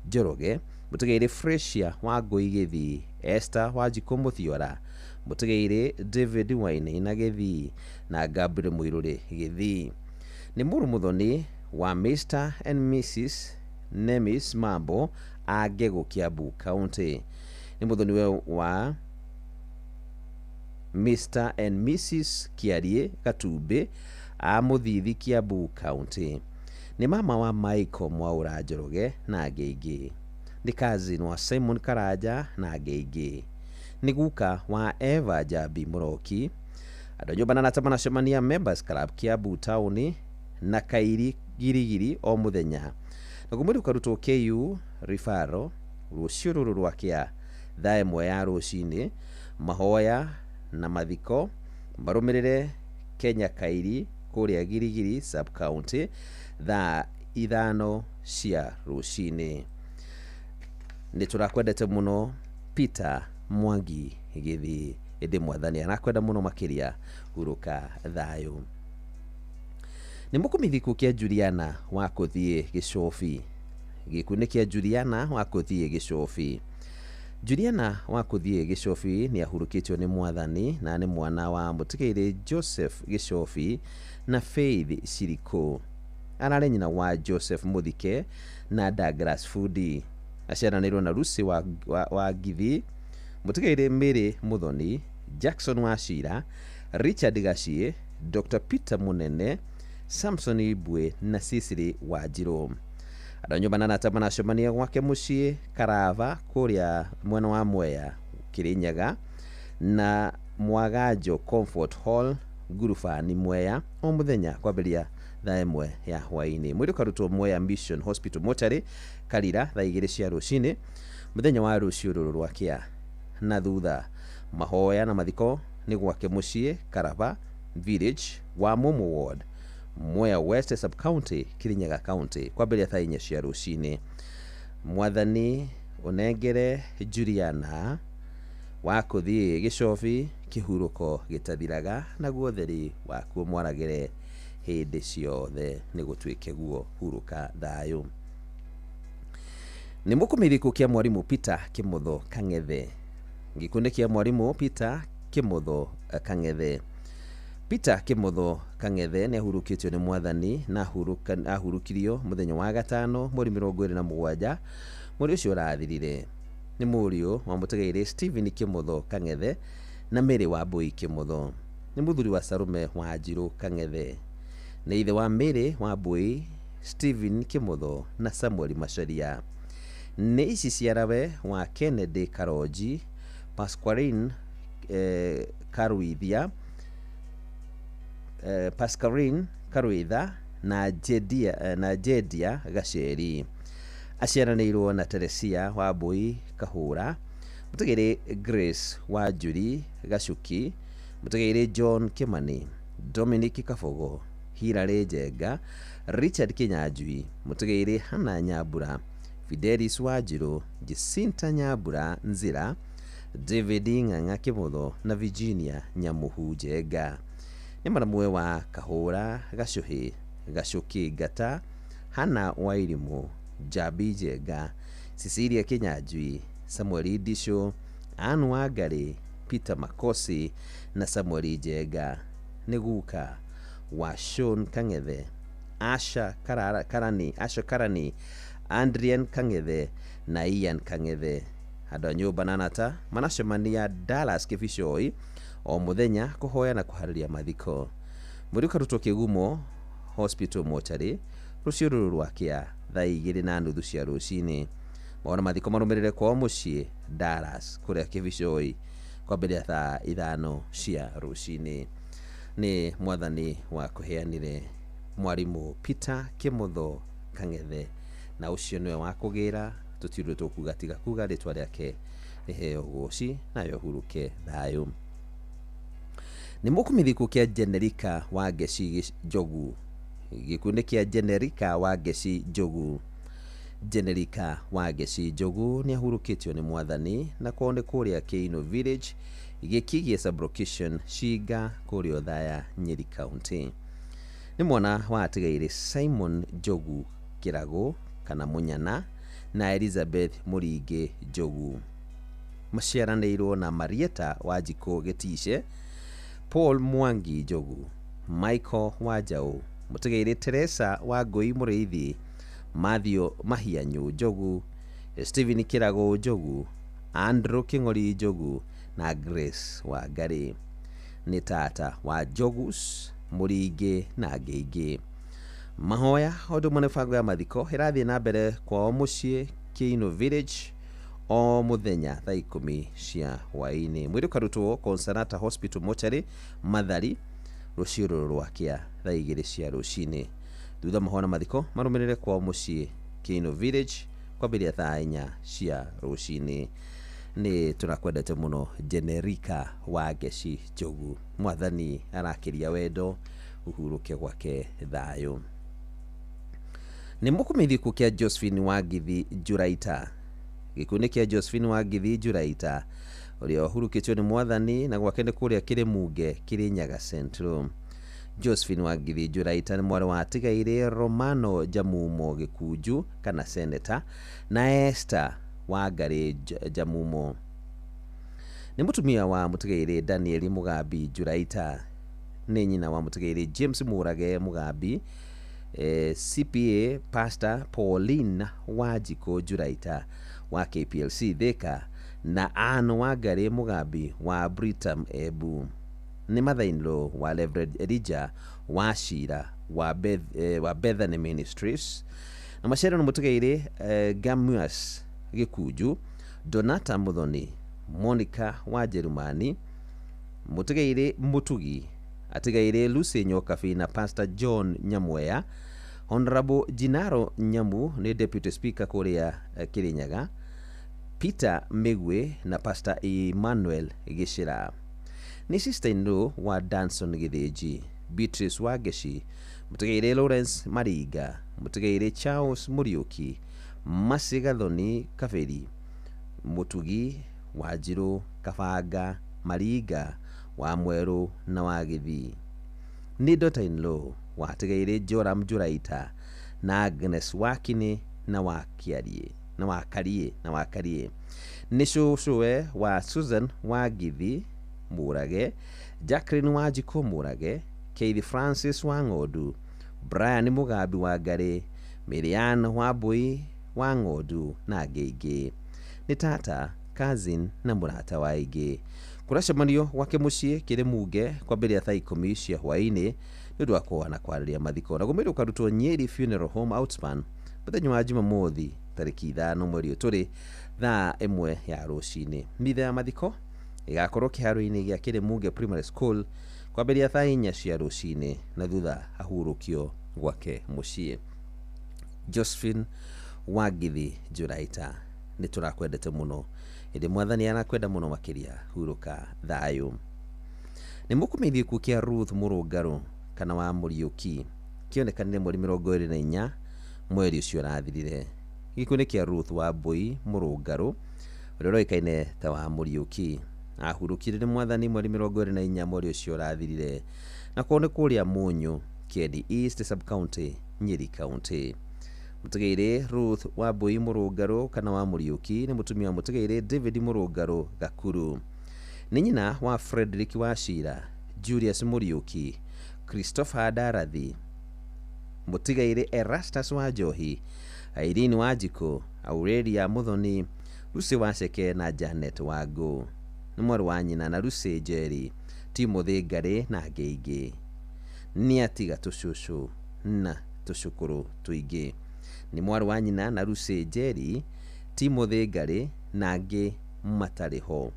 Njoroge, mutigaire Frecia Wangui Githii, Esther Wanjiku Muthiora, mutigaire David Waine na Githii na Gabriel Muiruri Githii. Ni muru muthoni wa Mr. and Mrs. Nemis Mambo a Ngegu Kiambu County. Ni muthoni wa Mr. and Mrs. Kiarie Katumbi a Muthithi Kiambu County. Ni mama wa Michael Mwaura Njoroge na angĩ ingĩ. Ni cousin wa Simon Karanja na angĩ ingĩ. Ni guka wa Eva Jabi Muroki. Andũ nyũmba na arata manacemania Members Club Kiambu Town na Kairi Girigiri o muthenya. Na kumuri karutwo KU Rifaro rũciũ rũrũ rwakĩa thaa 1 ya rũcinĩ, mahoya na mathiko marũmĩrĩre Kenya Kairi kũrĩa Girigiri sub county thaa 5 cia rũcinĩ. Nĩ tũrakwendete mũno Peter Mwangi Gĩthi, ĩndĩ mwathani anakwenda mũno makĩria, hurũka thayũ. Nĩ mũkumithiko kĩa Juliana wa kũthiĩ Gĩcobi. Gĩkundi kĩa Juliana wa kũthiĩ Gĩcobi. Juliana wa kũthiĩ Gĩcobi nĩ ahurũkĩtio nĩ mwathani na nĩ mwana wa mũtigairĩ Joseph Gĩcobi na Faith Ciriko. Ararĩ nyina wa Joseph Muthike na Douglas Fudi. Aciaranĩirwo na Lucy wa Githi, mũtigairĩ Mary Muthoni, Jackson Wachira, Richard Gacie, Dr. Peter Munene, Samson Ibwe na Cecily Wanjiru. Andũ nyũmba na arata manacemania gwake mũciĩ Karava kũrĩa mwena wa Mwea, Kirinyaga na Mwagajo Comfort Hall, Ngurubani Mwea o muthenya kwambĩrĩria thaa 1 ya hwaĩ-inĩ. Mwĩrĩ ũkarutwo Mwea Mission Hospital Mortuary Karira thaa 2 cia rũcinĩ muthenya wa rũciũ rũrũ rwakĩa. Na thutha mahoya na mathiko nĩ gwake mũciĩ Karava Village wa Momo Ward, Mwea West sub county, Kirinyaga county kwambĩrĩria thaa 4 cia rũcinĩ. Mwathani unengere Juliana wa kũthiĩ Gĩcobi kĩhurũko gĩtathiraga, naguo theri wakuo mwaragĩre hĩndĩ ciothe nĩ gũtuĩke guo, hurũka thayũ. Nĩ mũkumithiko kĩa mwarimũ Peter Kimotho Kang'ethe. Gĩkundi kĩa mwarimũ Peter Kimotho Kang'ethe. Peter Kimotho Kang'ethe nĩ ahurũkĩtio nĩ mwathani na ahurukirio mũthenya wa gatano mweri 27 mweri ũcio ũrathirire. Nĩ mũriũ wa mũtigairĩ Stephen Kimotho Kang'ethe na Mary Wambui Kimotho. Nĩ mũthuri wa Sarume Wanjiru Kang'ethe. Nĩ ithe wa Mary Wambui, Stephen Kimotho na Samuel Macharia. Nĩ ici ciarawe wa Kennedy Karoji, Pascaline Karuithia, Pascaline Karuitha na Jedia Gaceri. Aciaranĩirwo na Teresia Wambui Kahura, mũtigairĩ Grace Wanjuri Gacuki, mũtigairĩ John Kimani, Dominic Kabogo, Hilary Njenga, Richard Kinyanjui, mũtigairĩ Hannah Nyambura, Fidelis Wanjiru, Jacinta Nyambura Nzira, David Ng'ang'a Kimotho na Virginia Nyamuhu Njenga. Nĩ maramwe wa Kahura Gacuhi, Gacuki Ngata, Hannah Wairimu, Jabi Njenga, Cecilia Kinyanjui, Samuel Ndisho, Anne Wangari, Peter Makosi na Samuel Njenga. Nĩ guka wa Sean Kang'ethe, Asha Karani, Adrian Kang'ethe na Ian Kang'ethe. Andũ a nyũmba na arata manacemania Dallas Kĩbicoi o muthenya kũhoya na kũharĩria mathiko. Mwĩrĩ ũkarutwo Kĩgumo Hospital Mortuary rũciũ rũrũ rwakĩa thaa 2:30 cia rũcinĩ. Maona mathiko marũmĩrĩre kwao mũciĩ Dallas kũrĩa Kĩbicoi kwambĩrĩria thaa 5 cia rũcinĩ. Nĩ mwathani wa kũheanire mwarimũ Peter Kimotho Kang'ethe, na ũcio nĩwe wa kũgĩra tũtirũ tũkuga tiga kuga rĩtwa rĩake rĩheo gũci nayo huruke thayũ. Nĩ mũkumithiko kĩa Generika wa Geci Njogu. Gĩkundi kĩa Generika wa Geci Njogu. Generika wa Geci Njogu nĩ ahurũkĩtio nĩ mwathani na kwao nĩ kũrĩa Keino Village, gĩkigie sublocation Shiga kũrĩa Othaya, Nyeri County. Nĩ mwana wa atigaire Simon Njogu Kirago kana Munyana na Elizabeth Muringi Njogu. Maciaranĩirwo na Marieta Wanjikũ Gĩtice, Paul Mwangi Njogu, Michael Wanjaũ, mũtigairĩ Teresa Wangui Mũrĩithi, Matthew Mahianyu Njogu, Stephen Kirago Njogu, Andrew King'ori Njogu na Grace Wangari. Nĩ tata wa Njogus Muringi na angĩ ingĩ. Mahoya ũndũ ũmwe na mĩbango ya mathiko ĩrathiĩ na mbere kwao mũciĩ Kiino Village o mũthenya thaa 10 cia hwaĩ-inĩ. Mwĩrĩ ũkarutwo Consolata Hospital Mortuary Mathari rũciũ rwakĩa thaa 2 cia rũcinĩ. Thutha mahoya na mathiko marũmĩrĩre kwao mũciĩ Kiino Village kwambĩrĩria thaa 4 cia rũcinĩ. Nĩ tũrakwendete mũno Generika wa Geci Njogu. Mwathani arakĩria wendo, ũhurũke gwake thayũ. Nĩ mũkũmeithia ikuũ kĩa Josephine Wangithi Njuraita. Gĩkuũ kĩa Josephine Wangithi Njuraita ũrĩa ũhurũkĩtio nĩ Mwathani na gwake nĩ kũrĩa Kĩrĩmunge Kĩrĩnyaga Central. Josephine Wangithi Njuraita nĩ mwarĩ wa atigaire Romano Jamumo Gĩkunju kana Senator na Esther Wangari Jamumo. Nĩ mũtumia wa mũtigaire Daniel Mugambi Njuraita. Nĩ nyina wa mũtigaire James Murage Mugambi, CPA Pastor Pauline Wanjiko Njuraita wa KPLC Thika na Anne Wangari Mugambi wa Britam Ebu. Nĩ mother-in-law wa Reverend Elijah Wachira wa Bethany Ministries na macera nĩ mũtigaire Gamuas Gĩkunju, Donata Muthoni, Monica wa Jerumani, mũtigaire Mutugi, atigaire Lucy Nyokabi na Pastor John Nyamweya. Honorable Jinaro Nyamu ni Deputy Speaker kũrĩa Kĩrĩnyaga, Peter Migwe na Pastor Emmanuel Gĩcĩra. Ni sister-in-law wa Danson Gĩthĩnji, Beatrice wa Geci, mũtigaire Lawrence Maringa, mũtigaire Charles Muriuki, Masi Gathoni Kaberi, Mutugi Wanjiru Kabanga Maringa wa Mweru na wa Gĩthii. Ni daughter-in-law wa atigaire Joram Njuraita na Agnes Wakini na Wakarie. Ni shushuwe wa Susan Wangithi Murage, Jacqueline Wanjiko Murage, Keith Francis Wang'ondu, Brian Mugambi Wangari, Miriam Wambui Wang'ondu na angĩ ingĩ. Nĩ tata, cousin na mũrata wa aingĩ. Kũracemanio gwake mũciĩ Kĩrĩmunge kwambĩrĩria thaa 10 cia hwaĩ-inĩ nĩ ũndũ wa kũhana kwarĩria mathiko. Na gũmĩrĩ ũkarutwo Nyeri Funeral Home Outspan mũthenya wa Jumamothi tarĩki 5 mweri ũtũrĩ thaa 1 ya rũcinĩ. Mitha ya mathiko ĩgakorwo kĩharo-inĩ gĩa Kĩrĩmunge Primary School kwambĩrĩria thaa 4 cia rũcinĩ na thutha ahurũkio gwake mũciĩ. Josephine Wangithi Njuraita, nĩ tũrakwendete mũno, ĩndĩ Mwathani anakwenda mũno makĩria, hurũka thayũ. Nĩ mũkũmeithia ikuũ kĩa Ruth Mũrũngarũ kana wa Mũriũki kĩonekanire mweri 24 mweri ũcio ũrathirire. Gĩkuũ nĩ kĩa Ruth wa Mbui Mũrũngarũ ũrĩa ũroĩkaine ta wa Mũriũki, ahurũkire nĩ Mwathani mweri 24 mweri ũcio ũrathirire na kwao nĩ kũrĩa Mũnyũ, Kieni East Sub County, Nyeri County. Mũtigaire Ruth wa Mbui Mũrũngarũ kana wa Mũriũki nĩ mũtumia wa mũtigaire David Mũrũngarũ Gakuru. Nĩ nyina wa Frederick Wachira, Julius Mũriũki, Christopher Ndarathi, mũtigaire Erastus Wanjohi, Irene Wanjiko, Aurelia Muthoni, Lucy Waceke na Janet Wangũ. Nĩ mwarĩ wa nyina na Lucy Njeri, Timothy Ngari na angĩ ingĩ. Nĩ atiga tũcũcũ na tũcũkũrũ tũingĩ. Nĩ mwarĩ wa nyina na Lucy Njeri, Timothy Ngari na angĩ matarĩ ho.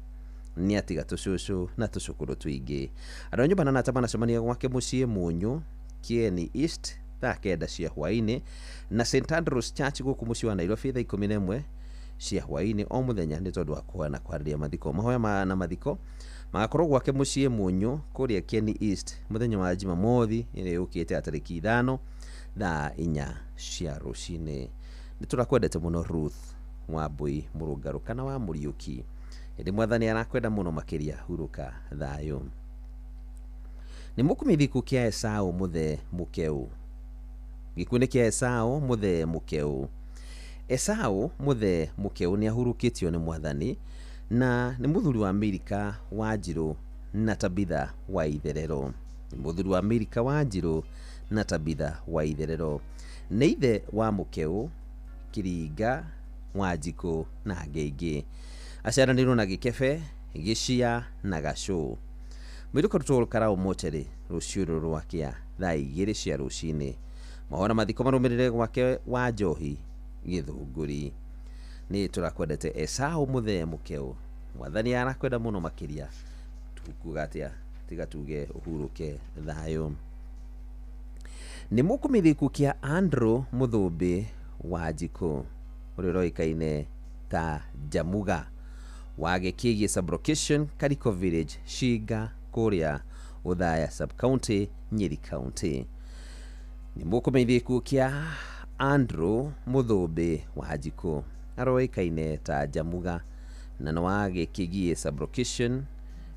Nĩ atiga tũcũcũ na tũcũkũrũ tũingĩ. Andũ a nyũmba na arata manacemania gwake mũciĩ Mũnyũ, Kieni East thaa 9 cia hwaĩ-inĩ na St Andrews Church gũkũ mũciĩ wa Nairobi thaa 11 cia hwaĩ-inĩ o mũthenya nĩ tondũ wa kũhana kwarĩria mathiko. Mahoya na mathiko magakorwo gwake mũciĩ Mũnyũ kũrĩa Kieni East mũthenya wa Jumamothi ĩrĩa yũkĩte tarĩki 5 thaa 4 cia rũcinĩ. Nĩ tũrakwendete mũno Ruth wa Mbui Mũrũngarũ kana wa Mũriũki, ĩndĩ Mwathani arakwenda mũno makĩria, hurũka thayũ. Nĩ mũkũmeithia ikuũ kĩa Esaũ Mũthee Mũkeu. Gĩkuũ nĩ kĩa Esaũ Mũthee Mũkeu. Esaũ Mũthee Mũkeu nĩ ahurũkĩtio nĩ Mwathani na nĩ mũthuri wa Amerika Wanjirũ na Tabitha wa Itherero. Mũthuri wa Amerika Wanjirũ na Tabitha wa Itherero nĩ ithe wa Mũkeu, Kĩringa, Wanjikũ na angĩ ingĩ. Aciaranĩirwo na Gĩkebe, Gĩcia na Gacũ. Mwiriũka rutwo karau mocheri ruciuru rwakia thaa 2 cia rucini. Mahona mathiko marumirire gwake wa Njohi Githunguri. Ni turakwendete Esau Muthee Mukeu. Mwathani arakwenda muno makiria. Tukuga atia tiga tuge uhuruke thayo. Ni mukumithiku kia Andrew Muthumbi Wanjiku uriroikaine ta Jamuga wa Gĩkĩgĩ Sub-Location Kariko Village Shiga kuria Uthaya Sub-County Nyeri County. Ni mukumithiku kia Andrew Muthumbi Wanjiku aroikaine ta Jamuga na wa Gĩkĩgĩ Sub-Location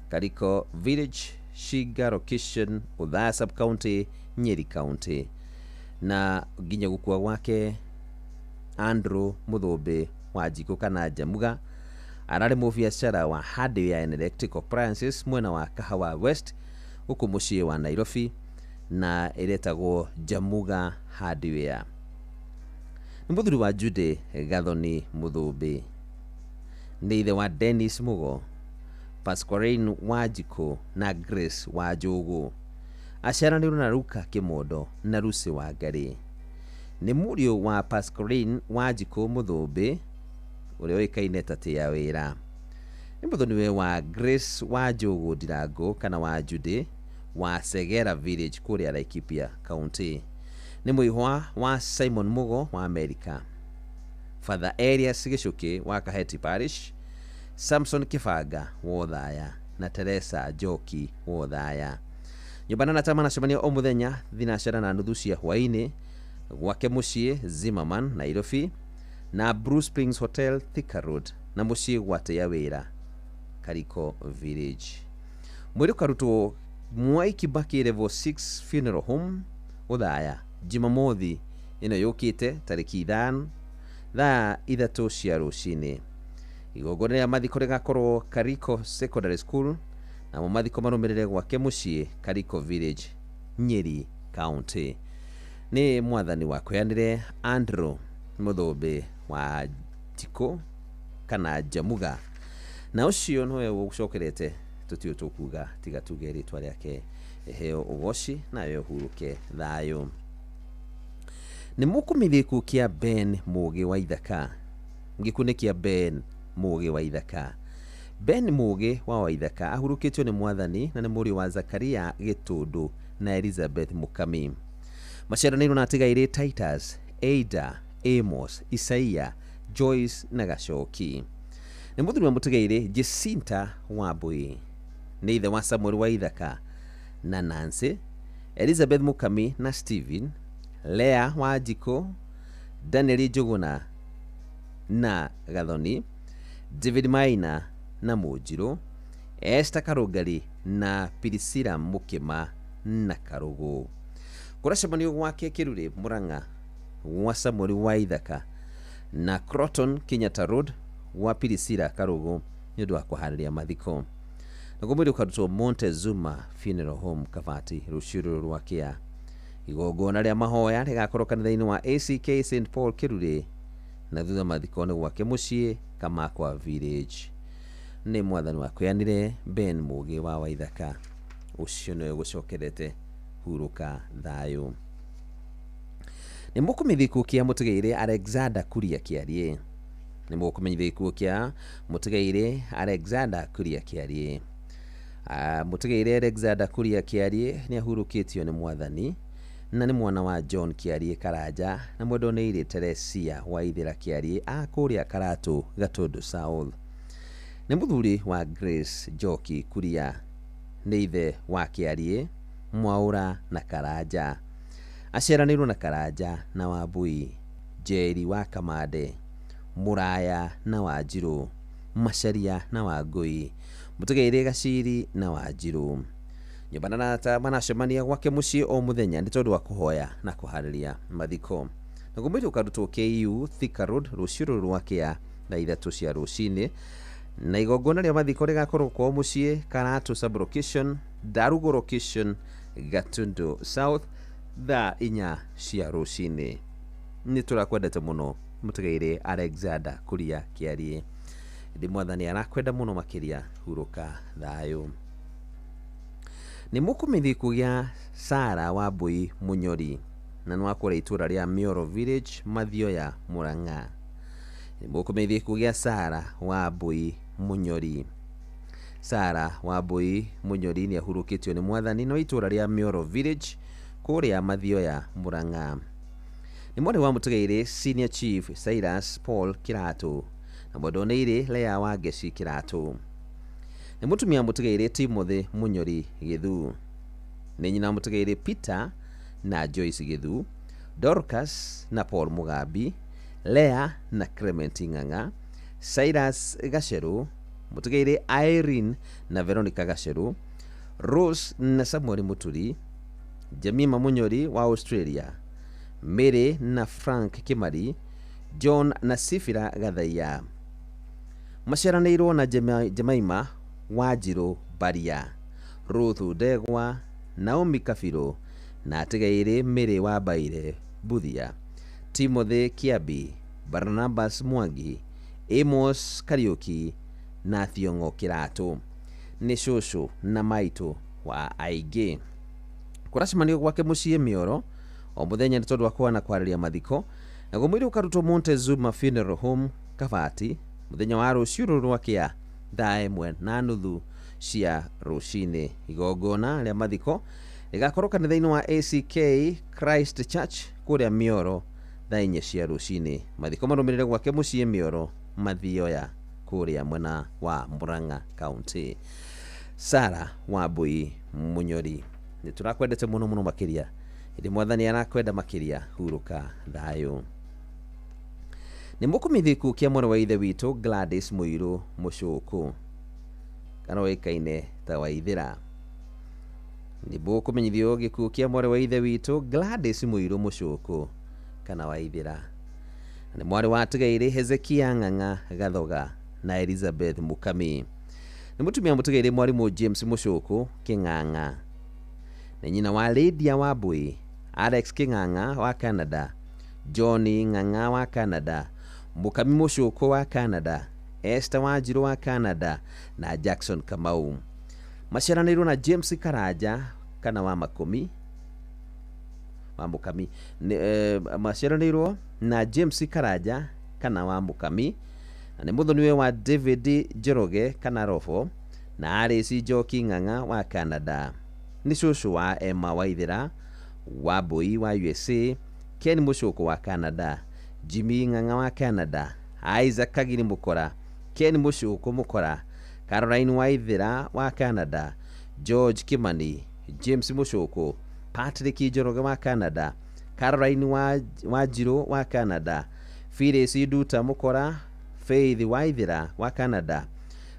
Kariko Village Shiga Location Uthaya Sub-County Nyeri County. Na nginya gukua gwake Andrew Muthumbi Wanjiku kana Jamuga arari mubiashara wa hardware and electrical appliances mwena wa Kahawa West huku muciĩ wa Nairobi na iretagwo Jamuga Hardware. Ni muthuri wa Jude Gathoni Muthumbi, ni ithe wa Dennis Mugo, Pasqualine Wanjiku na Grace Wanjugu. Aciaranirwo na Ruka Kimondo na Lucy Wangari. Ni mũriũ wa Pasqualine Wanjiku Muthumbi uria oikaine ta Tia Wĩra. Ni mũthoniwe wa Grace Wanjugu Ndirango kana wa Jude wa Segera Village kuria Laikipia County. Ni mũihwa wa Simon Mugo wa America, Father Elias Gicuki wa Kaheti Parish, Samson Kibanga wa Uthaya na Teresa Njoki wa Uthaya. Nyumbana na tamana cemania o muthenya thinacara na nuthu cia hwaini gwake muciĩ Zimmerman Nairobi na Bruce Springs Hotel Thika Road na muciĩ gwa Tia Wĩra Kariko Village. Mwiriũka rutwo Mwai Kibaki Level 6 Funeral Home Uthaya Jumamothi ino yukite tariki 5 thaa 3 cia rucini. Igongona rĩa mathiko rigakorwo Kariko Secondary School na mathiko marumirire gwake muciĩ Kariko Village Nyeri County. Ni mwathani wa kweanire Andrew Muthumbi Wanjiku kana Jamuga na ucio nowe ugucokerete tutio tukuga tiga tuge ritwa riake heo ugoci na yo huruke thayo. Ni mukumithiku kia Ben Mugi wa Ithaka. Ngikune kia Ben Mugi wa Ithaka. Ben Mugi wa Ithaka ahurukitio ni mwathani na ni muri wa Zakaria Gitundu na Elizabeth Mukami. Maciaranĩirwo na atigaire Titus, Ada, Amos, Isaia, Joyce na Gacoki. Ni muthuri wa mutigaire Jacinta Wambui. Ni ithe wa Samuel wa Ithaka na Nancy, Elizabeth Mukami na Steven, Lea Wanjiku, Daniel Njuguna na Gathoni, David Maina na Munjiru, Esther Karugari na Priscilla Mukima na Karugu. Kuracemanio gwake Kiruri Murang'a wa Samuel wa Ithaka na Croton Kenyatta Road wa Priscilla Karugu ni undu wa kuharĩria mathiko. Na kumwiri ukarutwo Montezuma Funeral Home Kabati ruciuru rwakia. Igongona rĩa mahoya rigakorwo kanitha-inĩ wa ACK St Paul Kiruri na thutha mathiko ni gwake muciĩ Kamakwa Village. Ni mwathani wa kweanire Ben Mugi wa Waithaka ucio niwe gucokerete huruka thayo. Ni mukumithiku kia mutigaire Alexander Kuria Kiarie. Ni mukumithiku kia mutigaire Alexander Kuria Kiarie. Mutigaire Alexander Kuria Kiarie ni ahurukitio ni mwathani na ni mwana wa John Kiarie Karanja na mwendoneire Teresia wa Ithira Kiarie akuria Karatu Gatundu South. Ni muthuri wa Grace Njoki Kuria, ni ithe wa Kiarie Mwaura na Karanja. Aciaranĩirwo na Karanja na Wambui, Njeri wa Kamande, Muraya na Wanjiru, Macharia na Wangui, mutigaire Gaciri na Wanjiru. Nyumbana na ta manacemania gwake muciĩ o muthenya ni tondu wa kuhoya na kuharĩria mathiko. Na kumwĩtwo karutwo KU Thika Road ruciuru rwakia na 3 cia rucini. Na igongona rĩa mathiko rigakorwo kwa muciĩ Karatu Sub-Location, Darugo Location, Gatundu South thaa 4 cia rucini. Ni turakwendete muno mutigaire Alexander Kuria Kiarie. Ndi mwathani arakwenda muno makiria huruka thayo. nĩ mũkũmenyithia kũgĩa Sarah Wambui Munyori na nĩ wakũra itũra rĩa Mioro Village Mathioya Murang'a. Nĩ mũkũmenyithia kũgĩa Sarah Wambui Munyori. Sarah Wambui Munyori nĩ ahurũkĩtio nĩ mwathani no itũra rĩa Mioro Village kũrĩa Mathioya Murang'a. Nĩ mwarĩ wa mũtigairĩ Senior Chief Cyrus Paul Kĩratũ na mũndũneirĩ Lea Wangeci Kĩratũ. Nĩ mũtumia mũtigairĩ Timothy Munyori Gĩthu. Nĩ nyina mũtigairĩ Peter na Joyce Gĩthu, Dorcas na Paul Mugambi, Lea na Clement Ng'ang'a, Cyrus Gaceru, mũtigairĩ Irene na Veronica Gaceru, Rose na Samuel Muturi, Jemima Munyori wa Australia, Mary na Frank Kimari, John na Sifira Gathaiya. Maciaranĩirwo na Jemaima Wanjiru Baria, Ruth Ndegwa, Naomi Kabirũ na atigairĩ Mary Wambaire Buthia, Timothy Kiabi, Barnabas Mwangi, Amos Kariuki na Thiong'o Kĩratũ. Nĩ cũcũ na maitũ wa aingĩ. Kũracemanio gwake mũciĩ Mioro o mũthenya nĩ tondũ wa kũhana kwarĩria mathiko, naguo mwĩrĩ ũkarutwo Montezuma Funeral Home Kabati mũthenya wa rũciũ rwakĩa thaa 1:30 cia rũcinĩ. Igongona rĩa mathiko rĩgakorwo kanitha-inĩ wa ACK Christ Church kũrĩa Mioro thaa 4 cia rũcinĩ. Mathiko marũmĩrĩre gwake mũciĩ Mioro Mathioya kũrĩa mwena wa Murang'a County. Sarah Wambui Munyori, nĩ tũrakwendete mũno mũno makĩria, ĩrĩ mwathani arakwenda makĩria, hurũka thayũ. Nĩ mũkũmenyithia gĩkuũ kĩa mwana wa ithe witũ Gladys Mũirũ Mũcũkũ kana oĩkaine ta Waithĩra. Nĩ mũkũmenyithio gĩkuũ kĩa mwana wa ithe witũ Gladys Mũirũ Mũcũkũ kana Waithĩra. Nĩ mwarĩ wa atigairĩ Hezekia Ng'ang'a Gathoga na Elizabeth Mukami. Nĩ mũtumia mũtigairĩ mwarimũ James Mũcũkũ Kĩng'ang'a. Nĩ nyina wa Lydia Wambui, Alex Kĩng'ang'a wa Canada, John Ng'ang'a wa Canada, Mukami Mũcũkũ wa Canada, Esther Wanjiru wa Canada na Jackson Kamau. Maciaranĩirwo na James Karanja kana wa Makumi wa Mukami. Maciaranĩirwo na James Karanja kana wa Mukami na nĩ mũthoniwe wa David Njoroge kana Rofo na Alice Njoki Ng'ang'a wa Canada. Nĩ cũcũ wa Emma Waithĩra Wambui wa USA, Ken Mũcũkũ wa Canada, Jimmy Ng'ang'a wa Canada, Isaac Kagiri Mũkora, Ken Mũcũkũ Mũkora, Caroline Waithĩra wa Canada, George Kimani, James Mũcũkũ, Patrick Njoroge wa Canada, Caroline Wanjiru wa Canada, Phyllis Nduta Mũkora, Faith Waithĩra wa Canada,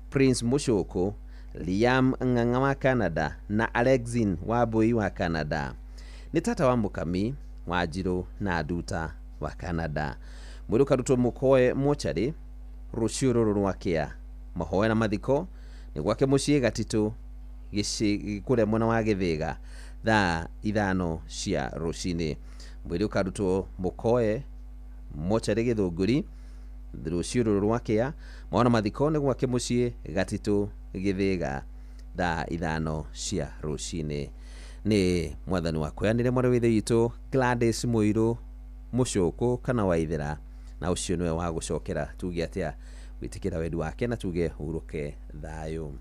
Prince Mũcũkũ, Liam Ng'ang'a wa Canada na Alexine Wambui wa Canada. Nĩ tata wa Mukami, Wanjiru na Nduta wa Canada. Mwĩrĩ ũkarutwo Mũkoe mochari rũciũ rũrũ rwakĩa. Mahoya na mathiko nĩ gwake mũciĩ Gatitũ kũrĩa mwena wa Gĩthĩga thaa 5 cia rũcinĩ. Mwĩrĩ ũkarutwo Mũkoe mochari Gĩthũngũri rũciũ rũrũ rwakĩa. Mahoya na mathiko nĩ gwake mũciĩ Gatitũ Gĩthĩga thaa 5 cia rũcinĩ. Nĩ mwathani wa kweanĩre mwarĩ wa ithe witũ Gladys Mũirũ Mũcũkũ kana Waithĩra, na ũcio nĩwe wa gũcokera tuge atĩa wĩtĩkĩra wendi wake na tuge hurũke thayũ.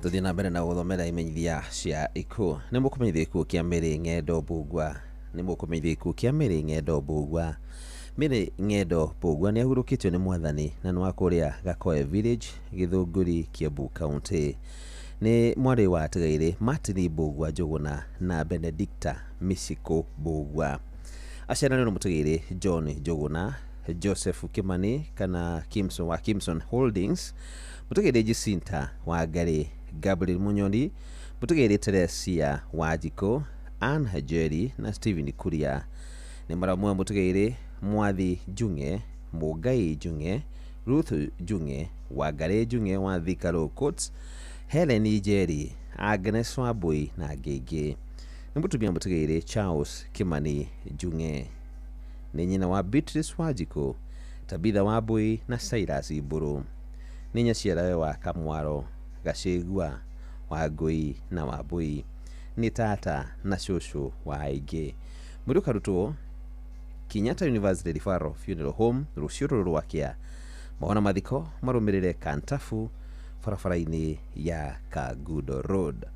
Tuthi na mbere na gũthomera imenyithia cia ikuũ. Nĩ mũkũmenyithia ikuũ kĩa Mary Ng'endo Mbugua. Nĩ mũkũmenyithia ikuũ kĩa Mary Ng'endo Mbugua. Mary Ng'endo Mbugua nĩ ahurũkĩtio nĩ mwathani na nĩ wa kũrĩa Gakoe Village, Gĩthũngũri, Kiambu County. Nĩ mwarĩ wa atigairĩ Martin Mbugua Njũgũna na Benedicta Mĩcikũ Mbugua. aciaranirwo nĩ mũtũgĩri John Njuguna, Joseph Kimani kana Kimson wa Kimson Holdings, mũtũgĩri Jacinta Wangari, Gabriel Munyoni, mũtũgĩri Teresia Wanjiko, Anne Hajeri na Stephen Kuria. Nĩ maramua mũtũgĩri Mwathi Junge, Mugai Junge, Ruth Junge, Wangari Junge wa Thika Law Courts, Helen Njeri, Agnes Wambui na Ngĩngĩ. Nĩ mũtumia mũtũgĩri Charles Kimani Junge. Nĩ nyina wa Beatrice Wanjiko, Tabitha Wambui na Cyrus Mburu. Nĩ nyaciarawe wa Kamwaro, Gacĩgua, Wangui na Wambui. Nĩ tata na cũcũ wa aingĩ. Mũndũ karutwo Kenyatta University Referral Funeral Home Rũciũ rwakĩa. Mahona mathiko marũmĩrĩre Kantafu barabara-inĩ ya Kagudo Road.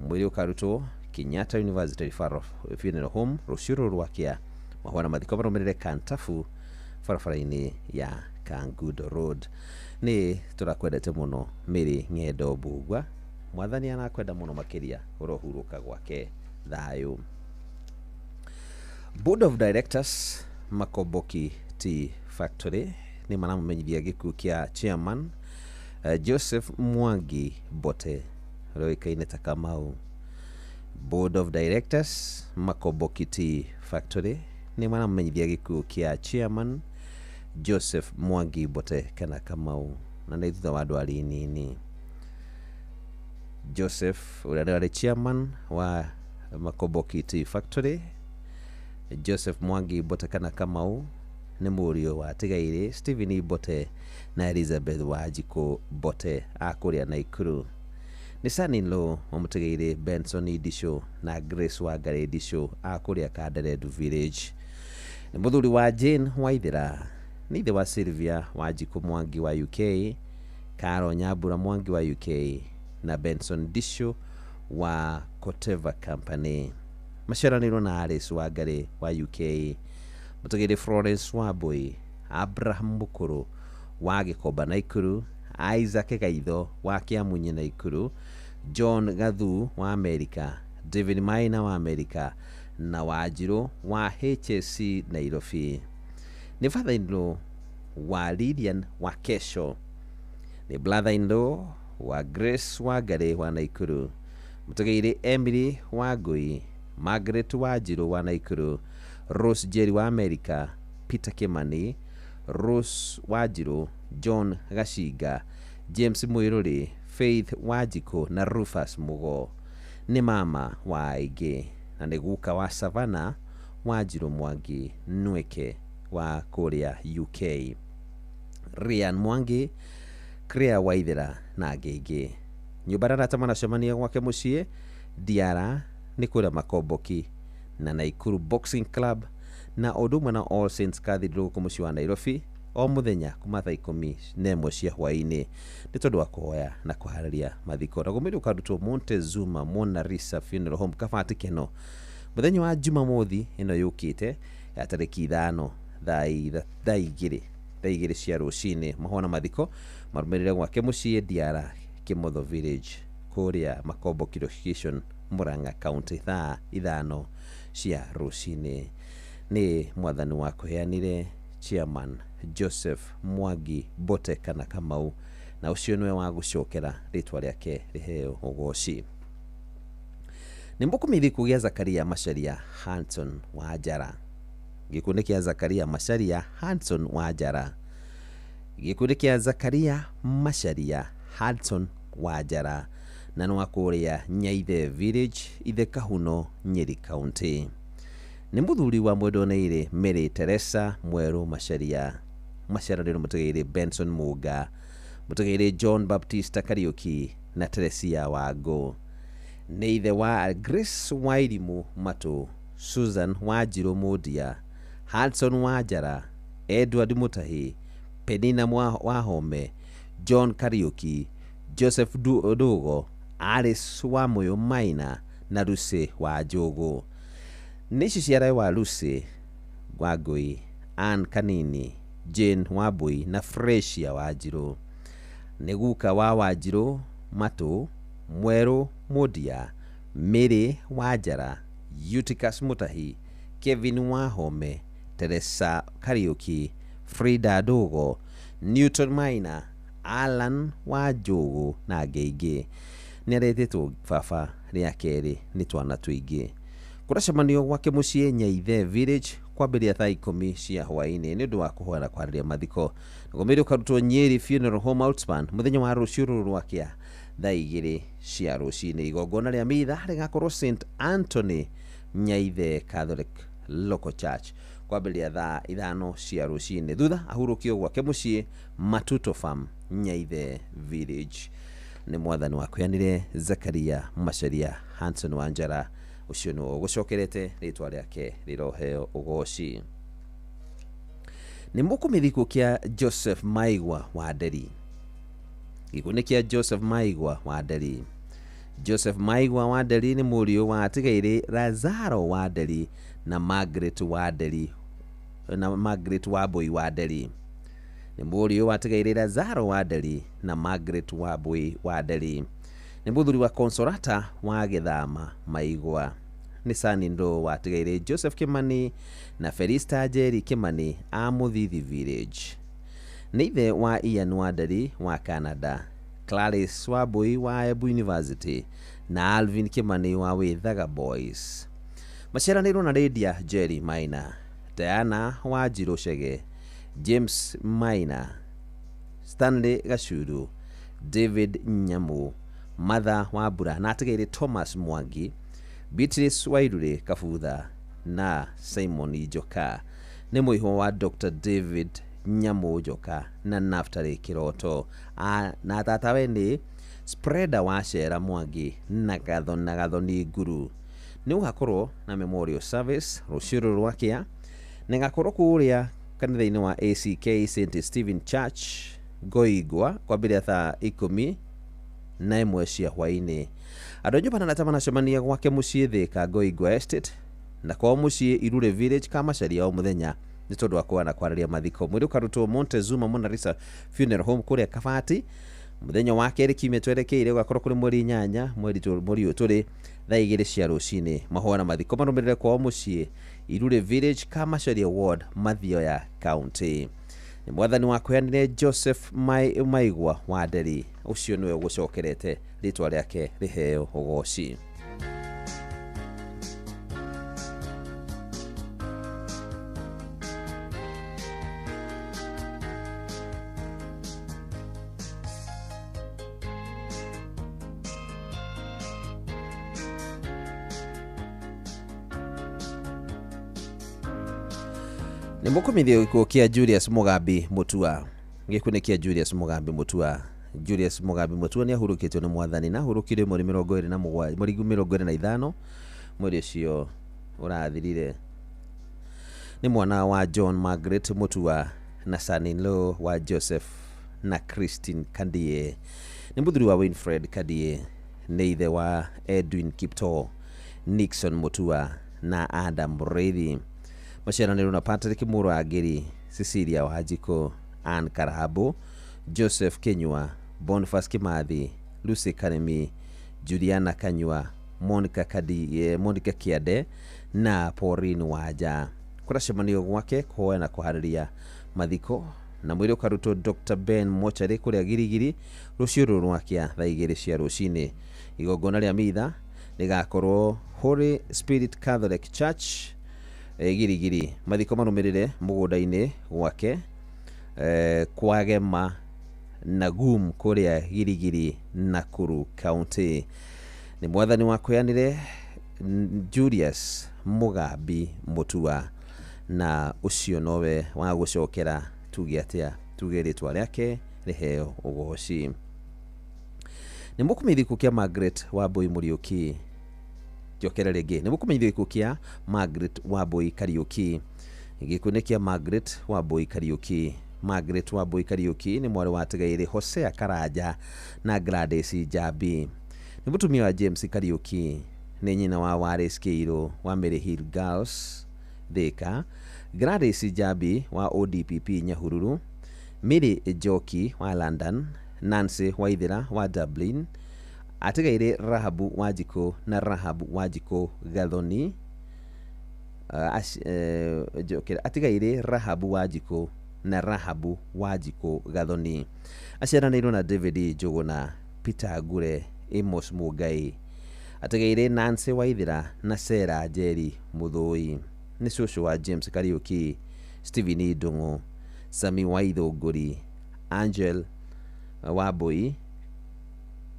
Mwĩrĩ ũkarutwo Kenyatta University Referral Funeral Home Rũciũ rwakĩa. Mahona mathiko marũmĩrĩre Kantafu barabara-inĩ ya Kagudo Road. Nĩ tũrakwendete mũno Mary Ng'endo Mbugua. Mwathani anakwenda mũno makĩria ũrohurũka gwake thayũ. Board of Directors Makomboki Tea Factory nĩ maramũmenyithia gĩkuũ kĩa chairman Joseph Mwangi Bote roĩkaine ta Kamau. Board of Directors Makomboki Tea Factory nĩ maramũmenyithia gĩkuũ kĩa chairman Joseph Mwangi Bote kana Kamau, na nĩ thutha wa ndwari nini. Joseph ũrĩa nĩ chairman wa Makomboki Tea Factory, Joseph Mwangi Bote kana Kamau nĩ mũriũ wa tigaire Stephen Bote na Elizabeth Wanjiko Bote a kũrĩa Naikuru. Nĩ son-in-law wa mũtigaire Benson Idisho na Grace Wangari Idisho a kũrĩa Kandered Village. Nĩ mũthuri wa Jane Waithera, nĩ ithe wa Sylvia Wanjiko Mwangi wa UK, Carol Nyambura Mwangi wa UK na Benson Disho wa Koteva Company. Maciaranĩirwo na Alice Wangari wa UK. Mũtũgĩri Florence Wambui, Abraham Mukuru wa Gĩkomba Naikuru, Isaac Gaitho wa Kĩamunyi Naikuru, John Gathu wa Amerika, David Maina wa Amerika na Wanjirũ wa HSC Nairobi. Nĩ father-in-law wa Lilian wa Kesho. Nĩ brother-in-law wa Grace Wangari wa Naikuru. Mũtũgĩri Emily Wangui, Margaret Wanjirũ wa Naikuru, Rose Jerry wa Amerika, Peter Kimani, Rose Wanjirũ, John Gacinga, James Mwiruri, Faith Wanjiko na Rufus Mugo. Nĩ mama wa aingĩ na nĩ guka wa Savannah Wanjirũ Mwangi Nweke wa kũrĩa UK. Ryan Mwangi, Claire Waithera na angĩ aingĩ. Nyũmba arata manacemania gwake mũciĩ Diara nĩ kũrĩa Makomboki na Naikuru Boxing Club na ũndũmwe na All Saints Cathedral gũkũ mũciĩ wa Nairobi o mũthenya kuma thaa 11 cia hwaĩ-inĩ nĩ tondũ wa kũhoya na kũharĩria mathiko. Na gũmĩrĩ ũkarutwo Montezuma Mona Lisa Funeral Home Kabati Keno mũthenya wa Jumamothi ĩno yũkĩte ya tarĩki 5 thaa igĩrĩ cia rũcinĩ. Mahona mathiko marũmĩrĩre gwake mũciĩ Diara Kimotho Village kũrĩa Makomboki Location Murang'a County thaa 5 cia rũcinĩ. Nĩ mwathani wa kũheanire chairman Joseph Mwangi Bote kana Kamau, na ũcio nĩwe wa gũcokera rĩtwa rĩake rĩheo ũgoci. Nĩ mũkumithi kũgĩa Zakaria Macharia Hanson Wanjara. Gĩkundi kĩa Zakaria Macharia Hanson Wanjara. Gĩkundi kĩa Zakaria Macharia Hanson Wanjara na nĩ wa kũrĩa Nyaithe Village, Ithe Kahuno, Nyeri County. Nĩ mũthuri wa Mwendwa Mary Teresa Mweru Macharia. Maciaranĩirwo mũtũgĩri Benson Muga, mũtũgĩri John Baptista Kariuki na Teresia Wangũ. Nĩ ithe wa Grace Wairimu Matu, Susan Wanjirũ Mũndia, Hanson Wanjara, Edward Mutahi, Penina Wahome, John Kariuki, Joseph Ndugo, Alice Wamuyu Maina na Lucy Wanjũgũ. Nĩ ciciarawe wa Lucy Wangui, Ann Kanini, Jane Wambui na Frecia Wanjirũ. Nĩ guka wa Wanjirũ Matu, Mweru Mũndia, Mary Wanjara, Eutychus Mutahi, Kevin Wahome, Teresa Kariuki, Frida Dogo, Newton Maina, Alan Wajogo na Geige. Nĩaretetwo baba rĩa kerĩ nĩ twana tũingĩ. Kũracemanio gwake mũciĩ Nyaithe Village kwambĩrĩria thaa 10 cia hwaĩ-inĩ nĩ ũndũ wa kũhoera kwarĩria mathiko. Ngomero karutwo Nyeri Funeral Home Outspan mũthenya wa rũciũ rwakĩa thaa 2 cia rũcinĩ. Igongona rĩa mitha rĩgakorwo St Anthony Nyaithe Catholic Local Church kwambĩrĩria thaa 5 cia rũcinĩ. Thutha ahurũkio gwake mũciĩ Matuto Farm Nyaithe Village. Nĩ mwathani wa kweanire Zakaria Macharia Hanson Wanjara ucio no gucokerete ritwa rĩake riroheo ugoci. Nĩ mũkũmithiko kia Joseph Maigwa wa Nderi. Gĩkundi kia Joseph Maigwa wa Nderi. Joseph Maigwa wa Nderi nĩ mũriũ wa Tigaire Lazaro wa Nderi na Margaret wa Nderi na Margaret Wambui wa Nderi. Nĩ mũriũ wa Tigaire Lazaro wa Nderi na Margaret Wambui wa Nderi. Nĩ mũthuri wa Consolata wa Gĩthama Maigwa. Nĩ Sanindo wa Tigaire Joseph Kimani na Felista Jerry Kimani a Mũthithi Village. Nĩ ithe wa Ian wa Nderi wa Canada, Clarice Wambui wa Embu University na Alvin Kimani wa Withaga Boys. Maciaranĩirwo na Lydia Jerry Maina, Diana wa Jirochege, James Maina, Stanley Gachuru, David Nyamu, Mother wa Mbura na Tigaire Thomas Mwangi, Beatrice Wairure Kabutha na Simon Ijoka. Nĩ mũihwo wa Dr. David Nyamu Joka na Naftali Kiroto. Na tatawe nĩ Spreader wa Shera Mwangi na Gathoni Nguru. Nĩ ũgakorwo na memorial service rũciũ rwakĩa na ngakorwo kũrĩa kanitha-inĩ wa ACK St Stephen Church Ngoigwa kwambĩrĩria thaa 11 cia hwaĩ-inĩ. Andũ aingĩ manacemania gwake mũciĩ Thika Ngoigwa Estate na kwa mũciĩ Irure Village Kamacharia o mũthenya nĩ tondũ wa kũana kwarĩria mathiko. Mwĩrĩ ũkarutwo Montezuma Monarisa Funeral Home kũrĩa Kabati mũthenya wa kerĩ kiumia twerekeire ũgakorwo kũrĩ mweri 8 mweri ũyũ tũrĩ thaa 2 cia rũcinĩ. Mahoya na mathiko marũmĩrĩre kwa mũciĩ Irure Village Kamacharia Ward Mathioya County. Nĩ mwathani wa kweanire Joseph Maigwa wa Nderi ucio niwe ũgũcokerete rĩtwa rĩake rĩheo ũgoci. Nĩ mũkũmithio gĩkuũ kĩa Julius Mugambi Mutua. Gĩkundi kĩa Julius Mugambi Mutua. Julius Mugambi Mutua nĩ ahurũkĩtio nĩ mwathani na ahurũkire mweri 25 mweri ũcio ũrathirire. Nĩ mwana wa John Margaret Mutua na son-in-law wa Joseph na Christine Kandie. Nĩ mũthuri wa Winfred Kandie. Nĩ ithe wa Edwin Kipto, Nixon Mutua na Adam Reithi. Maciaranĩirwo na Patrick Murangiri, Cecilia Wajiko, Ann Karabo, Joseph Kenywa, Boniface Kimathi, Lucy Karemi, Juliana Kanywa, Monica Kiade na Pauline Waja. Kũracemanio gwake kũhoya na kũharĩria mathiko na mwĩrĩ ũkarutwo Dr. Ben Mochari kũrĩa Girigiri rũciũ rwakĩa thaa 2 cia rũcinĩ. Igongona rĩa mitha rĩgakorwo Holy Spirit Catholic Church Girigiri. Mathiko marũmĩrĩre mũgũnda-inĩ gwake Kwagema na Gum kũrĩa Girigiri Nakuru County. Nĩ mwathani wa kweanire Julius Mugambi Mutua na ucio nowe wa gũcokera tuge atĩa tuge rĩtwa rĩake rĩheo ũgoci. Nĩ mũkũmithiko kia Margaret Wambui Muriuki. Jokera rĩngĩ nĩ mũkũmithiko kia Margaret Wambui Kariuki. Gĩkundi kia Margaret Wambui Kariuki. Margaret Wambui Kariuki nĩ mwarĩ wa Tigaire Hosea Karanja na Gladys Jabi. Nĩ mũtumia wa James Kariuki. Nĩ nyina wa Wallace Keiro wa Mary Hill Girls Thika, Gladys Jabi wa ODPP Nyahururu, Mary Joki wa London, Nancy Waithira wa Dublin, Atigaire Rahabu Wajiko na Rahabu Wajiko Gathoni, atigaire Rahabu Wanjiku na Rahabu Wanjiku Gathoni. Aciaranĩirwo na David Njogu na Peter Ngure Amos Mugai. Atigaire Nancy Waithira na Sarah Njeri Muthũi. Nĩ cũcũ wa James Kariuki, Stephen Ndung'u, Sami Waithũngũri, Angel Wambui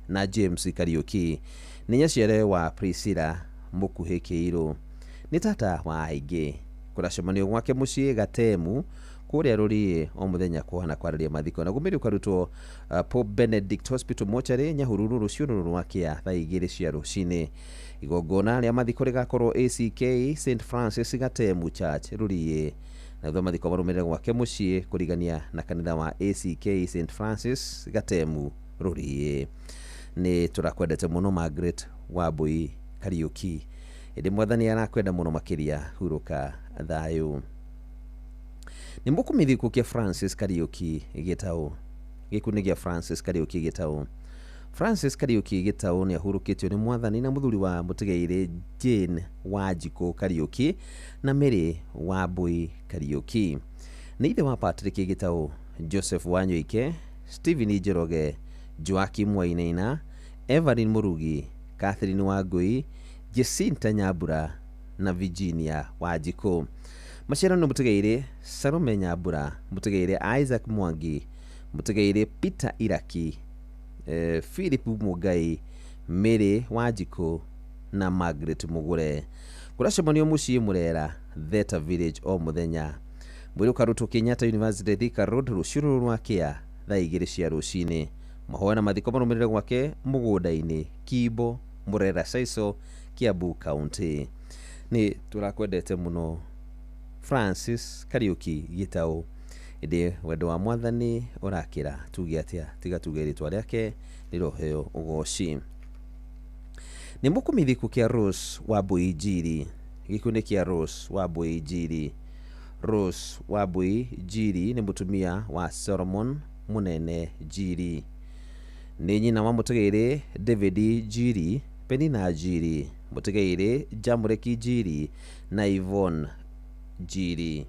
na James Kariuki. Nĩ nyaciare wa Priscilla Mũkuhĩ Kĩirũ. Nĩ tata wa aingĩ. Kũracemanio gwake mũciĩ Gatemu kũrĩa Rũriĩ o mũthenya kũhana kwarĩria mathiko na gũmĩrĩ ũkarutwo Pope Benedict Hospital Mortuary Nyahururu rũciũ rwakĩa thaa 2 cia rũcinĩ. Igongona rĩa mathiko rĩgakorwo ACK St Francis Gatemu Church Rũriĩ. Na thutha mathiko marũmĩrĩre gwake mũciĩ kũrigania na kanitha wa ACK St Francis Gatemu Rũriĩ. Nĩ tũrakwendete mũno Margaret Wambui Kariuki. Ĩndĩ mwathani arakwenda mũno makĩria, hurũka thayũ. Nĩ mũkumithiko kĩa Francis Kariuki Gĩtaũ. Gĩkundi gĩa Francis Kariuki Gĩtaũ. Francis Kariuki Gĩtaũ nĩ ahurũkĩtio nĩ mwathani na mũthuri wa mũtigaire Jane Wanjiku Kariuki na Mary Wambui Kariuki. Nĩ ithe wa Patrick Gĩtaũ, Joseph Wanyoike, Stephen Njoroge, Joakim Wainaina, Evelyn Murugi, Catherine Wangui, Jacinta Nyambura na Virginia Wanjiku. Maciarano mũtigaire Salome Nyambura, mũtigaire Isaac Mwangi, mũtigaire Peter Iraki, Philip Mugai, Mary Wanjiku na Margaret Mugure. Kũracemanio mũciĩ Murera Theta Village o mũthenya. Mwĩrĩ ũkarutwo Kenyatta University Thika Road rũciũ rwakĩa thaa 2 cia rũcinĩ. Mahoya na mathiko marũmĩrĩre gwake mũgũnda-inĩ Kibo, Murera Saiso, Kiambu County. Nĩ tũrakwendete mũno Francis Kariuki Gĩtaũ. Ĩndĩ wendo wa mwathani ũrakĩra, tuge atĩa tiga tuge rĩtwa rĩake rĩroheo ũgoci. Nĩ mũkumithiko kĩa Rose Wambui Njiri. Gĩkundi kĩa Rose Wambui Njiri. Rose Wambui Njiri nĩ mũtumia wa Solomon Munene Njiri. Nĩ nyina wa mũtigaire David Njiri, Penina Njiri, mũtigaire Jamureki Njiri na Yvonne Njiri.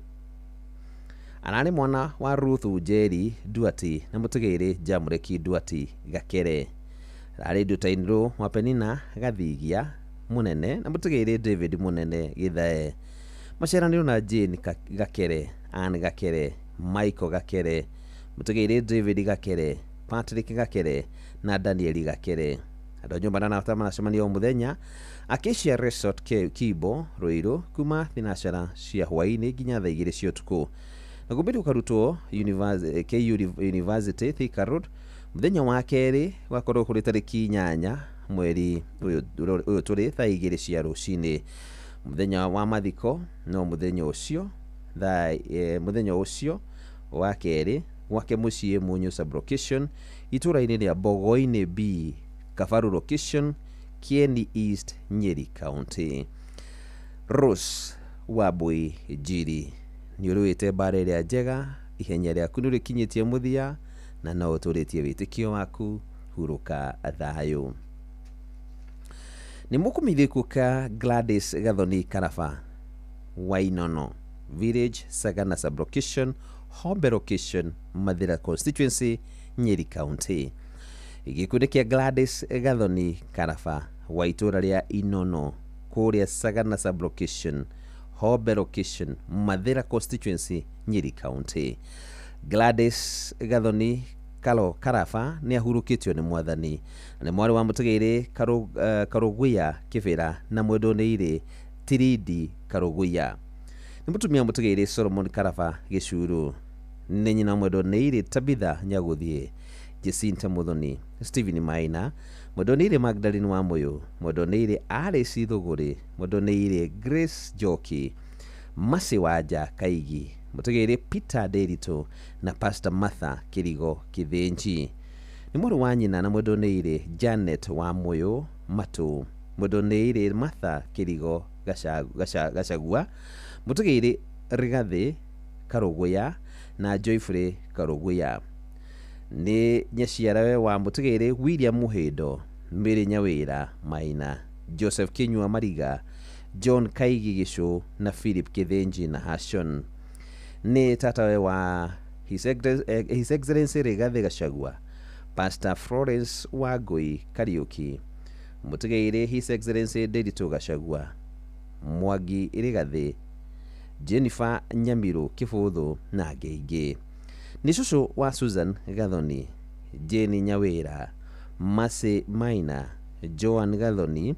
Ararĩ mwana wa Ruth Njeri Duati na mũtigaire Jamureki Duati Gakere. Ararĩ ndutainĩrũ wa Penina Gathigia Munene na mũtigaire David Munene Githae. Maciaranĩirwo na Jane Gakere, Anne Gakere, Michael Gakere, mũtigaire David Gakere, Patrick Gakere na Daniel Gakere. Andũ a nyũmba na maracemania o mũthenya Acacia Resort Kibo Ruiru kuma thinacara cia hwainĩ nginya thaa 2 cia ũtukũ. Na gũmĩrĩ ũkarutwo University Thika Road mũthenya wa kerĩ wakorwo kũrĩ tarĩki 8 mweri ũyũ tũrĩ thaa 2 cia rũcinĩ. Mũthenya wa mathiko no mũthenya ũcio wa kerĩ gwake mũciĩ Munyo Sub-location itũra-inĩ rĩa Bogoini B Kafaru location Kieni East Nyeri County. Rose Wambui Njiri nĩ ũrũĩte mbara ĩrĩa njega, ihenya rĩaku nĩ rĩkinyĩtie mũthia na no ũtũrĩtie wĩtĩkio waku, hurũka thayũ. Nĩ mũkumithiko ka Gladys Gathoni Karaba Wainono Village Sagana Sub-location Hombe location Mathira constituency Nyeri County. Gĩkundi kĩa Gladys Gathoni Karaba wa itũra rĩa Inono kũrĩa Sagana Sub-location Hombe location Mathira constituency Nyeri County. Gladys Gathoni Karaba nĩ ahurũkĩtio nĩ mwathani. Nĩ mwarĩ wa mũtigaire Karũgũya Kĩbĩra na mwendwa-inĩ Tiridi Karũgũya. Nĩ mũtumia mũtigaire Solomon Karaba Gĩcuru. Nĩ nyina mwendwa-inĩ Tabitha Nyagũthiĩ, Jacinta Muthoni, Stephen Maina, mwendwa-inĩ Magdalene Wamũyũ, mwendwa-inĩ Alice Thũgũrĩ, mwendwa-inĩ Grace Njoki, Masi Wanja Kaigi, mũtigaire Peter Nderitu na Pastor Martha Kĩrigo Kĩthĩnji. Nĩ mũrũ wa nyina na mwendwa-inĩ Janet Wamũyũ Matũ, mwendwa-inĩ Martha Kĩrigo Gacagua, mũtigaire Rigathĩ Karũgũya na Joyfrey Karũgũya. Nĩ nyaciarawe wa mũtigaire William Muhĩndo, Mary Nyawĩra Maina, Joseph Kinyua Mariga, John Kaigi Gishu na Philip Kithenji na Hashon. Ni tatawe wa His Excellency Rigathi Gachagua, Pastor Florence Wangui Kariuki, Mutigaire His Excellency Nderitu Gachagua, Mwangi Rigathi, Jennifer Nyamiru Kifuthu na Ngeingĩ. Ni cucu wa Susan Gathoni, Jane Nyawira, Mercy Maina, Joan Gathoni,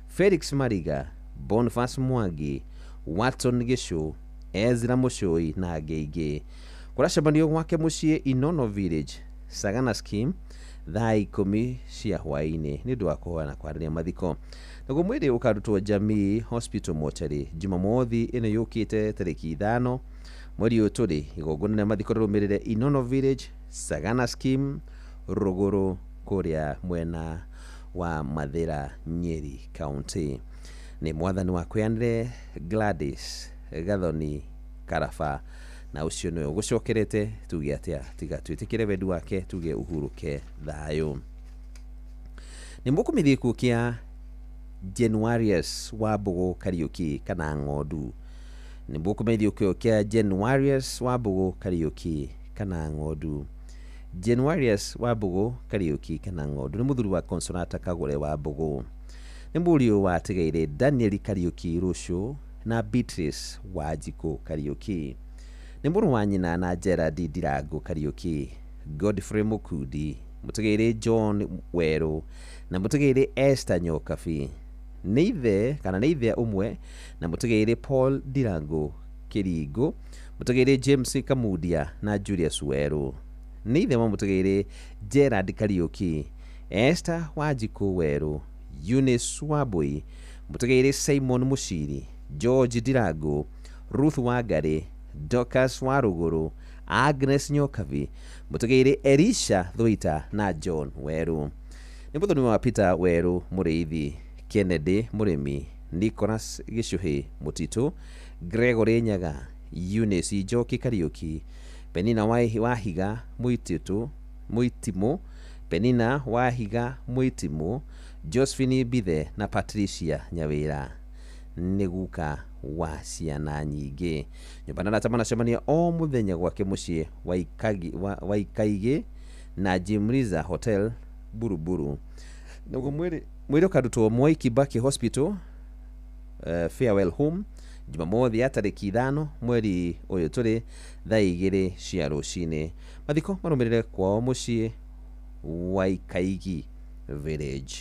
Felix Mariga, Boniface Mwangi, Watson Gishu, Ezra Muchui na Ngeingĩ. Kuracabanio gwake muciĩ Inono Village, Sagana Scheme, thaa 10 cia hwaĩ-inĩ nĩ ũndũ wa kũhoana kwarĩria mathiko. Naguo mwĩrĩ ũkarutwo Jamii Hospital Mortuary Jumamothi ĩno yũkĩte tarĩki 5 mweri ũyũ tũrĩ. Igongona rĩa mathiko rĩrũmĩrĩre Inono Village, Sagana Scheme, Rũgũrũ kũrĩa mwena wa Mathĩra, Nyeri County. Nĩ mwathani wa kwĩanĩre Gladys Gathoni Karaba, na ucio nĩwe ũgũcokerete. Tuge atĩa tiga twĩtĩkĩre wendi wake, tuge ũhurũke thayũ. Nĩ mũkũmĩthiĩ gĩkuũ kĩa Januarius Wambũgũ Kariuki kana Ng'ondu. Nĩ mũkũmĩthiĩ gĩkuũ kĩa Januarius Wambũgũ Kariuki kana Ng'ondu. Januarius Wambũgũ Kariuki kana Ng'ondu nĩ mũthuri wa Consolata Kagũre Wambũgũ. Nĩ mũriũ wa Tigaire Daniel Kariuki Rũciũ na Beatrice Wanjikũ Kariuki. Nĩ mũrũ wa nyina na Gerard Ndirango Kariuki, Godfrey Mukundi, Mutigaire John Werũ na Mutigaire Esther Nyokabi. Nĩ ithe ũmwe na Mutigaire Paul Ndirango Kiringo, Mutigaire James Kamundia na Julius Werũ. Nĩ ithe wa Mutigaire Gerard Kariuki, Esther Wanjikũ Werũ, Eunice Wambui, Mutigaire Simon Muciri, George Ndirango, Ruth Wangari, Dorcas Waruguru, Agnes Nyokabi, Mutigaire Elisha Thũita na John Werũ. Nĩ mũthoni wa Peter Werũ Mũrĩithi, Kennedy Mũrĩmi, Nicholas Gĩcũhĩ Mũtitũ, Gregory Nyaga, Eunice Njoki Kariuki, Penina Wahiga Mũitimũ, Penina Wahiga Mũitimũ, Josephine Mbithe na Patricia Nyawĩra. Nĩ guka wa ciana nyingĩ. Nyũmba na tamana o mũthenya gwake mũciĩ wa Ikaigĩ na Jimriza Hotel Buruburu. Naguo mwĩrĩ ũkarutwo Mwai Kibaki Hospital Farewell Home Jumamothi ya tarĩki 5 mweri ũyũ tũrĩ thaa 2 cia rũcinĩ. Mathiko marũmĩrĩre kwao mũciĩ wa Ikaigi Village.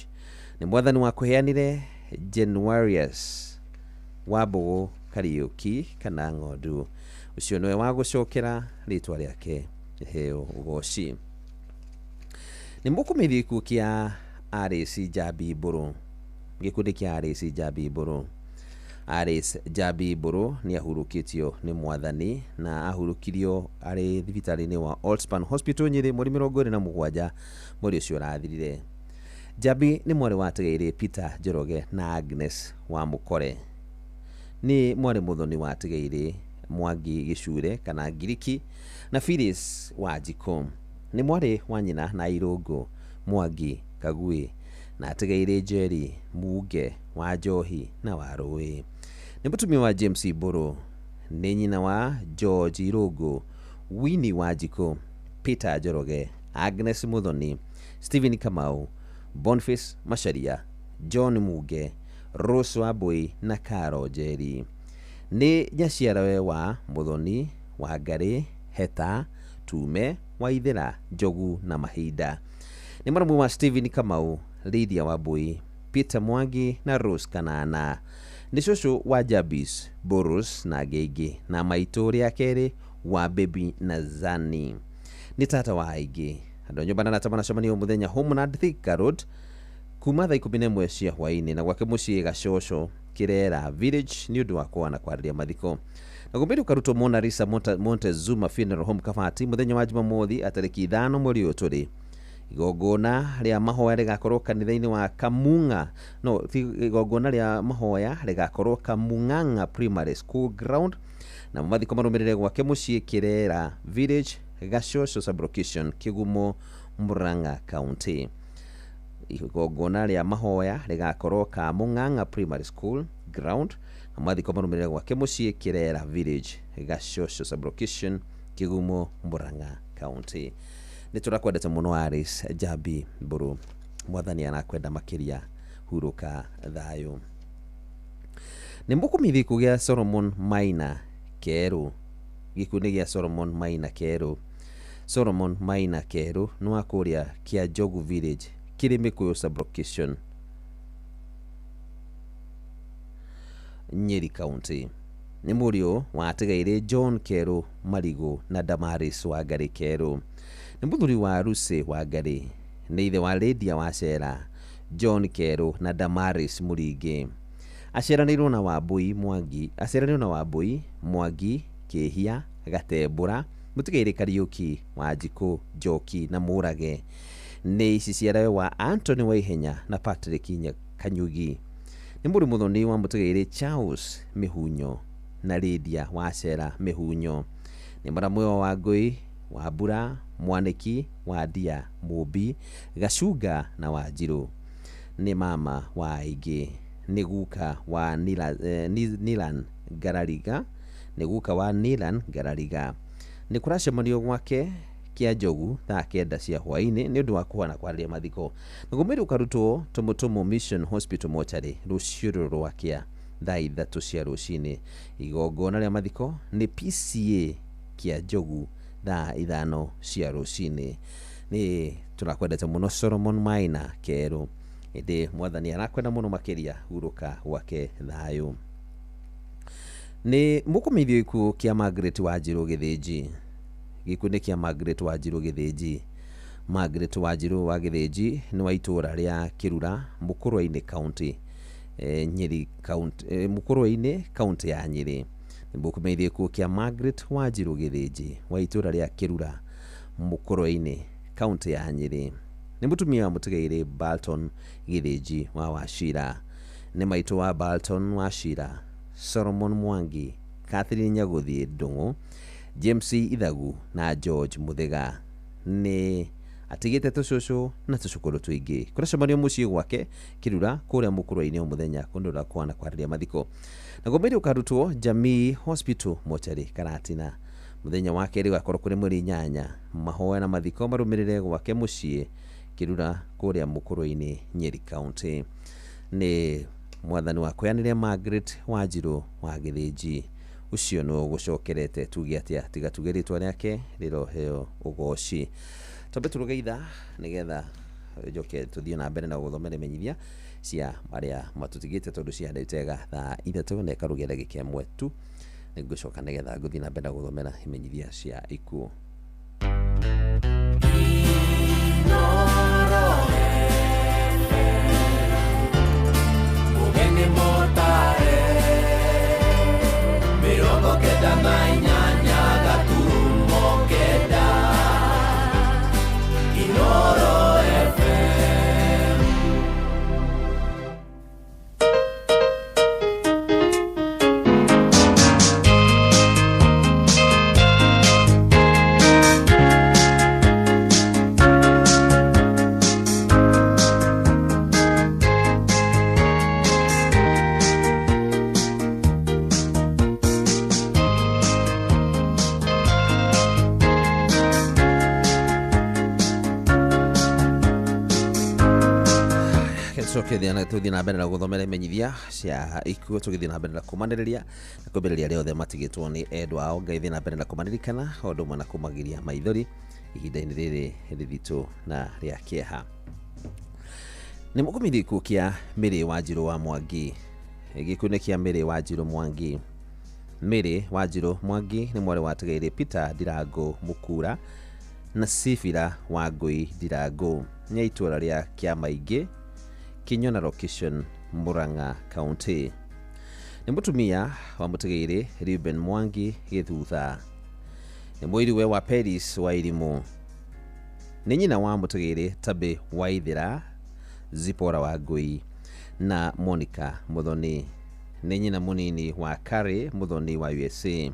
Nĩ mwathani wa kũheanire Januarius Wambũgũ Kariuki kana Ng'ondu. Ucio nĩwe wa gũcokera rĩtwa rĩake heo ũgoci. Nĩ mũkũmĩthiĩ gĩkuũ kĩa Alice Njambi Mbũrũ. Gĩkundi kĩa Alice Njambi Mbũrũ. Alice Njambi Mbũrũ nĩ ahurũkĩtio nĩ mwathani na ahurũkirio arĩ thibitarĩ-inĩ wa Allspan Hospital Nyeri mweri 27 mweri ũcio ũrathirire. Njambi nĩ mwarĩ wa Tigaire Peter Njoroge na Agnes Wamũkore. Nĩ mwarĩ mũthoni wa Tigaire Mwangi Gĩcure kana Ngiriki na Phyllis Wanjikũ. Nĩ mwarĩ wa nyina na Irũngũ Mwangi Kagui na Tigaire Njeri Muge wa Njohi na Warũĩ. Nĩ mũtumia wa James Mbũrũ. Nĩ nyina wa George Irũngũ, Winnie Wanjikũ, Peter Njoroge, Agnes Muthoni, Stephen Kamau, Boniface Macharia, John Muge, Rose Wambui na Carol Njeri. Nĩ nyaciarawe wa Muthoni, Wangari, Heta, Tume, Waithĩra, Njogu na Mahinda. Nĩ mũrũmu wa Stephen Kamau, Lydia Wambui, Peter Mwangi na Rose Kanana. Nĩ cũcũ wa Jabis, Boros na Ngeingĩ na maitũ rĩa kerĩ wa Baby na Zani. Nĩ tata wa aingĩ. Andũ a nyũmba na arata manacemanio mũthenya Homeland Thika Road kuma thaa 11 cia hwaĩ-inĩ na gwake mũciĩ Gacocho Kirera Village nĩ ũndũ wa kũana kwarĩria mathiko. Na gũmbĩrĩ ũkarutwo Mona Lisa Montezuma Funeral Home Kabati mũthenya wa Jumamothi atarĩki 5 mweri ũyũ tũrĩ. Igongona rĩa mahoya rĩgakorwo kanitha-inĩ wa Kamung'a, igongona rĩa mahoya rĩgakorwo Kamung'ang'a Primary School Ground na mathiko marũmĩrĩre gwake mũciĩ Kirera Village, Gacocho Sublocation, Kĩgumo, Murang'a County. Igongona rĩa mahoya rĩgakorwo Kamung'ang'a Primary School, ground na mathiko marumirira gwake mucii Kirera village Gashosho sublocation Kigumo Murang'a county. Ni turakwendete muno Aris Jabi Mburu, mwathani anakwenda makiria, huruka thayo. Ni mukumithi kugia Solomon Maina Keru, gikundi gia Solomon Maina Keru. Solomon Maina Keru nwa kuria kia Jogu village kiri Mikuyu sublocation Nyeri county. Ni murio watigaire John Keru Marigo na Damaris Wangari Keru. Ni muthuri wa Ruse Wangari, ni ithe wa Lydia Wacera, John Keru na Damaris Muringi. Aceranirwo na Wambui Mwangi Kihia Gatembura, mutigaire Kariuki Wanjiku Njoki na Murage. Ni iciciarawe wa Anthony Waihenya na Patrick Kanyugi. Ni muri muthoni wa mutigaire Charles Mihunyo na Lydia Wacera Mihunyo. Ni muramwe wa Wangui Wambura Mwaniki Wandia Mubi Gacunga na Wanjiru. Ni mama wa Aigi. Ni guka wa Nilan Garariga. Ni guka wa Nilan Garariga. Ni kuracemanio gwake kia Jogu thaa 9 cia hwaini ni undu wa kuhana kwariria mathiko. Ngumiri ukarutwo Tumutumu Mission Hospital mochari ruciuru rwakia thaa 3 cia rucini. Igongona ria mathiko ni PCA kia Jogu thaa 5 cia rucini. Ni turakwendete muno Solomon Maina Keru, indi mwathani arakwenda muno makiria, huruka gwake thayo. Ni mukumithio iku kia Margaret Wanjiru Githinji, gikundi kia Margaret Wanjiru Githinji. Margaret Wanjiru wa Githinji ni wa itura ria Kirura Mukurwe-ini county Nyeri county Mukurwe-ini county ya Nyeri. Ni mukumithio iku kia Margaret Wanjiru Githinji wa itura ria Kirura Mukurwe-ini county ya Nyeri. Ni mutumia wa mutigaire Balton Githinji wa Wachira. Ni maitu wa Balton Wachira Solomon Mwangi, Catherine Nyaguthi Ndungu, James Ithagu na George Muthega. Ni atigite tucucu na tucukuru twingi kuracemanio mucii gwake Kirura kuria Mukurwe-ini muthenya kundura kwana kwariria mathiko. Na gomeri ukarutwo Jamii Hospital mochari Karatina muthenya wa keri gakorwo kuri mweri 8 mahoya na mathiko marumirire gwake mucii Kirura kuria Mukurwe-ini Nyeri county. Ni mwathani wa kuyaniria Margaret Wanjiru wa Githinji ucio no gucokerete tugi atia tiga tugeritwa riake riroheo ugoci. Tobe turugeitha nigetha joke tuthie na mbere na guthomera imenyithia cia maria matutigite tondu cia ndetega thaa 3 na karugera gikemwe tu. Nigucoka nigetha guthie na mbere na guthomera imenyithia cia ikuo. Tuthie na mbere na guthomera imenyithia cia ikuo, tugithie na mbere na kumaniriria na kumbiriria riothe matigitwo ni endwa ao. Ngaithie na mbere na kumanirikana undu mwe na kumagiria maithori ihinda-ini riri rithitu na ria kieha. Ni mukumithio ikuo kia Mary Wanjiru wa Mwangi, gikundi kia Mary Wanjiru Mwangi. Mary Wanjiru Mwangi ni mwari watigaire Peter Ndirango Mukura na Sifira Wangui Ndirango, ni itura ria Kiamaingi Kinyona location Murang'a county. Ni mutumia wa mutigaire Reuben Mwangi Githutha. Ni mwiriwe wa Paris wa irimu. Ni nyina wa mutigaire Tabe Waithira Zipora Wangui na Monica Muthoni. Ni nyina munini wa Kare Muthoni wa USA.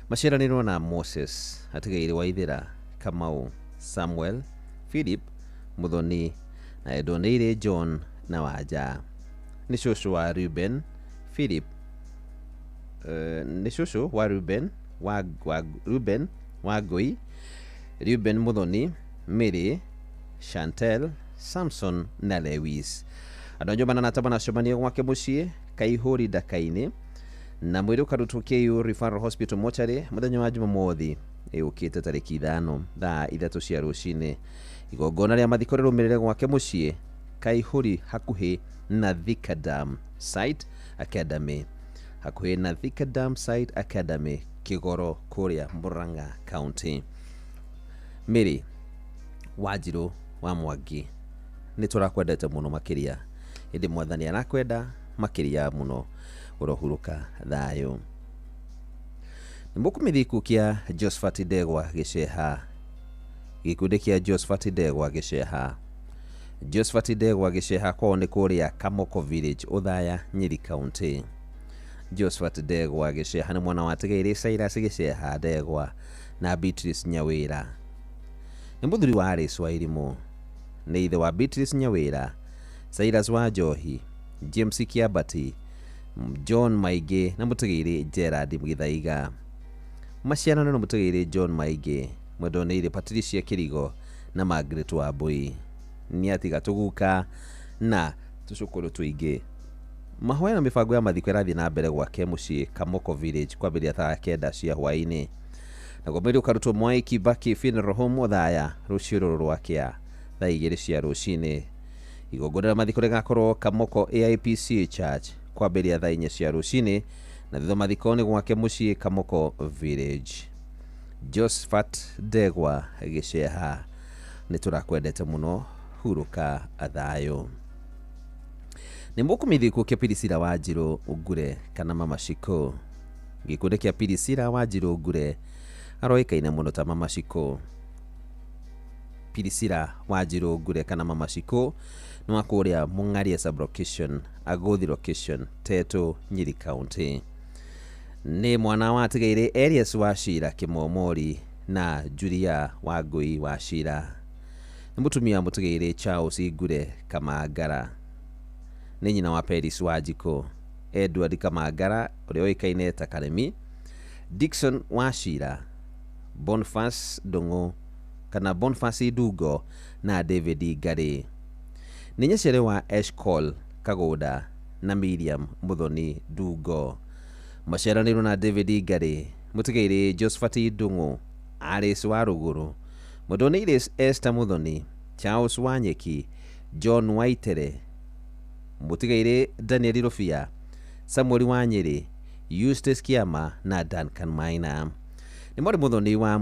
Maciaranirwo na Moses atigaire Waithira, Kamau, Samuel, Philip Muthoni na Edonire John na Waja. Ni shosho wa Reuben, Philip nĩ cũcũ wa Ruben Ruben Wangui, Ruben Muthoni, Mary, Chantel, Samson na Lewis. Andũ anjũ mananataba nacemania gwake mũciĩ Kaihũri Ndaka-inĩ na mwĩrĩ ũkarutwo KU Referral Hospital mochari mũthenya wa Jumamothi ũkĩte tarĩki 5 thaa 3 cia rũcinĩ. Igongona rĩa mathiko rĩrũmĩrĩre gwake mũciĩ Kaihũri hakuhĩ na Thika Dam Site Academy, hakuhĩ na Thika Dam Site Academy, Kĩgoro kũrĩa Murang'a County. Mary Wanjirũ wa Mwangi, nĩ tũrakwendete mũno makĩria, ĩndĩ Mwathani arakwenda makĩria mũno. Ũrohurũka thayũ. Nĩ mũkũmĩthiku kĩa Josephat Ndegwa Gĩceha, gĩkundi kĩa Josephat Ndegwa Gĩceha. Josephat Ndegwa Gĩceha kwao nĩ kũrĩa Kamoko Village, Othaya, Nyeri County. Josephat Ndegwa Gĩceha nĩ mwana wa Tigĩrĩ Cyrus Gĩceha Ndegwa na Beatrice Nyawĩra. Nĩ mũthuri wa Alice wa Irimũ, nĩ ithe wa Beatrice Nyawĩra, Cyrus wa Njohi, James Kiambati, John Maingĩ na mũtigĩrĩ Gerard Gĩthaiga. Maciarano na mũtigĩrĩ John Maingĩ, Mwendonĩire Patricia Kĩrigo na Margaret Wambui. Nĩ atiga tũguka na tũcukũrũ tũingĩ. Mahoya na mĩbango ya mathiko ĩrathiĩ na mbere gwake mũciĩ Kamoko Village kwambĩrĩria thaa 9 cia hwaĩ-inĩ. Na mwĩrĩ ũkarutwo Mwai Kibaki Funeral Home Othaya rũciũ rũrũ rwakĩa thaa 2 cia rũcinĩ. Igongona rĩa mathiko rĩgakorwo Kamoko AIPC Church kwambĩrĩria thaa 4 cia rũcinĩ, na thutha mathiko nĩ gwake mũciĩ Kamoko Village. Josephat Ndegwa Gĩceha, nĩ tũrakwendete mũno, hurũka thayũ. Nĩ mũkũmĩthikũ kĩa Pirisira Wanjirũ Ngure kana Mama Shiko. Gĩkundi kĩa Pirisira Wanjirũ Ngure aroĩkaine mũno ta Mama Shiko. Pirisira Wanjirũ Ngure kana Mama Shiko nĩ wa kũrĩa Mũng'aria Sub-location, Agũthi location, Teto, Nyeri County. Nĩ mwana wa Tigĩrĩ Elias Wachira Kĩmomori na Julia Wangui Wachira. Nĩ mũtumia mũtigĩrĩ Charles Ngure Kamangara. Nĩ nyina wa Peris Wanjikũ, Edward Kamangara ũrĩa oĩkaine ta Karemi, Dickson Wachira, Boniface Ndung'u kana Boniface Ndugo na David Ngari. Nĩ nyaciare wa Eshcol Kagũnda na Miriam Muthoni Ndugo. Maciaranĩirwo na David Ngari, mũtigĩrĩ Josephat Ndung'u, Alice wa Rũgũrũ, Mwendonĩire Esther Muthoni, Charles Wanyeki, John Waitere, mũtigĩrĩ Daniel Rũbia, Samuel Wanyeri, Eustace Kiama na Duncan Maina. Nĩ mwarĩ Muthoni wa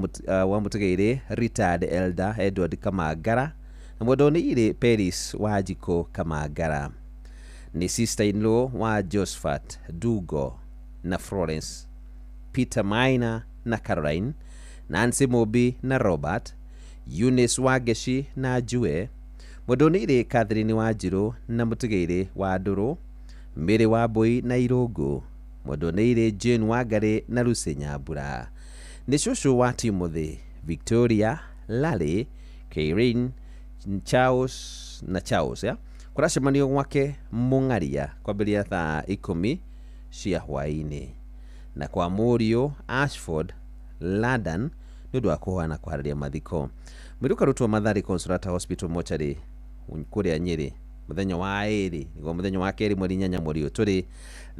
mũtigĩrĩ retired elder Edward Kamangara na Mwendonĩire Peris Wanjikũ Kamangara. Nĩ sister-in-law wa Josephat Ndugo na Florence, Peter Maina na Caroline, Nancy Mobi na Robert, Eunice Wangeci na Jue, Mwendonĩire Catherine Wanjirũ na mũtigĩrĩ wa Ndũrũ, Mary Wambui na Irũngũ, Mwendonĩire Jane Wangari na Lucy Nyambura. Nĩ cũcũ wa Timothy, Victoria, Larry, Kairin, Charles na Charles ya kũracemanio gwake Mũng'aria kwambĩrĩria thaa 10 cia hwaĩ-inĩ, na kwa mũriũ Ashford London nĩ ũndũ wa kũhoana kũharĩria mathiko. Mwĩrĩ ũkarutwo Mathari Consolata Hospital mochari kũrĩa Nyeri mũthenya wa ĩrĩ, nĩguo mũthenya wa kerĩ mweri 8 mweri ũyũ tũrĩ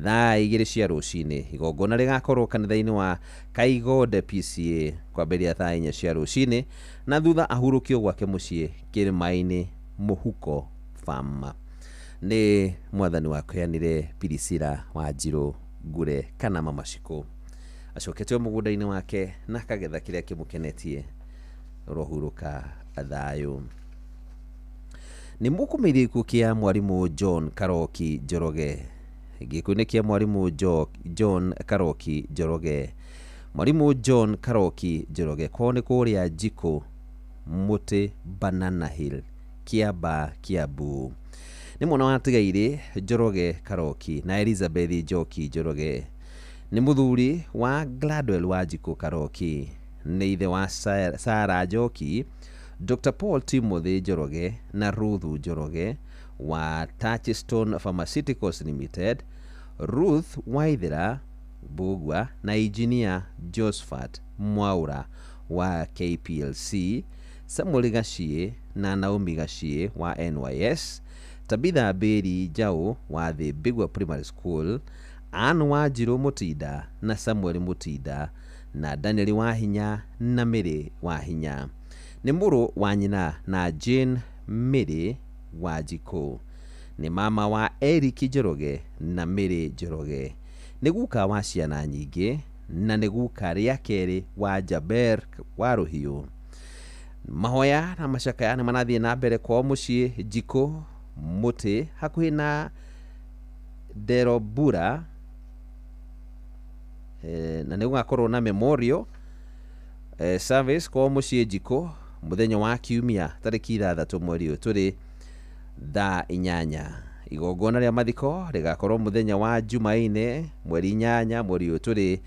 thaa 2 cia rũcinĩ. Igongona rĩgakorwo kanitha-inĩ wa Kaigode PCA kwambĩrĩria thaa 4 cia rũcinĩ, na thutha ahurũkio gwake mũciĩ Kĩrĩma-inĩ Mũhuko Farm. Nĩ Mwathani wakũheanire Pirisira Wanjirũ Ngure kana Mama Shiko, acokete mũgũnda-inĩ wake na akagetha kĩrĩa kĩmũkenetie. Rohurũka thayũ. Nĩ mũkũmĩthikũ kĩa mwarimũ John Karoki Njoroge. Gĩkundi kĩa mwarimũ John Karoki Njoroge. Mwarimũ John Karoki Njoroge kwao nĩ kũrĩa Njikũ Mũtĩ Banana Hill, Kiamba, Kiambu. Nĩ mwana wa Tigĩrĩ Njoroge Karoki na Elizabeth Njoki Njoroge. Nĩ mũthuri wa Gladwell Wanjikũ Karoki. Nĩ ithe wa Sarah Njoki, Dr. Paul Timothy Njoroge na Ruth Njoroge wa Touchstone Pharmaceuticals Limited, Ruth Waithera Bugwa na Engineer Josephat Mwaura wa KPLC, Samuel Gashie na Naomi Gashie wa NYS, Tabitha Beri Jau wa The Bigwa Primary School, Anne Wanjiru Mutinda na Samuel Mutinda na Daniel Wahinya na Mary Wahinya. Ni muru wa nyina na Jane Mary Wajiko. Ni mama wa Eric Njoroge na Mary Njoroge. Ni guka wa ciana nyingi na ni guka ria keri wa Jaber wa Ruhiu. Mahoya na macakaya ni manathie na mbere kwa mucii Jiko Muti hakuhi na Derobura, na ni gugakorwo na memorial service kwa mucii Jiko muthenya wa kiumia tariki 3 mweri uyu turi thaa 8. Igongona ria mathiko rigakorwo muthenya wa Jumaine mweri 8 mweri uyu turi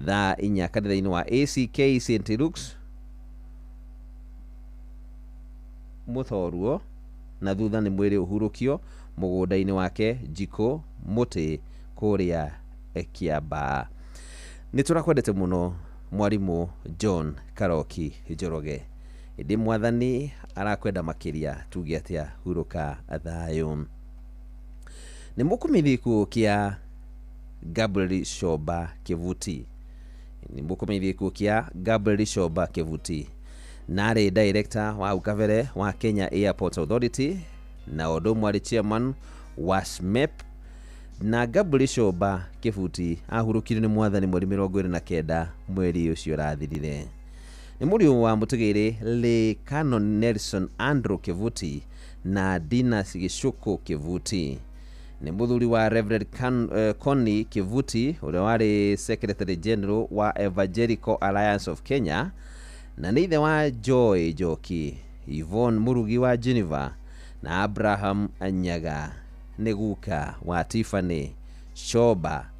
thaa 4 kanitha-ini wa ACK St Luke's Muthoruo, na thutha ni mwiri uhurukio mugunda-ini wake Jiko Muti kuria Kiamba. Ni turakwendete muno mwarimu John Karoki Njoroge. Ndi mwathani arakwenda makiria tuge atia huruka athayo. Ni mukumithiku kia Gabriel Shoba Kivuti. Ni mukumithiku kia Gabriel Shoba Kivuti. Nare director wa ukavere wa Kenya Airport Authority na odomwari chairman wa SMEP, na Gabriel Shoba Kivuti ahurukire ni mwathani mweri 29 mweri ucio rathirire. Ni murio wa mutigire le Canon Nelson Andrew Kivuti na Dinas Gishuko Kivuti. Ni muthuri wa Reverend Connie Kivuti uria wari Secretary General wa Evangelical Alliance of Kenya, na nithe wa Joy Joki, Yvonne Murugi wa Geneva na Abraham Anyaga. Ni guka wa Tiffany Shoba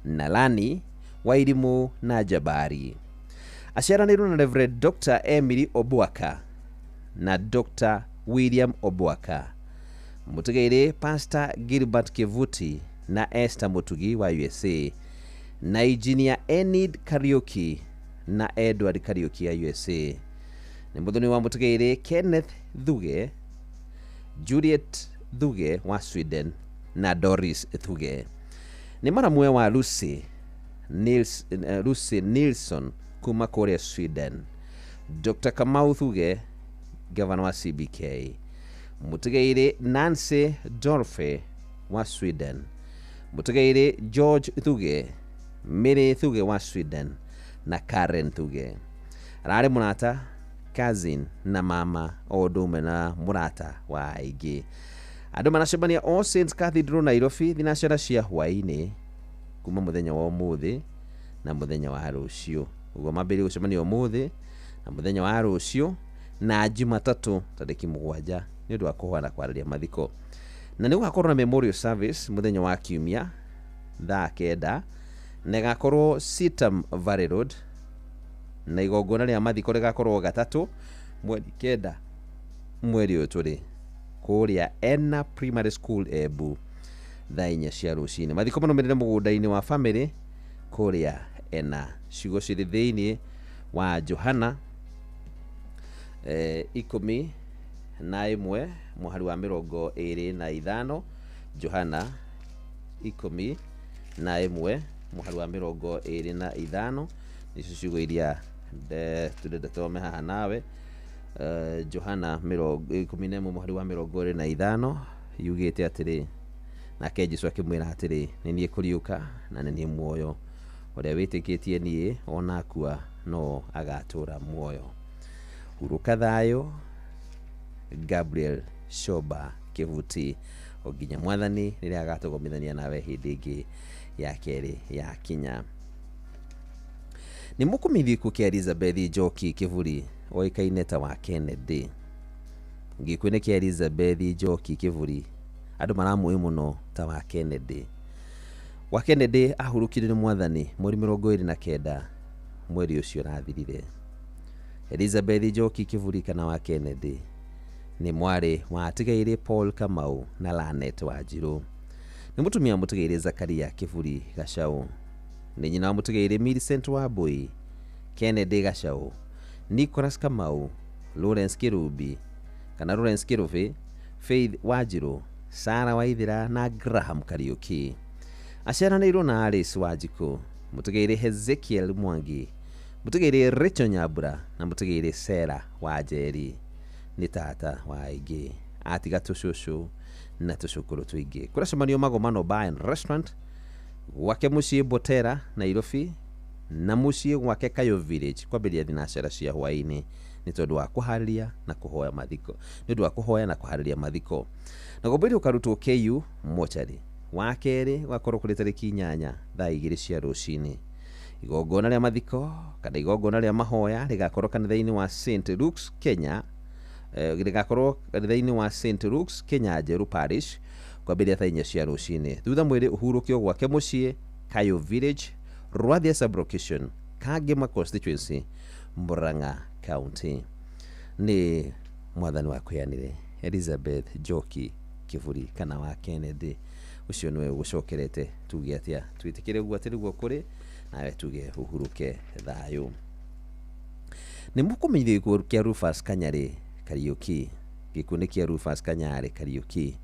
na Lani wa Irimu na Jabari. Aciaraniru na Reverend Dr. Emily Obuaka na Dr. William Obuaka. Mutigaire Pastor Gilbert Kivuti na Esther Mutugi wa USA, na Engineer Enid Kariuki na Edward Kariuki ya USA. Ni muthoni wa mutigaire Kenneth Thuge, Juliet Thuge wa Sweden na Doris Thuge. Ni maramwe wa Lucy Nilsson kuma Korea Sweden, Dr. Kamau Thuge governor wa CBK, mutigaire Nancy Dorfe wa Sweden, mutigaire George Thuge, Mary Thuge wa Sweden na Karen Thuge. Arare murata cousin na mama odume na murata wa aigi. Andu manacemania All Saints Cathedral Nairobi thinacera cia hwaini kuma muthenya wa umuthi na muthenya wa rucio. Ugo mambiri gucemania umuthi na muthenya wa rucio na Jumatatu tariki 7 ni undu wa kuhwana kwararia mathiko. Na ni gugakorwo na memorial service muthenya wa kiumia thaa 9 na igakorwo Sitam Valley Road, na igongona ria mathiko rigakorwo 3 mweri 9 mweri uyu turi kuria Ena Primary School Ebu thaa 4 cia rucini. Mathiko manomerere mugunda-ini wa family kuria Ena. Ciugo ciri thiini wa Johana 11 muhari wa 25. Johana 11 muhari wa 25 nicio ciugo iria turenda tome haha nawe. Johana 11 muhari wa 25 yugite atiri, nake Jesu akimwira atiri, ni nie kuriuka na ni nie muoyo, uria witikitie nie onakua no agatura muoyo. Huruka thayo Gabriel Shoba Kivuti, oginya mwathani riria agatugomithania nawe hindi ingi ya keri ya kinya. Ni mukumithiku kia Elizabeth Njoki Kivuli oikaine ta wa Kennedy. Gikuine kia Elizabeth Njoki Kivuli andu maramuĩ muno ta wa Kennedy. Wa Kennedy ahurukire ni mwathani mweri 29 mweri ucio rathirire. Elizabeth Njoki Kivuli kana wa Kennedy ni mwari wa atigaire Paul Kamau na Lanet Wanjiru. nĩ mũtumia mũtigaire Zakaria Kĩburi Gacaũ, nĩ nyina wa mũtigaire Millicent Wambui, Kennedy Gacaũ, Nicholas Kamau, Lawrence Kirubi kana Lawrence Kirubi, Faith Wanjiru, Sarah Waithira na Graham Kariuki. Aciaranĩirwo na Alice Wanjiku, mũtigaire Hezekiel Mwangi, mũtigaire Rachel Nyambura na mũtigaire Sarah Wanjeri. Nĩ tata wa aingĩ, atiga tũcũcũ na tũcũkũrũ tũingĩ. Kũracemanio Magomano Bar and Restaurant, gwake mũciĩ Botera Nairobi na mũciĩ gwake Kayo Village kwambĩrĩria thinacera cia hwaĩ-inĩ nĩ tondũ wa kũharĩria na kũhoya mathiko, nĩ ũndũ wa kũhoya na kũharĩria mathiko. Na gũbĩrĩ ũkarutwo KU mochari wa kerĩ gwakorwo kũrĩ tarĩki 8 thaa 2 cia rũcinĩ. Igongona rĩa mathiko kana igongona rĩa mahoya rĩgakorwo kanitha-inĩ wa St Luke's Kenya, rĩgakorwo kanitha-inĩ wa St Luke's Kenya Njeru Parish kwambĩrĩria thaa 4 cia rũcinĩ. Thutha mwĩrĩ ũhurũkio gwake mũciĩ Kayo Village, Rwathia Sub-Location, Kangema Constituency, Murang'a County. Nĩ mwathani wa kweanire Elizabeth Njoki Kĩburi kana wa Kennedy. Ucio nĩwe gũcokerete, tuge atĩa twĩtĩkĩre ũguo atĩ nĩguo kũrĩ, nawe tuge ũhurũke thayũ. Nĩ mũkũmenyithio gĩkuũ kĩa Rufus Kanyarĩ Kariuki. Gĩkuũ nĩ kĩa Rufus Kanyarĩ Kariuki.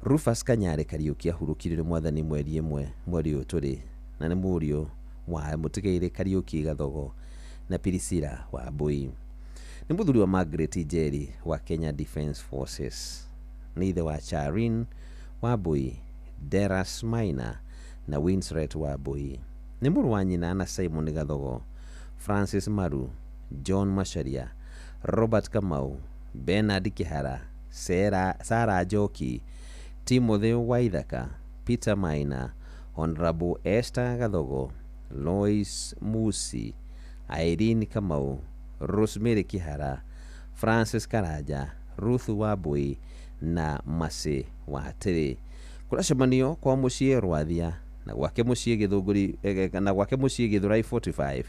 Rufus Kanyarĩ Kariuki ahurũkirio nĩ mwathani mweri 1 mweri ũyũ tũrĩ, na nĩ mũriũ wa mũtigaire Kariuki Gathogo na Pirisira Wambui. Nĩ mũthuri wa Margaret Njeri wa Kenya Defence Forces. Nĩ ithe wa Charin Wambui, Deras Maina na Winsret Wambui. Nĩ mũrũ wa nyina na Simon Gathogo, Francis Maru, John Macharia, Robert Kamau, Bernard Kihara, Sarah Njoki, Timothy Waithaka, Peter Maina, Honorable Esther Gathogo, Lois Musi, Irene Kamau, Rosemary Kihara, Francis Karaja, Ruth Wambui na Masi Watiri. Kũracemanio kwa mũciĩ Rwathia na gwake mũciĩ Gĩthũngũri na gwake mũciĩ Gĩthũrai 45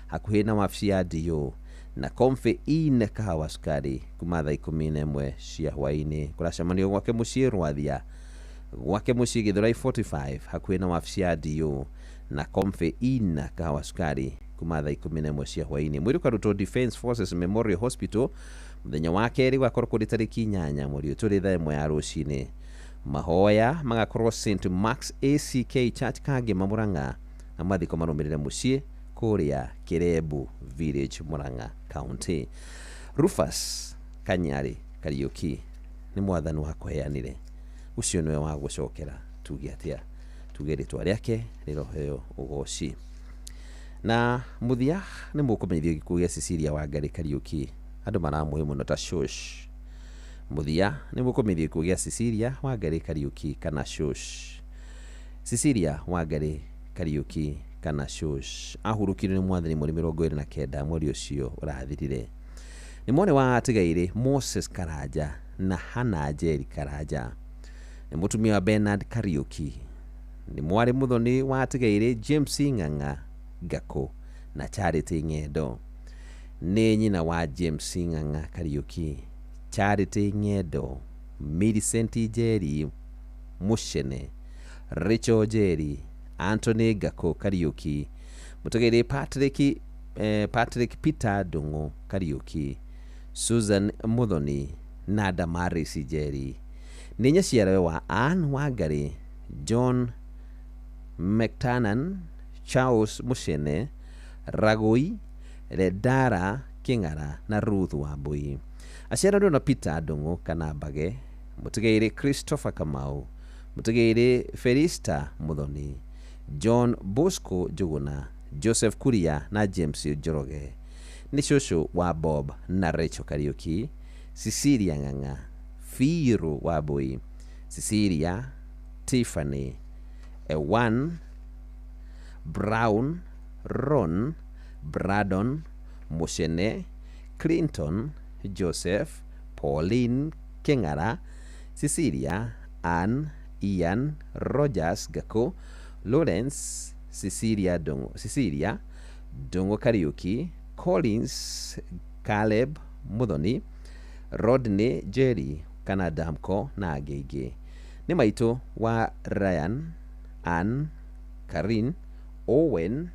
hakuhĩ na wabici ya DO na Comfy Inn Kahawa Sukari kuma thaa 11 cia hwaĩ-inĩ. Kũracemanio gwake mũciĩ Rwathia, gwake mũciĩ Gĩthũrai 45 hakuhĩ na wabici ya DO na Comfy Inn Kahawa Sukari kuma thaa 11 cia hwaĩ-inĩ. Mwĩrĩ ũkarutwo Defence Forces Memorial Hospital mũthenya wa kerĩ gwakorwo kũrĩ tarĩki 8 mweri ũyũ tũrĩ thaa 1 ya rũcinĩ. Mahoya magakorwo St Mark's ACK Church Kangema Murang'a na mathiko marũmĩrĩre mũciĩ kũrĩa Kirebu Village Murang'a County. Rufus Kanyarĩ Kariuki nĩ mwathani wa kũheanire, ucio nĩwe wa gũcokera, tuge atĩa tuge rĩtwa rĩake rĩroheo ũgoci. Na muthia nĩ mũkũmenyithio gĩkuũ gĩa Cecilia Wangari Kariuki, andũ maramũhe mũno ta Shush. Muthia nĩ mũkũmenyithio gĩkuũ gĩa Cecilia Wangari Kariuki kana Shush. Cecilia Wangari Kariuki kana Shush ahurũkirio nĩ mwathani mweri 29 mweri ũcio ũrathirire. Nĩ mwana wa atigaire Moses Karaja na Hannah Njeri Karaja. Nĩ mũtumia wa Bernard Kariuki. Nĩ mwarĩ mũthoni wa atigaire James Ng'ang'a Ngakũ na Charity Ng'endo. Nĩ nyina wa James Ng'ang'a Kariuki, Charity Ng'endo, Millicent Njeri Muchene, Rachel Njeri, Anthony Ngakũ Kariuki, mũtigaire Patrick Peter Ndung'u Kariuki, Susan Muthoni na Damaris Njeri. Nĩ nyaciarawe wa Anne Wangari, John McTernan, Charles Muchene, Ragui, Redara King'ara na Ruth Wambui. Aciaranĩirwo na Peter Ndung'u kana Mbage, mũtigaire Christopher Kamau, mũtigaire Felista Muthoni, John Bosco Njuguna, Joseph Kuria na James Njoroge. Nĩ cũcũ wa Bob na Rachel Kariuki, Cecilia Ng'ang'a, Firu Wambui, Cecilia, Tiffany, Ewan, Brown, Ron, Braddon, Muchene, Clinton, Joseph, Pauline King'ara, Cecilia, Ann, Ian, Rogers Ngakũ, Lawrence, Cecilia Ndung'u Kariuki, Collins Caleb Muthoni, Rodney Njeri kana Damko na angĩ. nĩ maitũ wa Ryan, Ann, Karin, Owen,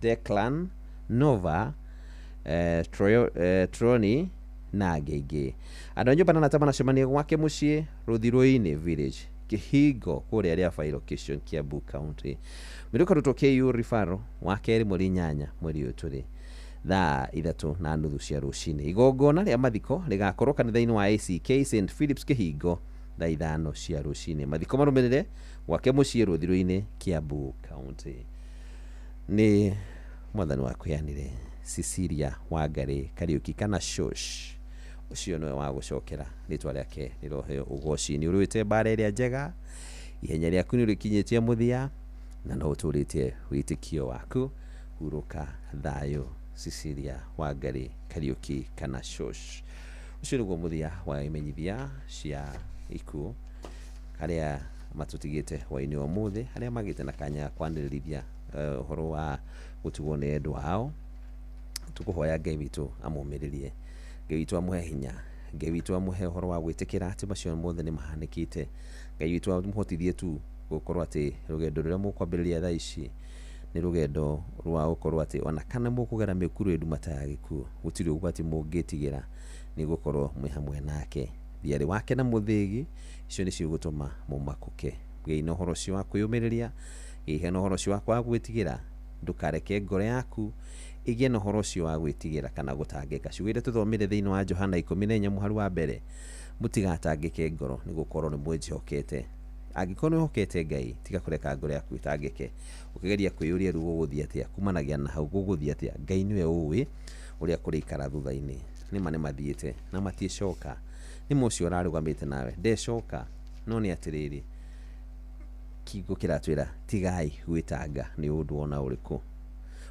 Declan, Nova, Troni na angĩ. Andũ a nyũmba na arata manacemania gwake mũciĩ Rũthirũ-inĩ Village, Kĩhingo kũrĩa Rĩabai location, Kiambu County. Mĩrũka rutwo KU referral wa kerĩ mweri 8 mweri ũyũ tũrĩ thaa 3:30 cia rũcinĩ. Igongona rĩa mathiko rĩgakorwo kanitha-inĩ wa ACK St Philip's Kĩhingo thaa 5 cia rũcinĩ. Mathiko marũmĩrĩre gwake mũciĩ Rũthirũ-inĩ, Kiambu County. Nĩ mwathani wa kweanire Cecilia Wangari Kariuki kana Shosh, ucio nĩwe wa gũcokera rĩtwa rĩake rĩroheo ũgoci. Nĩ ũrũĩte mbara ĩrĩa njega, ihenya rĩaku nĩ rĩkinyĩtie mũthia na no ũtũrĩtie wĩtĩkio waku. Hurũka thayũ Cecilia Wangari Kariuki kana Shosh. Ucio nĩguo mũthia wa imenyithia cia ikuũ harĩa matũtigĩte hwainĩ wa ũmũthĩ, harĩa magĩte na kanya kwanĩrĩrithia ũhoro wa gũtugwo nĩ endwa ao. Tũkũhoya Ngai witũ amũmĩrĩrie, Ngai witũ amũhe hinya, Ngai witũ amũhe ũhoro wa gwĩtĩkĩra atĩ macio mothe nĩ mahanĩkĩte. Ngai witũ amũhotithie tu gũkorwo atĩ rũgendo rũrĩa mũkwambĩrĩria thaa ici nĩ rũgendo rwa gũkorwo atĩ ona kana mũkũgera mĩkuru nduma ta ya gĩkuũ, gũtirĩ ũgwati mũngĩtigĩra, nĩ gũkorwo mwĩ hamwe nake. Thiarĩ wake na mũthĩgi icio nĩcio gũtũma mũmakũke. Ngai na ũhoro ũcio wa kwĩyũmĩrĩria, Ngai na ũhoro ũcio wa kwaga gwĩtigĩra, ndũkareke ngoro yaku igĩe na ũhoro ũcio wa gwĩtigĩra kana gũtangĩka. Ciugo tũthomire thĩinĩ wa Johana 14 mũhari wa mbere, mũtigatangĩke ngoro nĩ gũkorwo nĩ mwĩjokete. Angĩkorwo nĩ ũhokete Ngai, tiga kũreka ngoro yaku ĩtangĩke ũkĩgeria kwĩyũria rĩu gũgũthiĩ atĩa, kumanagia na hau gũgũthiĩ atĩa. Ngai nĩwe ũĩ ũrĩa kũrĩikara thutha-inĩ. Nĩma nĩ mathiĩte na matiĩcoka, nĩ mũcio ũrarũgamĩte nawe ndecoka, no nĩ atĩrĩrĩ, kiugo kĩratwĩra tigai gwĩtanga nĩ ũndũ ona ũrĩkũ.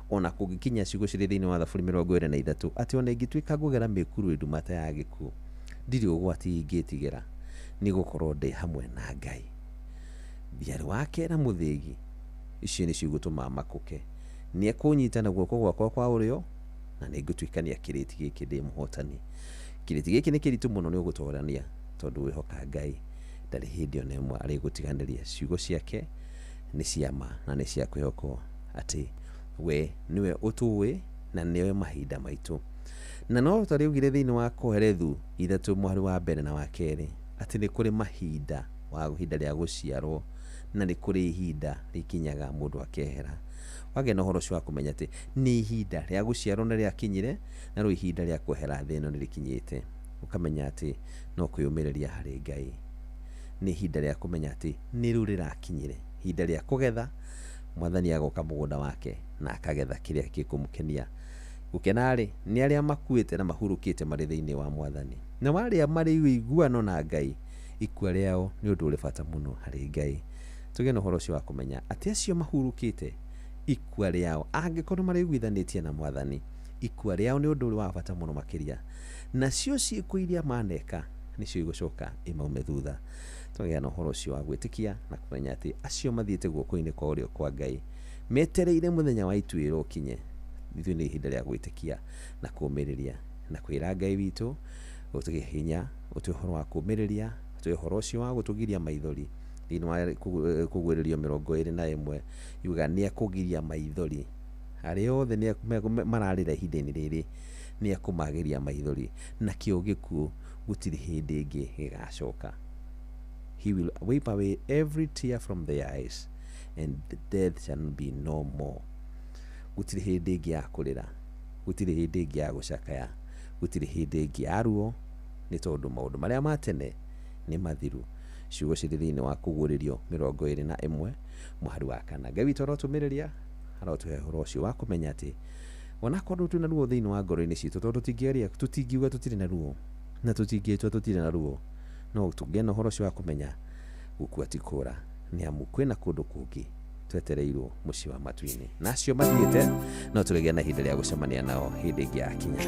Ona kũngĩkinya ciugo cirĩ thĩinĩ wa Thaburi 23 atĩ ona ingĩtuĩka ngũgera mĩkuru nduma ta ya gĩkuũ, ndirĩ ũgwati ingĩtigĩra, nĩ gũkorwo ndĩ hamwe na Ngai. Thiarĩ wake na mũthĩgi icio nĩcio igũtũma makũke. Nĩ ekũnyita na guoko gwakwa kwa ũrĩo na nĩ ngũtuĩkania kĩrĩti gĩkĩ ndĩ mũhotani. Kĩrĩti gĩkĩ nĩ kĩritũ mũno, nĩ ũgũtwarania tondũ wĩhoka Ngai, ndarĩ hĩndĩ ona ĩmwe arĩgũtiganĩria. Ciugo ciake nĩ ciama na nĩ cia kwĩhokwo atĩ we niwe ũtũĩ na niwe mahinda maitũ. Na no tũrĩugire thĩinĩ wa Koherethu 3 mũhari wa mbere na wa kerĩ atĩ nĩ kũrĩ mahinda wa ihinda rĩa gũciarwo na nĩ kũrĩ ihinda rĩkinyaga mũndũ akehera. Wagĩa na ũhoro ũcio wa kũmenya atĩ nĩ ihinda rĩa gũciarwo na rĩakinyire na rĩu ihinda rĩa kwehera thĩ ĩno nĩ rĩkinyĩte, ũkamenya atĩ no kwĩyũmĩrĩria harĩ Ngai. Nĩ ihinda rĩa kũmenya atĩ nĩ rĩu rĩrakinyire, ihinda rĩa kũgetha. Mwathani agoka mũgũnda wake na akagetha kĩrĩa gĩkũmũkenia. Gũkena-rĩ nĩ arĩa makuĩte na mahurũkĩte marĩ thĩinĩ wa Mwathani, na marĩa marĩ ũiguano na Ngai, ikua rĩao nĩ ũndũ ũrĩ bata mũno harĩ Ngai. Tũgĩe na ũhoro ũcio wa kũmenya atĩ acio mahurũkĩte, ikua rĩao angĩkorwo marĩ ũiguithanĩtie na Mwathani, ikua rĩao nĩ ũndũ ũrĩ wa bata mũno makĩria. Nacio ciĩko iria maneka nĩcio igũcoka imaume thutha. Tũgĩa na ũhoro ũcio wa gwĩtĩkia na kũmenya atĩ acio mathiĩte guoko-inĩ kwa ũrĩo kwa Ngai, metereire mũthenya wa ituĩro ũkinye. Ithuĩ nĩ ihinda rĩa gwĩtĩkia na kũũmĩrĩria na kwĩra Ngai witũ ũtũhe hinya, ũtũhe ũhoro wa kũũmĩrĩria, ũtũhe ũhoro ũcio wa gũtũgiria maithori. Thĩinĩ wa Kũguũrĩrio 21 yuga nĩ ekũgiria maithori arĩa othe mararĩra ihinda-inĩ rĩrĩ, nĩ ekũmagĩria maithori na kĩo gĩkuũ gũtirĩ hĩndĩ ĩngĩ gĩgacoka. He will wipe away every tear from their eyes and death shall be no more. Gũtirĩ hĩndĩ ĩngĩ ya kũrĩra, gũtirĩ hĩndĩ ĩngĩ ya gũcakaya, gũtirĩ hĩndĩ ĩngĩ ya ruo, nĩ tondũ maũndũ marĩa ma tene nĩ mathiru. Ciugo cirĩ thĩinĩ wa Kũguũrĩrio 21 mũhari wa 4. Ngai witũ arotũmĩrĩria, arotũhe ũhoro ũcio wa kũmenya atĩ ona korwo twĩna ruo thĩinĩ wa ngoro-inĩ citũ, tondũ tũtingiuga tũtirĩ na ruo na tũtingĩtua tũtirĩ na ruo, no tũgĩe na ũhoro ũcio wa kũmenya gũkua ti kũũra, nĩ amu kwĩna kũndũ kũngĩ twetereirwo mũciĩ wa matu-inĩ. Nacio mathiĩte, no tũrĩgĩa na ihinda rĩa gũcemania nao hĩndĩ ĩngĩ yakinya.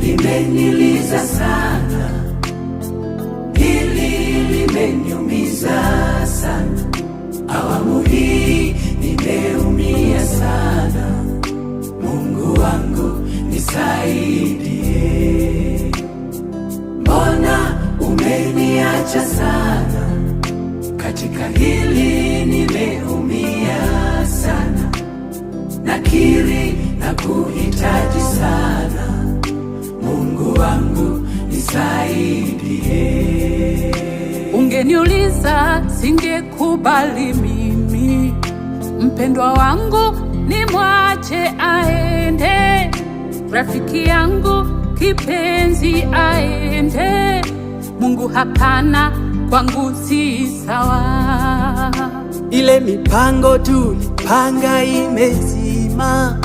Limeniliza sana, hili limeniumiza. nakuhitaji sana, Mungu wangu nisaidie. Ungeniuliza singekubali mimi, mpendwa wangu ni mwache aende, rafiki yangu kipenzi aende. Mungu hapana, kwangu si sawa. Ile mipango tulipanga imezima,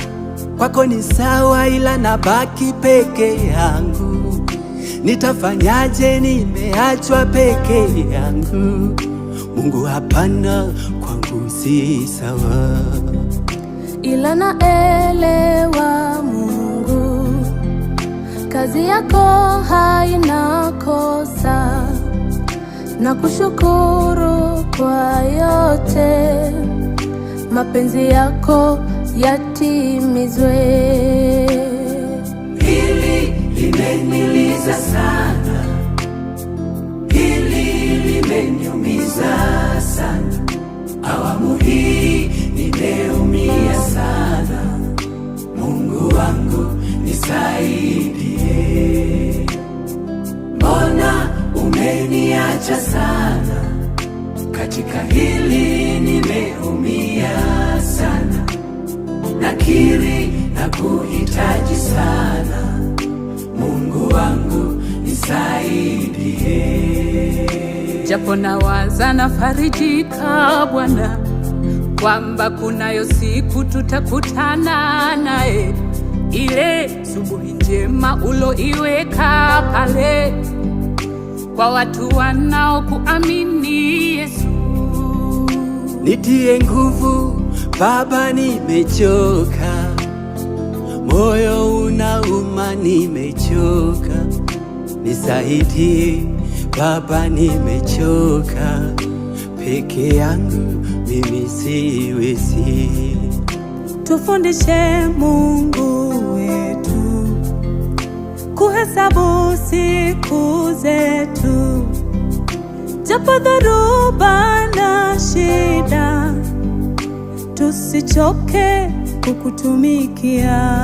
kwako ni sawa, ila nabaki peke yangu. Nitafanyaje, nimeachwa peke yangu? Mungu hapana, kwangu si sawa. Ila naelewa Mungu, kazi yako haina kosa, na kushukuru kwa yote, mapenzi yako yatimizwe. Hili limeniliza sana, hili limeniumiza sana, awamu hii nimeumia sana, Mungu wangu nisaidie. Mbona umeniacha sana, katika hili nimeumia sana, nakiri nakuhitaji sana, Mungu wangu nisaidie. Japo nawaza nafarijika Bwana, kwamba kunayo siku tutakutana naye, ile subuhi njema uloiweka pale kwa watu wanaokuamini Yesu. Nitie nguvu Baba, nimechoka, moyo unauma, nimechoka, nisaidie Baba, nimechoka, peke yangu mimi siwezi. Tufundishe Mungu wetu kuhesabu siku zetu, japo dhoruba na shida, tusichoke kukutumikia.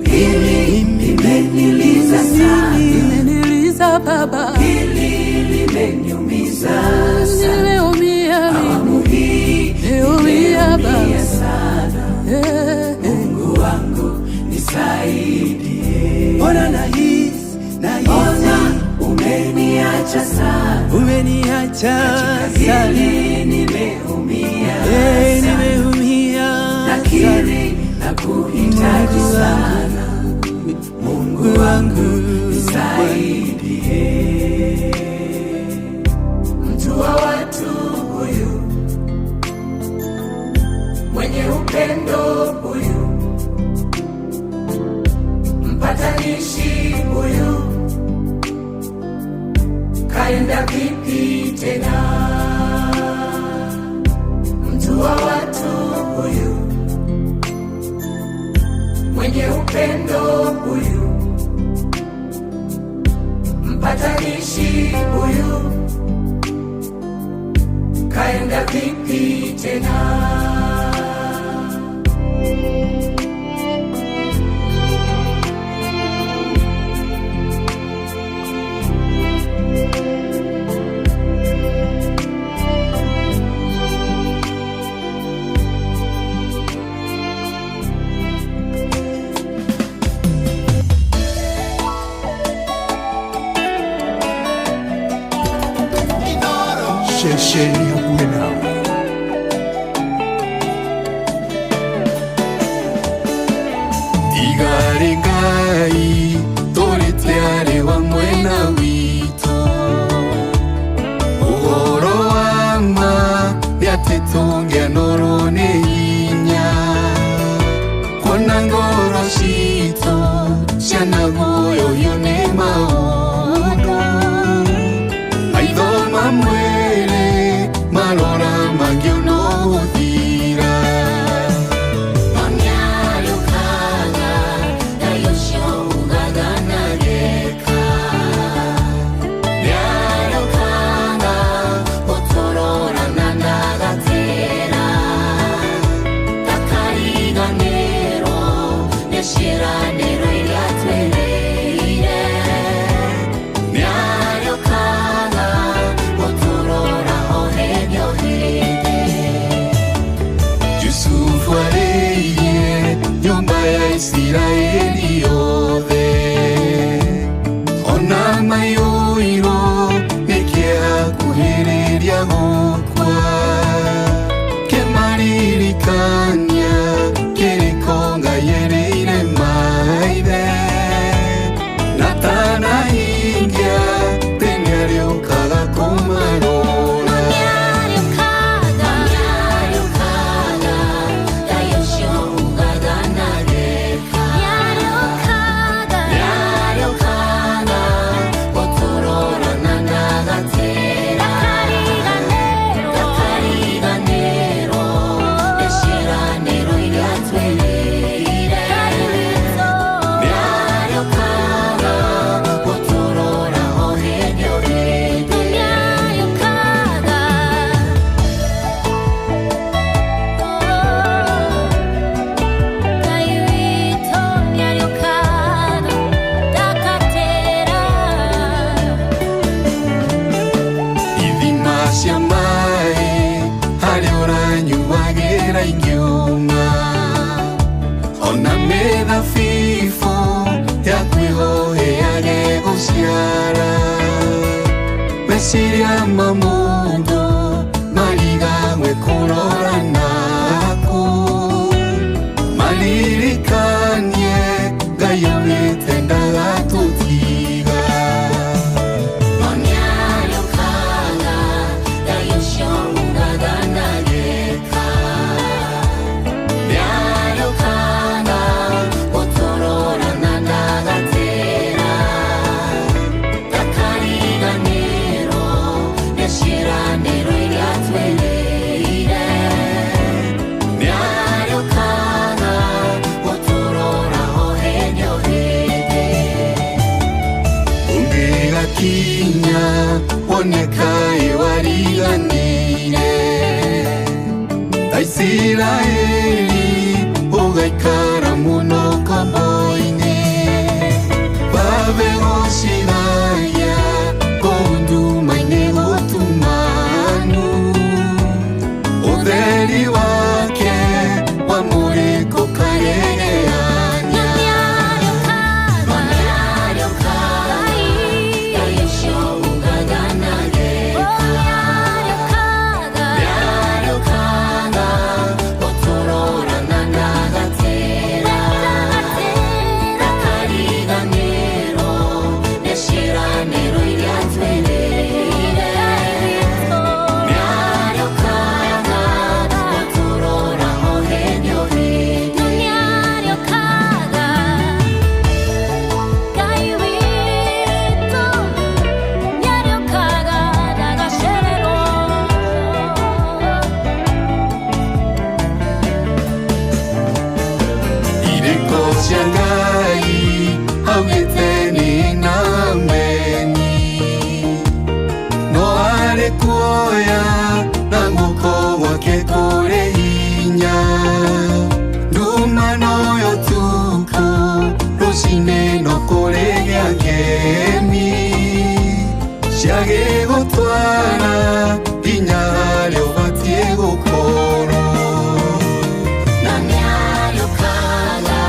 Hili limeniliza sana, limeniliza Baba, hili limeniumiza sana, nimeumia awamu hii nimeumia Baba sana, Mungu wangu nisaidie. Ona nahisi, ona umeniacha sana, umeniacha sana, nimeumia sana, nimeumia, nakiri nakuhitaji sana, Mungu wangu nisaidie. Mtu wa watu huyu, mwenye upendo huyu, mpatanishi huyu, kaenda vipi tena? Mtu wa watu huyu, mwenye upendo huyu, mpatanishi huyu, kaenda vipi tena? Shesheni hakuwe nawe. Igare Ngai torete ari wamwe na wito, uhoro wama yatetongea norone inya, kona ngoro shito shanaguyo yone maundu, aidho mamwele malora mangio no thira. Nyayo kanga otorora na nagatera none kai wariganire Aisiraeli ugaikara muno komboini Babe goshiraya kondu maine gotumanu Udheri wake wa mureko karereanya Gotwara inyaryo batie gukoro Nanyaryo kaga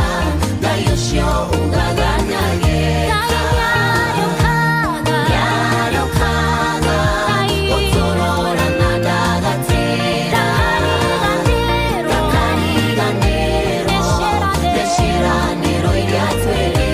Gayosho ugaganage Nanyaryo kaga Otorora nadagatera Takariganero Deshiranero iryatwere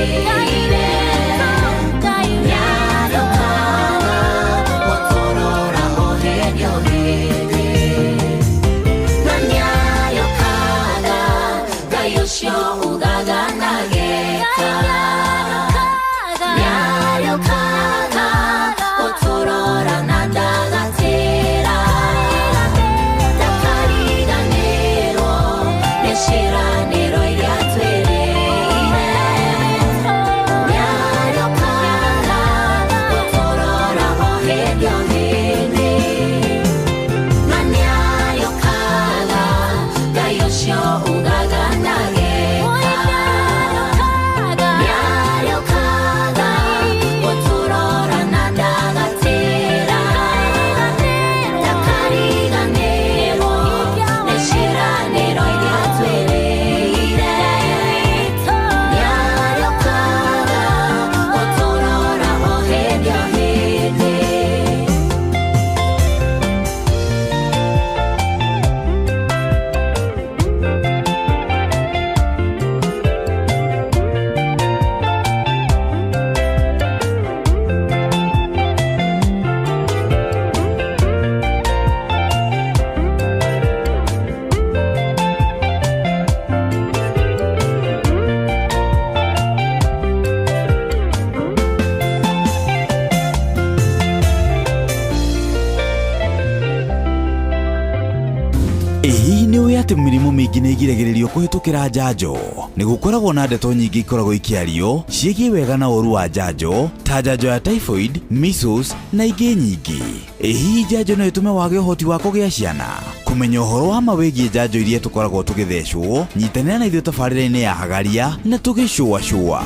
ati mirimu mingi ni igiragiririo kuhitukira njanjo ni gukoragwo na ndeto nyingi ikoragwo ikiario ciĩgiĩ wega na ũru wa njanjo ta njanjo ya typhoid, measles na ingĩ nyingĩ. Hihi njanjo no ĩtũme wage ũhoti wa kũgĩa ciana? Kũmenya ũhoro wa mawĩgiĩ njanjo iria tũkoragwo tũgĩthecwo, nyitanĩra na ithuĩ tabarĩra-inĩ ya Hagaria na tũgĩcũacũa.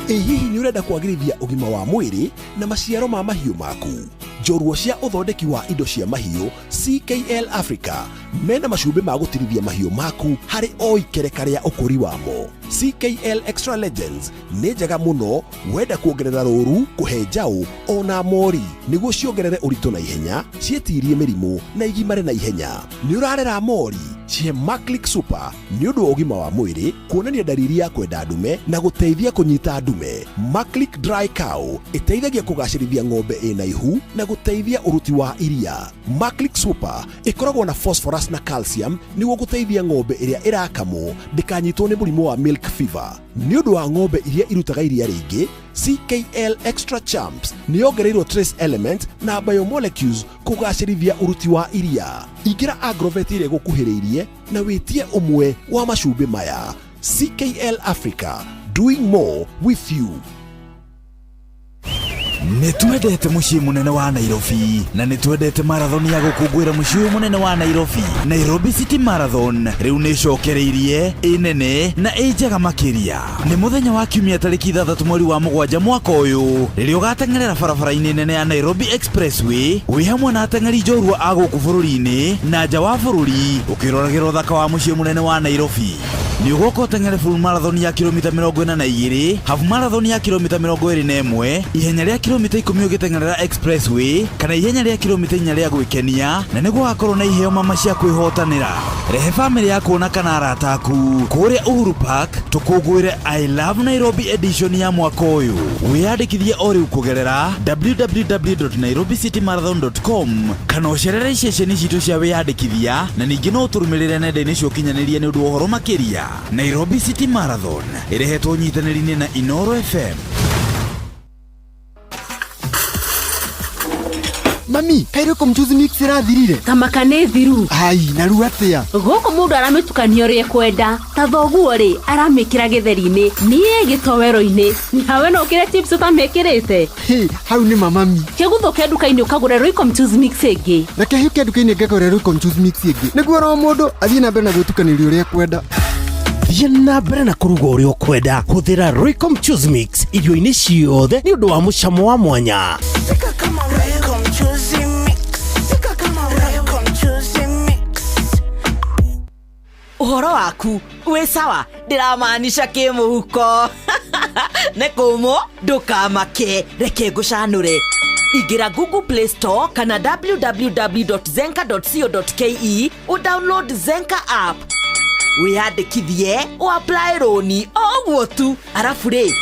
Hihi ni urenda kwagĩrithia ũgima wa mwĩrĩ na maciaro ma mahiũ maku? Njorua cia ũthondeki wa indo cia mahiũ CKL Africa mena macumbĩ ma gũtirithia mahiũ maku harĩ o ikereka rĩa ũkũri wamo. CKL Extra Legends nĩ njega mũno wenda kuongerera rũru, kũhe njaũ ona mori nĩguo ciongerere ũritũ na ihenya, cietirie mĩrimũ na igimare na ihenya. Nĩ ũrarera mori? Cihe Maclick Super nĩ ũndũ wa ũgima wa mwĩrĩ, kuonania dalili ya kwenda ndume na gũteithia kũnyita ndume. Maclick Dry Cow ĩteithagia kũgacĩrithia ng'ombe ĩna ihu na gũteithia ũruti wa iria. Maclick Super ĩkoragwo na phosphorus na calcium nĩguo gũteithia ng'ombe ĩrĩa ĩrakamwo ndĩkanyitwo nĩ mũrimũ wa milk fever. Nĩ ũndũ wa ng'ombe iria irutaga iria rĩingĩ, CKL Extra Champs nĩ yongereirwo trace element na biomolecules kũgacĩrithia uruti wa iria. Ingĩra Agrovet ĩrĩa gũkuhĩrĩirie na wĩtie ũmwe wa macumbĩ maya. CKL Africa, doing more with you. Nitwendete muciĩ munene wa Nairobi na nitwendete marathon ya gũkũngũĩra muciĩ munene wa Nairobi. Nairobi City Marathon rĩu nĩ cokereirie ĩnene na ĩnjega makĩria. Nĩ mũthenya wa kiumia tarĩki 6 mweri wa 7 mwaka ũyũ rĩrĩa ũgateng'erera barabara-inĩ nene ya Nairobi Expressway wĩ hamwe na ateng'eri njorua a gũkũ bũrũri-inĩ na nja wa bũrũri ũkĩroragĩra ũthaka wa muciĩ munene wa Nairobi. Nĩ ũgoka ũteng'ere full marathon ya kilomita 42, half marathon ya kilomita 21, ihenya rĩa kilomita 10 ũgĩteng'erera Expressway kana ihenya rĩa kilomita 4 rĩa gwĩkenia, na nĩguo hakorwo na iheo mama cia kwĩhotanĩra. Rehe famĩlĩ yaku na kana arata aku kũrĩa Uhuru Park tũkũngũĩre I Love Nairobi edition ya mwaka ũyũ. Wĩyandĩkithie o rĩu kũgerera www.nairobicitymarathon.com kana ũcerere iceceni citũ cia wĩyandĩkithia, na ningĩ no ũtũrũmĩrĩre nenda-inĩ cia ũkinyanĩria nĩ ũndũ wa ũhoro makĩria. Nairobi City Marathon ĩrehetwo nyitanĩri-inĩ na Inoro FM. Mami, kairo komchuzi mix irathirire. Kamaka nĩ thiru. Ai, naru atia. Gũkũ mũndũ aramĩtukania ũrĩa kwenda. Ta thoguo rĩ, aramĩkĩra gĩtheri-inĩ, niĩ gĩtowero-inĩ. Nawe no kĩrĩa chips ũtamĩkĩrĩte. Hau nĩ mami. Kĩgũthũke nduka-inĩ ũkagũra Royco Mchuzi mix ĩngĩ. Na kĩhiũke nduka-inĩ ngagũra Royco Mchuzi mix ĩngĩ. Nĩguo ro mũndũ athiĩ na mbere na gwĩtukanĩria ũrĩa kwenda. Thiĩ na mbere na kũruga ũrĩa ũkwenda. Hũthĩra Royco Mchuzi mix irio-inĩ ciothe nĩ ũndũ wa mũcamo wa mwanya. Ũhoro waku wĩ sawa? Ndiramaanisha kĩmũhuko. Nĩ kũmũ ndũkamake, reke ngũcanũre. Ingira Google Play Store kana www.zenka.co.ke udownload Zenka app. Wĩyandĩkithie apply roni oguo tu. Arafu rĩ,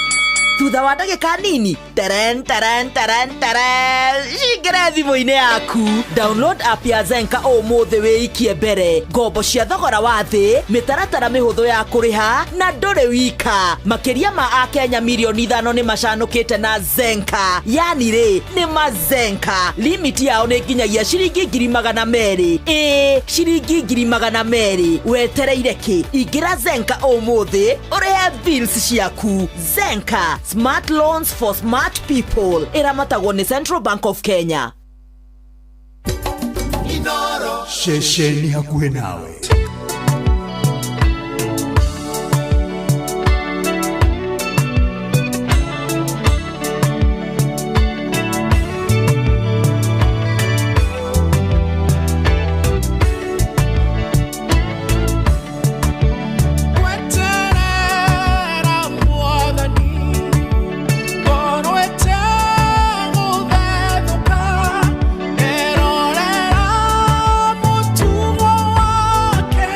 thutha wa ndagĩka nini, cingĩre thimũ-inĩ yaku. Download app ya Zenka ũmũthĩ wĩikie mbere. Ngombo cia thogora wa thĩ, mĩtaratara mĩhũthũ ya kũrĩha na ndũrĩ wika. Makĩria ma Akenya milioni 5 nĩ macanũkĩte na Zenka. Yani rĩ, nĩ mazenka. Limit yao nĩ nginyagia ciringi 200,000. Ciringi 200,000. Wetereire kĩ? Ingĩra Zenka ũmũthĩ ũrĩhe bills ciaku. Zenka, smart loans for smart people. Ĩramatagwo nĩ Central Bank of Kenya. Inoro shesheni hakuhĩ nawe. Erorera mutugo wake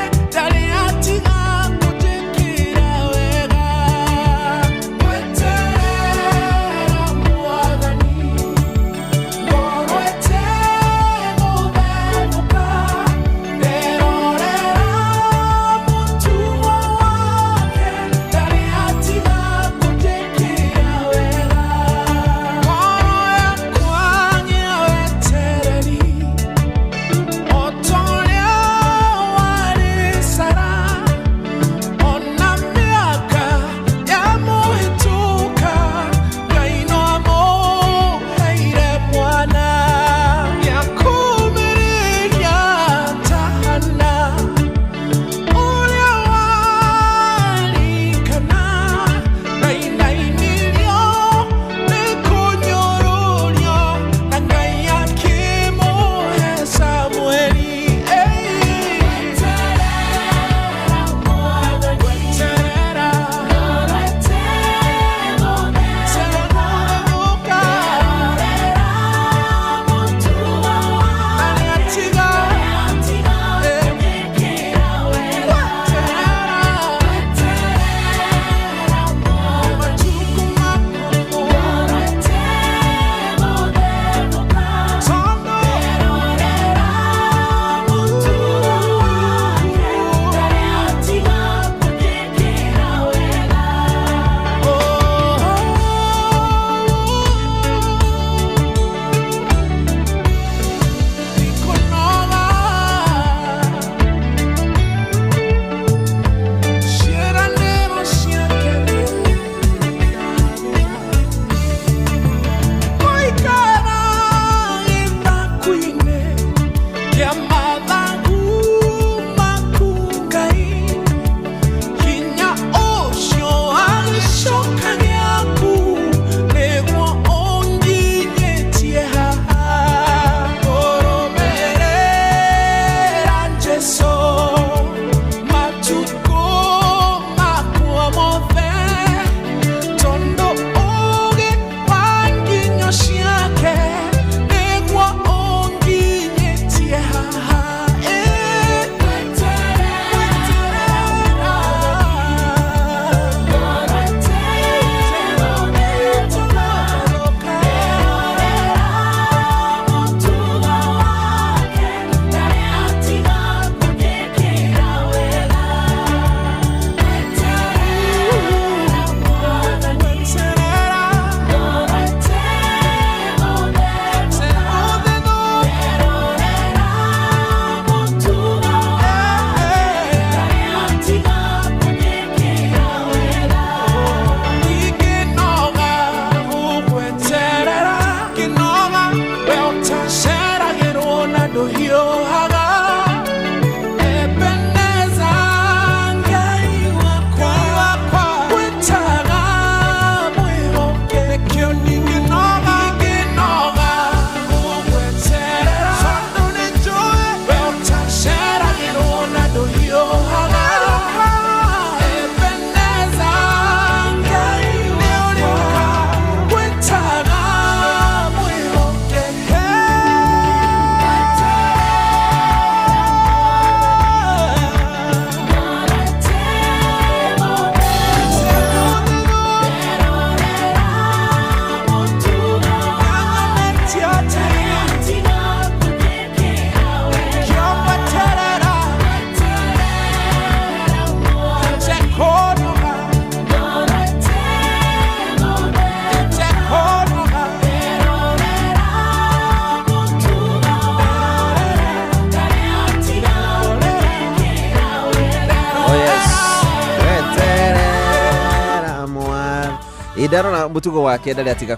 Ndarona mutugo wake ndari atiga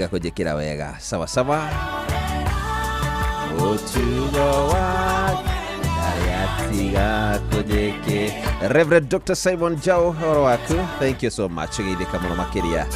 kujekera wega sawa sawa mutugo wake ndari atiga kujeke Reverend Dr. Simon Jao horo waku thank you so much ngidika muno makiria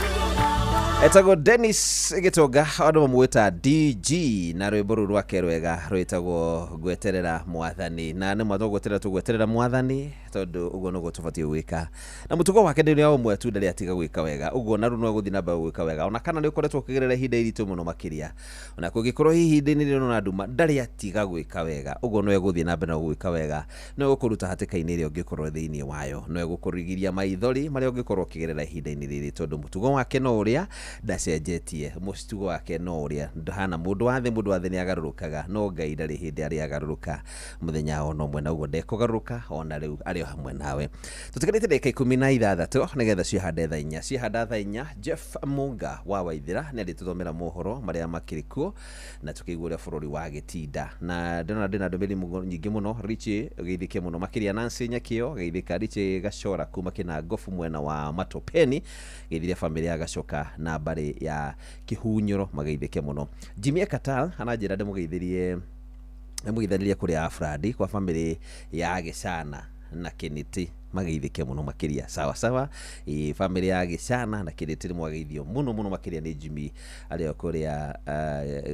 etago Dennis Gitoga ado mweta DG na rwimbo rwake rwega rwetagwo gweterera mwathani na ne mwathani gweterera mwathani tondu ugo no gutubatie gwika na mutugo wake ndi ya umwe tu ndari atiga gwika wega ugo na runo guthi namba gwika wega ona kana ni ukoretwo kigerera hinda iritu muno makiria ona kugikorwo hihi ndi ni na nduma ndari atiga gwika wega ugo no eguthi namba na gwika wega no gukuruta hatikaini iri ungikorwo thiini wayo no egukurigiria maithori mari ungikorwo kigerera hinda ini riri tondu mutugo wake no uria ndacenjetie mutugo wake no uria ndahana mundu wa thi ni agarurukaga no Ngai ndari hindi ari agaruruka muthenya ono mwe na ugo ndekugaruruka ona riu ari hamwe nawe tutigarite ndeka 16 nigetha cihande thaa 4 cihanda thaa 4 Jeff Munga wa Waithira ni ari tuthomera mohoro maria makirikuo na tukiguria bururi wa Gitinda na ndina ndomeri nyingi muno Richi geithike muno makiria Nancy Nyakio geithika Richi Gacora kuma kina Gofu mwena wa Matopeni geithiria familia Gacoka na bari ya Kihunyoro mageithike muno Jimmy Katal anajira ndemugeithirie kuri Afradi kwa family ya Gicana na Kiniti mageithike muno makiria sawa sawa family ya Gicana na Kiniti mwageithio muno makiria ni Jimmy ari kuria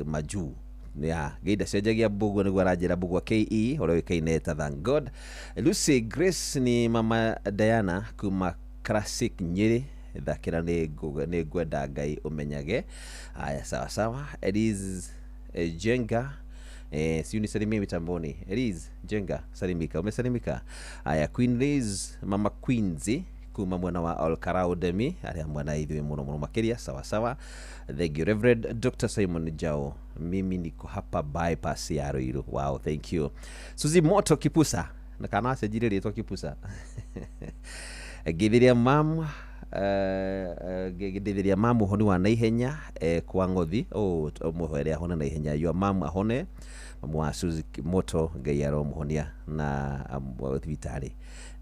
Maju ya geida sejagia bugu ni gwarajira bugu KE ore wikaine ta thank God Lucy Grace ni mama Diana kuma Classic Nyeri thakira ni gwenda Ngai umenyage aya sawa sawa Eliz Jenga siuni salimia mitamboni Eliz Jenga salimika umesalimika aya Queen Liz mama Queenzi kuma mwana wa Olkarau Demi ari mwana ithui muno makiria sawa sawa thank you Reverend Dr. Simon Jao mimi niko hapa bypass ya Ruiru wow thank you Suzi Moto Kipusa na kana sejire rito Kipusa githiria mam githiria mam honi wa naihenya kwa ngothi muhwere hona naihenya yo mam ahone mamu wa Suzi Moto Ngai aro muhonia na thibitari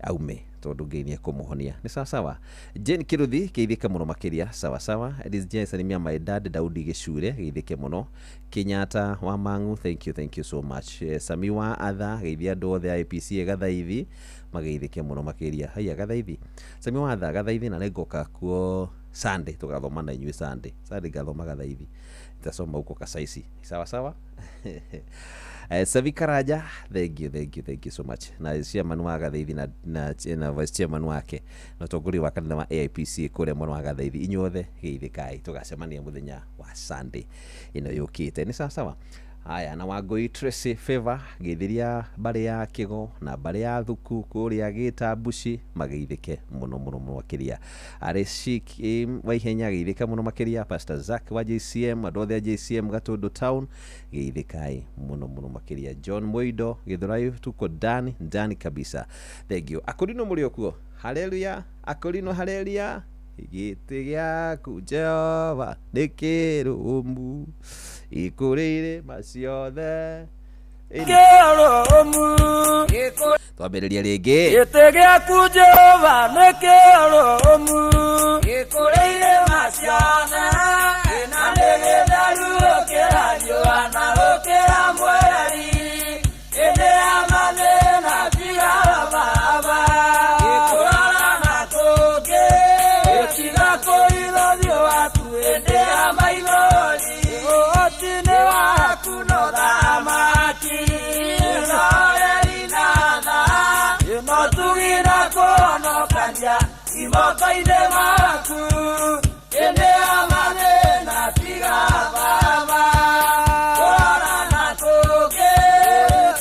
aume tondu Ngai ni ekumuhonia ni sawa sawa. Jane Kiruthi geithike muno makiria sawa sawa. Edis Jane salimia my dad Daudi Gichure geithike muno. Kenyatta wa Mangu thank you so much. Sami wa Atha geithia andu othe IPC gathaithi mageithike muno makiria. Haya gathaithi Sami wa Atha gathaithi na nengoka kuo Sunday tugathoma na inyuĩ Sunday gathoma gathaithi tasoma huko Kasaisi sawa sawa. Savi Karaja thank you so much. Na chairman wa gathaithi na vice chairman wake na toguri wa kanitha wa AIPC kule mwana wa gathaithi inyuothe geithikai tugacemania muthenya wa Sunday ino yukite ni sawa sawa. Haya na Wangui Tracy Favor geithiria bare ya Kigo na bare ya Thuku kuria Gitambuci mageithike muno makiria. Areshik Waihenya geithika muno makiria. Pastor Zack wa JCM adothe JCM Gatundu Town geithikai muno makiria. John Moido Githurai tuko ndani kabisa. Thank you. Akorino muri okuo. Hallelujah. Akorino hallelujah. Gite gyaku Jehova nĩ kĩrũmu ikurire maciothe kĩrũmu twambĩrĩria rĩngĩ gite gyaku Jehova nĩ kĩrũmu ikurire maciothe na nĩ gĩtheru gũkĩra riũa na gũkĩra mweri hĩndĩ ya mathĩna tiga baba ikurora na tũngĩ tiga kũithũthio waku hĩndĩ ya maithori ũhoti-nĩ waku no thamaki noreri na tha no tugira kũhonokania imoko-inĩ maku hĩndĩ ya mathĩna tiga baba kũrora na tũngĩ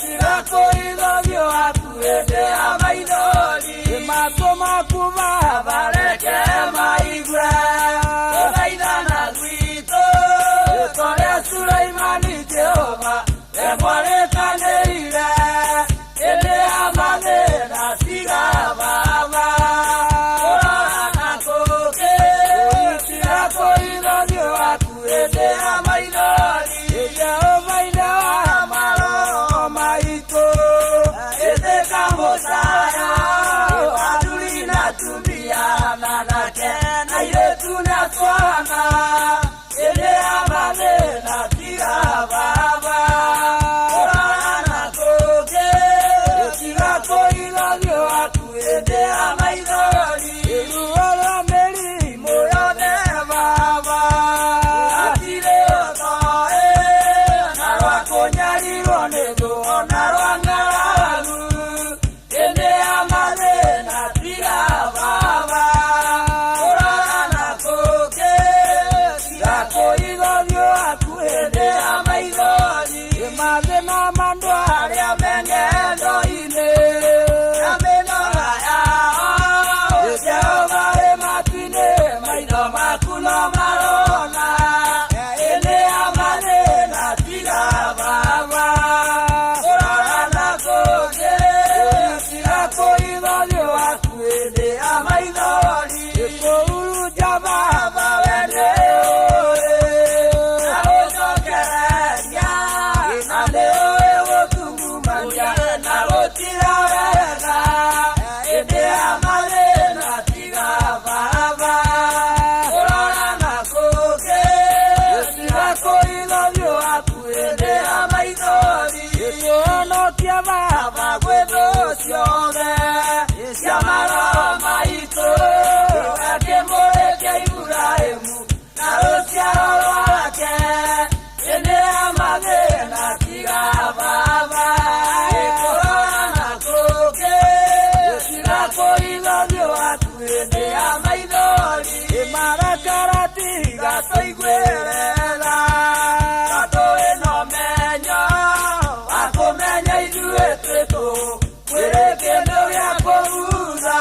tiga kũithũthio waku hĩndĩ ya maithori matũ maku baba reke maigue tũthaithana gwitũ tũrĩa Sulaimani Jehova emwarekanĩire hĩndĩ ya mathĩna tiga baba kũrora na tũngĩ tiga kũithũthio waku hĩndĩ ya maithori Jehova-inĩ wa maroho maitũ ĩthĩka mũcaya adui na tumia na nake na airĩtu na twana hĩndĩ ya mathĩna tiga baba kũrora na tũngĩ tiga kũithũthio waku hĩndĩ ya maithori ruo rwa mĩrimũ yothe baba hatirĩ ũtoĩ na rwa kũnyarirwo nĩ thũ ona rwa ng'aragu hĩndĩ ya mathĩna tiga baba kũrora na tũngĩ tiga kũithũthio waku hĩndĩ ya maithori mathĩna ma andũ arĩa me ng'endo-inĩ na mĩnoga yao Jehova wĩ matu-inĩ maitho maku no marona hĩndĩ ya mathĩna tiga baba kũrora na tũngĩ tiga kũithũthio waku hĩndĩ ya maithori kũhuruja baba we nĩ ũĩ na gũcokereria na nĩ ũĩ gũtungumania na gũtira wega hĩndĩ ya mathĩna tiga baba kũrora na tũngĩ tiga kũithũthio waku hĩndĩ ya maithori tũhonokia baba gwĩ thũ ciothe cia maroho maitũ akĩmũrĩkia Iburahĩmu na rũciaro rwake hĩndĩ ya mathĩna tiga baba kũrora na tũngĩ tiga kũithũthio waku hĩndĩ ya maithori marakara tiga tũiguĩre tha tondũ wĩna ũmenyo wa kũmenya ithuĩ twĩtũ kwĩrĩ kĩndũ gĩa kũhutha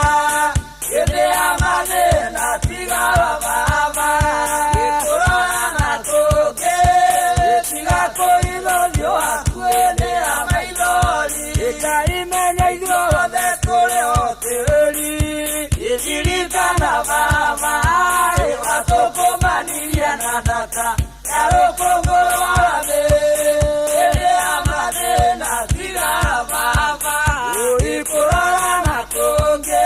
hĩndĩ ya mathĩna tiga baba kũrora na tũngĩ tiga kũithũthio waku hĩndĩ ya maithori ikaimenya ithuothe tũrĩ o tĩri iririkana baba watũkũmanirie na ndaka ya rũkũngũ rwa thĩ hĩndĩ ya mathĩna tiga baba kũrora na tũngĩ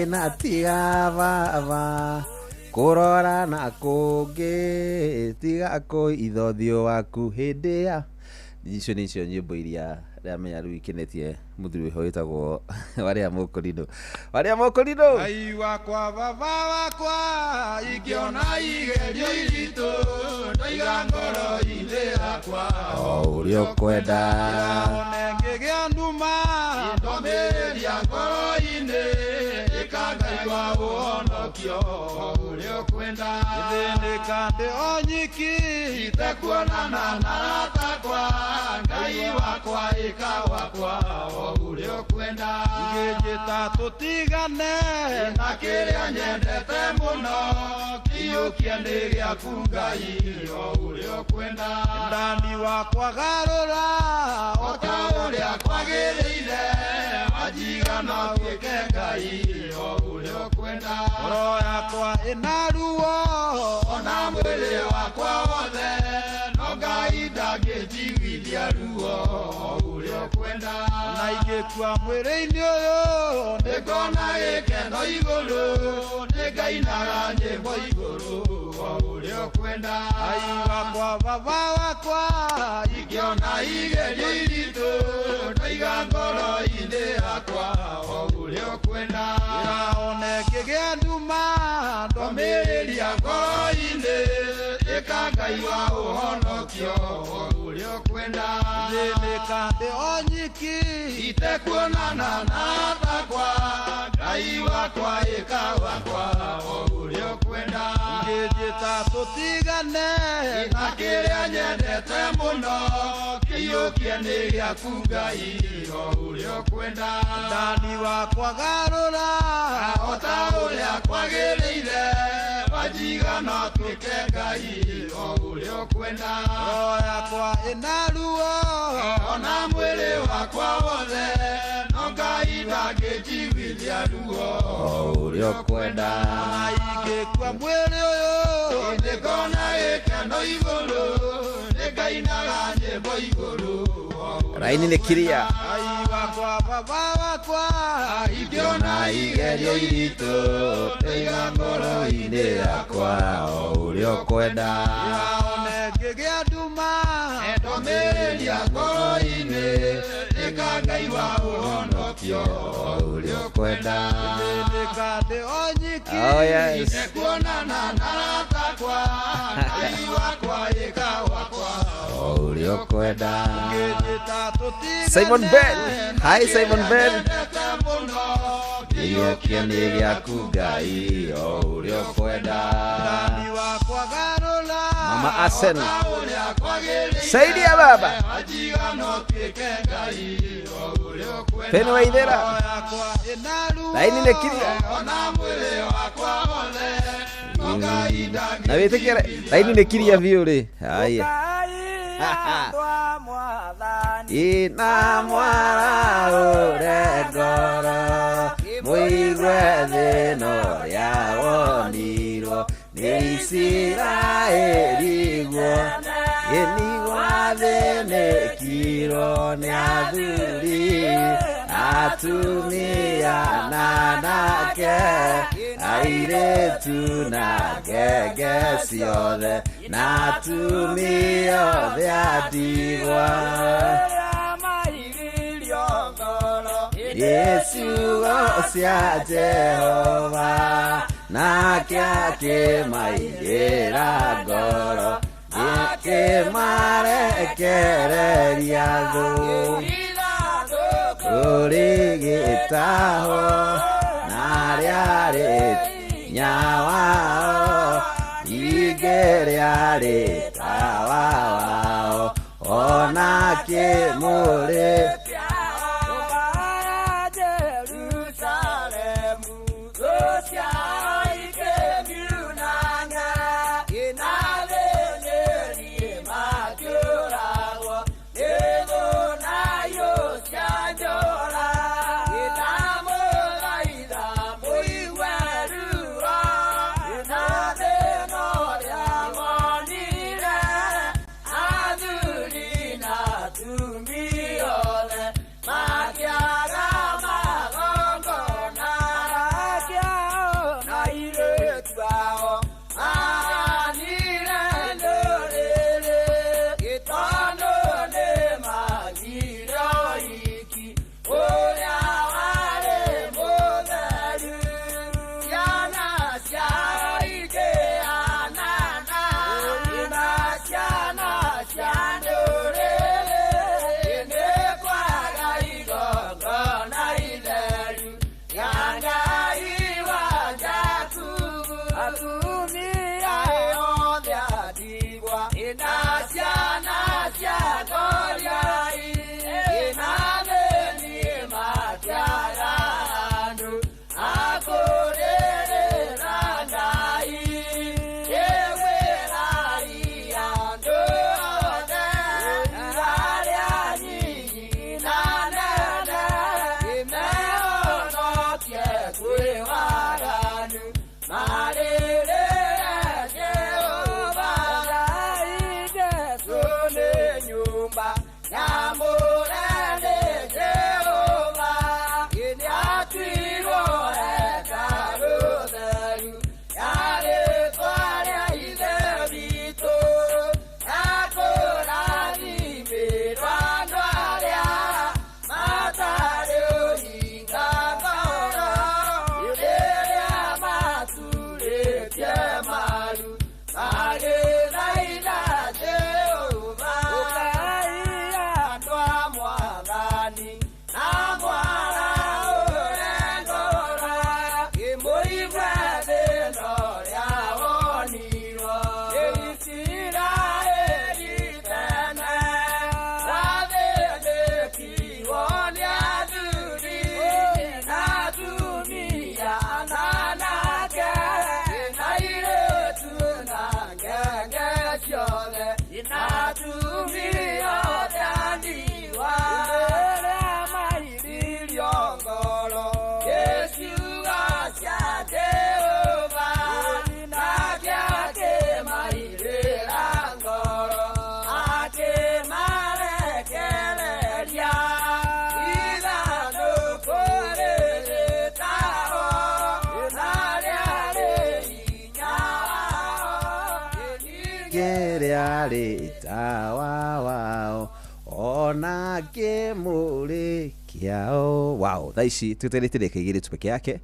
na tiga baba kurora na kungi tiga kuithothio waku hindi ya icio nicio nyimbo iria ramenya riu ikenetie muthuri ho witagwo waria mukorino ai wakwa baba wakwa ikiona igerio iritu ndoiga ngoro inde yakwa uria ukwenda ngigĩa nduma ndomĩrĩria ngoro-inĩ ĩkangaigua ũhonokio ũrĩa ũkwenda ithĩnĩka ndĩ o nyiki itekuonana na ratakwa ngai wakwa ĩka wakwa ũrĩa ũkwenda ngĩnjĩta tũtigane na kĩrĩa nyendete mũno kĩiyũkia nĩ gĩaku ngai ũrĩa ũkwenda ndani wakwa garũra ota ũrĩa kwagĩrĩire majiga no tuĩke ngai ũrĩa ũkwenda ngoro yakwa ĩna ruo ona mwĩrĩ wakwa wothe no ngai ndangĩnjiguithia ruo ũrĩa ũkwenda ona ingĩkua mwĩrĩ-inĩ ũyũ nĩngona gĩkeno igũrũ nĩngainaga nyĩmbo igũrũ ũrĩa ũkwenda ai wakwa baba wakwa ingĩona igerio iritũ ndoiga ngoro-inĩ yakwa ũrĩa ũkwenda one ngĩgĩa nduma ndomĩrĩria ngoro-inĩ ĩkangaigua ũhonokio ũrĩa ũkwenda thĩnĩka ndĩ o nyiki itekuonana na takwa ngai wakwa ĩka wakwa ũrĩa ũkwenda ngĩnjĩta tũtigane na kĩrĩa nyendete mũno kĩiyũkie nĩ gĩaku ngai ũrĩa ũkwenda ndani wakwa garũra ota ũrĩa kwagĩrĩire majiga no tuĩke ngai ũrĩa ũkwenda ngoro yakwa ĩna ruo ona mwĩrĩ wakwa wothe no ngai ndangĩnjiguithia ruo ũrĩa ũkwenda na ingĩkua mwĩrĩ ũyũ nĩngona gĩkeno igũrũ nĩngainaga nyĩmbo igũrũ raini nĩ kiria ai wakwa baba wakwa ingĩona igerio iritũ ndĩiga ngoro-inĩ yakwa ũrĩa ũkwenda one ngĩgĩa nduma ndomĩrĩria ngoro-inĩ ĩkangaigua ũhonokio ũrĩa ũkwenda thĩnĩka ndĩ o nyiki itekuonana na ratakwa ngai wakwa ĩka wakwa ũrĩa ũkwenda ngĩnjĩta tũtigane Simon Ben hi Simon Ben mũno kĩiyũkia nĩ gĩaku ngai ũrĩa ũkwenda ndani wakwa garũra Mama Asen ũrĩa kwagĩrĩire saidia baba majiga no tuĩke ngai ũrĩa ũkwenda Peni Waithera yakwa ĩna ruo raini nĩ kiria ona mwĩrĩ wakwa wothe no ngai na wĩtĩkia raini nĩ kiria biũ rĩ haya ina mwarahũre ngoro mũigwe thĩna ũrĩa wonirwo nĩ Isiraeli guo gĩnigwathĩnĩkirwo nĩ athuri atumia na nake airĩtu na ngenge ciothe na atumia othe a ndigwa Yesugo cia Jehova nake akĩmaigĩra ngoro akĩmarekereria thũ ũrĩgĩtaho na rĩarĩ nyawao igĩrĩarĩ tawa wao ona kĩmũrĩ nyumba nyamurane Jehova ini atwirwo ekarutheru yari twarya ithe witũ yakũrathimirwo andũ arĩa matarĩ ũhinga ngoro rĩrĩa maturĩtie maru magĩthaitha Jehova Ngai andũ a Mwathani na mwara ũrengora kĩmũigua thĩna ũrĩa wonirwo Isiraeli tene wathĩnĩkirwo nĩ athuri na atumia na anake na airĩtu na ngenge ciothe na atumia othe aniwa rĩrĩa mairirio ngoro gĩciugo cia Jehova nake akĩmairĩra ngoro akĩmarekereria ithandũkũ rĩrĩtahwo na rĩarĩ hinya Geriari tawa wao ona kemuri kiao. Wow, thaici tuteretire kigiri tupeke yake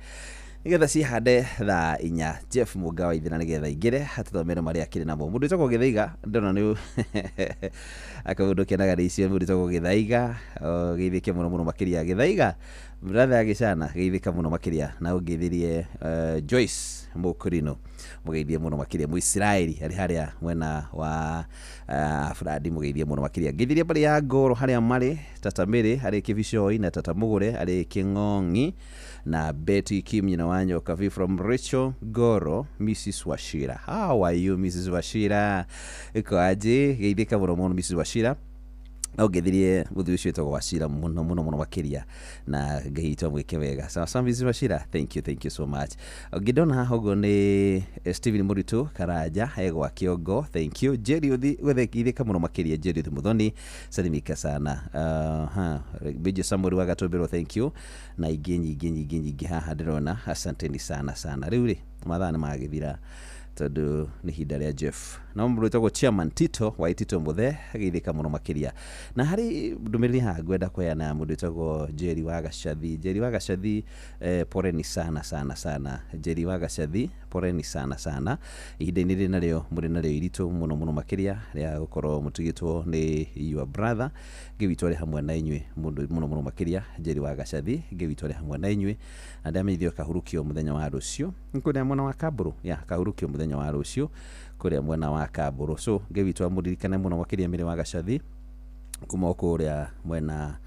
nigetha cihande thaa 4 Jeff Mugawa ithina nigetha ingire hatuthomere maria akiri namo mundu toko githaiga ndona ni akaundu kenaga ricio mundu toko githaiga githike muno makiria githaiga brother agicana githika muno makiria na ungithirie Joyce Mukurino mugeithie muno makiria mu Israeli ari haria mwena wa Fradi mugeithie muno makiria githirie bari ya Ngoro haria mari Tatamiri hari Kivishoi na Tatamugure hari King'ong'i na Betty Kim nyina wanyo kavi from Rachel Goro Mrs. Washira. How are you Mrs. Washira? Iko aje geithika muno Mrs. Washira no githirie muthu ucio to Washira muno makiria na geito mwike wega. So Mrs. Washira, thank you so much. Gidona hogo ni Steven Muritu Karaja ego akiogo, thank you. Jerry uthi githika muno makiria Jerry Muthoni salimika sana. Bijo Samuri wagatobero, thank you. Na igenyi haha ndirona asanteni sana riu ri mathana magithira tondu ni hinda ria Jeff na mundu witagwo Chairman Tito wa Tito Muthe agithika muno makiria na hari ndumiriri ha gwenda kweana mundu witagwo Jerry Wagacathi poreni sana Jerry Wagacathi poreni sana ihinda-ini riri nario muri nario iritu muno makiria ria gukorwo mutigitwo ni your brother ngivitware hamwe na inywe mundu muno makiria Jerry Wagacathi ngivitware hamwe na inywe na ndamithio kahurukio muthenya wa rucio nkuria mwana wa Kaburu kahurukio muthenya wa rucio kuria mwena wa Kaburu so ngivitwa mudirikane muno makiria mire Wagacathi kuma kuria mwena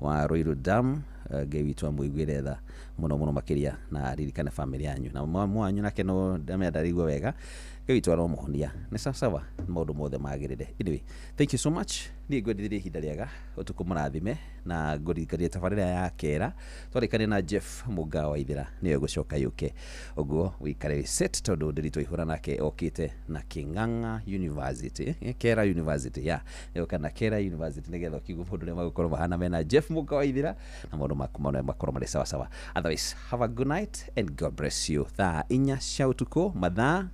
wa Ruiru Dam ngivitwa muigwire tha muno makiria na ririkane family yanyu na mwanyu nake no ndamedarigwo wega ngivitwa ro muhonia ni sawa maundu mothe magirire. Anyway, thank you so much. Ni ngwendithire ihinda riega utuku murathime na ngurikaria tabarira ya kera twarikane na Jeff Mugawa ithira niyo gucoka yuke uguo wikare set tondu ndirito ihura nake okite na King'ang'a University Kera University niyo kana Kera University nigetha kigu mundu ne magukoro bahana mena Jeff Mugawa ithira na mundu makumana makoro mari sawa. Otherwise, have a good night and God bless you. Thaa 4 cia utuku mathaa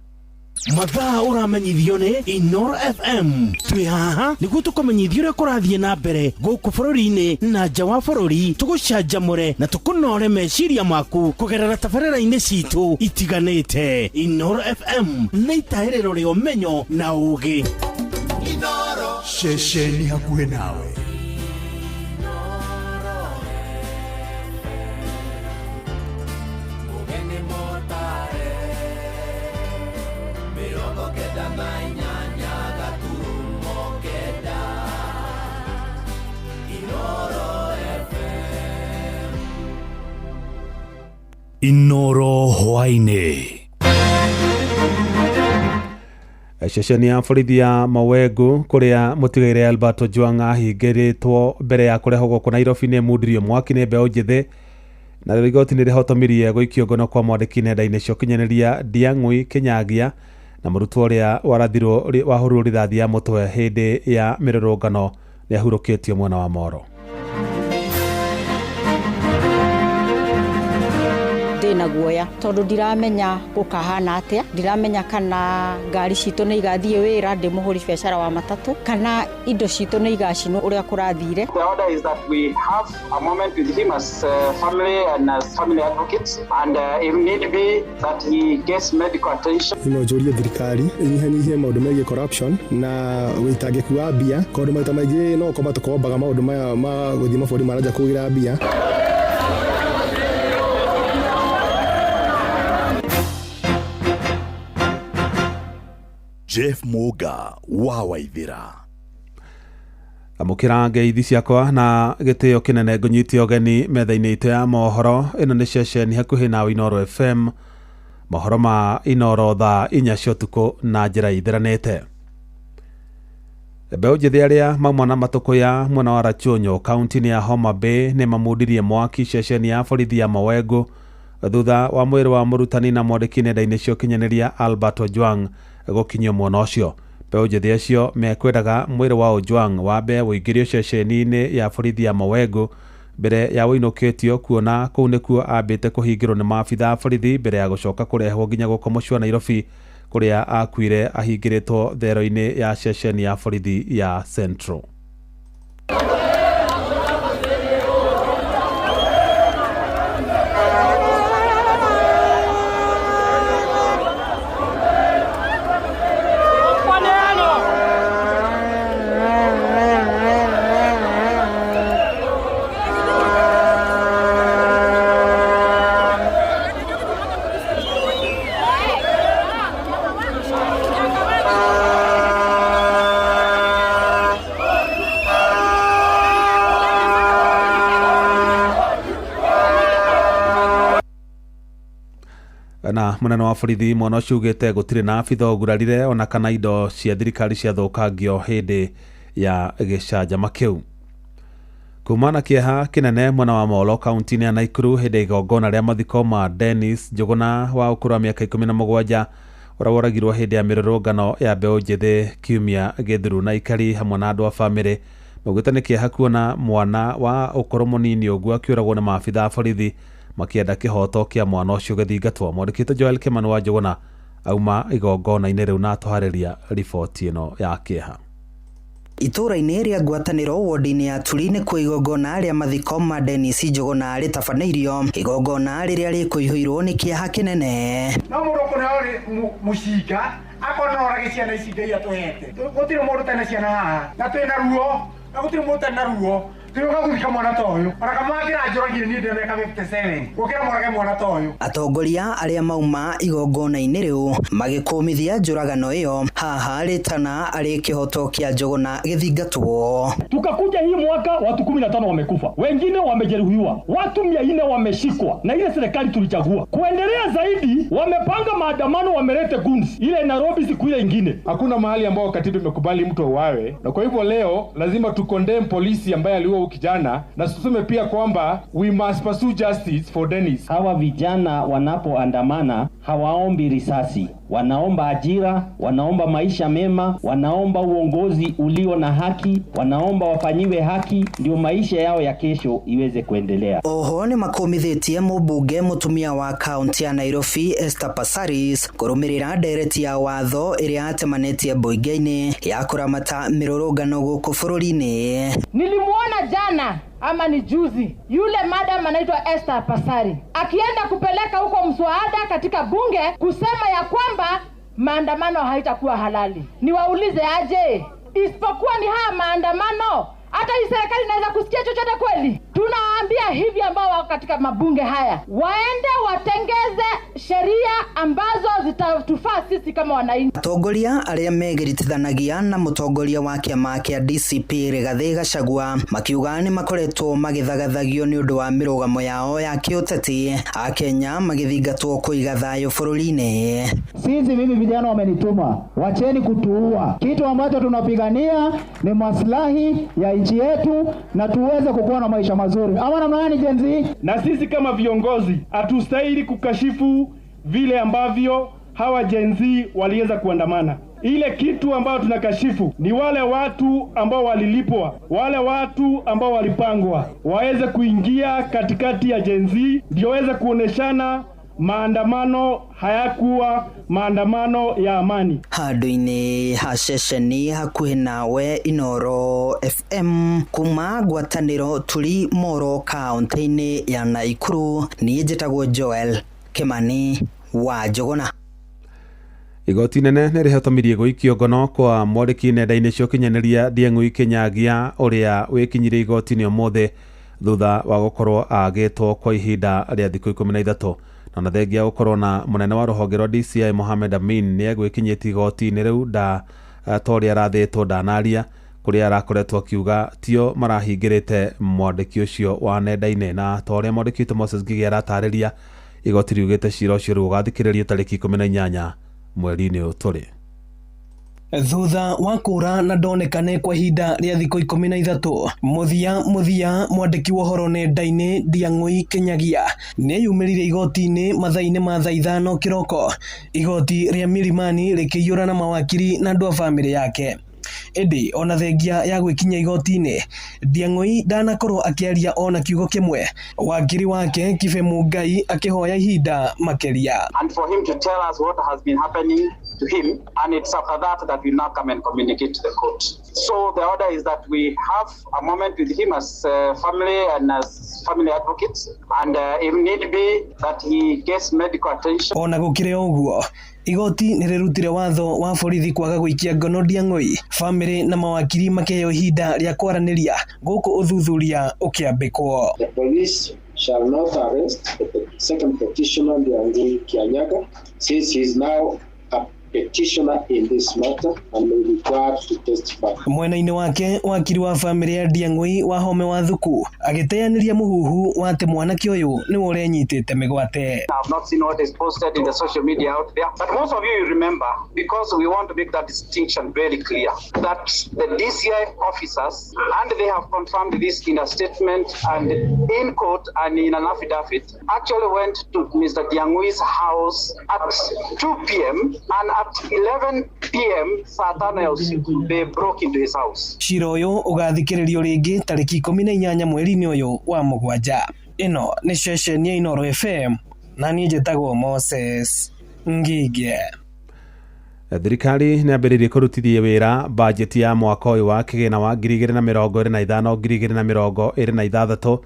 uramenyithio ni Inoro FM twi haha niguo tukumenyithio uria kurathie na mbere guku bururi-ini na nja wa bururi tugucanjamure na tukunore meciria maku kugerera tabarĩra-inĩ citu itiganĩte. Inoro FM nĩ itahĩrĩro rĩa ũmenyo na ũũgĩ. Inoro ceceni hakuhĩ nawe. Inoro hwainĩ. Ceceni ya borithi ya Mawengu kuria mutigaire Alberto Ojwang ahingĩrĩtwo mbere ya kũrehwo gũkũ Nairobi nĩ mundirio mwaki nĩ mbeũ njĩthĩ na rĩu igoti nĩ rĩhotomirie gũikio ngono kwa mwandĩki nenda-inĩ cia ũkinyanĩria Ndiang'ui Kinyagia na mũrutwo ũrĩa warathirwo wahũrirwo rithathi ya mũtwe hĩndĩ ya mĩrũrũngano nĩ ahurũkĩtio mwena wa Moro. Ndĩna guoya tondũ ndiramenya gũkahana atĩa, ndiramenya kana ngari citũ nĩ igathiĩ wĩra ndĩ mũhũri biacara wa matatũ kana indo citũ nĩ igacinwo ũrĩa kũrathire. The order is that we have a moment with him as family and as family advocates, and if need be that he gets medical attention. Ino njũrie thirikari inyihanyihie maũndũ megiĩ corruption na wĩitangĩku wa mbia, kaũndũ maita maingĩ no kwamba tũkombaga maũndũ maya ma gũthiĩ mabũrũri maranja kũgĩra mbia. Jeff Muga wa Waithira. Amukira ngeithi ciakwa na gĩtĩo kĩnene ngũnyitie ũgeni metha-inĩ itũ ya mohoro. Ĩno nĩ ceceni hakuhĩ na Inoro FM, mohoro ma Inoro thaa 4 cia ũtukũ na njĩra ithiranĩte. Mbeũ njĩthĩ arĩa mauma na matũkũya mwena wa Rachunyo kaunti-inĩ ya Homa Bay nĩ mamundirie mwaki ceceni ya borithi ya Mawengu thutha wa mwĩrĩ wa mũrutani na mwandĩki nenda-inĩ cia ũkinyanĩria Albert Ojwang gũkinyio mwena ũcio. Mbeũ njĩthĩ acio mekwendaga mwĩrĩ wa Ojwang wambe wũingĩrio ceceni-inĩ ya borithi ya Mawengu mbere ya wũinũkĩtio, kuona kũu nĩkuo ambĩte kũhingĩrwo nĩ maabitha borithi mbere ya gũcoka kũrehwo nginya gũkũ mũciĩ wa Nairobi kũrĩa akuire ahingĩrĩtwo thero-inĩ ya ceceni ya borithi ya Central. Na munene wa borithi mwena ũcio ugĩte gũtirĩ na abitha ũgurarire ona kana indo cia thirikari ciathũkangio hĩndĩ ya gĩcanjama kĩu. Kumana kĩeha kĩnene mwena wa Molo kaunti-inĩ ya Nakuru hĩndĩ igongona rĩa mathiko ma Dennis Njuguna wa ũkũrũ wa mĩaka 17 ũrĩa woragirwo hĩndĩ ya mĩrũrũngano ya mbeũ njĩthĩ kiumia gĩthiru, na ikari hamwe na andũ a bamĩrĩ maugĩte nĩ kĩeha kuona mwana wa ũkũrũ mũnini ũguo akĩũragwo nĩ maabitha a borithi makienda kĩhoto kĩa mwana ũcio gĩthingatwo. Mwandĩkĩte Joel Kimani wa Njuguna auma igongona-inĩ rĩu na atũharĩria riboti ĩno ya kĩeha. Itũra-inĩ rĩa ngwatanĩro wodi-inĩ ya Turi nĩ kwa igongona rĩa mathiko ma Dennis Njuguna rĩtabanĩirio, igongona rĩrĩa rĩkũihũirwo nĩ kĩeha kĩnene. No mũndũ ũkũneo mũcinga akona orage ciana ici Ngai atũhete, gũtirĩ mũndũ tena ciana haha na twĩna ruo, na gũtirĩ mũndũ tena ruo Atongoria arĩa mauma igongona-inĩ rĩu magĩkũmithia njũragano ĩyo haha rĩtana arĩ kĩhoto kĩa Njuguna gĩthingatwo. Tukakuja hii mwaka watu 15 wamekufa, wengine wamejeruhiwa, watu 400 wameshikwa na ile serikali tulichagua. Kuendelea zaidi wamepanga maandamano, wamelete guns ile Nairobi siku ile ingine. Hakuna mahali ambao katiba imekubali mtu auawe, na kwa hivyo leo lazima tukondem polisi ambaye aliua kijana, na tuseme pia kwamba we must pursue justice for Dennis. Hawa vijana wanapoandamana hawaombi risasi, wanaomba ajira, wanaomba maisha mema, wanaomba uongozi ulio na haki, wanaomba wafanyiwe haki ndio maisha yao ya kesho iweze kuendelea. Oho ni makomithitie mũmbunge mũtumia wa kaunti ya Nairobi Esther Passaris kũrũmĩrĩra ndereti ya watho ĩrĩa atemanĩtie mbunge-inĩ ya kũramata mĩrũrũngano gũkũ bũrũri-inĩ. Nilimuona jana ama ni juzi yule madam anaitwa Esther Passari akienda kupeleka huko mswada katika bunge kusema ya kwamba maandamano haitakuwa halali. Niwaulize aje, isipokuwa ni haya maandamano, hata hii serikali inaweza kusikia chochote kweli? Tunawaambia hivi ambao wako katika mabunge haya waende watengeze sheria ambazo zitatufaa sisi kama wananchi. Atongoria arĩa megiritithanagia na mũtongoria wa kĩama kĩa DCP Rigathĩ Gachagua makiuga nĩ makoretwo magĩthagathagio nĩ ũndũ wa mĩrũgamo yao ya kĩũteti, a Kenya magĩthingatwo kũiga thayũ bũrũri-inĩ. Sisi mimi vijana wamenituma, wacheni kutuua. Kitu ambacho tunapigania ni maslahi ya nchi yetu na tuweze kukuwa na maisha mazuri. Ama namna gani Gen Z? Na sisi kama viongozi hatustahili kukashifu vile ambavyo hawa Gen Z waliweza kuandamana. Ile kitu ambayo tunakashifu ni wale watu ambao walilipwa, wale watu ambao walipangwa waweze kuingia katikati ya Gen Z ndio waweze kuoneshana maandamano hayakuwa maandamano ya amani. Handu-inĩ ha ceceni hakuhĩ nawe Inoro FM kuma ngwatanĩro turi Moro kaunti-inĩ ya Naikuru. Niĩ njĩtagwo Joel Kimani wa Njogona. Igoti nene nĩ rĩhotomirie gũikio ngono kwa mwandĩki nenda-inĩ cia ũkinyanĩria Ndieng'ui Kĩnyagia ũrĩa wĩkinyire igoti-inĩ ũmũthĩ thutha wa gũkorwo agĩtwo kwa ihinda rĩa thikũ 13. Na thengia gũkorwo na mũnene wa rũhonge rwa DCI Mohamed Amin nĩ egwĩkinyĩtie igoti-inĩ rĩu torĩa arathĩtwo ndanaria kũrĩa arakoretwo akiuga tio marahingĩrĩte mwandĩki ũcio wa nenda-inĩ, na torĩa mwandĩki witũ Moses Ngigi aratarĩria igoti riugĩte cira ũcio rĩu ũgathikĩrĩrio tarĩki 18 mweri-inĩ ũyũ tũrĩ. Thutha wa kũra na ndonekane kwa ihinda rĩa thikũ 13, muthia mwandĩki wa ũhoro nenda-inĩ Ndieng'ui Kĩnyagia nĩyumĩrire igoti-inĩ mathaa-inĩ ma thaa 5 kĩroko, igoti rĩa Milimani rĩkĩiyũra na mawakiri na andũ a bamĩrĩ yake. Ĩndĩ ona thengia ya gwĩkinya igoti-inĩ, Ndieng'ui ndanakorwo akĩaria ona kiugo kĩmwe, wakiri wake Kibe Mungai akĩhoya ihinda makĩria. And for him to tell us what has been happening to him, and it's after that we now come and communicate to the court. So the order is that we have a moment with him as family and as family advocates, and if need be that he gets medical attention. Ona gũkĩrĩ ũguo, igoti nĩrĩrutire watho wa borithi kwaga gũikia ngono Ndieng'ui, bamĩrĩ na mawakiri makĩheo ihinda rĩa kwaranĩria gũkũ ũthuthuria ũkĩambĩkwo. The police shall not arrest the second petitioner Ndieng'ui Kĩnyaga since he is now a petitioner in this matter and may be required to testify. Mwena-inĩ wake wakiri wa bamĩrĩ ya Ndieng'ui Wahome wa Thuku agĩteanĩria mũhuhu wa atĩ mwanake ũyũ nĩwe ũrenyitĩte mĩgwate. I have not seen what is posted in the social media out there, but most of you remember, because we want to make that distinction very clear, that the DCI officers, and they have confirmed this in a statement and in court and in an affidavit, actually went to Mr. Ndieng'ui's house at 2 p.m. and at 11 p.m. saa 5 ya usiku they broke into his house. Cira ũyũ ũgathikĩrĩrio rĩngĩ tarĩki 18 mweri-inĩ ũyũ wa mũgwanja. Ĩno nĩ ceceni ya Inoro FM na niĩ njĩtagwo Moses Ngigi. Thirikari nĩambĩrĩirie kũrutithia wĩra bajeti ya mwaka ũyũ wa kĩgĩna wa 2025-2026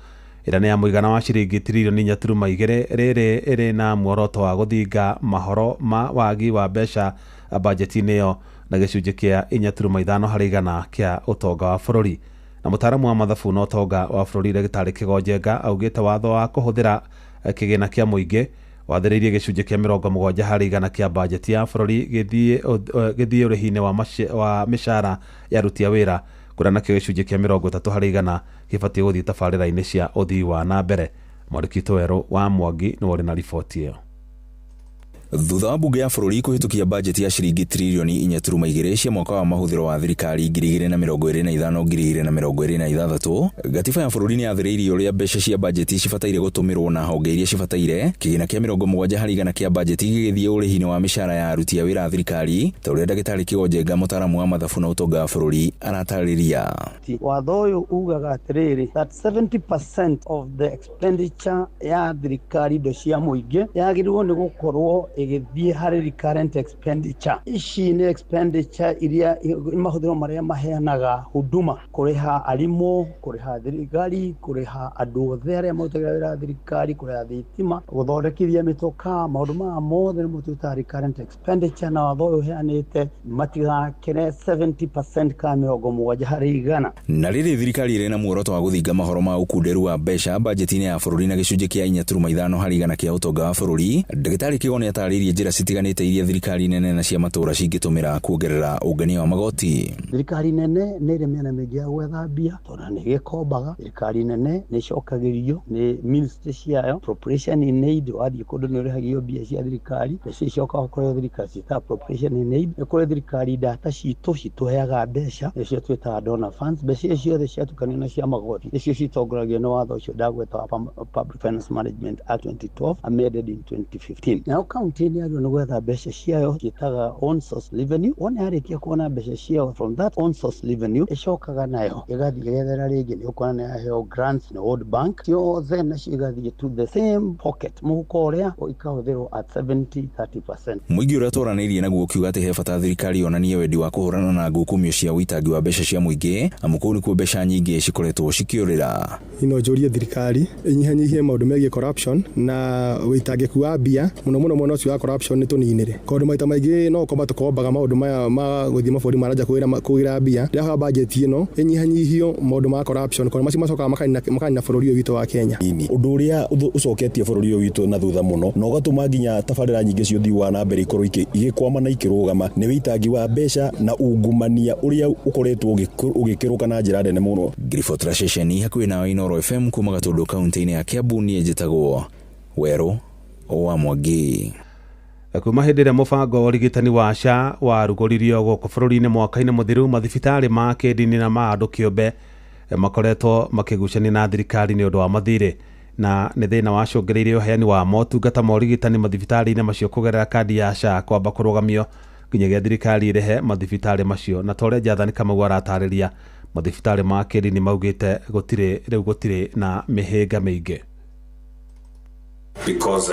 ĩrĩa nĩ ya mũigana wa ciringi tiririoni 4.2 rĩrĩ ĩrĩ na muoroto wa gũthinga mahoro ma wagi wa mbeca bajeti-inĩ ĩyo na gĩcunjĩ kĩa 4.5 harĩ igana kĩa ũtonga wa bũrũri. Na mũtaaramu wa mathabu na ũtonga wa bũrũri Ndagĩtarĩ Kĩgonjenga augĩte watho wa kũhũthĩra kĩgĩna kĩa mũingĩ wathĩrĩirie gĩcunjĩ kĩa 70 harĩ igana kĩa bajeti ya bũrũri gĩthiĩ ũrĩhi-inĩ wa mĩcara ya aruti a wĩra, kũrĩa nakĩo gĩcunjĩ kĩa 30 harĩ igana gĩbatiĩ gũthiĩ tabarĩra-inĩ cia ũthii wa na mbere. Mwandĩki witũ Werũ wa Mwangi nĩ warĩ na riboti ĩyo. Thutha wa bunge ya bũrũri kũhĩtũkia bajeti ya ciringi tiririoni 4.2 cia mwaka wa mahũthĩro wa thirikari 2025-2026, gatiba ya bũrũri nĩ yathĩrĩirie ũrĩa mbeca cia bajeti cibataire gũtũmĩrwo na honge iria cibataire, kĩgĩna kĩa 70 harĩ igana kĩa bajeti gĩgĩthiĩ ũrĩhi-inĩ wa mĩcara ya aruti a wĩra a thirikari, ta ũrĩa Ndagĩtarĩ Kĩgonjenga mũtaaramu wa mathabu na ũtonga wa bũrũri aratarĩria. Watho ũyũ ugaga atĩrĩrĩ that 70% of the expenditure ya thirikari indo cia mũingĩ yagĩrĩirwo nĩ gũkorwo igithie harĩ recurrent expenditure. Ici ni expenditure iria mahũthĩro marĩa maheanaga huduma, kũrĩha arimũ, kũrĩha thirikari, kũrĩha andũ othe arĩa marutagĩra wĩra thirikari, kũrĩha thitima, gũthondekithia mĩtoka, maũndũ maya mothe nĩmo twĩtaga recurrent expenditure, na watho ũyũ ũheanĩte matigakĩre 70% ka 70 harĩ igana. Na rĩrĩ thirikari ĩrĩ na muoroto wa gũthinga mahoro ma ũkunderu wa mbeca bajeti-inĩ ya bũrũri na gĩcunjĩ kĩa 4.5 harĩ igana kĩa ũtonga wa bũrũri, Ndagĩtarĩ Kĩgonjenga atarĩirie njĩra citiganĩte iria thirikari nene na cia matũra cingĩtũmĩra kuongerera ũngania wa magoti. Thirikari nene nĩ ĩrĩ mĩena mĩingĩ ya gwetha mbia, tondũ nĩ gĩkombaga. Thirikari nene nĩ icokagĩrio nĩ ministry ciayo, appropriation in aid, wathiĩ kũndũ nĩ ũrĩhagio mbia cia thirikari, mbeca icokaga kũrĩ thirikari ciĩtagwo appropriation in aid. Nĩ kũrĩ thirikari data citũheaga mbeca nĩcio twĩtaga donor funds. Mbeca icio ciothe ciatukanio na cia magoti nĩcio citongoragio nĩ watho ũcio ndagweta wa Public Finance Management Act 2012 amended in 2015. Now county county ni ari no gwetha mbeca ciayo gitaga on source revenue one arikia kuona mbeca ciayo from that on source revenue icokaga nayo igathie gethera ringi ni ukona ni aheo grants na World Bank yo then na cigathie to the same pocket muhuko uria ikahũthĩrwo at 70-30%. Mũingĩ ũrĩa tũranĩirie naguo kiuga atĩ he bata thirikari yonanie wendi wa kũhũrana na ngukumio cia ũitangi wa mbeca cia mũingĩ amu kũu nĩkuo mbeca nyingĩ cikoretwo cikĩũrĩra. Ino njũrie thirikari inyihanyihie maũndũ megiĩ corruption na ũitangi wa mbia muno mwena ũcio wa corruption nĩ tũninĩre. Kaũndũ maita maingĩ no komba tũkombaga maũndũ maya ma gũthie mabũrũri maranja kũgira mbia rĩrĩa budget ĩno inyihanyihio maũndũ ma corruption kwa macio macokaga makanina bũrũri ũyũ witũ wa Kenya. Ũndũ ũrĩa ũcoketie bũrũri ũyũ witũ na thutha mũno na ũgatũma nginya tabarĩra nyingĩ cia ũthii wa na mbere ikorwo igĩkwama na ikĩrũgama nĩ ũitangi wa mbeca na ungumania ũrĩa ũkoretwo ũgĩkĩrũka na njĩra nene mũno. Griffith Rashesheni hakuhĩ na Inooro FM kuma Gatũndũ kaunti-inĩ ya Kiambu niĩ njĩtagwo Werũ wa Mwangi. Kuma hĩndĩ ĩrĩa mũbango wa ũrigitani wa SHA warugũririo gũkũ bũrũri-inĩ mwaka-inĩ mũthiru mathibitarĩ ma kĩndini na ma andũ kĩũmbe makoretwo makĩgucania na thirikari nĩ ũndũ wa mathirĩ na nĩ thĩna wacũngĩrĩirie ũheani wa motungata ma ũrigitani mathibitarĩ-inĩ macio kũgerera kandi ya SHA kwamba kũrũgamio nginyagia thirikari ĩrĩhe mathibitarĩ macio na tore Jathani Kamau aratarĩria mathibitarĩ ma kĩndini maugĩte gũtirĩ na mĩhĩnga mĩingĩ. Because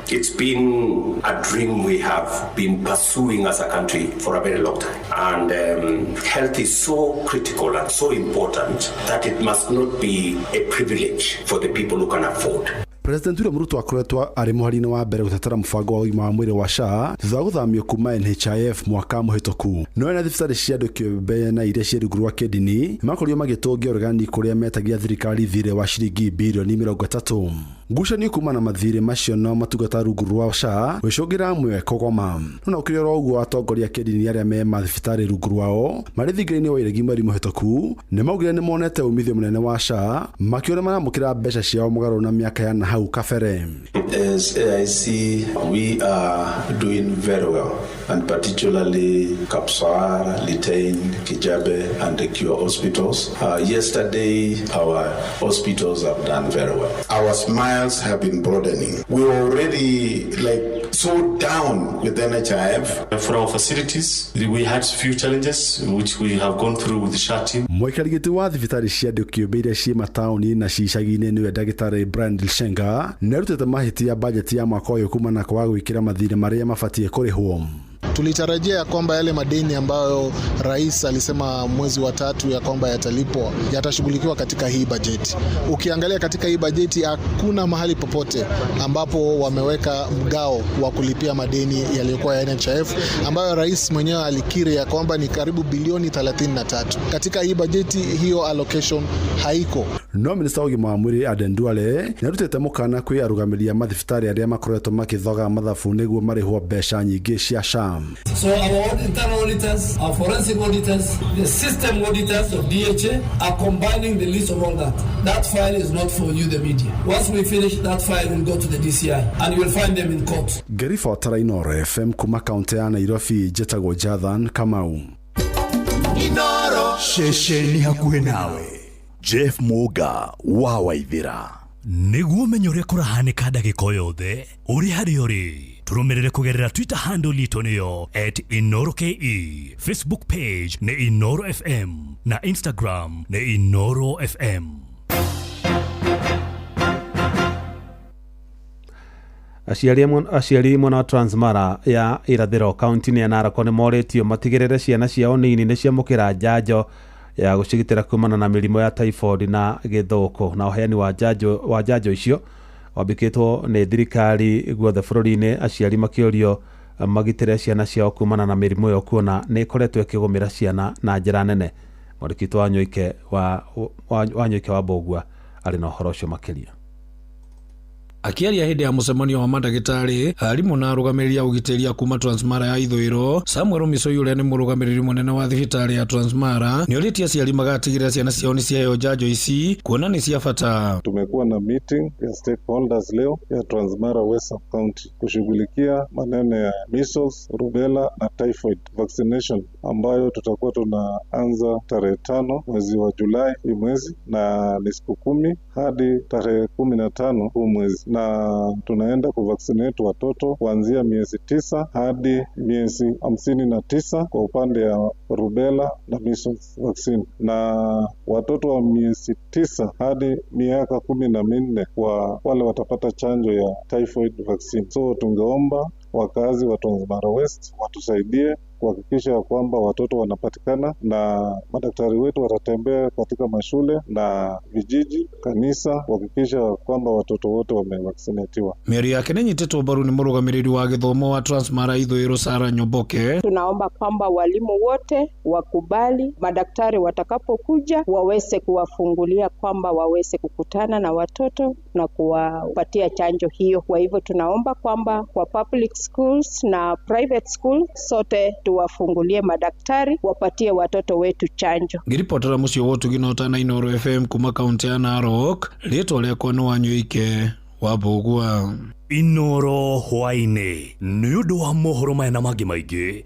it's been a dream we have been pursuing as a country for a very long time. And health is so critical and so important that it must not be a privilege for the people who can afford. President William Ruto akoretwo arĩ mũharinĩ wa mbere gũtetera mũbango wa ũgima wa mwĩrĩ wa SHA thutha wa gũthamio kuma NHIF mwaka mũhĩtũku. No na thibitarĩ cia andũ kĩũmbe na iria ciĩ rungu rwa kĩndini makorirwo magĩtũngia ũregani kũrĩa metagia thirikari thirĩ wa ciringi birioni 30. Ngucanio kuma na mathirĩ macio no matungata rungu rwa SHA gwĩcũngĩra amwe kũgoma. No na ũkĩrora ũguo atongoria kĩndini arĩa me mathibitarĩ rungu rwao marĩ thingira-inĩ wa iregi mweri mũhĩtũku nĩ maugire nĩ monete umithio mũnene wa SHA makĩona maramũkĩra mbeca ciao mũgarũ na mĩaka ya nahau kabere. As AIC, we are doing very well, and particularly Kapsawar, Litein, Kijabe, and the Cure hospitals. Yesterday, our hospitals have done very well. Our smiles have been broadening. We were already so down with NHIF. For our facilities, we had few challenges which we have gone through with the SHA team. Mwikarigiti wa thibitarĩ cia andũ kĩũmbe iria ciĩ mataũni na icagi-inĩ nĩwe ndagĩtarĩ Brian Dilshenga nĩarutĩte mahĩtia ya bajeti ya mwaka ũyũ kuma na kwaga gwĩkĩra mathirĩ marĩa mabatiĩ kũrĩhwo. Tulitarajia kwamba yale madeni ambayo rais alisema mwezi wa 3 ya kwamba yatalipwa yatashughulikiwa katika hii bajeti. Ukiangalia katika hii bajeti hakuna mahali popote ambapo wameweka mgao wa kulipia madeni yaliyokuwa ya NHIF ambayo rais mwenyewe alikiri ya kwamba ni karibu bilioni 33. Katika hii bajeti hiyo allocation haiko. No minister wa ũgima wa mwĩrĩ Aden Duale nĩarutĩte mũkana kwĩ arũgamĩrĩri a mathibitarĩ arĩa makoretwo makĩthoga mathabu nĩguo marĩhwo mbeca nyingĩ cia SHA. So our internal auditors, our forensic auditors, the system auditors of DHA are combining the list of all that. That file is not for you, the media. Once we finish, that file will go to the DCI and you will find them in court. Griffith Inooro FM kuma kaunti ya Nairobi njĩtagwo Jathani Kamau. Inooro shesheni hakuhĩ nawe. Jeff Muga wa Waithĩra. Nĩguo menye ũrĩa kũrahanĩka ndagĩka yothe ũrĩ harĩa ũrĩ tũrũmĩrĩre kũgerera Twitter handle itũ nĩyo @InoroKE, Facebook page nĩ Inooro FM na Instagram nĩ Inooro FM. Aciari mwena wa Transmara ya irathĩro kaunti-inĩ ya Narok nĩ morĩtio matigĩrĩre ciana ciao nini nĩ ciamũkĩra njanjo ya gũcigitĩra kumana na mĩrimũ ya typhoid na gĩthũkũ na ũheani wa njanjo icio wambĩkĩtwo nĩ thirikari guothe bũrũri-inĩ, aciari makĩũrio magitĩre ciana ciao kumana na mĩrimũ ĩyo kuona nĩ ĩkoretwo ĩkĩgũmĩra ciana na njĩra nene. Mwandĩki wa Nyoike wa Mbũgua arĩ na ũhoro ũcio makĩria. Akiaria hĩndĩ ya mũcemanio wa mandagĩtarĩ, arimũ na arũgamĩrĩri a ũgitĩri kuma Transmara ya ithũĩro, Samuel Misoi ũrĩa nĩ mũrũgamĩrĩri mũnene wa thibitarĩ ya Transmara nĩorĩtie aciari magatigĩrĩra ciana ciao nĩ ciaheo njanjo ici kuona ni cia bata. Tumekuwa na meeting ya stakeholders leo ya Transmara West County kushughulikia maneno ya measles, rubella na typhoid vaccination ambayo tutakuwa tunaanza tarehe 5 mwezi wa Julai hii mwezi na ni siku 10 hadi tarehe 15 huu mwezi. na tunaenda kuvaccinate watoto kuanzia miezi 9 hadi miezi 59 kwa upande ya rubella na measles vaccine, na watoto wa miezi 9 hadi miaka 14 kwa wale watapata chanjo ya typhoid vaccine. So tungeomba wakazi wa Transmara West watusaidie kuhakikisha kwamba watoto wanapatikana, na madaktari wetu watatembea katika mashule na vijiji, kanisa, kuhakikisha kwamba watoto wote wamevaccinatiwa. Mĩario yake nĩnyitĩtwo mbaru nĩ mũrũgamĩrĩri wa gĩthomo wa Transmara Ithũĩro Sarah Nyoboke. Tunaomba kwamba walimu wote wakubali madaktari watakapokuja waweze kuwafungulia kwamba waweze kukutana na watoto na kuwapatia chanjo hiyo. Kwa hivyo tunaomba kwamba kwa public schools na private schools sote tuwafungulie madaktari wapatie watoto wetu chanjo. Ngiripotera mucio wotu ginota na Inoro FM kuma kaunti ya Narok, rĩtwa rĩakwa nĩ Wanyũike wa Mbũgua. Inoro hwainĩ nĩ ũndũ wa mohoro maya na mangĩ maingĩ